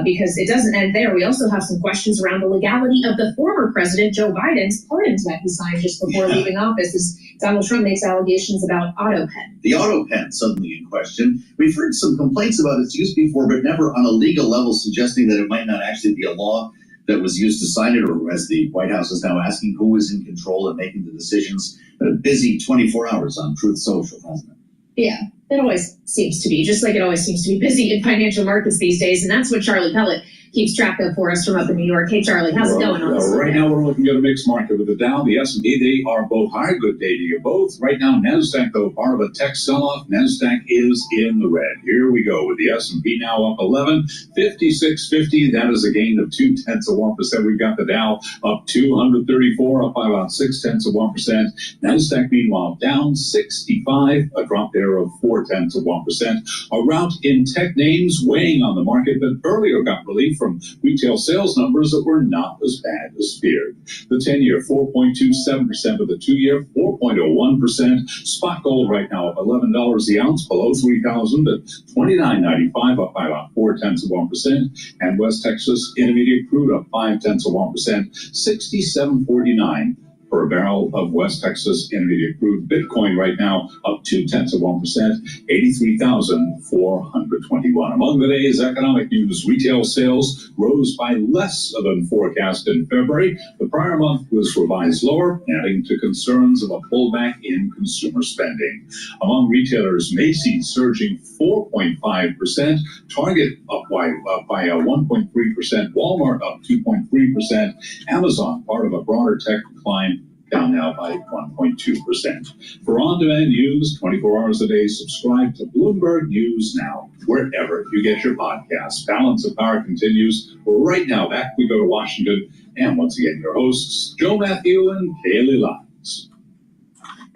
because it doesn't end there. We also have some questions around the legality of the former president, Joe Biden's pardons that he signed just before leaving office, as Donald Trump makes allegations about AutoPen. The AutoPen suddenly in question. We've heard some complaints about its use before, but never on a legal level, suggesting that it might not actually be a law that was used to sign it, or as the White House is now asking, who is in control and making the decisions. A busy 24 hours on Truth Social, hasn't it? Yeah, it always seems to be, just like it always seems to be busy in financial markets these days. And that's what Charlie Pellet keeps track of for us from up in New York. Hey, Charlie, how's it going on this Right now, we're looking at a mixed market with the Dow, the S&P. They are both higher. Good day to you both. Right now, NASDAQ, though, part of a tech sell-off. NASDAQ is in the red. Here we go with the S&P now up 11, 5650. That is a gain of 0.2%. We've got the Dow up 234, up by about 0.6%. NASDAQ, meanwhile, down 65, a drop there of 0.4%. A rout in tech names weighing on the market, but earlier got relief from from retail sales numbers that were not as bad as feared. The 10-year, 4.27%, of the 2-year, 4.01%. Spot gold right now up $11 the ounce, below 3,000 at $29.95, up by about 0.4%. And West Texas Intermediate crude up 0.5%, $67.49 for a barrel of West Texas Intermediate crude. Bitcoin right now up 0.2%, 83,421. Among the day's economic news, retail sales rose by less than forecast in February. The prior month was revised lower, adding to concerns of a pullback in consumer spending. Among retailers, Macy's surging 4.5%, Target up by 1.3%, Walmart up 2.3%, Amazon, part of a broader tech decline, down now by 1.2%. For on-demand news, 24 hours a day, subscribe to Bloomberg News Now, wherever you get your podcasts. Balance of Power continues. Right now, back we go to Washington, and once again, your hosts, Joe Matthew and Kaylee Lyons.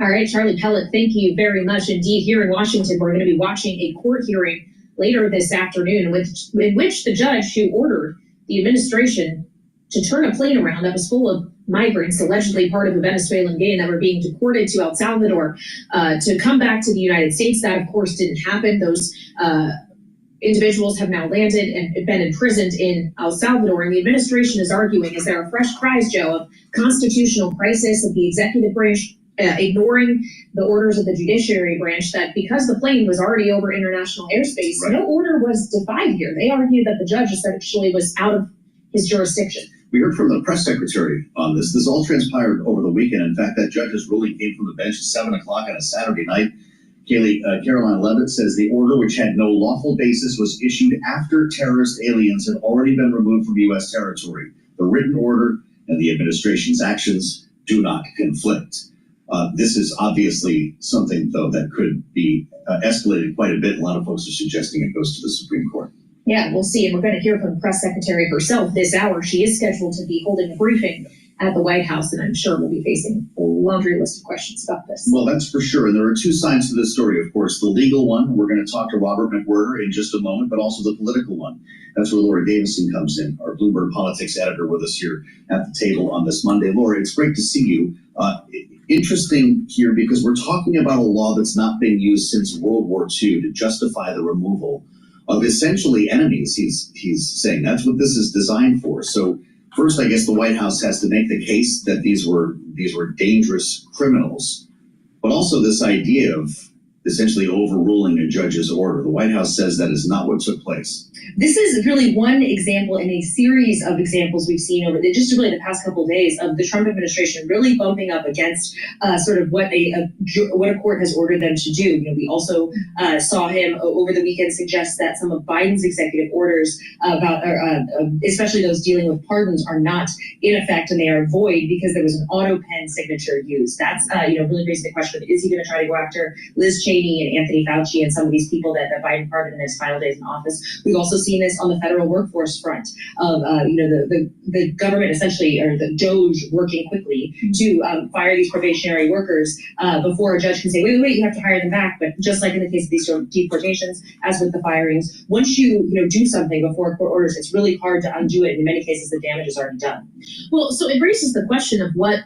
All right, Charlie Pellet, thank you very much indeed. Here in Washington, we're going to be watching a court hearing later this afternoon in which the judge who ordered the administration to turn a plane around that was full of migrants, allegedly part of a Venezuelan gang that were being deported to El Salvador, to come back to the United States. That, of course, didn't happen. Those individuals have now landed and been imprisoned in El Salvador. And the administration is arguing, is there are fresh cries, Joe, of constitutional crisis of the executive branch ignoring the orders of the judiciary branch, that because the plane was already over international airspace, no order was defied here. They argued that the judge essentially was out of his jurisdiction. We heard from the press secretary on this. This all transpired over the weekend. In fact, that judge's ruling came from the bench at 7 o'clock on a Saturday night. Caroline Levitt says the order, which had no lawful basis, was issued after terrorist aliens had already been removed from U.S. territory. The written order and the administration's actions do not conflict. This is obviously something, though, that could be escalated quite a bit. A lot of folks are suggesting it goes to the Supreme Court. Yeah, we'll see. And we're going to hear from the press secretary herself this hour. She is scheduled to be holding a briefing at the White House, and I'm sure we'll be facing a laundry list of questions about this. Well, that's for sure. And there are two sides to this story, of course. The legal one, we're going to talk to Robert McWhirter in just a moment, but also the political one. That's where Laura Davison comes in, our Bloomberg Politics editor, with us here at the table on this Monday. Laura, it's great to see you. Interesting here because we're talking about a law that's not been used since World War II to justify the removal of essentially enemies. He's saying that's what this is designed for. So first, I guess the White House has to make the case that these were dangerous criminals, but also this idea of essentially overruling a judge's order. The White House says that is not what took place. This is really one example in a series of examples we've seen over just really the past couple of days of the Trump administration really bumping up against sort of what a court has ordered them to do. You know, we also saw him over the weekend suggest that some of Biden's executive orders about, especially those dealing with pardons, are not in effect and they are void because there was an auto pen signature used. That's really raising the question of, is he going to try to go after Liz Cheney and Anthony Fauci and some of these people that Biden pardoned in his final days in office? We've also seen this on the federal workforce front of the government essentially, or the DOJ, working quickly to fire these probationary workers before a judge can say, wait, you have to hire them back. But just like in the case of these deportations, as with the firings, once you do something before court orders, it's really hard to undo it. In many cases, the damage is already done. Well, so it raises the question of what,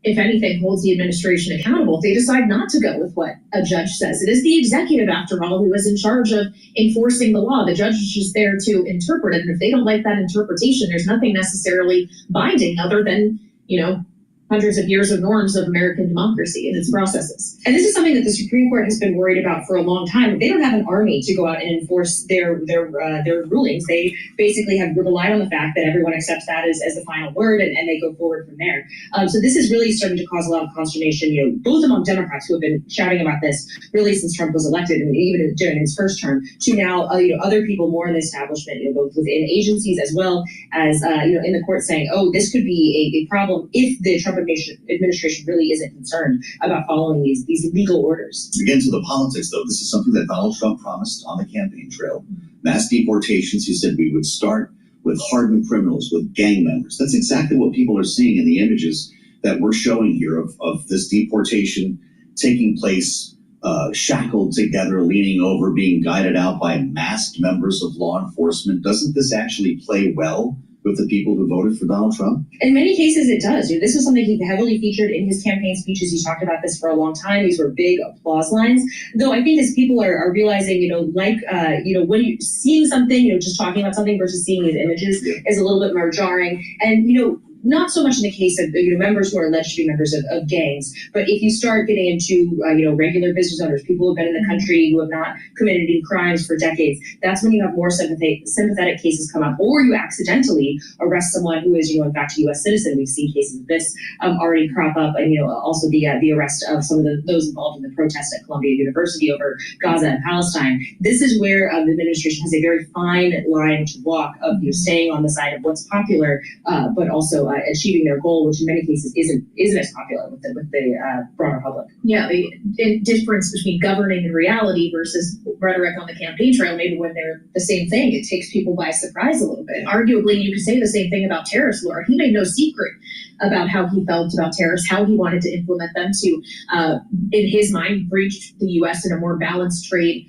if anything, holds the administration accountable if they decide not to go with what a judge says. It is the executive, after all, who is in charge of enforcing the law. The judge is just there to interpret it. And if they don't like that interpretation, there's nothing necessarily binding other than, hundreds of years of norms of American democracy and its processes. And this is something that the Supreme Court has been worried about for a long time. They don't have an army to go out and enforce their rulings. They basically have relied on the fact that everyone accepts that as the final word, and they go forward from there. So this is really starting to cause a lot of consternation, both among Democrats who have been shouting about this really since Trump was elected, and even during his first term, to now other people more in the establishment, both within agencies as well as in the court, saying, oh, this could be a problem if the Trump administration really isn't concerned about following these legal orders. Again, to the politics, though, this is something that Donald Trump promised on the campaign trail. Mass deportations, he said we would start with hardened criminals, with gang members. That's exactly what people are seeing in the images that we're showing here of this deportation taking place shackled together, leaning over, being guided out by masked members of law enforcement. Doesn't this actually play well with the people who voted for Donald Trump? In many cases, it does. This was something he heavily featured in his campaign speeches. He talked about this for a long time. These were big applause lines. Though I think as people are realizing, when you're seeing something, just talking about something versus seeing these images is a little bit more jarring. And, not so much in the case of members who are alleged to be members of gangs, but if you start getting into regular business owners, people who have been in the country who have not committed any crimes for decades, that's when you have more sympathetic cases come up, or you accidentally arrest someone who is in fact a U.S. citizen. We've seen cases of this already crop up, and also the arrest of some of those involved in the protest at Columbia University over Gaza and Palestine. This is where the administration has a very fine line to walk of staying on the side of what's popular, but also achieving their goal, which in many cases isn't as popular with the broader public. Yeah, the difference between governing and reality versus rhetoric on the campaign trail, maybe when they're the same thing, it takes people by surprise a little bit. Arguably, you could say the same thing about tariffs, Laura. He made no secret about how he felt about tariffs, how he wanted to implement them to, in his mind, breach the U.S. in a more balanced trade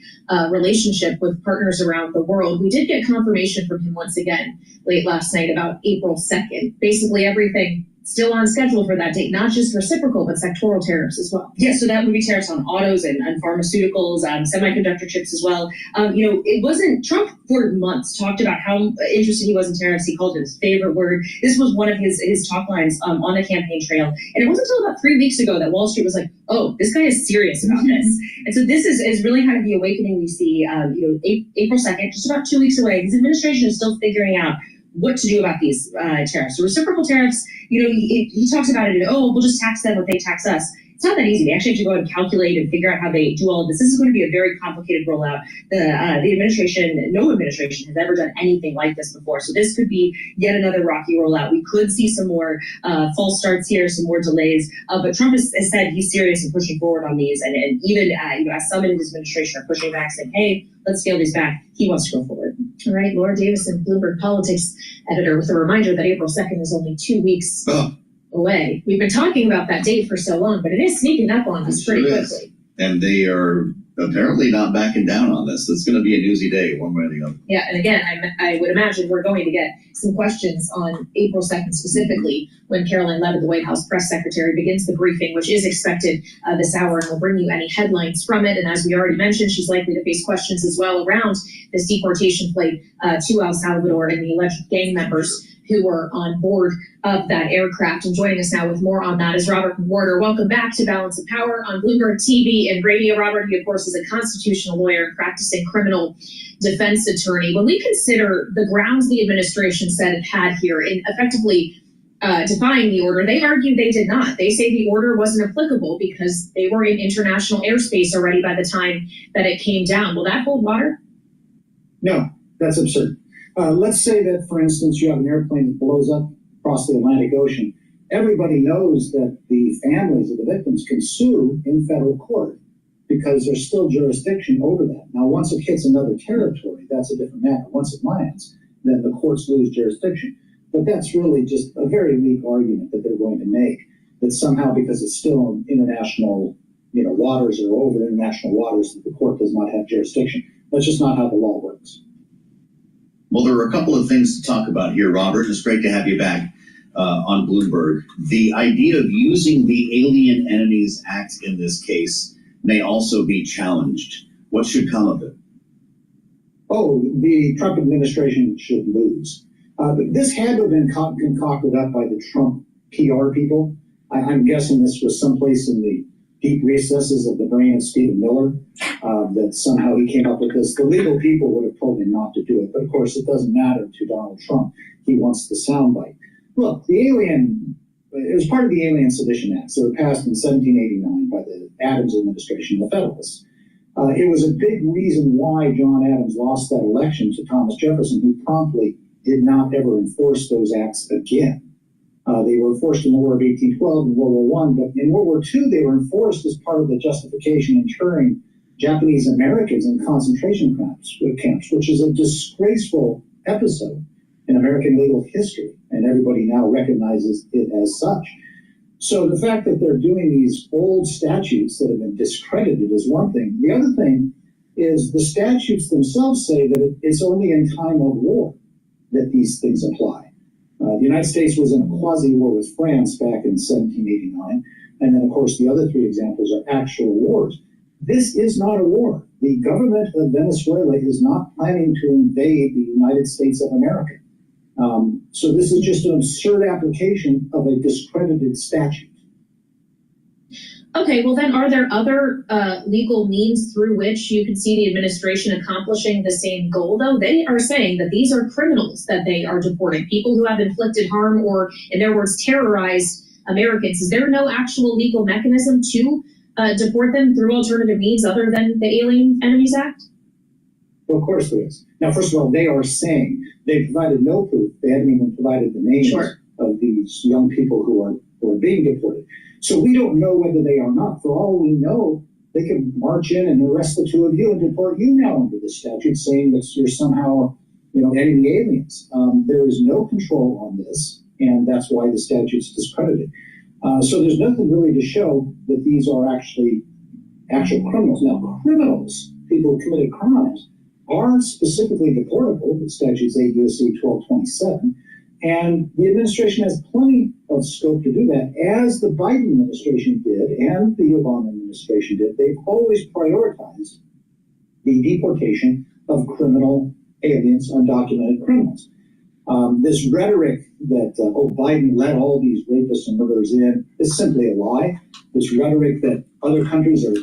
relationship with partners around the world. We did get confirmation from him once again late last night about April 2nd. Basically everything still on schedule for that date, not just reciprocal, but sectoral tariffs as well. Yeah, so that would be tariffs on autos and pharmaceuticals, semiconductor chips as well. It wasn't, Trump for months talked about how interested he was in tariffs. He called it his favorite word. This was one of his talk lines on the campaign trail. And it wasn't until about 3 weeks ago that Wall Street was like, oh, this guy is serious about this. And so this is really kind of the awakening we see, April 2nd, just about 2 weeks away. His administration is still figuring out what to do about these tariffs. So reciprocal tariffs, he talks about it, we'll just tax them if they tax us. It's not that easy. They actually have to go and calculate and figure out how they do all of this. This is going to be a very complicated rollout. The administration, no administration has ever done anything like this before. So this could be yet another rocky rollout. We could see some more false starts here, some more delays. But Trump has said he's serious in pushing forward on these. And even as some in his administration are pushing back, saying, hey, let's scale these back, he wants to go forward. All right, Laura Davison, Bloomberg Politics editor, with a reminder that April 2nd is only 2 weeks away. We've been talking about that date for so long, but it is sneaking up on us pretty quickly. And they are apparently not backing down on this. It's going to be a newsy day, one way or the other. Yeah, and again, I would imagine we're going to get some questions on April 2nd specifically when Caroline Levitt, the White House press secretary, begins the briefing, which is expected this hour, and we'll bring you any headlines from it. And as we already mentioned, she's likely to face questions as well around this deportation flight to El Salvador and the alleged gang members who were on board of that aircraft. And joining us now with more on that is Robert Warder. Welcome back to Balance of Power on Bloomberg TV and radio. Robert, he of course is a constitutional lawyer and practicing criminal defense attorney. When we consider the grounds the administration said it had here in effectively defying the order, they argue they did not. They say the order wasn't applicable because they were in international airspace already by the time that it came down. Will that hold water? No, that's absurd. Let's say that, for instance, you have an airplane that blows up across the Atlantic Ocean. Everybody knows that the families of the victims can sue in federal court because there's still jurisdiction over that. Now, once it hits another territory, that's a different matter. Once it lands, then the courts lose jurisdiction. But that's really just a very weak argument that they're going to make, that somehow because it's still in international waters or over international waters, that the court does not have jurisdiction. That's just not how the law works. Well, there are a couple of things to talk about here, Robert. It's great to have you back on Bloomberg. The idea of using the Alien Enemies Act in this case may also be challenged. What should come of it? Oh, the Trump administration should lose. This had to have been concocted up by the Trump PR people. I'm guessing this was someplace in the deep recesses of the brain of Stephen Miller, that somehow he came up with this. The legal people would have told him not to do it, but of course it doesn't matter to Donald Trump. He wants the soundbite. Look, it was part of the Alien Sedition Acts that were passed in 1789 by the Adams administration, the Federalists. It was a big reason why John Adams lost that election to Thomas Jefferson, who promptly did not ever enforce those acts again. They were enforced in the War of 1812 and World War I, but in World War II, they were enforced as part of the justification interring Japanese Americans in concentration camps, which is a disgraceful episode in American legal history, and everybody now recognizes it as such. So the fact that they're doing these old statutes that have been discredited is one thing. The other thing is the statutes themselves say that it's only in time of war that these things apply. The United States was in a quasi-war with France back in 1789. And then, of course, the other three examples are actual wars. This is not a war. The government of Venezuela is not planning to invade the United States of America. So this is just an absurd application of a discredited statute. Okay, well then, are there other legal means through which you can see the administration accomplishing the same goal, though? They are saying that these are criminals that they are deporting, people who have inflicted harm or, in their words, terrorized Americans. Is there no actual legal mechanism to deport them through alternative means other than the Alien Enemies Act? Well, of course there is. Now, first of all, they are saying they provided no proof. They haven't even provided the names of these young people who are being deported. So we don't know whether they are not. For all we know, they could march in and arrest the two of you and deport you now under the statute, saying that you're somehow, enemy aliens. There is no control on this, and that's why the statute's discredited. So there's nothing really to show that these are actual criminals. Now, criminals, people who committed crimes, are specifically deportable. The statute's 8 U.S.C. 1227. And the administration has plenty of scope to do that, as the Biden administration did and the Obama administration did. They've always prioritized the deportation of criminal aliens, undocumented criminals. This rhetoric that, Biden let all these rapists and murderers in is simply a lie. This rhetoric that other countries are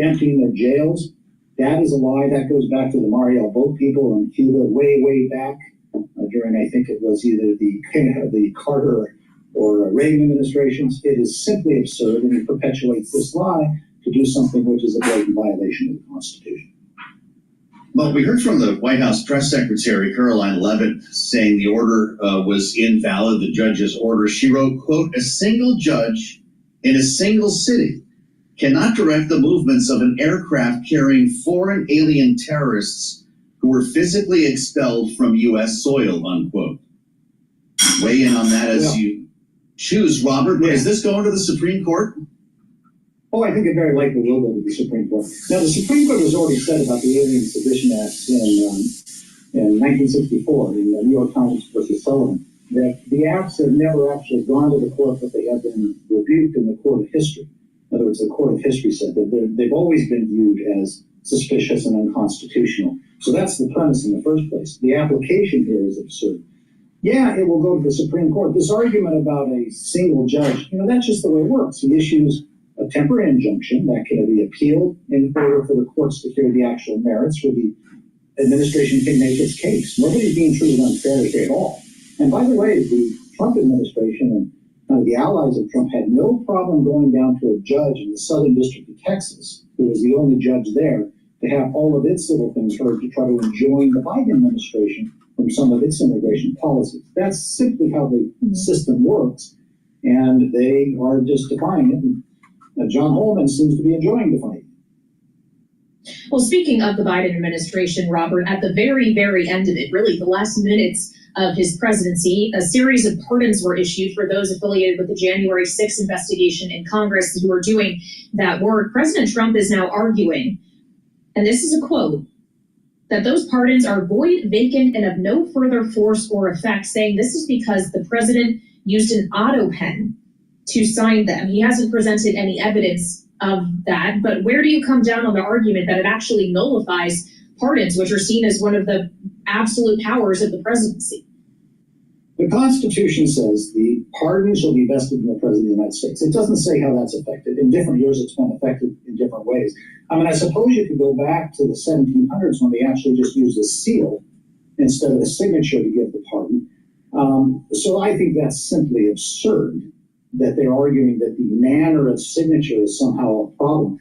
emptying their jails, that is a lie. That goes back to the Mariel Boat people in Cuba way back. During, I think it was either the Carter or Reagan administrations. It is simply absurd, and it perpetuates this lie to do something which is a blatant violation of the Constitution. Well, we heard from the White House press secretary, Caroline Leavitt, saying the order was invalid, the judge's order. She wrote, quote, "A single judge in a single city cannot direct the movements of an aircraft carrying foreign alien terrorists who were physically expelled from U.S. soil," unquote. Weigh in on that as you choose, Robert. Is this going to the Supreme Court? Oh, I think it very likely will go to the Supreme Court. Now, the Supreme Court has already said about the Alien Sedition Act in 1964 in the New York Times versus Sullivan that the acts have never actually gone to the court, but they have been rebuked in the court of history. In other words, the court of history said that they've always been viewed as suspicious and unconstitutional. So that's the premise in the first place. The application here is absurd. Yeah, it will go to the Supreme Court. This argument about a single judge, that's just the way it works. He issues a temporary injunction that can be appealed in order for the courts to hear the actual merits, where the administration can make its case. Nobody's being treated unfairly here at all. And by the way, the Trump administration and the allies of Trump had no problem going down to a judge in the Southern District of Texas, who was the only judge there, to have all of its civil things heard to try to enjoin the Biden administration from some of its immigration policies. That's simply how the system works, and they are just defying it. And John Holman seems to be enjoying defying it. Well, speaking of the Biden administration, Robert, at the very, very end of it, really the last minutes of his presidency, a series of pardons were issued for those affiliated with the January 6th investigation in Congress who were doing that work. President Trump is now arguing, and this is a quote, that those pardons are void, vacant, and of no further force or effect, saying this is because the president used an auto pen to sign them. He hasn't presented any evidence of that, but where do you come down on the argument that it actually nullifies pardons, which are seen as one of the absolute powers of the presidency? The Constitution says the pardon shall be vested in the President of the United States. It doesn't say how that's affected. In different years, it's been affected in different ways. I mean, I suppose you could go back to the 1700s when they actually just used a seal instead of a signature to give the pardon. So I think that's simply absurd that they're arguing that the manner of signature is somehow a problem.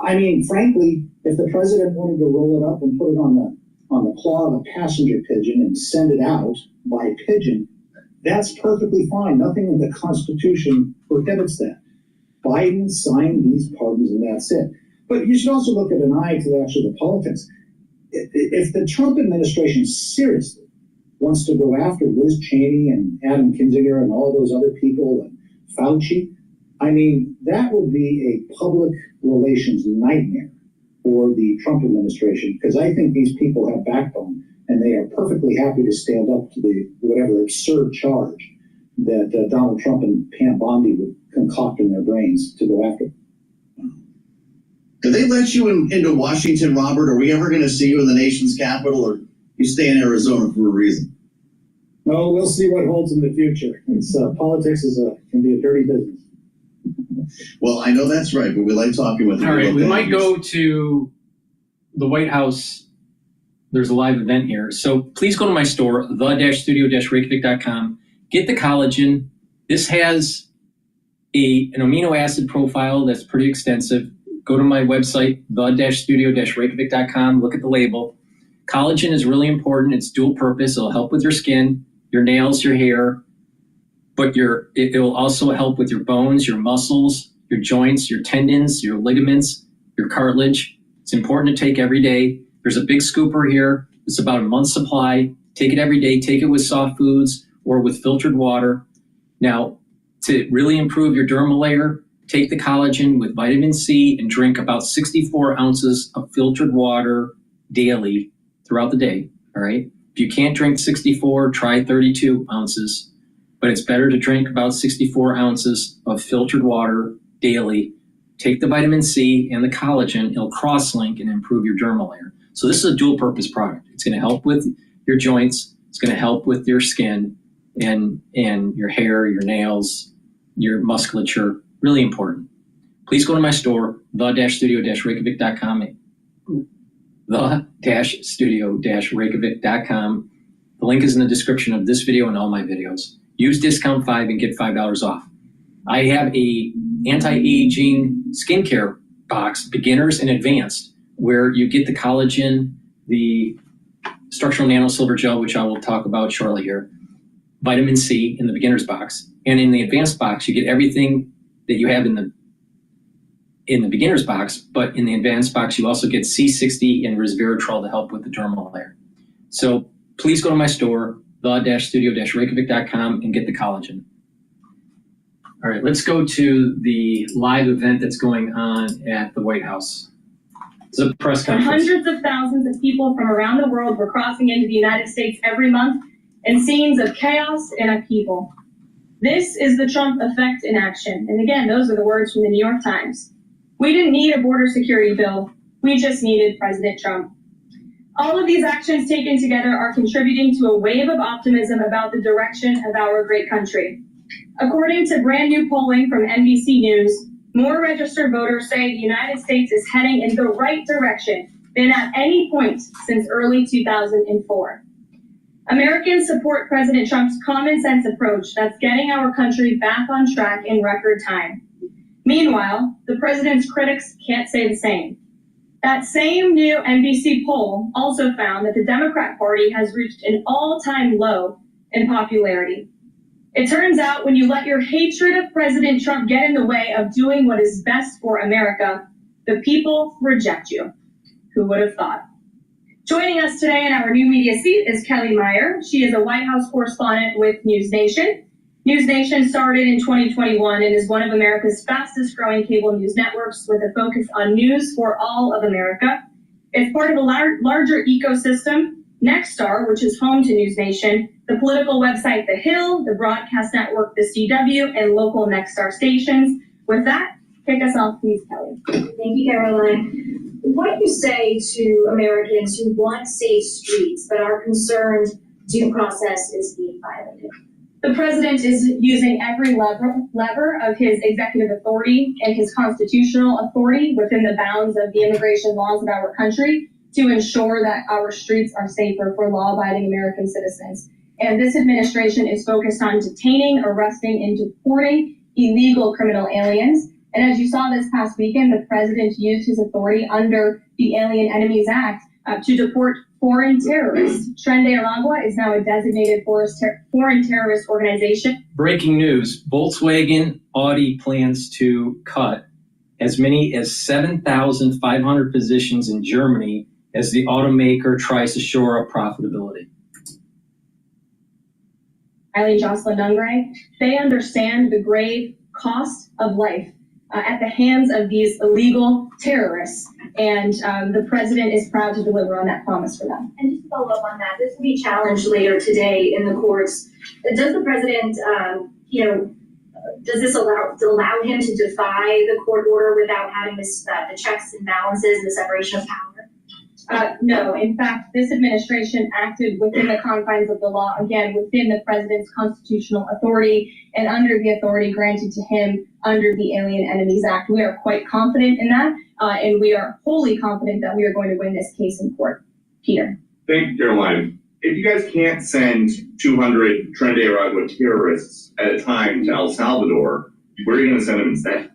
I mean, frankly, if the president wanted to roll it up and put it on the claw of a passenger pigeon and send it out by pigeon, that's perfectly fine. Nothing in the Constitution prohibits that. Biden signed these pardons and that's it. But you should also look at an eye to actually the politics. If the Trump administration seriously wants to go after Liz Cheney and Adam Kinzinger and all those other people and Fauci, I mean, that would be a public relations nightmare for the Trump administration, because I think these people have backbone and they are perfectly happy to stand up to the whatever absurd charge that Donald Trump and Pam Bondi would concoct in their brains to go after. Did they let you into Washington, Robert? Are we ever going to see you in the nation's capital, or you stay in Arizona for a reason? Well, we'll see what holds in the future. It's politics can be a dirty business. Well, I know that's right, but we like talking with you. All right, we might go to the White House. There's a live event here. So please go to my store, the-studio-reykjavik.com. Get the collagen. This has an amino acid profile that's pretty extensive. Go to my website, the-studio-reykjavik.com. Look at the label. Collagen is really important. It's dual purpose. It'll help with your skin, your nails, your hair, but it will also help with your bones, your muscles, your joints, your tendons, your ligaments, your cartilage. It's important to take every day. There's a big scooper here. It's about a month's supply. Take it every day. Take it with soft foods or with filtered water. Now, to really improve your dermal layer, take the collagen with vitamin C and drink about 64 ounces of filtered water daily throughout the day, all right? If you can't drink 64, try 32 ounces, but it's better to drink about 64 ounces of filtered water daily. Take the vitamin C and the collagen, it'll cross-link and improve your dermal layer. So this is a dual-purpose product. It's gonna help with your joints, it's gonna help with your skin and your hair, your nails, your musculature, really important. Please go to my store, the-studio-reykjavik.com, the-studio-reykjavik.com. The link is in the description of this video and all my videos. Use discount 5 and get $5 off. I have a anti-aging skincare box, beginners and advanced, where you get the collagen, the structural nano silver gel, which I will talk about shortly here, vitamin C in the beginner's box, and in the advanced box, you get everything that you have in the beginner's box, but in the advanced box, you also get C60 and resveratrol to help with the dermal layer. So please go to my store, the-studio-reykjavik.com, and get the collagen. All right, let's go to the live event that's going on at the White House. It's a press conference. Hundreds of thousands of people from around the world were crossing into the United States every month in scenes of chaos and upheaval. This is the Trump effect in action. And again, those are the words from the New York Times. We didn't need a border security bill. We just needed President Trump. All of these actions taken together are contributing to a wave of optimism about the direction of our great country. According to brand new polling from NBC News, more registered voters say the United States is heading in the right direction than at any point since early 2004. Americans support President Trump's common sense approach that's getting our country back on track in record time. Meanwhile, the president's critics can't say the same. That same new NBC poll also found that the Democrat Party has reached an all-time low in popularity. It turns out when you let your hatred of President Trump get in the way of doing what is best for America, the people reject you. Who would have thought? Joining us today in our new media seat is Kelly Meyer. She is a White House correspondent with News Nation. News Nation started in 2021 and is one of America's fastest growing cable news networks with a focus on news for all of America. It's part of a larger ecosystem, Nexstar, which is home to News Nation, the political website The Hill, the broadcast network The CW, and local Nexstar stations. With that, kick us off, please, Kelly. Thank you, Caroline. What do you say to Americans who want safe streets but are concerned due process is being violated? The president is using every lever of his executive authority and his constitutional authority within the bounds of the immigration laws of our country to ensure that our streets are safer for law-abiding American citizens. And this administration is focused on detaining, arresting, and deporting illegal criminal aliens. And as you saw this past weekend, the president used his authority under the Alien Enemies Act to deport foreign terrorists. Tren de Aragua is now a designated foreign terrorist organization. Breaking news, Volkswagen Audi plans to cut as many as 7,500 positions in Germany as the automaker tries to shore up profitability. Eileen Jocelyn Nungray, they understand the grave cost of life at the hands of these illegal terrorists. And the president is proud to deliver on that promise for them. And just to follow up on that, this will be challenged later today in the courts. Does the president, does this allow him to defy the court order without having this, the checks and balances and the separation of power? No, in fact, this administration acted within the confines of the law, again, within the president's constitutional authority and under the authority granted to him under the Alien Enemies Act. We are quite confident in that, and we are wholly confident that we are going to win this case in court. Peter. Thank you, Caroline. If you guys can't send 200 Tren de Aragua terrorists at a time to El Salvador, where are you going to send them instead?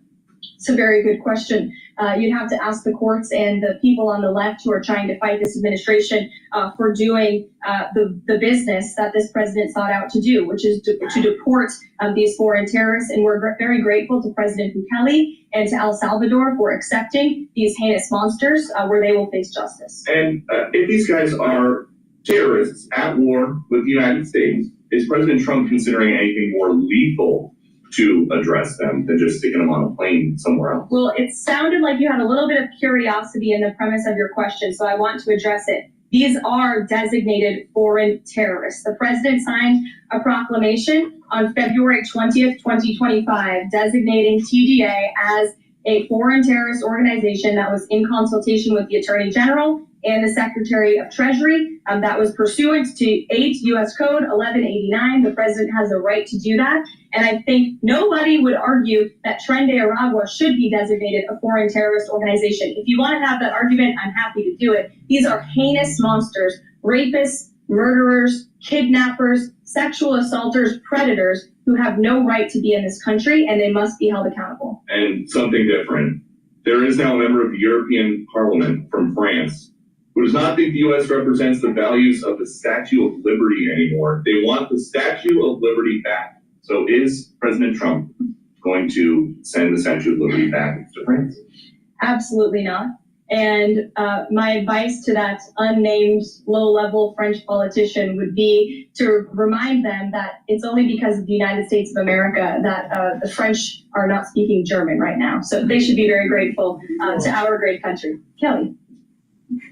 It's a very good question. You'd have to ask the courts and the people on the left who are trying to fight this administration for doing the business that this president sought out to do, which is to deport these foreign terrorists. And we're very grateful to President Bukele and to El Salvador for accepting these heinous monsters where they will face justice. And if these guys are terrorists at war with the United States, is President Trump considering anything more lethal to address them than just sticking them on a plane somewhere else? Well, it sounded like you had a little bit of curiosity in the premise of your question, so I want to address it. These are designated foreign terrorists. The president signed a proclamation on February 20th, 2025, designating TDA as a foreign terrorist organization that was in consultation with the Attorney General and the Secretary of Treasury. That was pursuant to 8 U.S. Code 1189. The president has the right to do that. And I think nobody would argue that Tren de Aragua should be designated a foreign terrorist organization. If you want to have that argument, I'm happy to do it. These are heinous monsters, rapists, murderers, kidnappers, sexual assaulters, predators who have no right to be in this country, and they must be held accountable. And something different. There is now a member of the European Parliament from France who does not think the U.S. represents the values of the Statue of Liberty anymore. They want the Statue of Liberty back. So is President Trump going to send the Statue of Liberty back to France? Absolutely not. And my advice to that unnamed low-level French politician would be to remind them that it's only because of the United States of America that the French are not speaking German right now. So they should be very grateful to our great country. Kelly.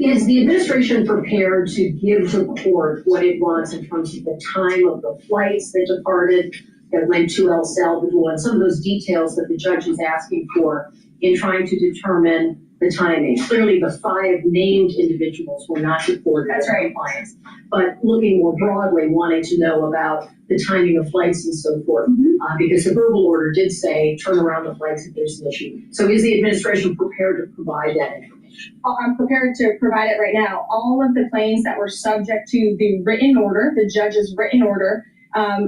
Is the administration prepared to give the court what it wants in terms of the time of the flights that departed, that went to El Salvador, and some of those details that the judge is asking for in trying to determine the timing? Clearly, the 5 named individuals were not deported in compliance, but looking more broadly, wanting to know about the timing of flights and so forth, because the verbal order did say turn around the flights if there's an issue. So is the administration prepared to provide that information? I'm prepared to provide it right now. All of the planes that were subject to the written order, the judge's written order,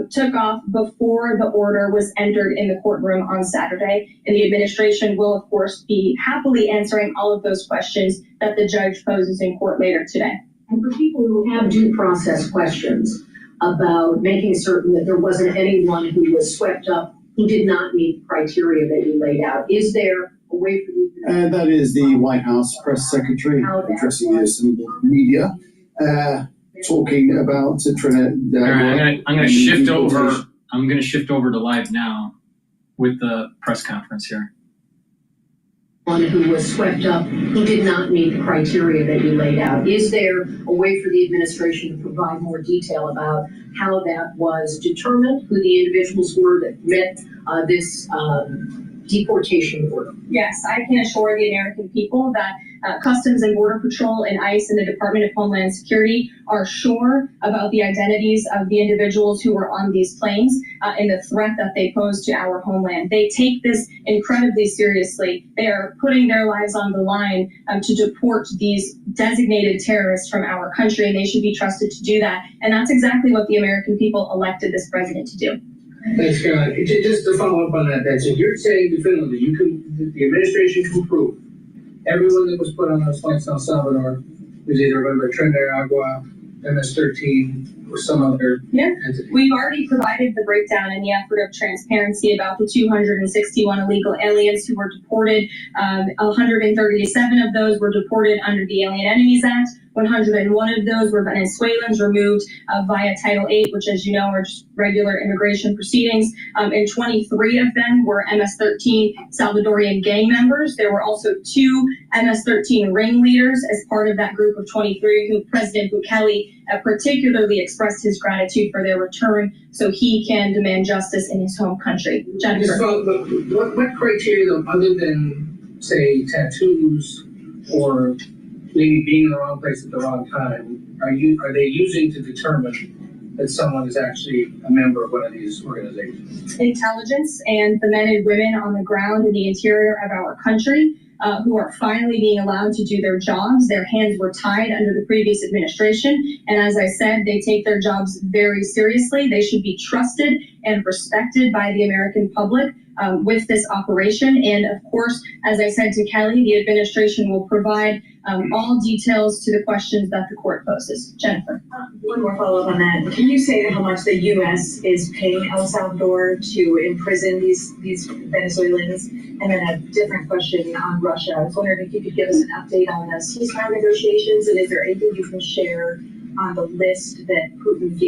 took off before the order was entered in the courtroom on Saturday. And the administration will, of course, be happily answering all of those questions that the judge poses in court later today. And for people who have due process questions about making certain that there wasn't anyone who was swept up who did not meet the criteria that you laid out, is there a way for you to... That is the White House press secretary addressing the assembled media, talking about Trinidad. All right, I'm going to shift over. I'm going to shift over to live now with the press conference here. One who was swept up, who did not meet the criteria that you laid out. Is there a way for the administration to provide more detail about how that was determined, who the individuals were that met this deportation order? Yes, I can assure the American people that Customs and Border Patrol and ICE and the Department of Homeland Security are sure about the identities of the individuals who were on these planes and the threat that they pose to our homeland. They take this incredibly seriously. They are putting their lives on the line to deport these designated terrorists from our country, and they should be trusted to do that. And that's exactly what the American people elected this president to do. Thanks, Caroline. Just to follow up on that, so you're saying definitively the administration can prove everyone that was put on those flights in El Salvador was either a member of Tren de Aragua, MS-13, or some other entity? We've already provided the breakdown in the effort of transparency about the 261 illegal aliens who were deported. 137 of those were deported under the Alien Enemies Act. 101 of those were Venezuelans removed via Title VIII, which, as you know, are just regular immigration proceedings. And 23 of them were MS-13 Salvadorian gang members. There were also 2 MS-13 ringleaders as part of that group of 23 who President Bukele particularly expressed his gratitude for their return so he can demand justice in his home country. Jennifer. So, what criteria, other than, say, tattoos or maybe being in the wrong place at the wrong time, are they using to determine that someone is actually a member of one of these organizations? Intelligence and the men and women on the ground in the interior of our country who are finally being allowed to do their jobs. Their hands were tied under the previous administration. And as I said, they take their jobs very seriously. They should be trusted and respected by the American public with this operation. And of course, as I said to Kelly, the administration will provide all details to the questions that the court poses. Jennifer. One more follow-up on that. Can you say how much the U.S. is paying El Salvador to imprison these Venezuelans? And then a different question on Russia. I was wondering if you could give us an update on the ceasefire negotiations, and is there anything you can share on the list that Putin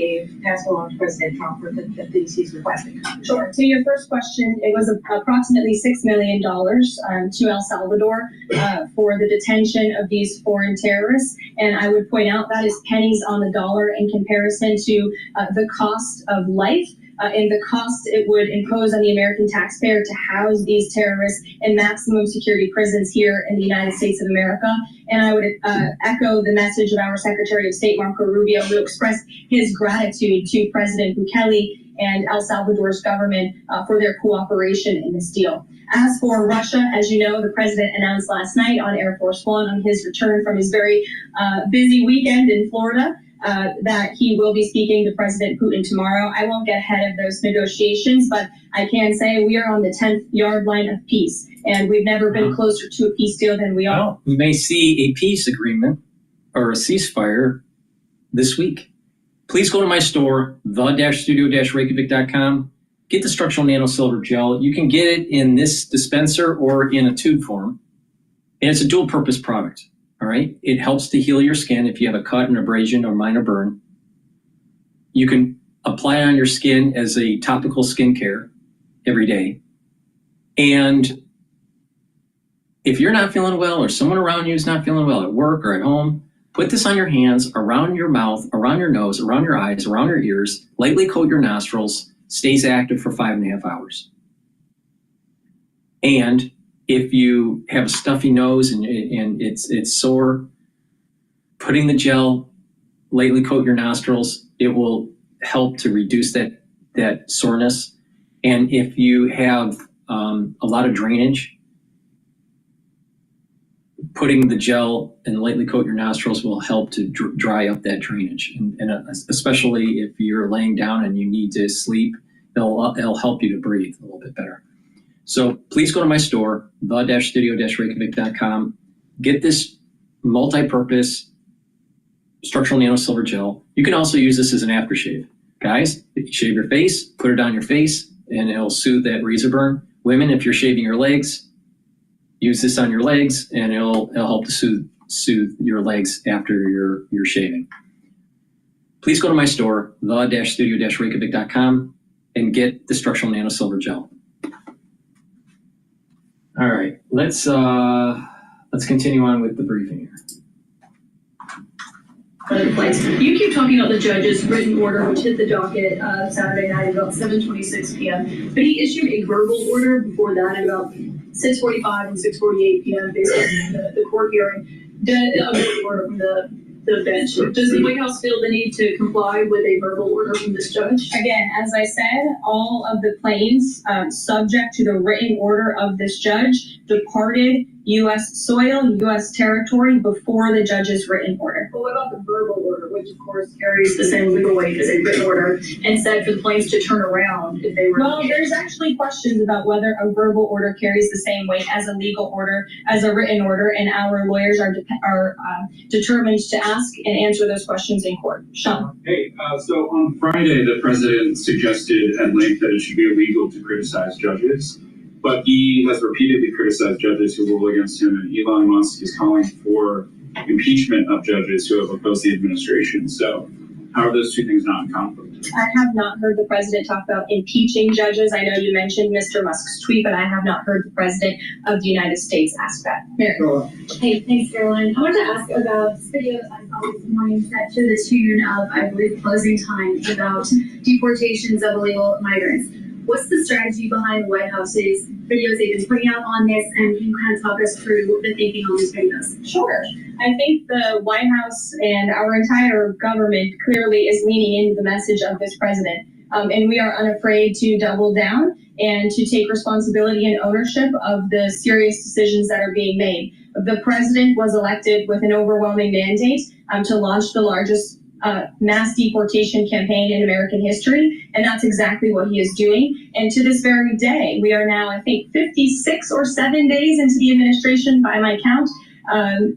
passed along to President Trump for the things he's requesting? Sure. To your first question, it was approximately $6 million to El Salvador for the detention of these foreign terrorists. And I would point out that is pennies on the dollar in comparison to the cost of life. And the cost it would impose on the American taxpayer to house these terrorists in maximum security prisons here in the United States of America. And I would echo the message of our Secretary of State, Marco Rubio, who expressed his gratitude to President Bukele and El Salvador's government for their cooperation in this deal. As for Russia, as you know, the president announced last night on Air Force One on his return from his very busy weekend in Florida, that he will be speaking to President Putin tomorrow. I won't get ahead of those negotiations, but I can say we are on the 10th yard line of peace, and we've never been closer to a peace deal than we are. Well, we may see a peace agreement or a ceasefire this week. Please go to my store, the-studio-reykjavik.com. Get the structural nano silver gel. You can get it in this dispenser or in a tube form, and it's a dual purpose product. All right. It helps to heal your skin if you have a cut, an abrasion, or minor burn. You can apply it on your skin as a topical skincare every day. And if you're not feeling well or someone around you is not feeling well at work or at home, put this on your hands, around your mouth, around your nose, around your eyes, around your ears, lightly coat your nostrils, stays active for 5.5 hours. And if you have a stuffy nose and it's sore, putting the gel, lightly coat your nostrils, it will help to reduce that soreness. And if you have a lot of drainage, putting the gel and lightly coat your nostrils will help to dry up that drainage. And especially if you're laying down and you need to sleep, it'll help you to breathe a little bit better. So please go to my store, the-studio-reykjavik.com. Get this multi-purpose structural nano silver gel. You can also use this as an aftershave. Guys, if you shave your face, put it on your face, and it'll soothe that razor burn. Women, if you're shaving your legs, use this on your legs, and it'll help to soothe your legs after you're shaving. Please go to my store, the-studio-reykjavik.com, and get the structural nano silver gel. All right, let's continue on with the briefing here. You keep talking about the judge's written order, which hit the docket Saturday night at about 7:26 p.m. But he issued a verbal order before that at about 6:45 and 6:48 p.m. based on the court hearing. The order from the bench. Does the White House feel the need to comply with a verbal order from this judge? Again, as I said, all of the planes subject to the written order of this judge departed U.S. soil, U.S. territory before the judge's written order. Well, what about the verbal order, which of course carries the same legal weight as a written order, and said for the planes to turn around if they were... Well, there's actually questions about whether a verbal order carries the same weight as a legal order, as a written order, and our lawyers are determined to ask and answer those questions in court. Sean. Hey, so on Friday, the president suggested at length that it should be illegal to criticize judges, but he has repeatedly criticized judges who rule against him, and Elon Musk is calling for impeachment of judges who have opposed the administration. So how are those two things not in conflict? I have not heard the president talk about impeaching judges. I know you mentioned Mr. Musk's tweet, but I have not heard the president of the United States ask that. Mary. Hey, thanks, Caroline. I wanted to ask about this video I saw this morning set to the tune of, I believe, Closing Time about deportations of illegal migrants. What's the strategy behind the White House's videos they've been putting out on this, and can you kind of talk us through the thinking on these videos? Sure. I think the White House and our entire government clearly is leaning into the message of this president. And we are unafraid to double down and to take responsibility and ownership of the serious decisions that are being made. The president was elected with an overwhelming mandate to launch the largest mass deportation campaign in American history, and that's exactly what he is doing. And to this very day, we are now, I think, 56 or 7 days into the administration by my count.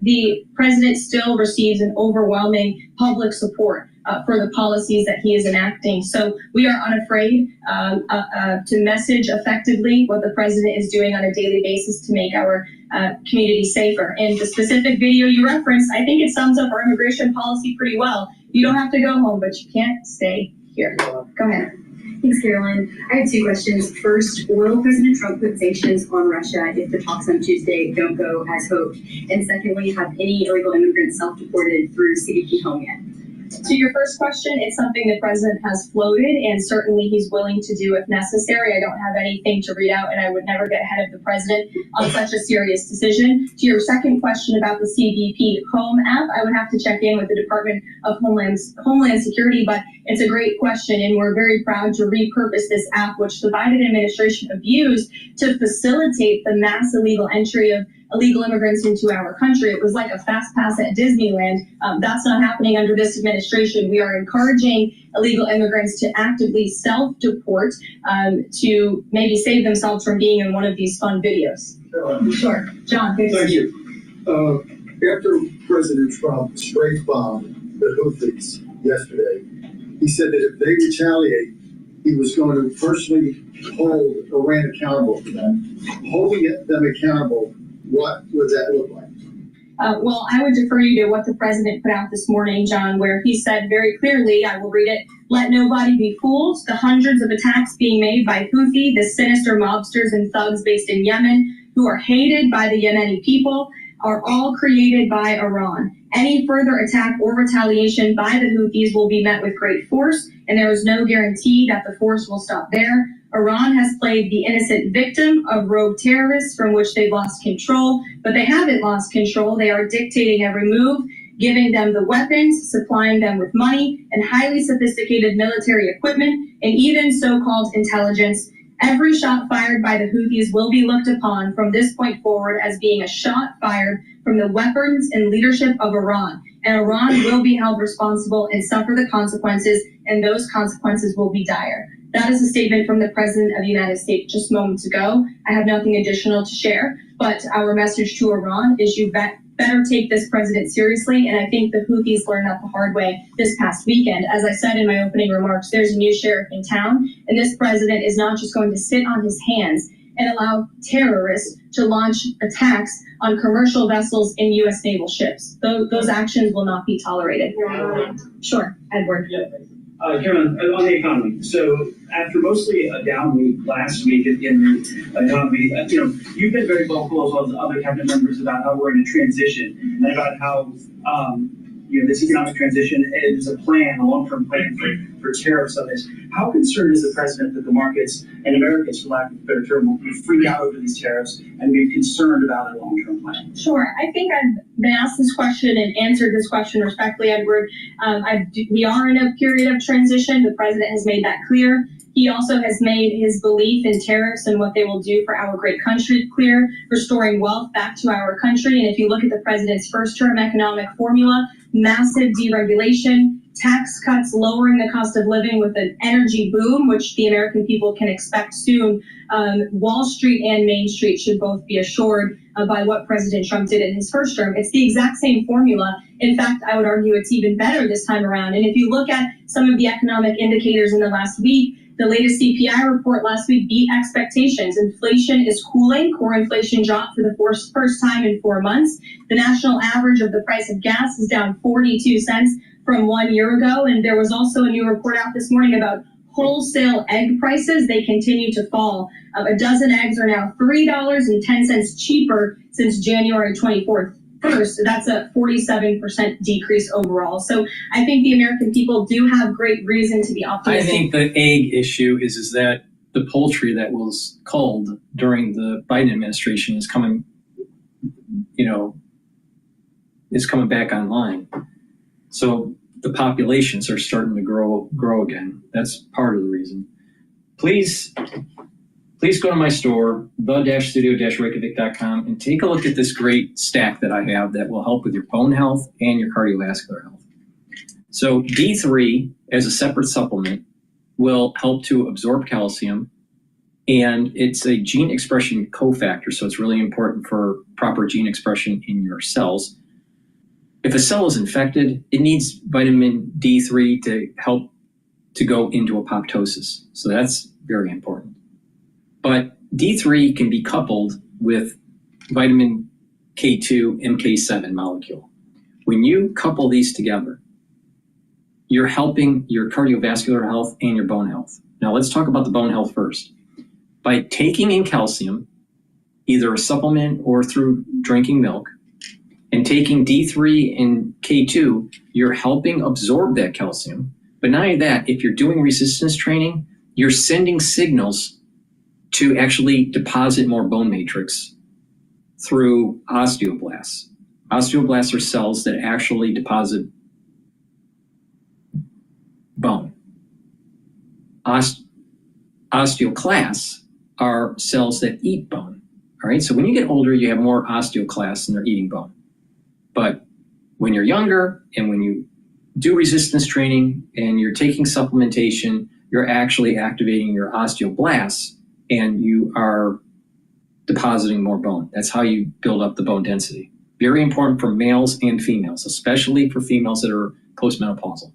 The president still receives an overwhelming public support for the policies that he is enacting. So we are unafraid to message effectively what the president is doing on a daily basis to make our community safer. And the specific video you referenced, I think it sums up our immigration policy pretty well. You don't have to go home, but you can't stay here. Go ahead. Thanks, Caroline. I have two questions. First, will President Trump put sanctions on Russia if the talks on Tuesday don't go as hoped? And secondly, have any illegal immigrants self-deported through CBP home yet? To your first question, it's something the president has floated, and certainly he's willing to do if necessary. I don't have anything to read out, and I would never get ahead of the president on such a serious decision. To your second question about the CBP Home app, I would have to check in with the Department of Homeland Security, but it's a great question, and we're very proud to repurpose this app, which the Biden administration abused to facilitate the mass illegal entry of illegal immigrants into our country. It was like a fast pass at Disneyland. That's not happening under this administration. We are encouraging illegal immigrants to actively self-deport to maybe save themselves from being in one of these fun videos. Sure. John, good to Thank see you. After President Trump straight-bombed the Houthis yesterday, he said that if they retaliate, he was going to personally hold Iran accountable for them. Holding them accountable, what would that look like? Well, I would defer you to what the president put out this morning, John, where he said very clearly, I will read it, "Let nobody be fooled. The hundreds of attacks being made by Houthi, the sinister mobsters and thugs based in Yemen, who are hated by the Yemeni people, are all created by Iran. Any further attack or retaliation by the Houthis will be met with great force, and there is no guarantee that the force will stop there. Iran has played the innocent victim of rogue terrorists from which they've lost control, but they haven't lost control. They are dictating every move, giving them the weapons, supplying them with money and highly sophisticated military equipment, and even so-called intelligence. Every shot fired by the Houthis will be looked upon from this point forward as being a shot fired from the weapons and leadership of Iran. And Iran will be held responsible and suffer the consequences, and those consequences will be dire." That is a statement from the President of the United States just moments ago. I have nothing additional to share, but our message to Iran is you better take this president seriously, and I think the Houthis learned that the hard way this past weekend. As I said in my opening remarks, there's a new sheriff in town, and this president is not just going to sit on his hands and allow terrorists to launch attacks on commercial vessels in U.S. naval ships. Those actions will not be tolerated. Sure, Edward. Karen, on the economy. So after mostly a down week last week in the economy, you've been very vocal as well as other cabinet members about how we're in a transition and about how this economic transition is a plan, a long-term plan for tariffs on this. How concerned is the president that the markets and Americans, for lack of a better term, will be freaked out over these tariffs and be concerned about a long-term plan? Sure. I think I've been asked this question and answered this question respectfully, Edward. We are in a period of transition. The president has made that clear. He also has made his belief in tariffs and what they will do for our great country clear, restoring wealth back to our country. And if you look at the president's first-term economic formula, massive deregulation, tax cuts, lowering the cost of living with an energy boom, which the American people can expect soon. Wall Street and Main Street should both be assured by what President Trump did in his first term. It's the exact same formula. In fact, I would argue it's even better this time around. And if you look at some of the economic indicators in the last week, The latest CPI report last week beat expectations. Inflation is cooling. Core inflation dropped for the first time in 4 months. The national average of the price of gas is down 42 cents from 1 year ago. And there was also a new report out this morning about wholesale egg prices. They continue to fall. A dozen eggs are now $3.10 cheaper since January 24th. First, that's a 47% decrease overall. So I think the American people do have great reason to be optimistic. I think the egg issue is that the poultry that was culled during the Biden administration is coming, is coming back online. So the populations are starting to grow again. That's part of the reason. Please go to my store, the-studio-reykjavik.com, and take a look at this great stack that I have that will help with your bone health and your cardiovascular health. So D3 as a separate supplement will help to absorb calcium, and it's a gene expression cofactor, so it's really important for proper gene expression in your cells. If a cell is infected, it needs vitamin D3 to help to go into apoptosis. So that's very important. But D3 can be coupled with vitamin K2, MK7 molecule. When you couple these together, you're helping your cardiovascular health and your bone health. Now let's talk about the bone health first. By taking in calcium, either a supplement or through drinking milk, and taking D3 and K2, you're helping absorb that calcium. But not only that, if you're doing resistance training, you're sending signals to actually deposit more bone matrix through osteoblasts. Osteoblasts are cells that actually deposit bone. Osteoclasts are cells that eat bone. All right, so when you get older, you have more osteoclasts and they're eating bone. But when you're younger and when you do resistance training and you're taking supplementation, you're actually activating your osteoblasts and you are depositing more bone. That's how you build up the bone density. Very important for males and females, especially for females that are postmenopausal.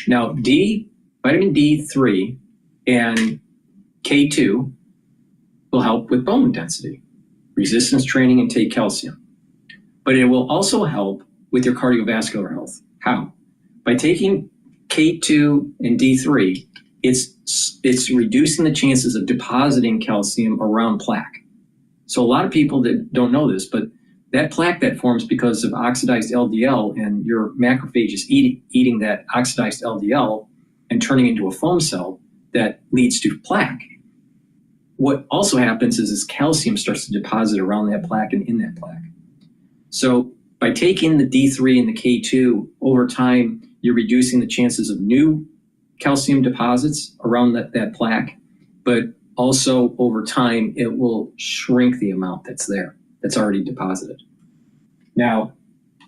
Now, vitamin D3 and K2 will help with bone density, resistance training, and take calcium. But it will also help with your cardiovascular health. How? By taking K2 and D3, it's reducing the chances of depositing calcium around plaque. So a lot of people that don't know this, but that plaque that forms because of oxidized LDL and your macrophage is eating that oxidized LDL and turning into a foam cell that leads to plaque. What also happens is this calcium starts to deposit around that plaque and in that plaque. So by taking the D3 and the K2 over time, you're reducing the chances of new calcium deposits around that plaque, but also over time, it will shrink the amount that's there, that's already deposited. Now,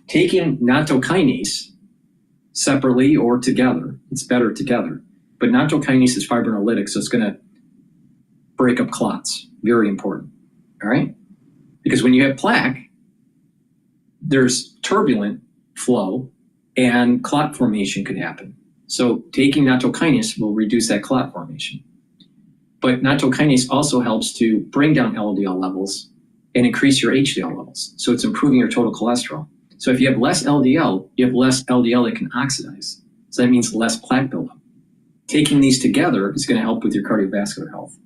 taking nattokinase separately or together, it's better together, but nattokinase is fibrinolytic, so it's gonna break up clots, very important, all right? Because when you have plaque, there's turbulent flow and clot formation could happen. So taking nattokinase will reduce that clot formation. But nattokinase also helps to bring down LDL levels and increase your HDL levels. So it's improving your total cholesterol. So if you have less LDL, you have less LDL that can oxidize. So that means less plaque buildup. Taking these together is going to help with your cardiovascular health.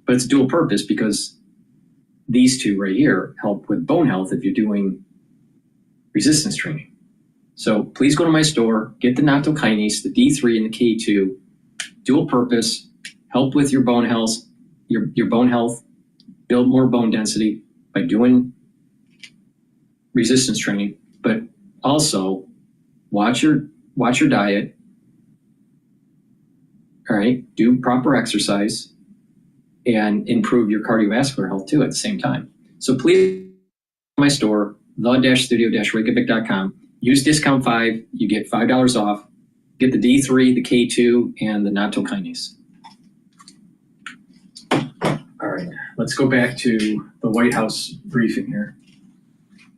But it's dual purpose because these two right here help with bone health if you're doing resistance training. So please go to my store, get the nattokinase, the D3 and the K2, dual purpose, help with your bone health, your bone health, build more bone density by doing resistance training, but also watch your diet. All right, do proper exercise and improve your cardiovascular health too at the same time. So please go to my store, the-studio-reykjavik.com. Use discount 5, you get $5 off. Get the D3, the K2, and the nattokinase. All right, let's go back to the White House briefing here.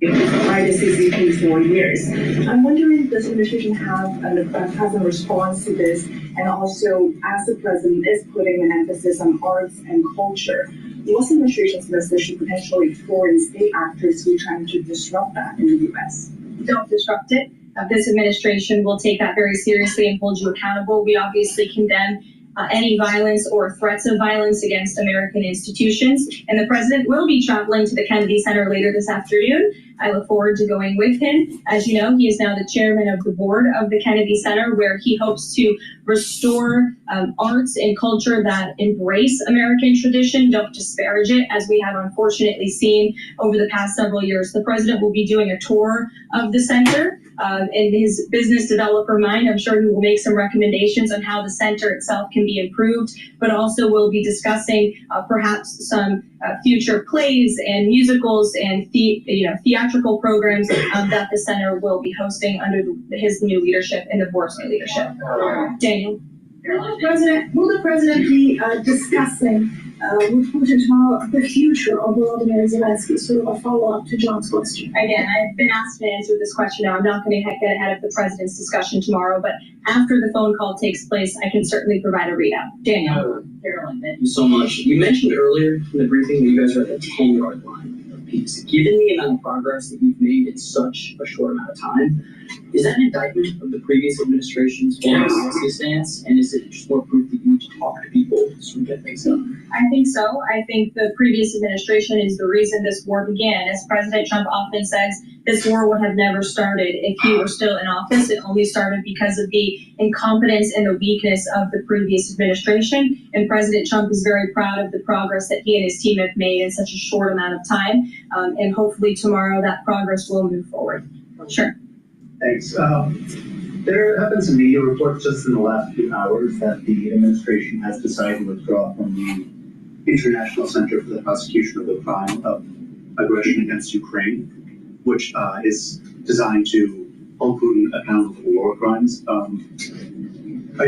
by the CCP for years. I'm wondering, does the administration has a response to this? And also, as the president is putting an emphasis on arts and culture, what's the administration's message to potentially foreign state actors who are trying to disrupt that in the U.S.? Don't disrupt it. This administration will take that very seriously and hold you accountable. We obviously condemn any violence or threats of violence against American institutions. And the president will be traveling to the Kennedy Center later this afternoon. I look forward to going with him. As you know, he is now the chairman of the board of the Kennedy Center, where he hopes to restore arts and culture that embrace American tradition, don't disparage it, as we have unfortunately seen over the past several years. The president will be doing a tour of the center. In his business developer mind, I'm sure he will make some recommendations on how the center itself can be improved, but also will be discussing perhaps some future plays and musicals and theatrical programs that the center will be hosting under his new leadership and the board's new leadership. Daniel. Will the president be discussing with Putin tomorrow the future of Volodymyr Zelensky? Sort of a follow-up to John's question. Again, I've been asked to answer this question now. I'm not going to get ahead of the president's discussion tomorrow, but after the phone call takes place, I can certainly provide a readout. Daniel. Caroline, thank you so much. You mentioned earlier in the briefing that you guys are at the 10-yard line of peace. Given the amount of progress that you've made in such a short amount of time, is that an indictment of the previous administration's foreign policy stance? And is it just more proof that you need to talk to people to get things done? I think so. I think the previous administration is the reason this war began. As President Trump often says, this war would have never started if he were still in office. It only started because of the incompetence and the weakness of the previous administration. And President Trump is very proud of the progress that he and his team have made in such a short amount of time. And hopefully tomorrow that progress will move forward. Sure. Thanks. There have been some media reports just in the last few hours that the administration has decided to withdraw from the International Center for the Prosecution of the Crime of Aggression against Ukraine, which is designed to hold Putin accountable for war crimes. Are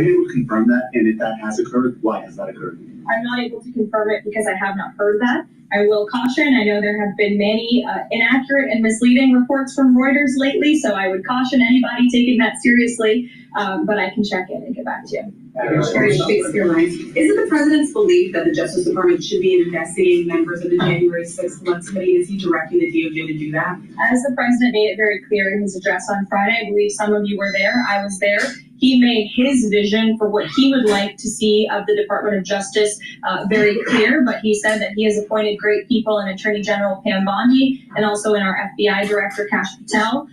you able to confirm that? And if that has occurred, why has that occurred? I'm not able to confirm it because I have not heard that. I will caution, I know there have been many inaccurate and misleading reports from Reuters lately, so I would caution anybody taking that seriously, but I can check in and get back to you. Is it the president's belief that the Justice Department should be investigating members of the January 6th Select Committee? Is he directing the DOJ to do that? As the president made it very clear in his address on Friday, I believe some of you were there, I was there. He made his vision for what he would like to see of the Department of Justice very clear, but he said that he has appointed great people in Attorney General Pam Bondi and also in our FBI Director Kash Patel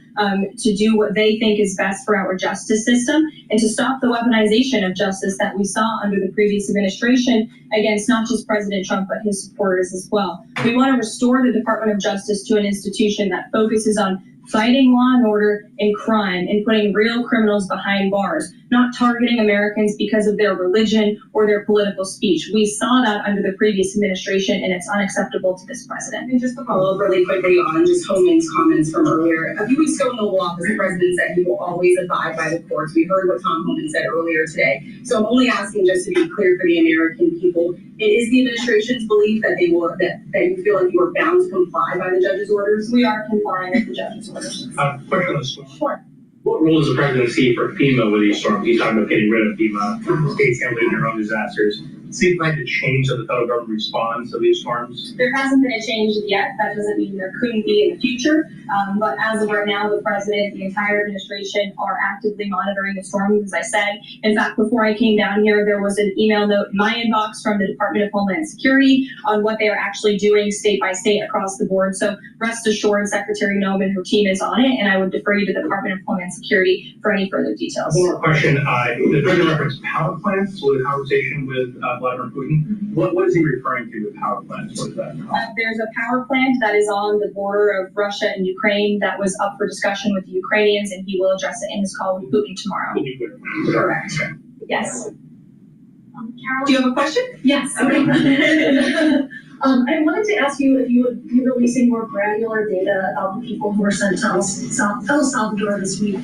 to do what they think is best for our justice system and to stop the weaponization of justice that we saw under the previous administration against not just President Trump, but his supporters as well. We want to restore the Department of Justice to an institution that focuses on fighting law and order and crime and putting real criminals behind bars, not targeting Americans because of their religion or their political speech. We saw that under the previous administration, and it's unacceptable to this president. And just to follow up really quickly on just Homan's comments from earlier, a few weeks ago in the Oval Office, the president said he will always abide by the courts. We heard what Tom Homan said earlier today. So I'm only asking just to be clear for the American people, it is the administration's belief that they will, that you feel like you are bound to comply by the judge's orders? We are complying with the judge's orders. Question on this one. Sure. What role does the president see for FEMA with these storms? He's talking about getting rid of FEMA. States handling their own disasters. Seems like a change of the federal government response to these storms. There hasn't been a change yet. That doesn't mean there couldn't be in the future. But as of right now, the president, the entire administration are actively monitoring the storms, as I said. In fact, before I came down here, there was an email note in my inbox from the Department of Homeland Security on what they are actually doing state by state across the board. So rest assured, Secretary Noem and her team is on it, and I would defer you to the Department of Homeland Security for any further details. One more question. The president referenced power plants with a conversation with Vladimir Putin. What is he referring to with power plants? What is that? There's a power plant that is on the border of Russia and Ukraine that was up for discussion with the Ukrainians, and he will address it in his call with Putin tomorrow. Correct. Yes. Carol, do you have a question? Yes. Okay. I wanted to ask you if you would be releasing more granular data on people who were sent to El Salvador this week.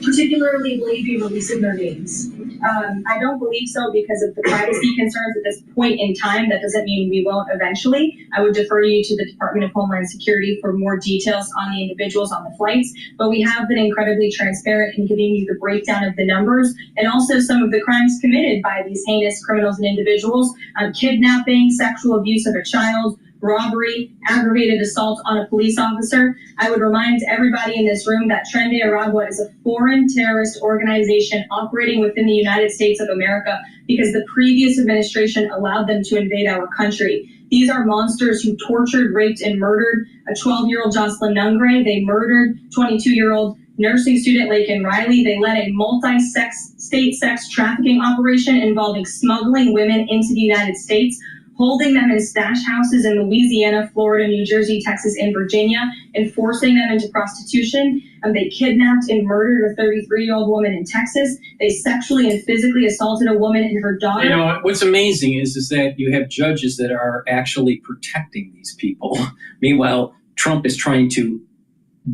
Particularly, will you be releasing their names? I don't believe so because of the privacy concerns at this point in time. That doesn't mean we won't eventually. I would defer you to the Department of Homeland Security for more details on the individuals on the flights, but we have been incredibly transparent in giving you the breakdown of the numbers and also some of the crimes committed by these heinous criminals and individuals, kidnapping, sexual abuse of a child, robbery, aggravated assault on a police officer. I would remind everybody in this room that Tren de Aragua is a foreign terrorist organization operating within the United States of America because the previous administration allowed them to invade our country. These are monsters who tortured, raped, and murdered a 12-year-old Jocelyn Nungre. They murdered 22-year-old nursing student Laken Riley. They led a multi-state sex trafficking operation involving smuggling women into the United States, holding them in stash houses in Louisiana, Florida, New Jersey, Texas, and Virginia, and forcing them into prostitution. They kidnapped and murdered a 33-year-old woman in Texas. They sexually and physically assaulted a woman and her daughter. You know, what's amazing is that you have judges that are actually protecting these people. Meanwhile, Trump is trying to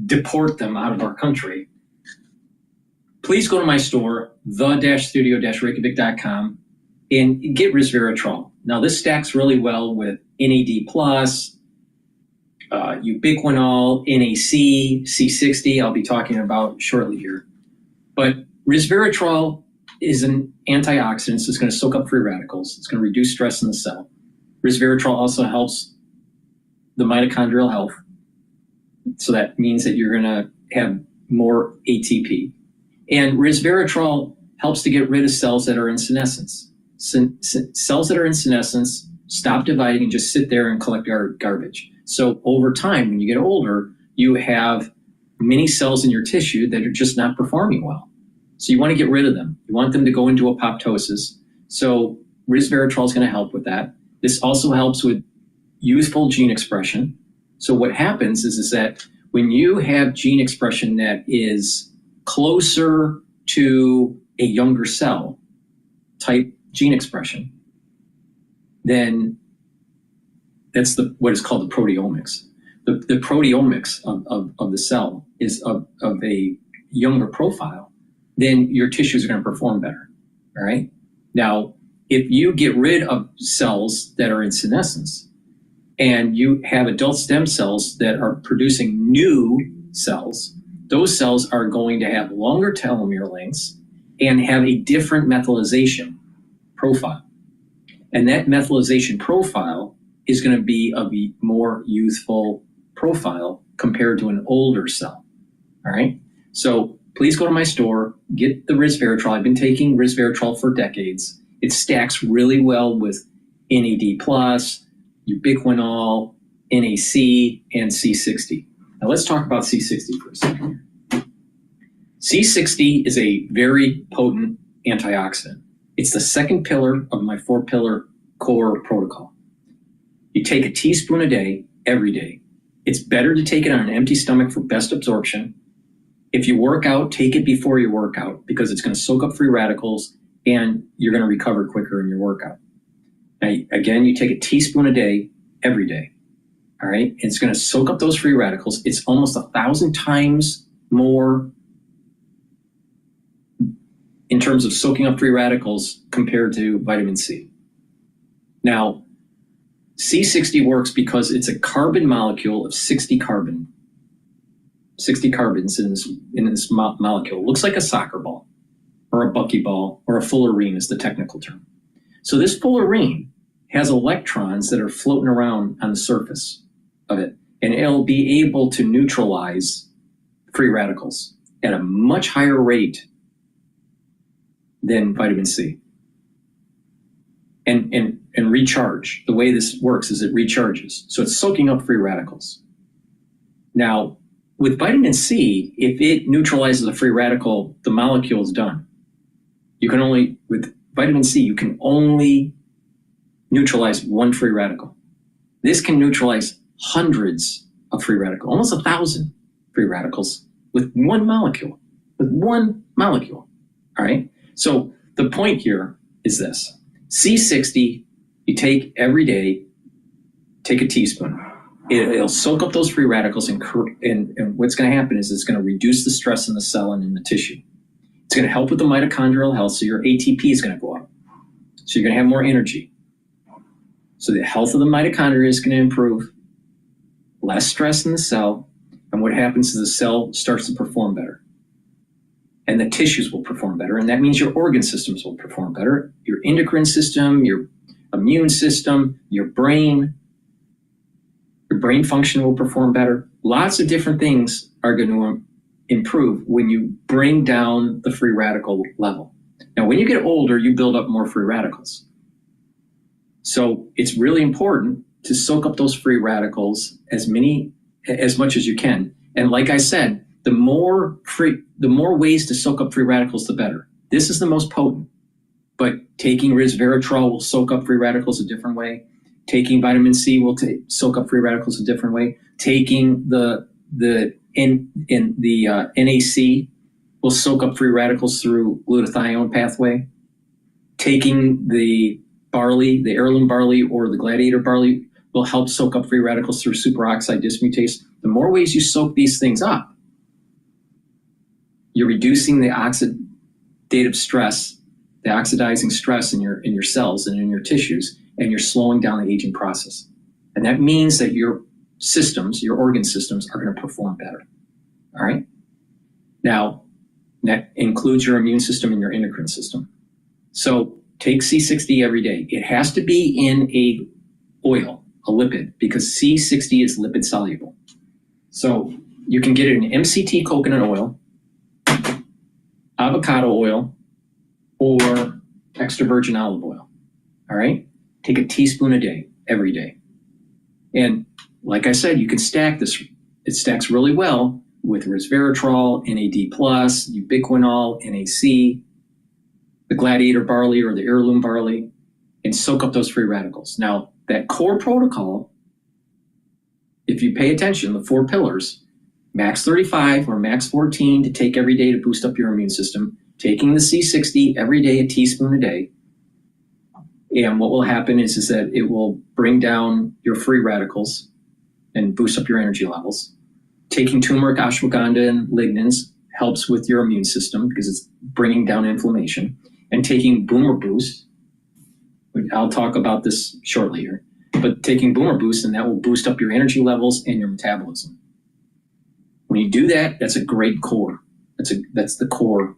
deport them out of our country. Please go to my store, the-studio-reykjavik.com, and get resveratrol. Now, this stacks really well with NAD+, ubiquinol, NAC, C60, I'll be talking about shortly here. But resveratrol is an antioxidant, so it's going to soak up free radicals. It's going to reduce stress in the cell. Resveratrol also helps the mitochondrial health. So that means that you're going to have more ATP. And resveratrol helps to get rid of cells that are in senescence. Cells that are in senescence stop dividing and just sit there and collect garbage. So over time, when you get older, you have many cells in your tissue that are just not performing well. So you want to get rid of them. You want them to go into apoptosis. So resveratrol is going to help with that. This also helps with youthful gene expression. So what happens is that when you have gene expression that is closer to a younger cell type gene expression, then that's what is called the proteomics. The proteomics of the cell is of a younger profile, then your tissues are going to perform better, all right? Now, if you get rid of cells that are in senescence and you have adult stem cells that are producing new cells, those cells are going to have longer telomere lengths and have a different methylation profile. And that methylation profile is going to be of a more youthful profile compared to an older cell. All right. So please go to my store, get the resveratrol. I've been taking resveratrol for decades. It stacks really well with NAD+, ubiquinol, NAC, and C60. Now let's talk about C60 for a second. C60 is a very potent antioxidant. It's the second pillar of my 4-pillar core protocol. You take a teaspoon a day, every day. It's better to take it on an empty stomach for best absorption. If you work out, take it before your workout because it's going to soak up free radicals and you're going to recover quicker in your workout. Now, again, you take a teaspoon a day, every day. All right. It's going to soak up those free radicals. It's almost 1,000 times more in terms of soaking up free radicals compared to vitamin C. Now, C60 works because it's a carbon molecule of 60 carbons in this molecule. It looks like a soccer ball or a buckyball or a fullerene is the technical term. So this fullerene has electrons that are floating around on the surface of it, and it'll be able to neutralize free radicals at a much higher rate than vitamin C. And recharge. The way this works is it recharges. So it's soaking up free radicals. Now, with vitamin C, if it neutralizes a free radical, the molecule is done. With vitamin C, you can only neutralize one free radical. This can neutralize hundreds of free radicals, almost 1,000 free radicals with one molecule. All right. So the point here is this. C60, you take every day, take a teaspoon. It'll soak up those free radicals and what's going to happen is it's going to reduce the stress in the cell and in the tissue. It's going to help with the mitochondrial health, so your ATP is going to go up. So you're going to have more energy. So the health of the mitochondria is going to improve, less stress in the cell, and what happens is the cell starts to perform better. And the tissues will perform better, and that means your organ systems will perform better. Your endocrine system, your immune system, your brain function will perform better. Lots of different things are going to improve when you bring down the free radical level. Now, when you get older, you build up more free radicals. So it's really important to soak up those free radicals as much as you can. And like I said, the more ways to soak up free radicals, the better. This is the most potent. But taking resveratrol will soak up free radicals a different way. Taking vitamin C will soak up free radicals a different way. Taking the NAC will soak up free radicals through glutathione pathway. Taking the barley, the heirloom barley or the gladiator barley will help soak up free radicals through superoxide dismutase. The more ways you soak these things up, you're reducing the oxidative stress, the oxidizing stress in your cells and in your tissues, and you're slowing down the aging process. And that means that your systems, your organ systems, are going to perform better. All right? Now, that includes your immune system and your endocrine system. So take C60 every day. It has to be in a oil, a lipid, because C60 is lipid soluble. So you can get it in MCT coconut oil, avocado oil, or extra virgin olive oil. All right? Take a teaspoon a day, every day. And like I said, you can stack this. It stacks really well with resveratrol, NAD+, ubiquinol, NAC, the gladiator barley or the heirloom barley, and soak up those free radicals. Now, that core protocol, if you pay attention, the 4 pillars, max 35 or max 14 to take every day to boost up your immune system, taking the C60 every day, a teaspoon a day. And what will happen is that it will bring down your free radicals and boost up your energy levels. Taking turmeric, ashwagandha, and lignans helps with your immune system because it's bringing down inflammation. And taking Boomer Boost, I'll talk about this shortly here, but taking Boomer Boost, and that will boost up your energy levels and your metabolism. When you do that, that's a great core. That's the core.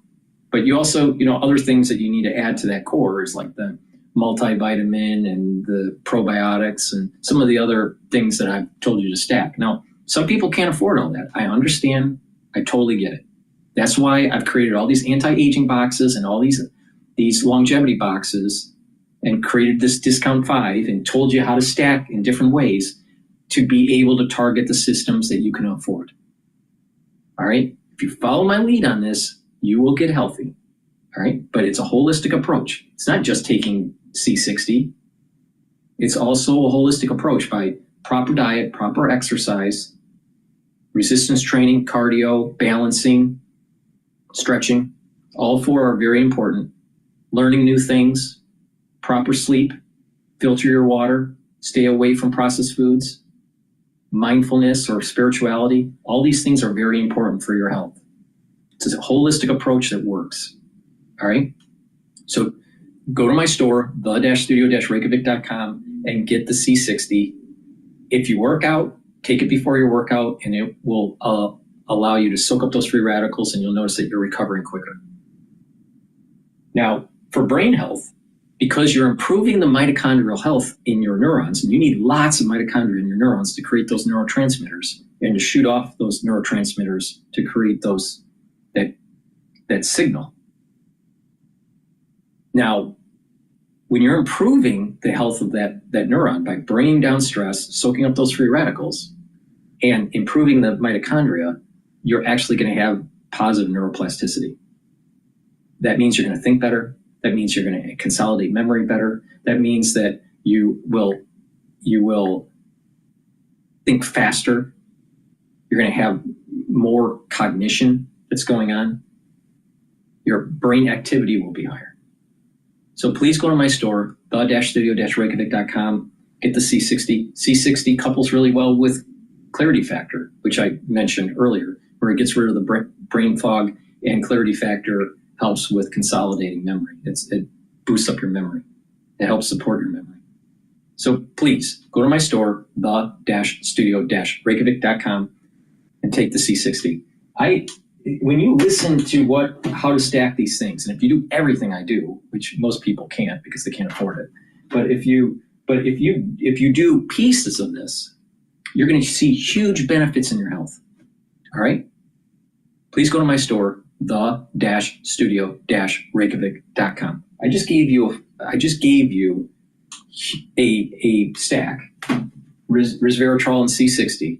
But you also, other things that you need to add to that core is like the multivitamin and the probiotics and some of the other things that I've told you to stack. Now, some people can't afford all that. I understand. I totally get it. That's why I've created all these anti-aging boxes and all these longevity boxes and created this discount 5 and told you how to stack in different ways to be able to target the systems that you can afford. All right. If you follow my lead on this, you will get healthy. All right. But it's a holistic approach. It's not just taking C60. It's also a holistic approach by proper diet, proper exercise, resistance training, cardio, balancing, stretching. All 4 are very important. Learning new things, proper sleep, filter your water, stay away from processed foods, mindfulness or spirituality. All these things are very important for your health. It's a holistic approach that works. All right. So go to my store, the-studio-reykjavik.com, and get the C60. If you work out, take it before your workout, and it will allow you to soak up those free radicals, and you'll notice that you're recovering quicker. Now, for brain health, because you're improving the mitochondrial health in your neurons, and you need lots of mitochondria in your neurons to create those neurotransmitters and to shoot off those neurotransmitters to create those that signal. Now, when you're improving the health of that neuron by bringing down stress, soaking up those free radicals, and improving the mitochondria, you're actually going to have positive neuroplasticity. That means you're going to think better. That means you're going to consolidate memory better. That means that you will think faster. You're going to have more cognition that's going on. Your brain activity will be higher. So please go to my store, the-studio-reykjavik.com, get the C60. C60 couples really well with Clarity Factor, which I mentioned earlier, where it gets rid of the brain fog, and Clarity Factor helps with consolidating memory. It boosts up your memory. It helps support your memory. So please go to my store, the-studio-reykjavik.com, and take the C60. When you listen to how to stack these things, and if you do everything I do, which most people can't because they can't afford it, but if you do pieces of this, you're going to see huge benefits in your health. All right? Please go to my store, the-studio-reykjavik.com. I just gave you a stack, resveratrol and C60,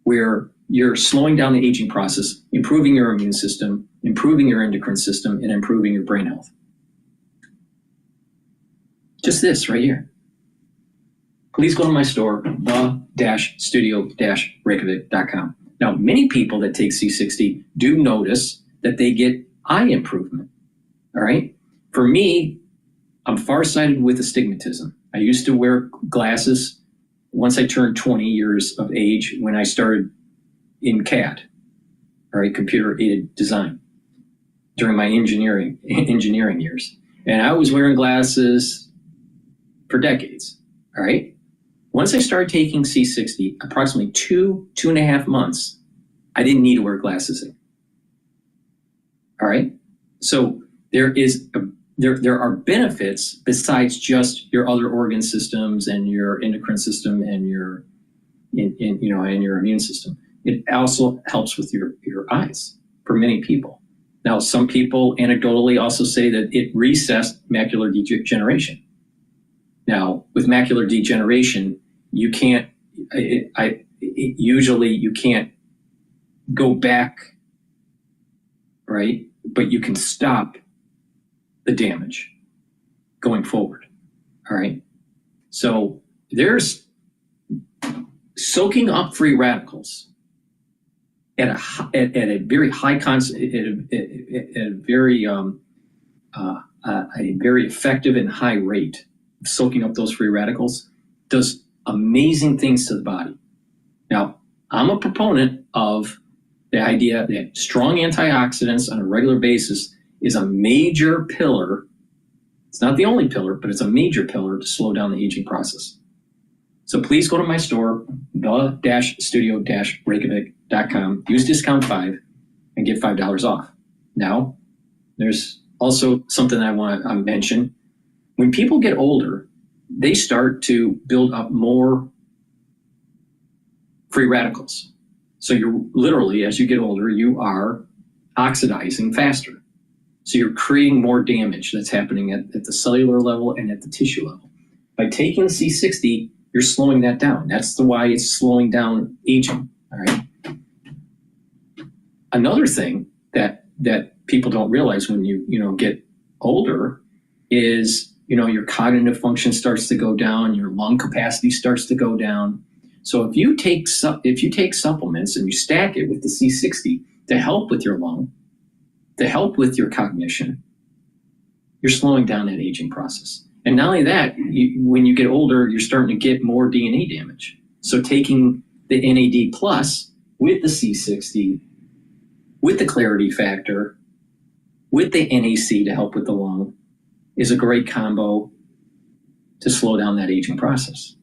where you're slowing down the aging process, improving your immune system, improving your endocrine system, and improving your brain health. Just this right here. Please go to my store, the-studio-reykjavik.com. Now, many people that take C60 do notice that they get eye improvement. All right? For me, I'm farsighted with astigmatism. I used to wear glasses once I turned 20 years of age when I started in CAD, all right, computer-aided design, during my engineering years. And I was wearing glasses for decades, all right? Once I started taking C60, approximately 2.5 months, I didn't need to wear glasses anymore. All right? So there are benefits besides just your other organ systems and your endocrine system and your immune system. It also helps with your eyes for many people. Now, some people anecdotally also say that it resets macular degeneration. Now, with macular degeneration, you can't go back, right? But you can stop the damage going forward. All right. So there's soaking up free radicals at a very high a very effective and high rate of soaking up those free radicals does amazing things to the body. Now, I'm a proponent of the idea that strong antioxidants on a regular basis is a major pillar. It's not the only pillar, but it's a major pillar to slow down the aging process. So please go to my store, the-studio-reykjavik.com, use discount 5 and get $5 off. Now, there's also something I want to mention. When people get older, they start to build up more free radicals. So you're literally, as you get older, you are oxidizing faster. So you're creating more damage that's happening at the cellular level and at the tissue level. By taking C60, you're slowing that down. That's why it's slowing down aging. All right. Another thing that people don't realize when you get older is your cognitive function starts to go down, your lung capacity starts to go down. So if you take supplements and you stack it with the C60 to help with your lung, to help with your cognition, you're slowing down that aging process. And not only that, when you get older, you're starting to get more DNA damage. So taking the NAD plus with the C60, with the clarity factor, with the NAC to help with the lung, is a great combo to slow down that aging process.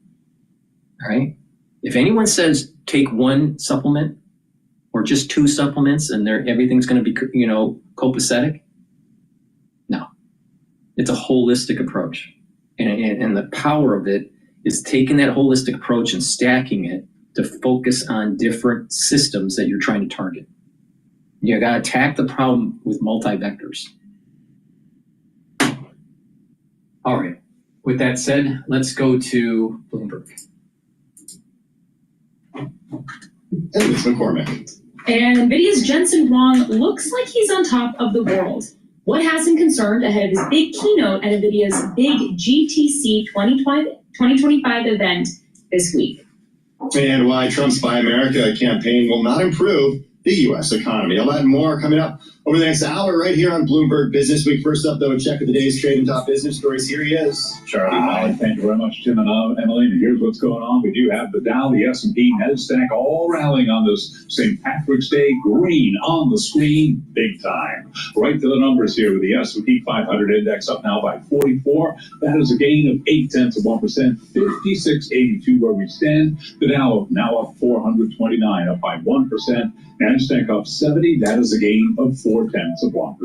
All right? If anyone says take one supplement or just 2 supplements and everything's going to be, copacetic, no. It's a holistic approach. And the power of it is taking that holistic approach and stacking it to focus on different systems that you're trying to target. You got to attack the problem with multi-vectors. All right. With that said, let's go to Bloomberg. And Ms. McCormick. And NVIDIA's Jensen Huang looks like he's on top of the world. What has him concerned ahead of his big keynote at NVIDIA's big GTC 2025 event this week? And why Trump's Buy America campaign will not improve the U.S. economy. All that and more coming up over the next hour right here on Bloomberg Business Week. First up, though, a check of the day's trading top business stories. Here he is. Charlie, Molly, thank you very much, Tim and Emily. And here's what's going on. We do have the Dow, the S&P, NASDAQ all rallying on this St. Patrick's Day. Green on the screen, big time. Right to the numbers here with the S&P 500 index up now by 44. That is a gain of 0.8%, 56.82 where we stand. The Dow now up 429, up by 1%. NASDAQ up 70. That is a gain of 0.4%.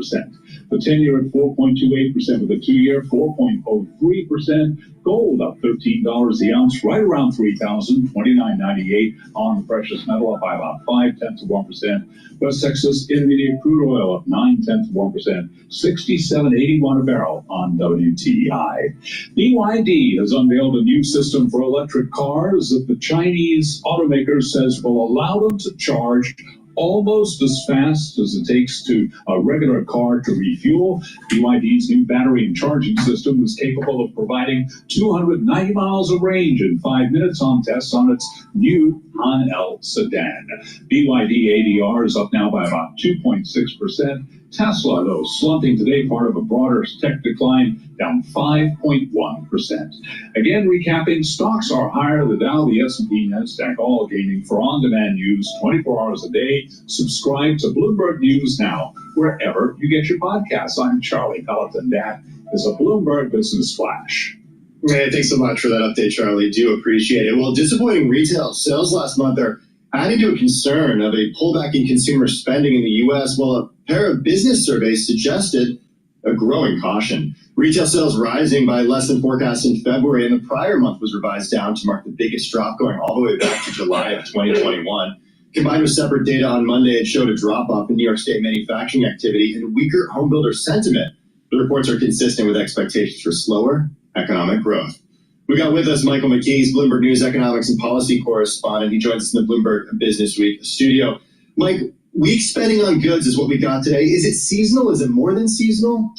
The 10-year at 4.28%, with the 2-year 4.03%. Gold up $13 the ounce, right around $3,029.98 on the precious metal, up by about 0.5%. West Texas Intermediate crude oil up 0.9%, 67.81 a barrel on WTI. BYD has unveiled a new system for electric cars that the Chinese automaker says will allow them to charge almost as fast as it takes to a regular car to refuel. BYD's new battery and charging system is capable of providing 290 miles of range in 5 minutes on tests on its new Han L sedan. BYD ADR is up now by about 2.6%. Tesla, though, slumping today, part of a broader tech decline, down 5.1%. Again, recapping, stocks are higher. The Dow, the S&P, NASDAQ all gaining. For on-demand news 24 hours a day, subscribe to Bloomberg News Now, wherever you get your podcasts. I'm Charlie Pelleton. That is a Bloomberg Business Flash. Man, thanks so much for that update, Charlie. Do appreciate it. Well, disappointing retail sales last month are adding to a concern of a pullback in consumer spending in the U.S., while a pair of business surveys suggested a growing caution. Retail sales rising by less than forecast in February, and the prior month was revised down to mark the biggest drop going all the way back to July of 2021. Combined with separate data on Monday, it showed a drop-off in New York State manufacturing activity and weaker homebuilder sentiment. The reports are consistent with expectations for slower economic growth. We got with us Michael McKees, Bloomberg News economics and policy correspondent. He joins us in the Bloomberg Business Week studio. Mike, weak spending on goods is what we got today. Is it seasonal? Is it more than seasonal?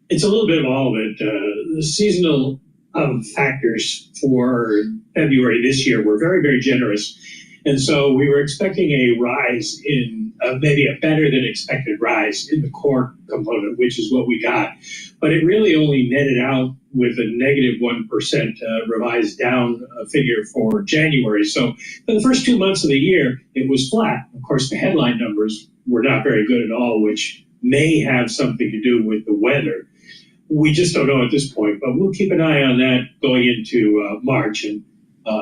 It's a little bit of all of it. The seasonal factors for February this year were very, very generous. And so we were expecting a rise in maybe a better than expected rise in the core component, which is what we got. But it really only netted out with a negative 1% revised down figure for January. So for the first 2 months of the year, it was flat. Of course, the headline numbers were not very good at all, which may have something to do with the weather. We just don't know at this point, but we'll keep an eye on that going into March. And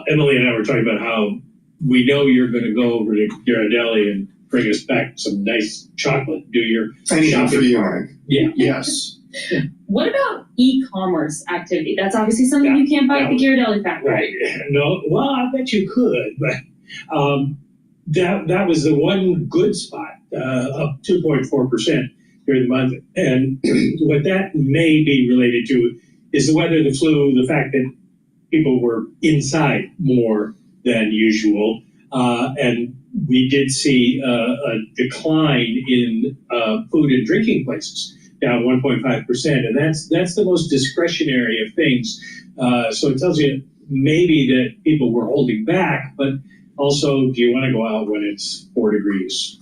Emily and I were talking about how we know you're going to go over to Ghirardelli and bring us back some nice chocolate. Do your shopping for you, Mark. Yeah. Yes. What about e-commerce activity? That's obviously something you can't buy at the Ghirardelli factory. Right. No, well, I bet you could, but that was the one good spot, up 2.4% during the month. And what that may be related to is the weather, the flu, the fact that people were inside more than usual. And we did see a decline in food and drinking places, down 1.5%. And that's the most discretionary of things. So it tells you maybe that people were holding back, but also, do you want to go out when it's 4 degrees?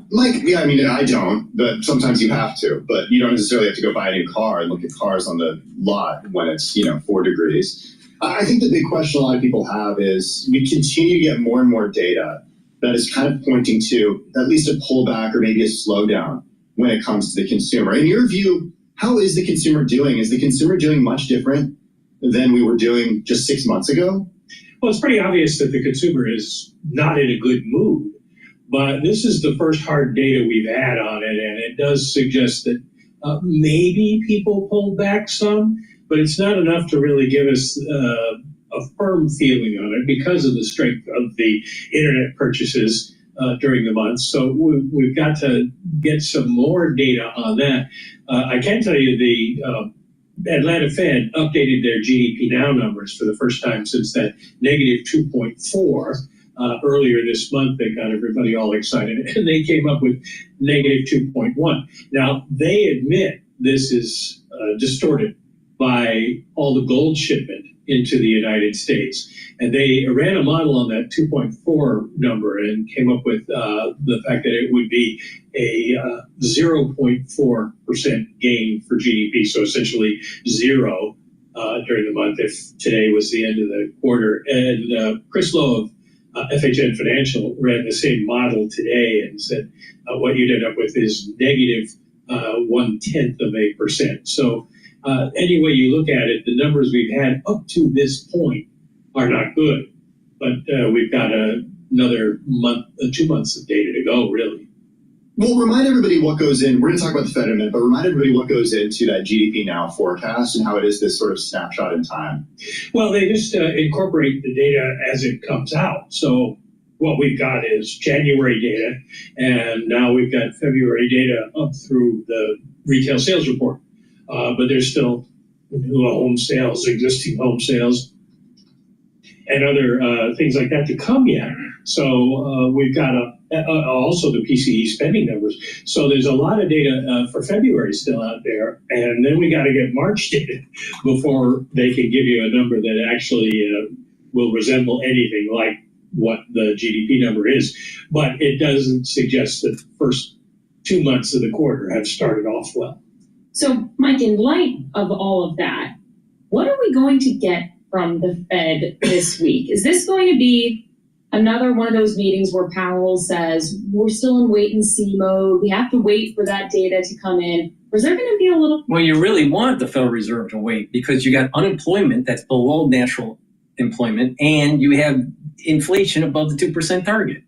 Mike, yeah, I mean, I don't, but sometimes you have to. But you don't necessarily have to go buy a new car and look at cars on the lot when it's, 4 degrees. I think the big question a lot of people have is we continue to get more and more data that is kind of pointing to at least a pullback or maybe a slowdown when it comes to the consumer. In your view, how is the consumer doing? Is the consumer doing much different than we were doing just 6 months ago? Well, it's pretty obvious that the consumer is not in a good mood, but this is the first hard data we've had on it, and it does suggest that maybe people pulled back some, but it's not enough to really give us a firm feeling on it because of the strength of the internet purchases during the month. So we've got to get some more data on that. I can tell you the Atlanta Fed updated their GDP Now numbers for the first time since that negative 2.4 earlier this month. They got everybody all excited, and they came up with negative 2.1. Now, they admit this is distorted by all the gold shipment into the United States. And they ran a model on that 2.4 number and came up with the fact that it would be a 0.4% gain for GDP, so essentially zero during the month if today was the end of the quarter. And Chris Lowe of FHN Financial ran the same model today and said what you'd end up with is negative 0.1%. So any way you look at it, the numbers we've had up to this point are not good. But we've got another month, 2 months of data to go, really. Well, remind everybody what goes in. We're going to talk about the Fed in a minute, but remind everybody what goes into that GDP Now forecast and how it is this sort of snapshot in time. Well, they just incorporate the data as it comes out. So what we've got is January data, and now we've got February data up through the retail sales report. But there's still new home sales, existing home sales, and other things like that to come yet. So we've got also the PCE spending numbers. So there's a lot of data for February still out there. And then we got to get March data before they can give you a number that actually will resemble anything like what the GDP number is. But it doesn't suggest that the first 2 months of the quarter have started off well. So, Mike, in light of all of that, what are we going to get from the Fed this week? Is this going to be another one of those meetings where Powell says, we're still in wait and see mode, we have to wait for that data to come in? Or is there going to be a little... Well, you really want the Federal Reserve to wait because you got unemployment that's below natural employment and you have inflation above the 2% target.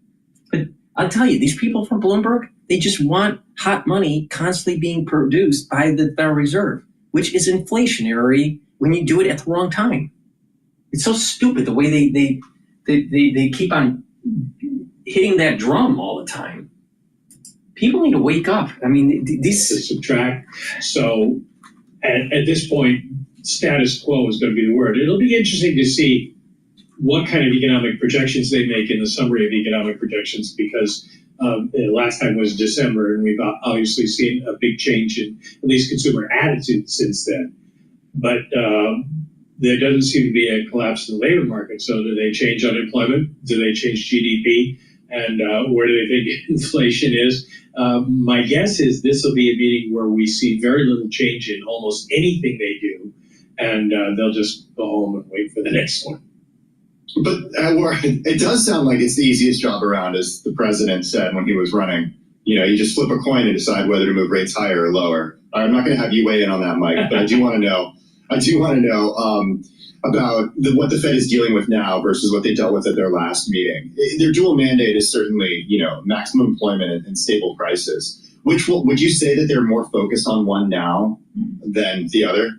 But I'll tell you, these people from Bloomberg, they just want hot money constantly being produced by the Federal Reserve, which is inflationary when you do it at the wrong time. It's so stupid the way they keep on hitting that drum all the time. People need to wake up. I mean, these to subtract. So at this point, status quo is going to be the word. It'll be interesting to see what kind of economic projections they make in the summary of economic projections, because last time was December, and we've obviously seen a big change in at least consumer attitude since then. But there doesn't seem to be a collapse in the labor market. So do they change unemployment? Do they change GDP? And where do they think inflation is? My guess is this will be a meeting where we see very little change in almost anything they do, and they'll just go home and wait for the next one. But it does sound like it's the easiest job around, as the president said when he was running. You know, you just flip a coin and decide whether to move rates higher or lower. I'm not going to have you weigh in on that, Mike, but I do want to know. About what the Fed is dealing with now versus what they dealt with at their last meeting. Their dual mandate is certainly, maximum employment and stable prices. Would you say that they're more focused on one now than the other?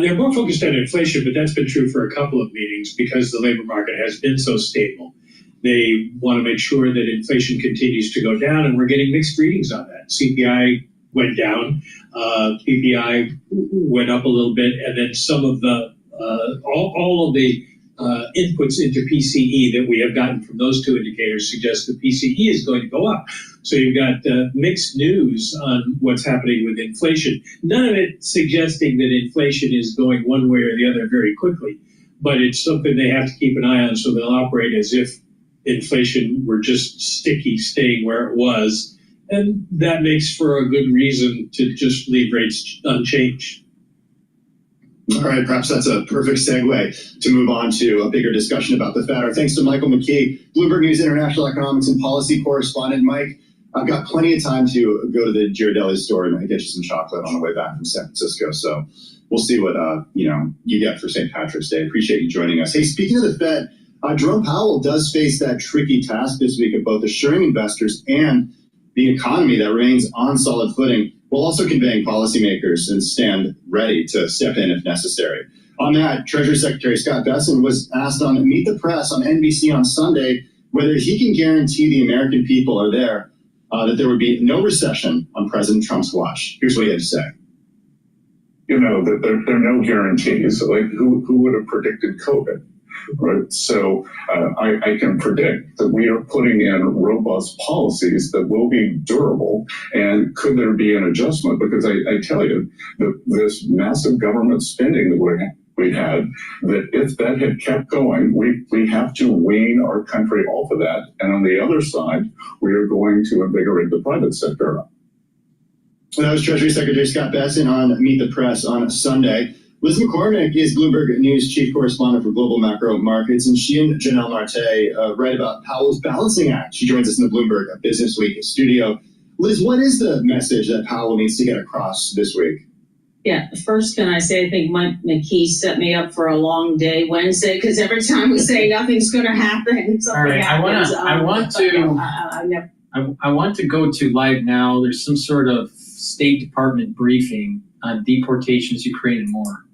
They're more focused on inflation, but that's been true for a couple of meetings because the labor market has been so stable. They want to make sure that inflation continues to go down, and we're getting mixed readings on that. CPI went down, PPI went up a little bit, and then some of the all of the inputs into PCE that we have gotten from those two indicators suggest that PCE is going to go up. So you've got mixed news on what's happening with inflation. None of it suggesting that inflation is going one way or the other very quickly, but it's something they have to keep an eye on, so they'll operate as if inflation were just sticky, staying where it was. And that makes for a good reason to just leave rates unchanged. All right, perhaps that's a perfect segue to move on to a bigger discussion about the Fed. Our thanks to Michael McKee, Bloomberg News International Economics and Policy Correspondent. Mike, I've got plenty of time to go to the Ghirardelli store and get you some chocolate on the way back from San Francisco. So we'll see what you get for St. Patrick's Day. Appreciate you joining us. Hey, speaking of the Fed, Jerome Powell does face that tricky task this week of both assuring investors and the economy that remains on solid footing, while also conveying policymakers and stand ready to step in if necessary. On that, Treasury Secretary Scott Bessent was asked on Meet the Press on NBC on Sunday whether he can guarantee the American people are there, that there would be no recession on President Trump's watch. Here's what he had to say. That there are no guarantees. Like who would have predicted COVID? Right. So I can predict that we are putting in robust policies that will be durable. And could there be an adjustment? Because I tell you, this massive government spending that we had, that if that had kept going, we have to wean our country off of that. And on the other side, we are going to invigorate the private sector. And that was Treasury Secretary Scott Bessent on Meet the Press on Sunday. Liz McCormick is Bloomberg News chief correspondent for global macro markets, and she and Janelle Marte write about Powell's balancing act. She joins us in the Bloomberg Business Week studio. Liz, what is the message that Powell needs to get across this week? Yeah, first, can I say I think Mike McKee set me up for a long day Wednesday, because every time we say nothing's going to happen, something happens. I want to go to live now. There's some sort of State Department briefing on deportations, Ukraine, and more.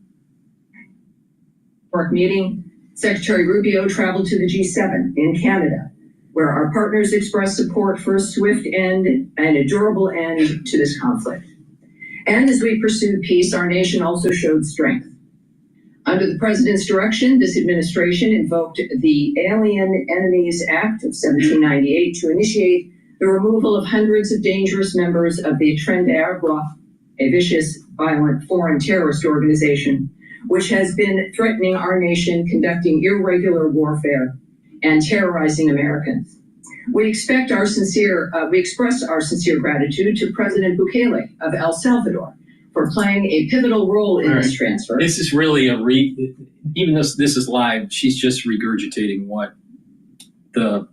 Meeting, Secretary Rubio traveled to the G7 in Canada, where our partners expressed support for a swift end and a durable end to this conflict. And as we pursued peace, our nation also showed strength. Under the president's direction, this administration invoked the Alien Enemies Act of 1798 to initiate the removal of hundreds of dangerous members of the DrPaulCottrell, a vicious, violent foreign terrorist organization, which has been threatening our nation, conducting irregular warfare and terrorizing Americans. We express our sincere gratitude to President Bukele of El Salvador for playing a pivotal role in this transfer. This is really even though this is live, she's just regurgitating what the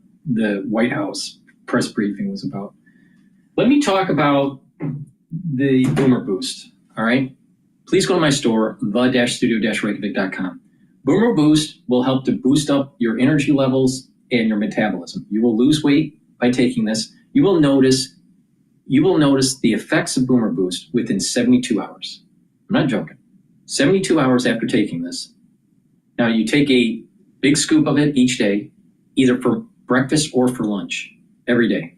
White House press briefing was about. Let me talk about the Boomer Boost, all right? Please go to my store, the-studio-reykjavik.com. Boomer Boost will help to boost up your energy levels and your metabolism. You will lose weight by taking this. You will notice the effects of Boomer Boost within 72 hours. I'm not joking. 72 hours after taking this. Now you take a big scoop of it each day, either for breakfast or for lunch, every day.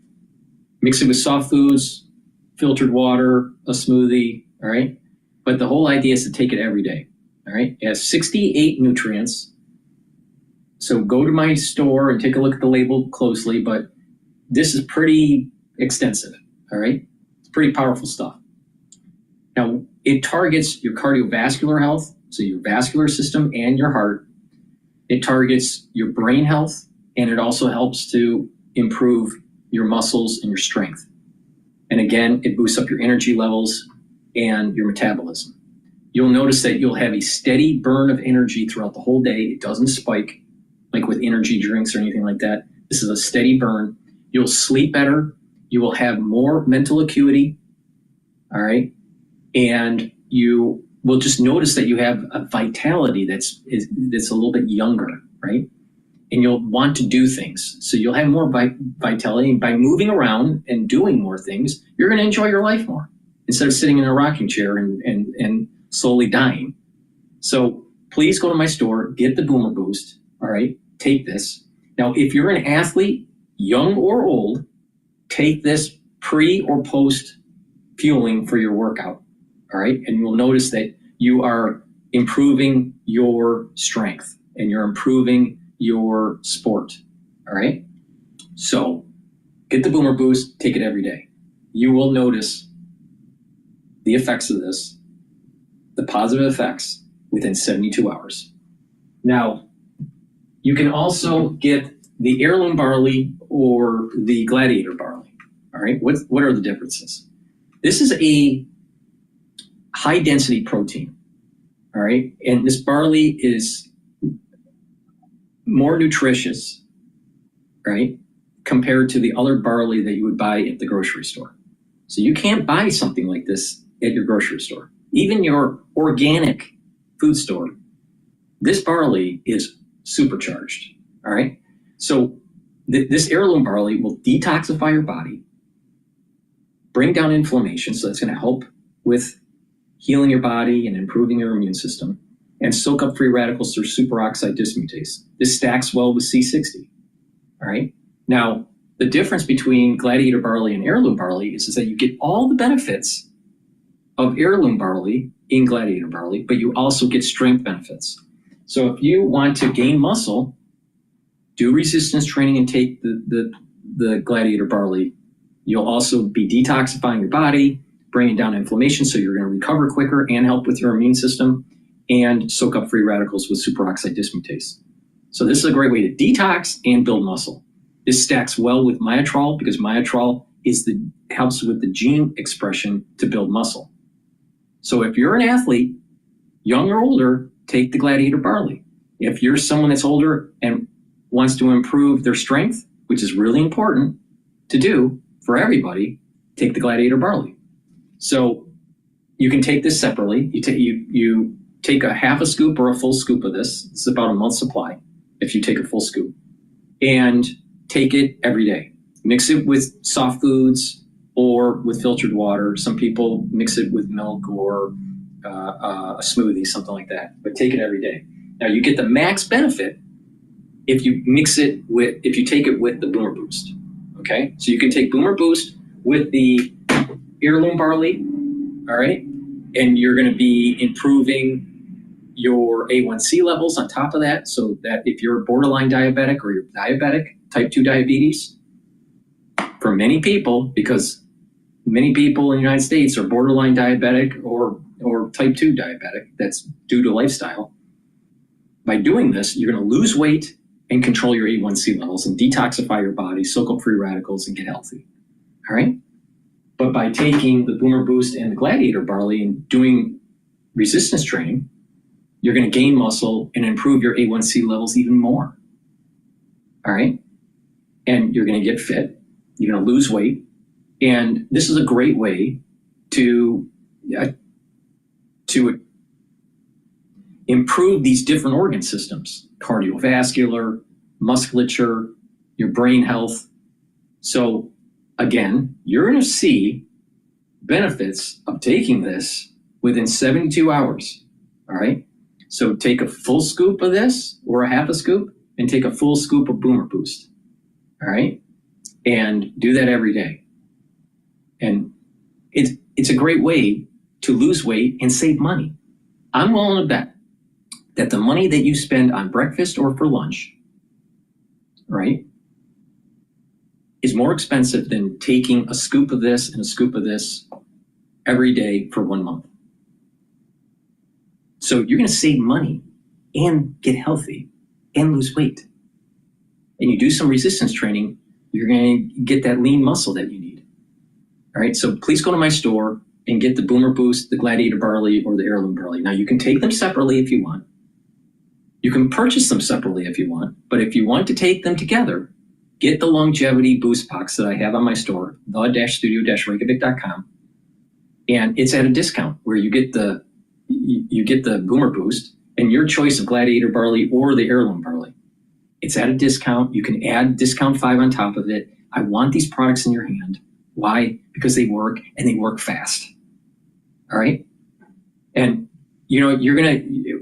Mix it with soft foods, filtered water, a smoothie, all right? But the whole idea is to take it every day, all right? It has 68 nutrients. So go to my store and take a look at the label closely, but this is pretty extensive, all right? It's pretty powerful stuff. Now, it targets your cardiovascular health, so your vascular system and your heart. It targets your brain health, and it also helps to improve your muscles and your strength. And again, it boosts up your energy levels and your metabolism. You'll notice that you'll have a steady burn of energy throughout the whole day. It doesn't spike like with energy drinks or anything like that. This is a steady burn. You'll sleep better. You will have more mental acuity, all right? And you will just notice that you have a vitality that's a little bit younger, right? And you'll want to do things. So you'll have more vitality. And by moving around and doing more things, you're going to enjoy your life more instead of sitting in a rocking chair and slowly dying. So please go to my store, get the Boomer Boost, all right? Take this. Now, if you're an athlete, young or old, take this pre or post fueling for your workout, all right? And you'll notice that you are improving your strength and you're improving your sport, all right? So get the Boomer Boost, take it every day. You will notice the effects of this, the positive effects, within 72 hours. Now, you can also get the heirloom barley or the gladiator barley, all right? What are the differences? This is a high-density protein, all right? And this barley is more nutritious, right, compared to the other barley that you would buy at the grocery store. So you can't buy something like this at your grocery store. Even your organic food store, this barley is supercharged, all right? So this heirloom barley will detoxify your body, bring down inflammation, so that's going to help with healing your body and improving your immune system, and soak up free radicals through superoxide dismutase. This stacks well with C60, all right? Now, the difference between gladiator barley and heirloom barley is that you get all the benefits of heirloom barley in gladiator barley, but you also get strength benefits. So if you want to gain muscle, do resistance training and take the gladiator barley. You'll also be detoxifying your body, bringing down inflammation, so you're going to recover quicker and help with your immune system. and soak up free radicals with superoxide dismutase. So this is a great way to detox and build muscle. This stacks well with myotrol because myotrol helps with the gene expression to build muscle. So if you're an athlete, young or older, take the Gladiator Barley. If you're someone that's older and wants to improve their strength, which is really important to do for everybody, take the Gladiator Barley. So you can take this separately. You take a half a scoop or a full scoop of this. It's about a month's supply if you take a full scoop. And take it every day. Mix it with soft foods or with filtered water. Some people mix it with milk or a smoothie, something like that. But take it every day. Now you get the max benefit if you take it with the Boomer Boost. Okay, so you can take Boomer Boost with the heirloom barley. All right, and you're going to be improving your A1C levels on top of that, so that if you're borderline diabetic or you're diabetic, type 2 diabetes, for many people, because many people in the United States are borderline diabetic or type 2 diabetic, that's due to lifestyle. By doing this, you're going to lose weight and control your A1C levels and detoxify your body, soak up free radicals, and get healthy. All right? But by taking the Boomer Boost and the Gladiator Barley and doing resistance training, you're going to gain muscle and improve your A1C levels even more. All right? And you're going to get fit. You're going to lose weight. And this is a great way to improve these different organ systems, cardiovascular, musculature, your brain health. So again, you're going to see benefits of taking this within 72 hours. All right? So take a full scoop of this or a half a scoop and take a full scoop of Boomer Boost. All right? And do that every day. And it's a great way to lose weight and save money. I'm willing to bet that the money that you spend on breakfast or for lunch, right, is more expensive than taking a scoop of this and a scoop of this every day for 1 month. So you're going to save money and get healthy and lose weight. And you do some resistance training, you're going to get that lean muscle that you need. All right, so please go to my store and get the Boomer Boost, the Gladiator Barley, or the Heirloom Barley. Now you can take them separately if you want. You can purchase them separately if you want, but if you want to take them together, get the Longevity Boost Box that I have on my store, the-studio-reykjavik.com, and it's at a discount where you get the Boomer Boost and your choice of Gladiator Barley or the Heirloom Barley. It's at a discount. You can add discount 5 on top of it. I want these products in your hand. Why? Because they work and they work fast. All right? And you know,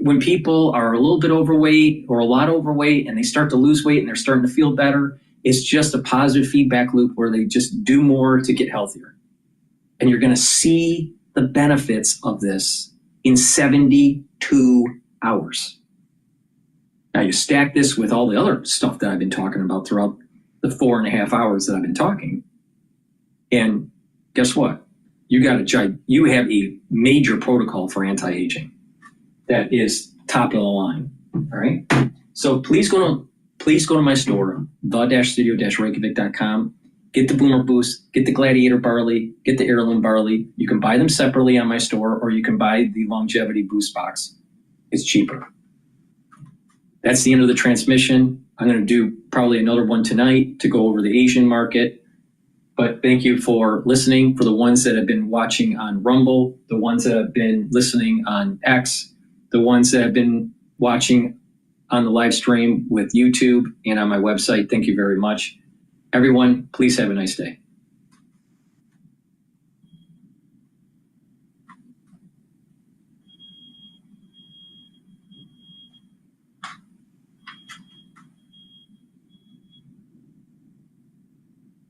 when people are a little bit overweight or a lot overweight and they start to lose weight and they're starting to feel better, it's just a positive feedback loop where they just do more to get healthier. And you're going to see the benefits of this in 72 hours. Now you stack this with all the other stuff that I've been talking about throughout the 4.5 hours that I've been talking. And guess what? You have a major protocol for anti-aging that is top of the line. All right. So please go to my store, the-studio-reykjavik.com. Get the Boomer Boost, get the Gladiator Barley, get the Heirloom Barley. You can buy them separately on my store, or you can buy the Longevity Boost Box. It's cheaper. That's the end of the transmission. I'm going to do probably another one tonight to go over the Asian market. But thank you for listening. For the ones that have been watching on Rumble, the ones that have been listening on X, the ones that have been watching on the live stream with YouTube and on my website, thank you very much. Everyone, please have a nice day.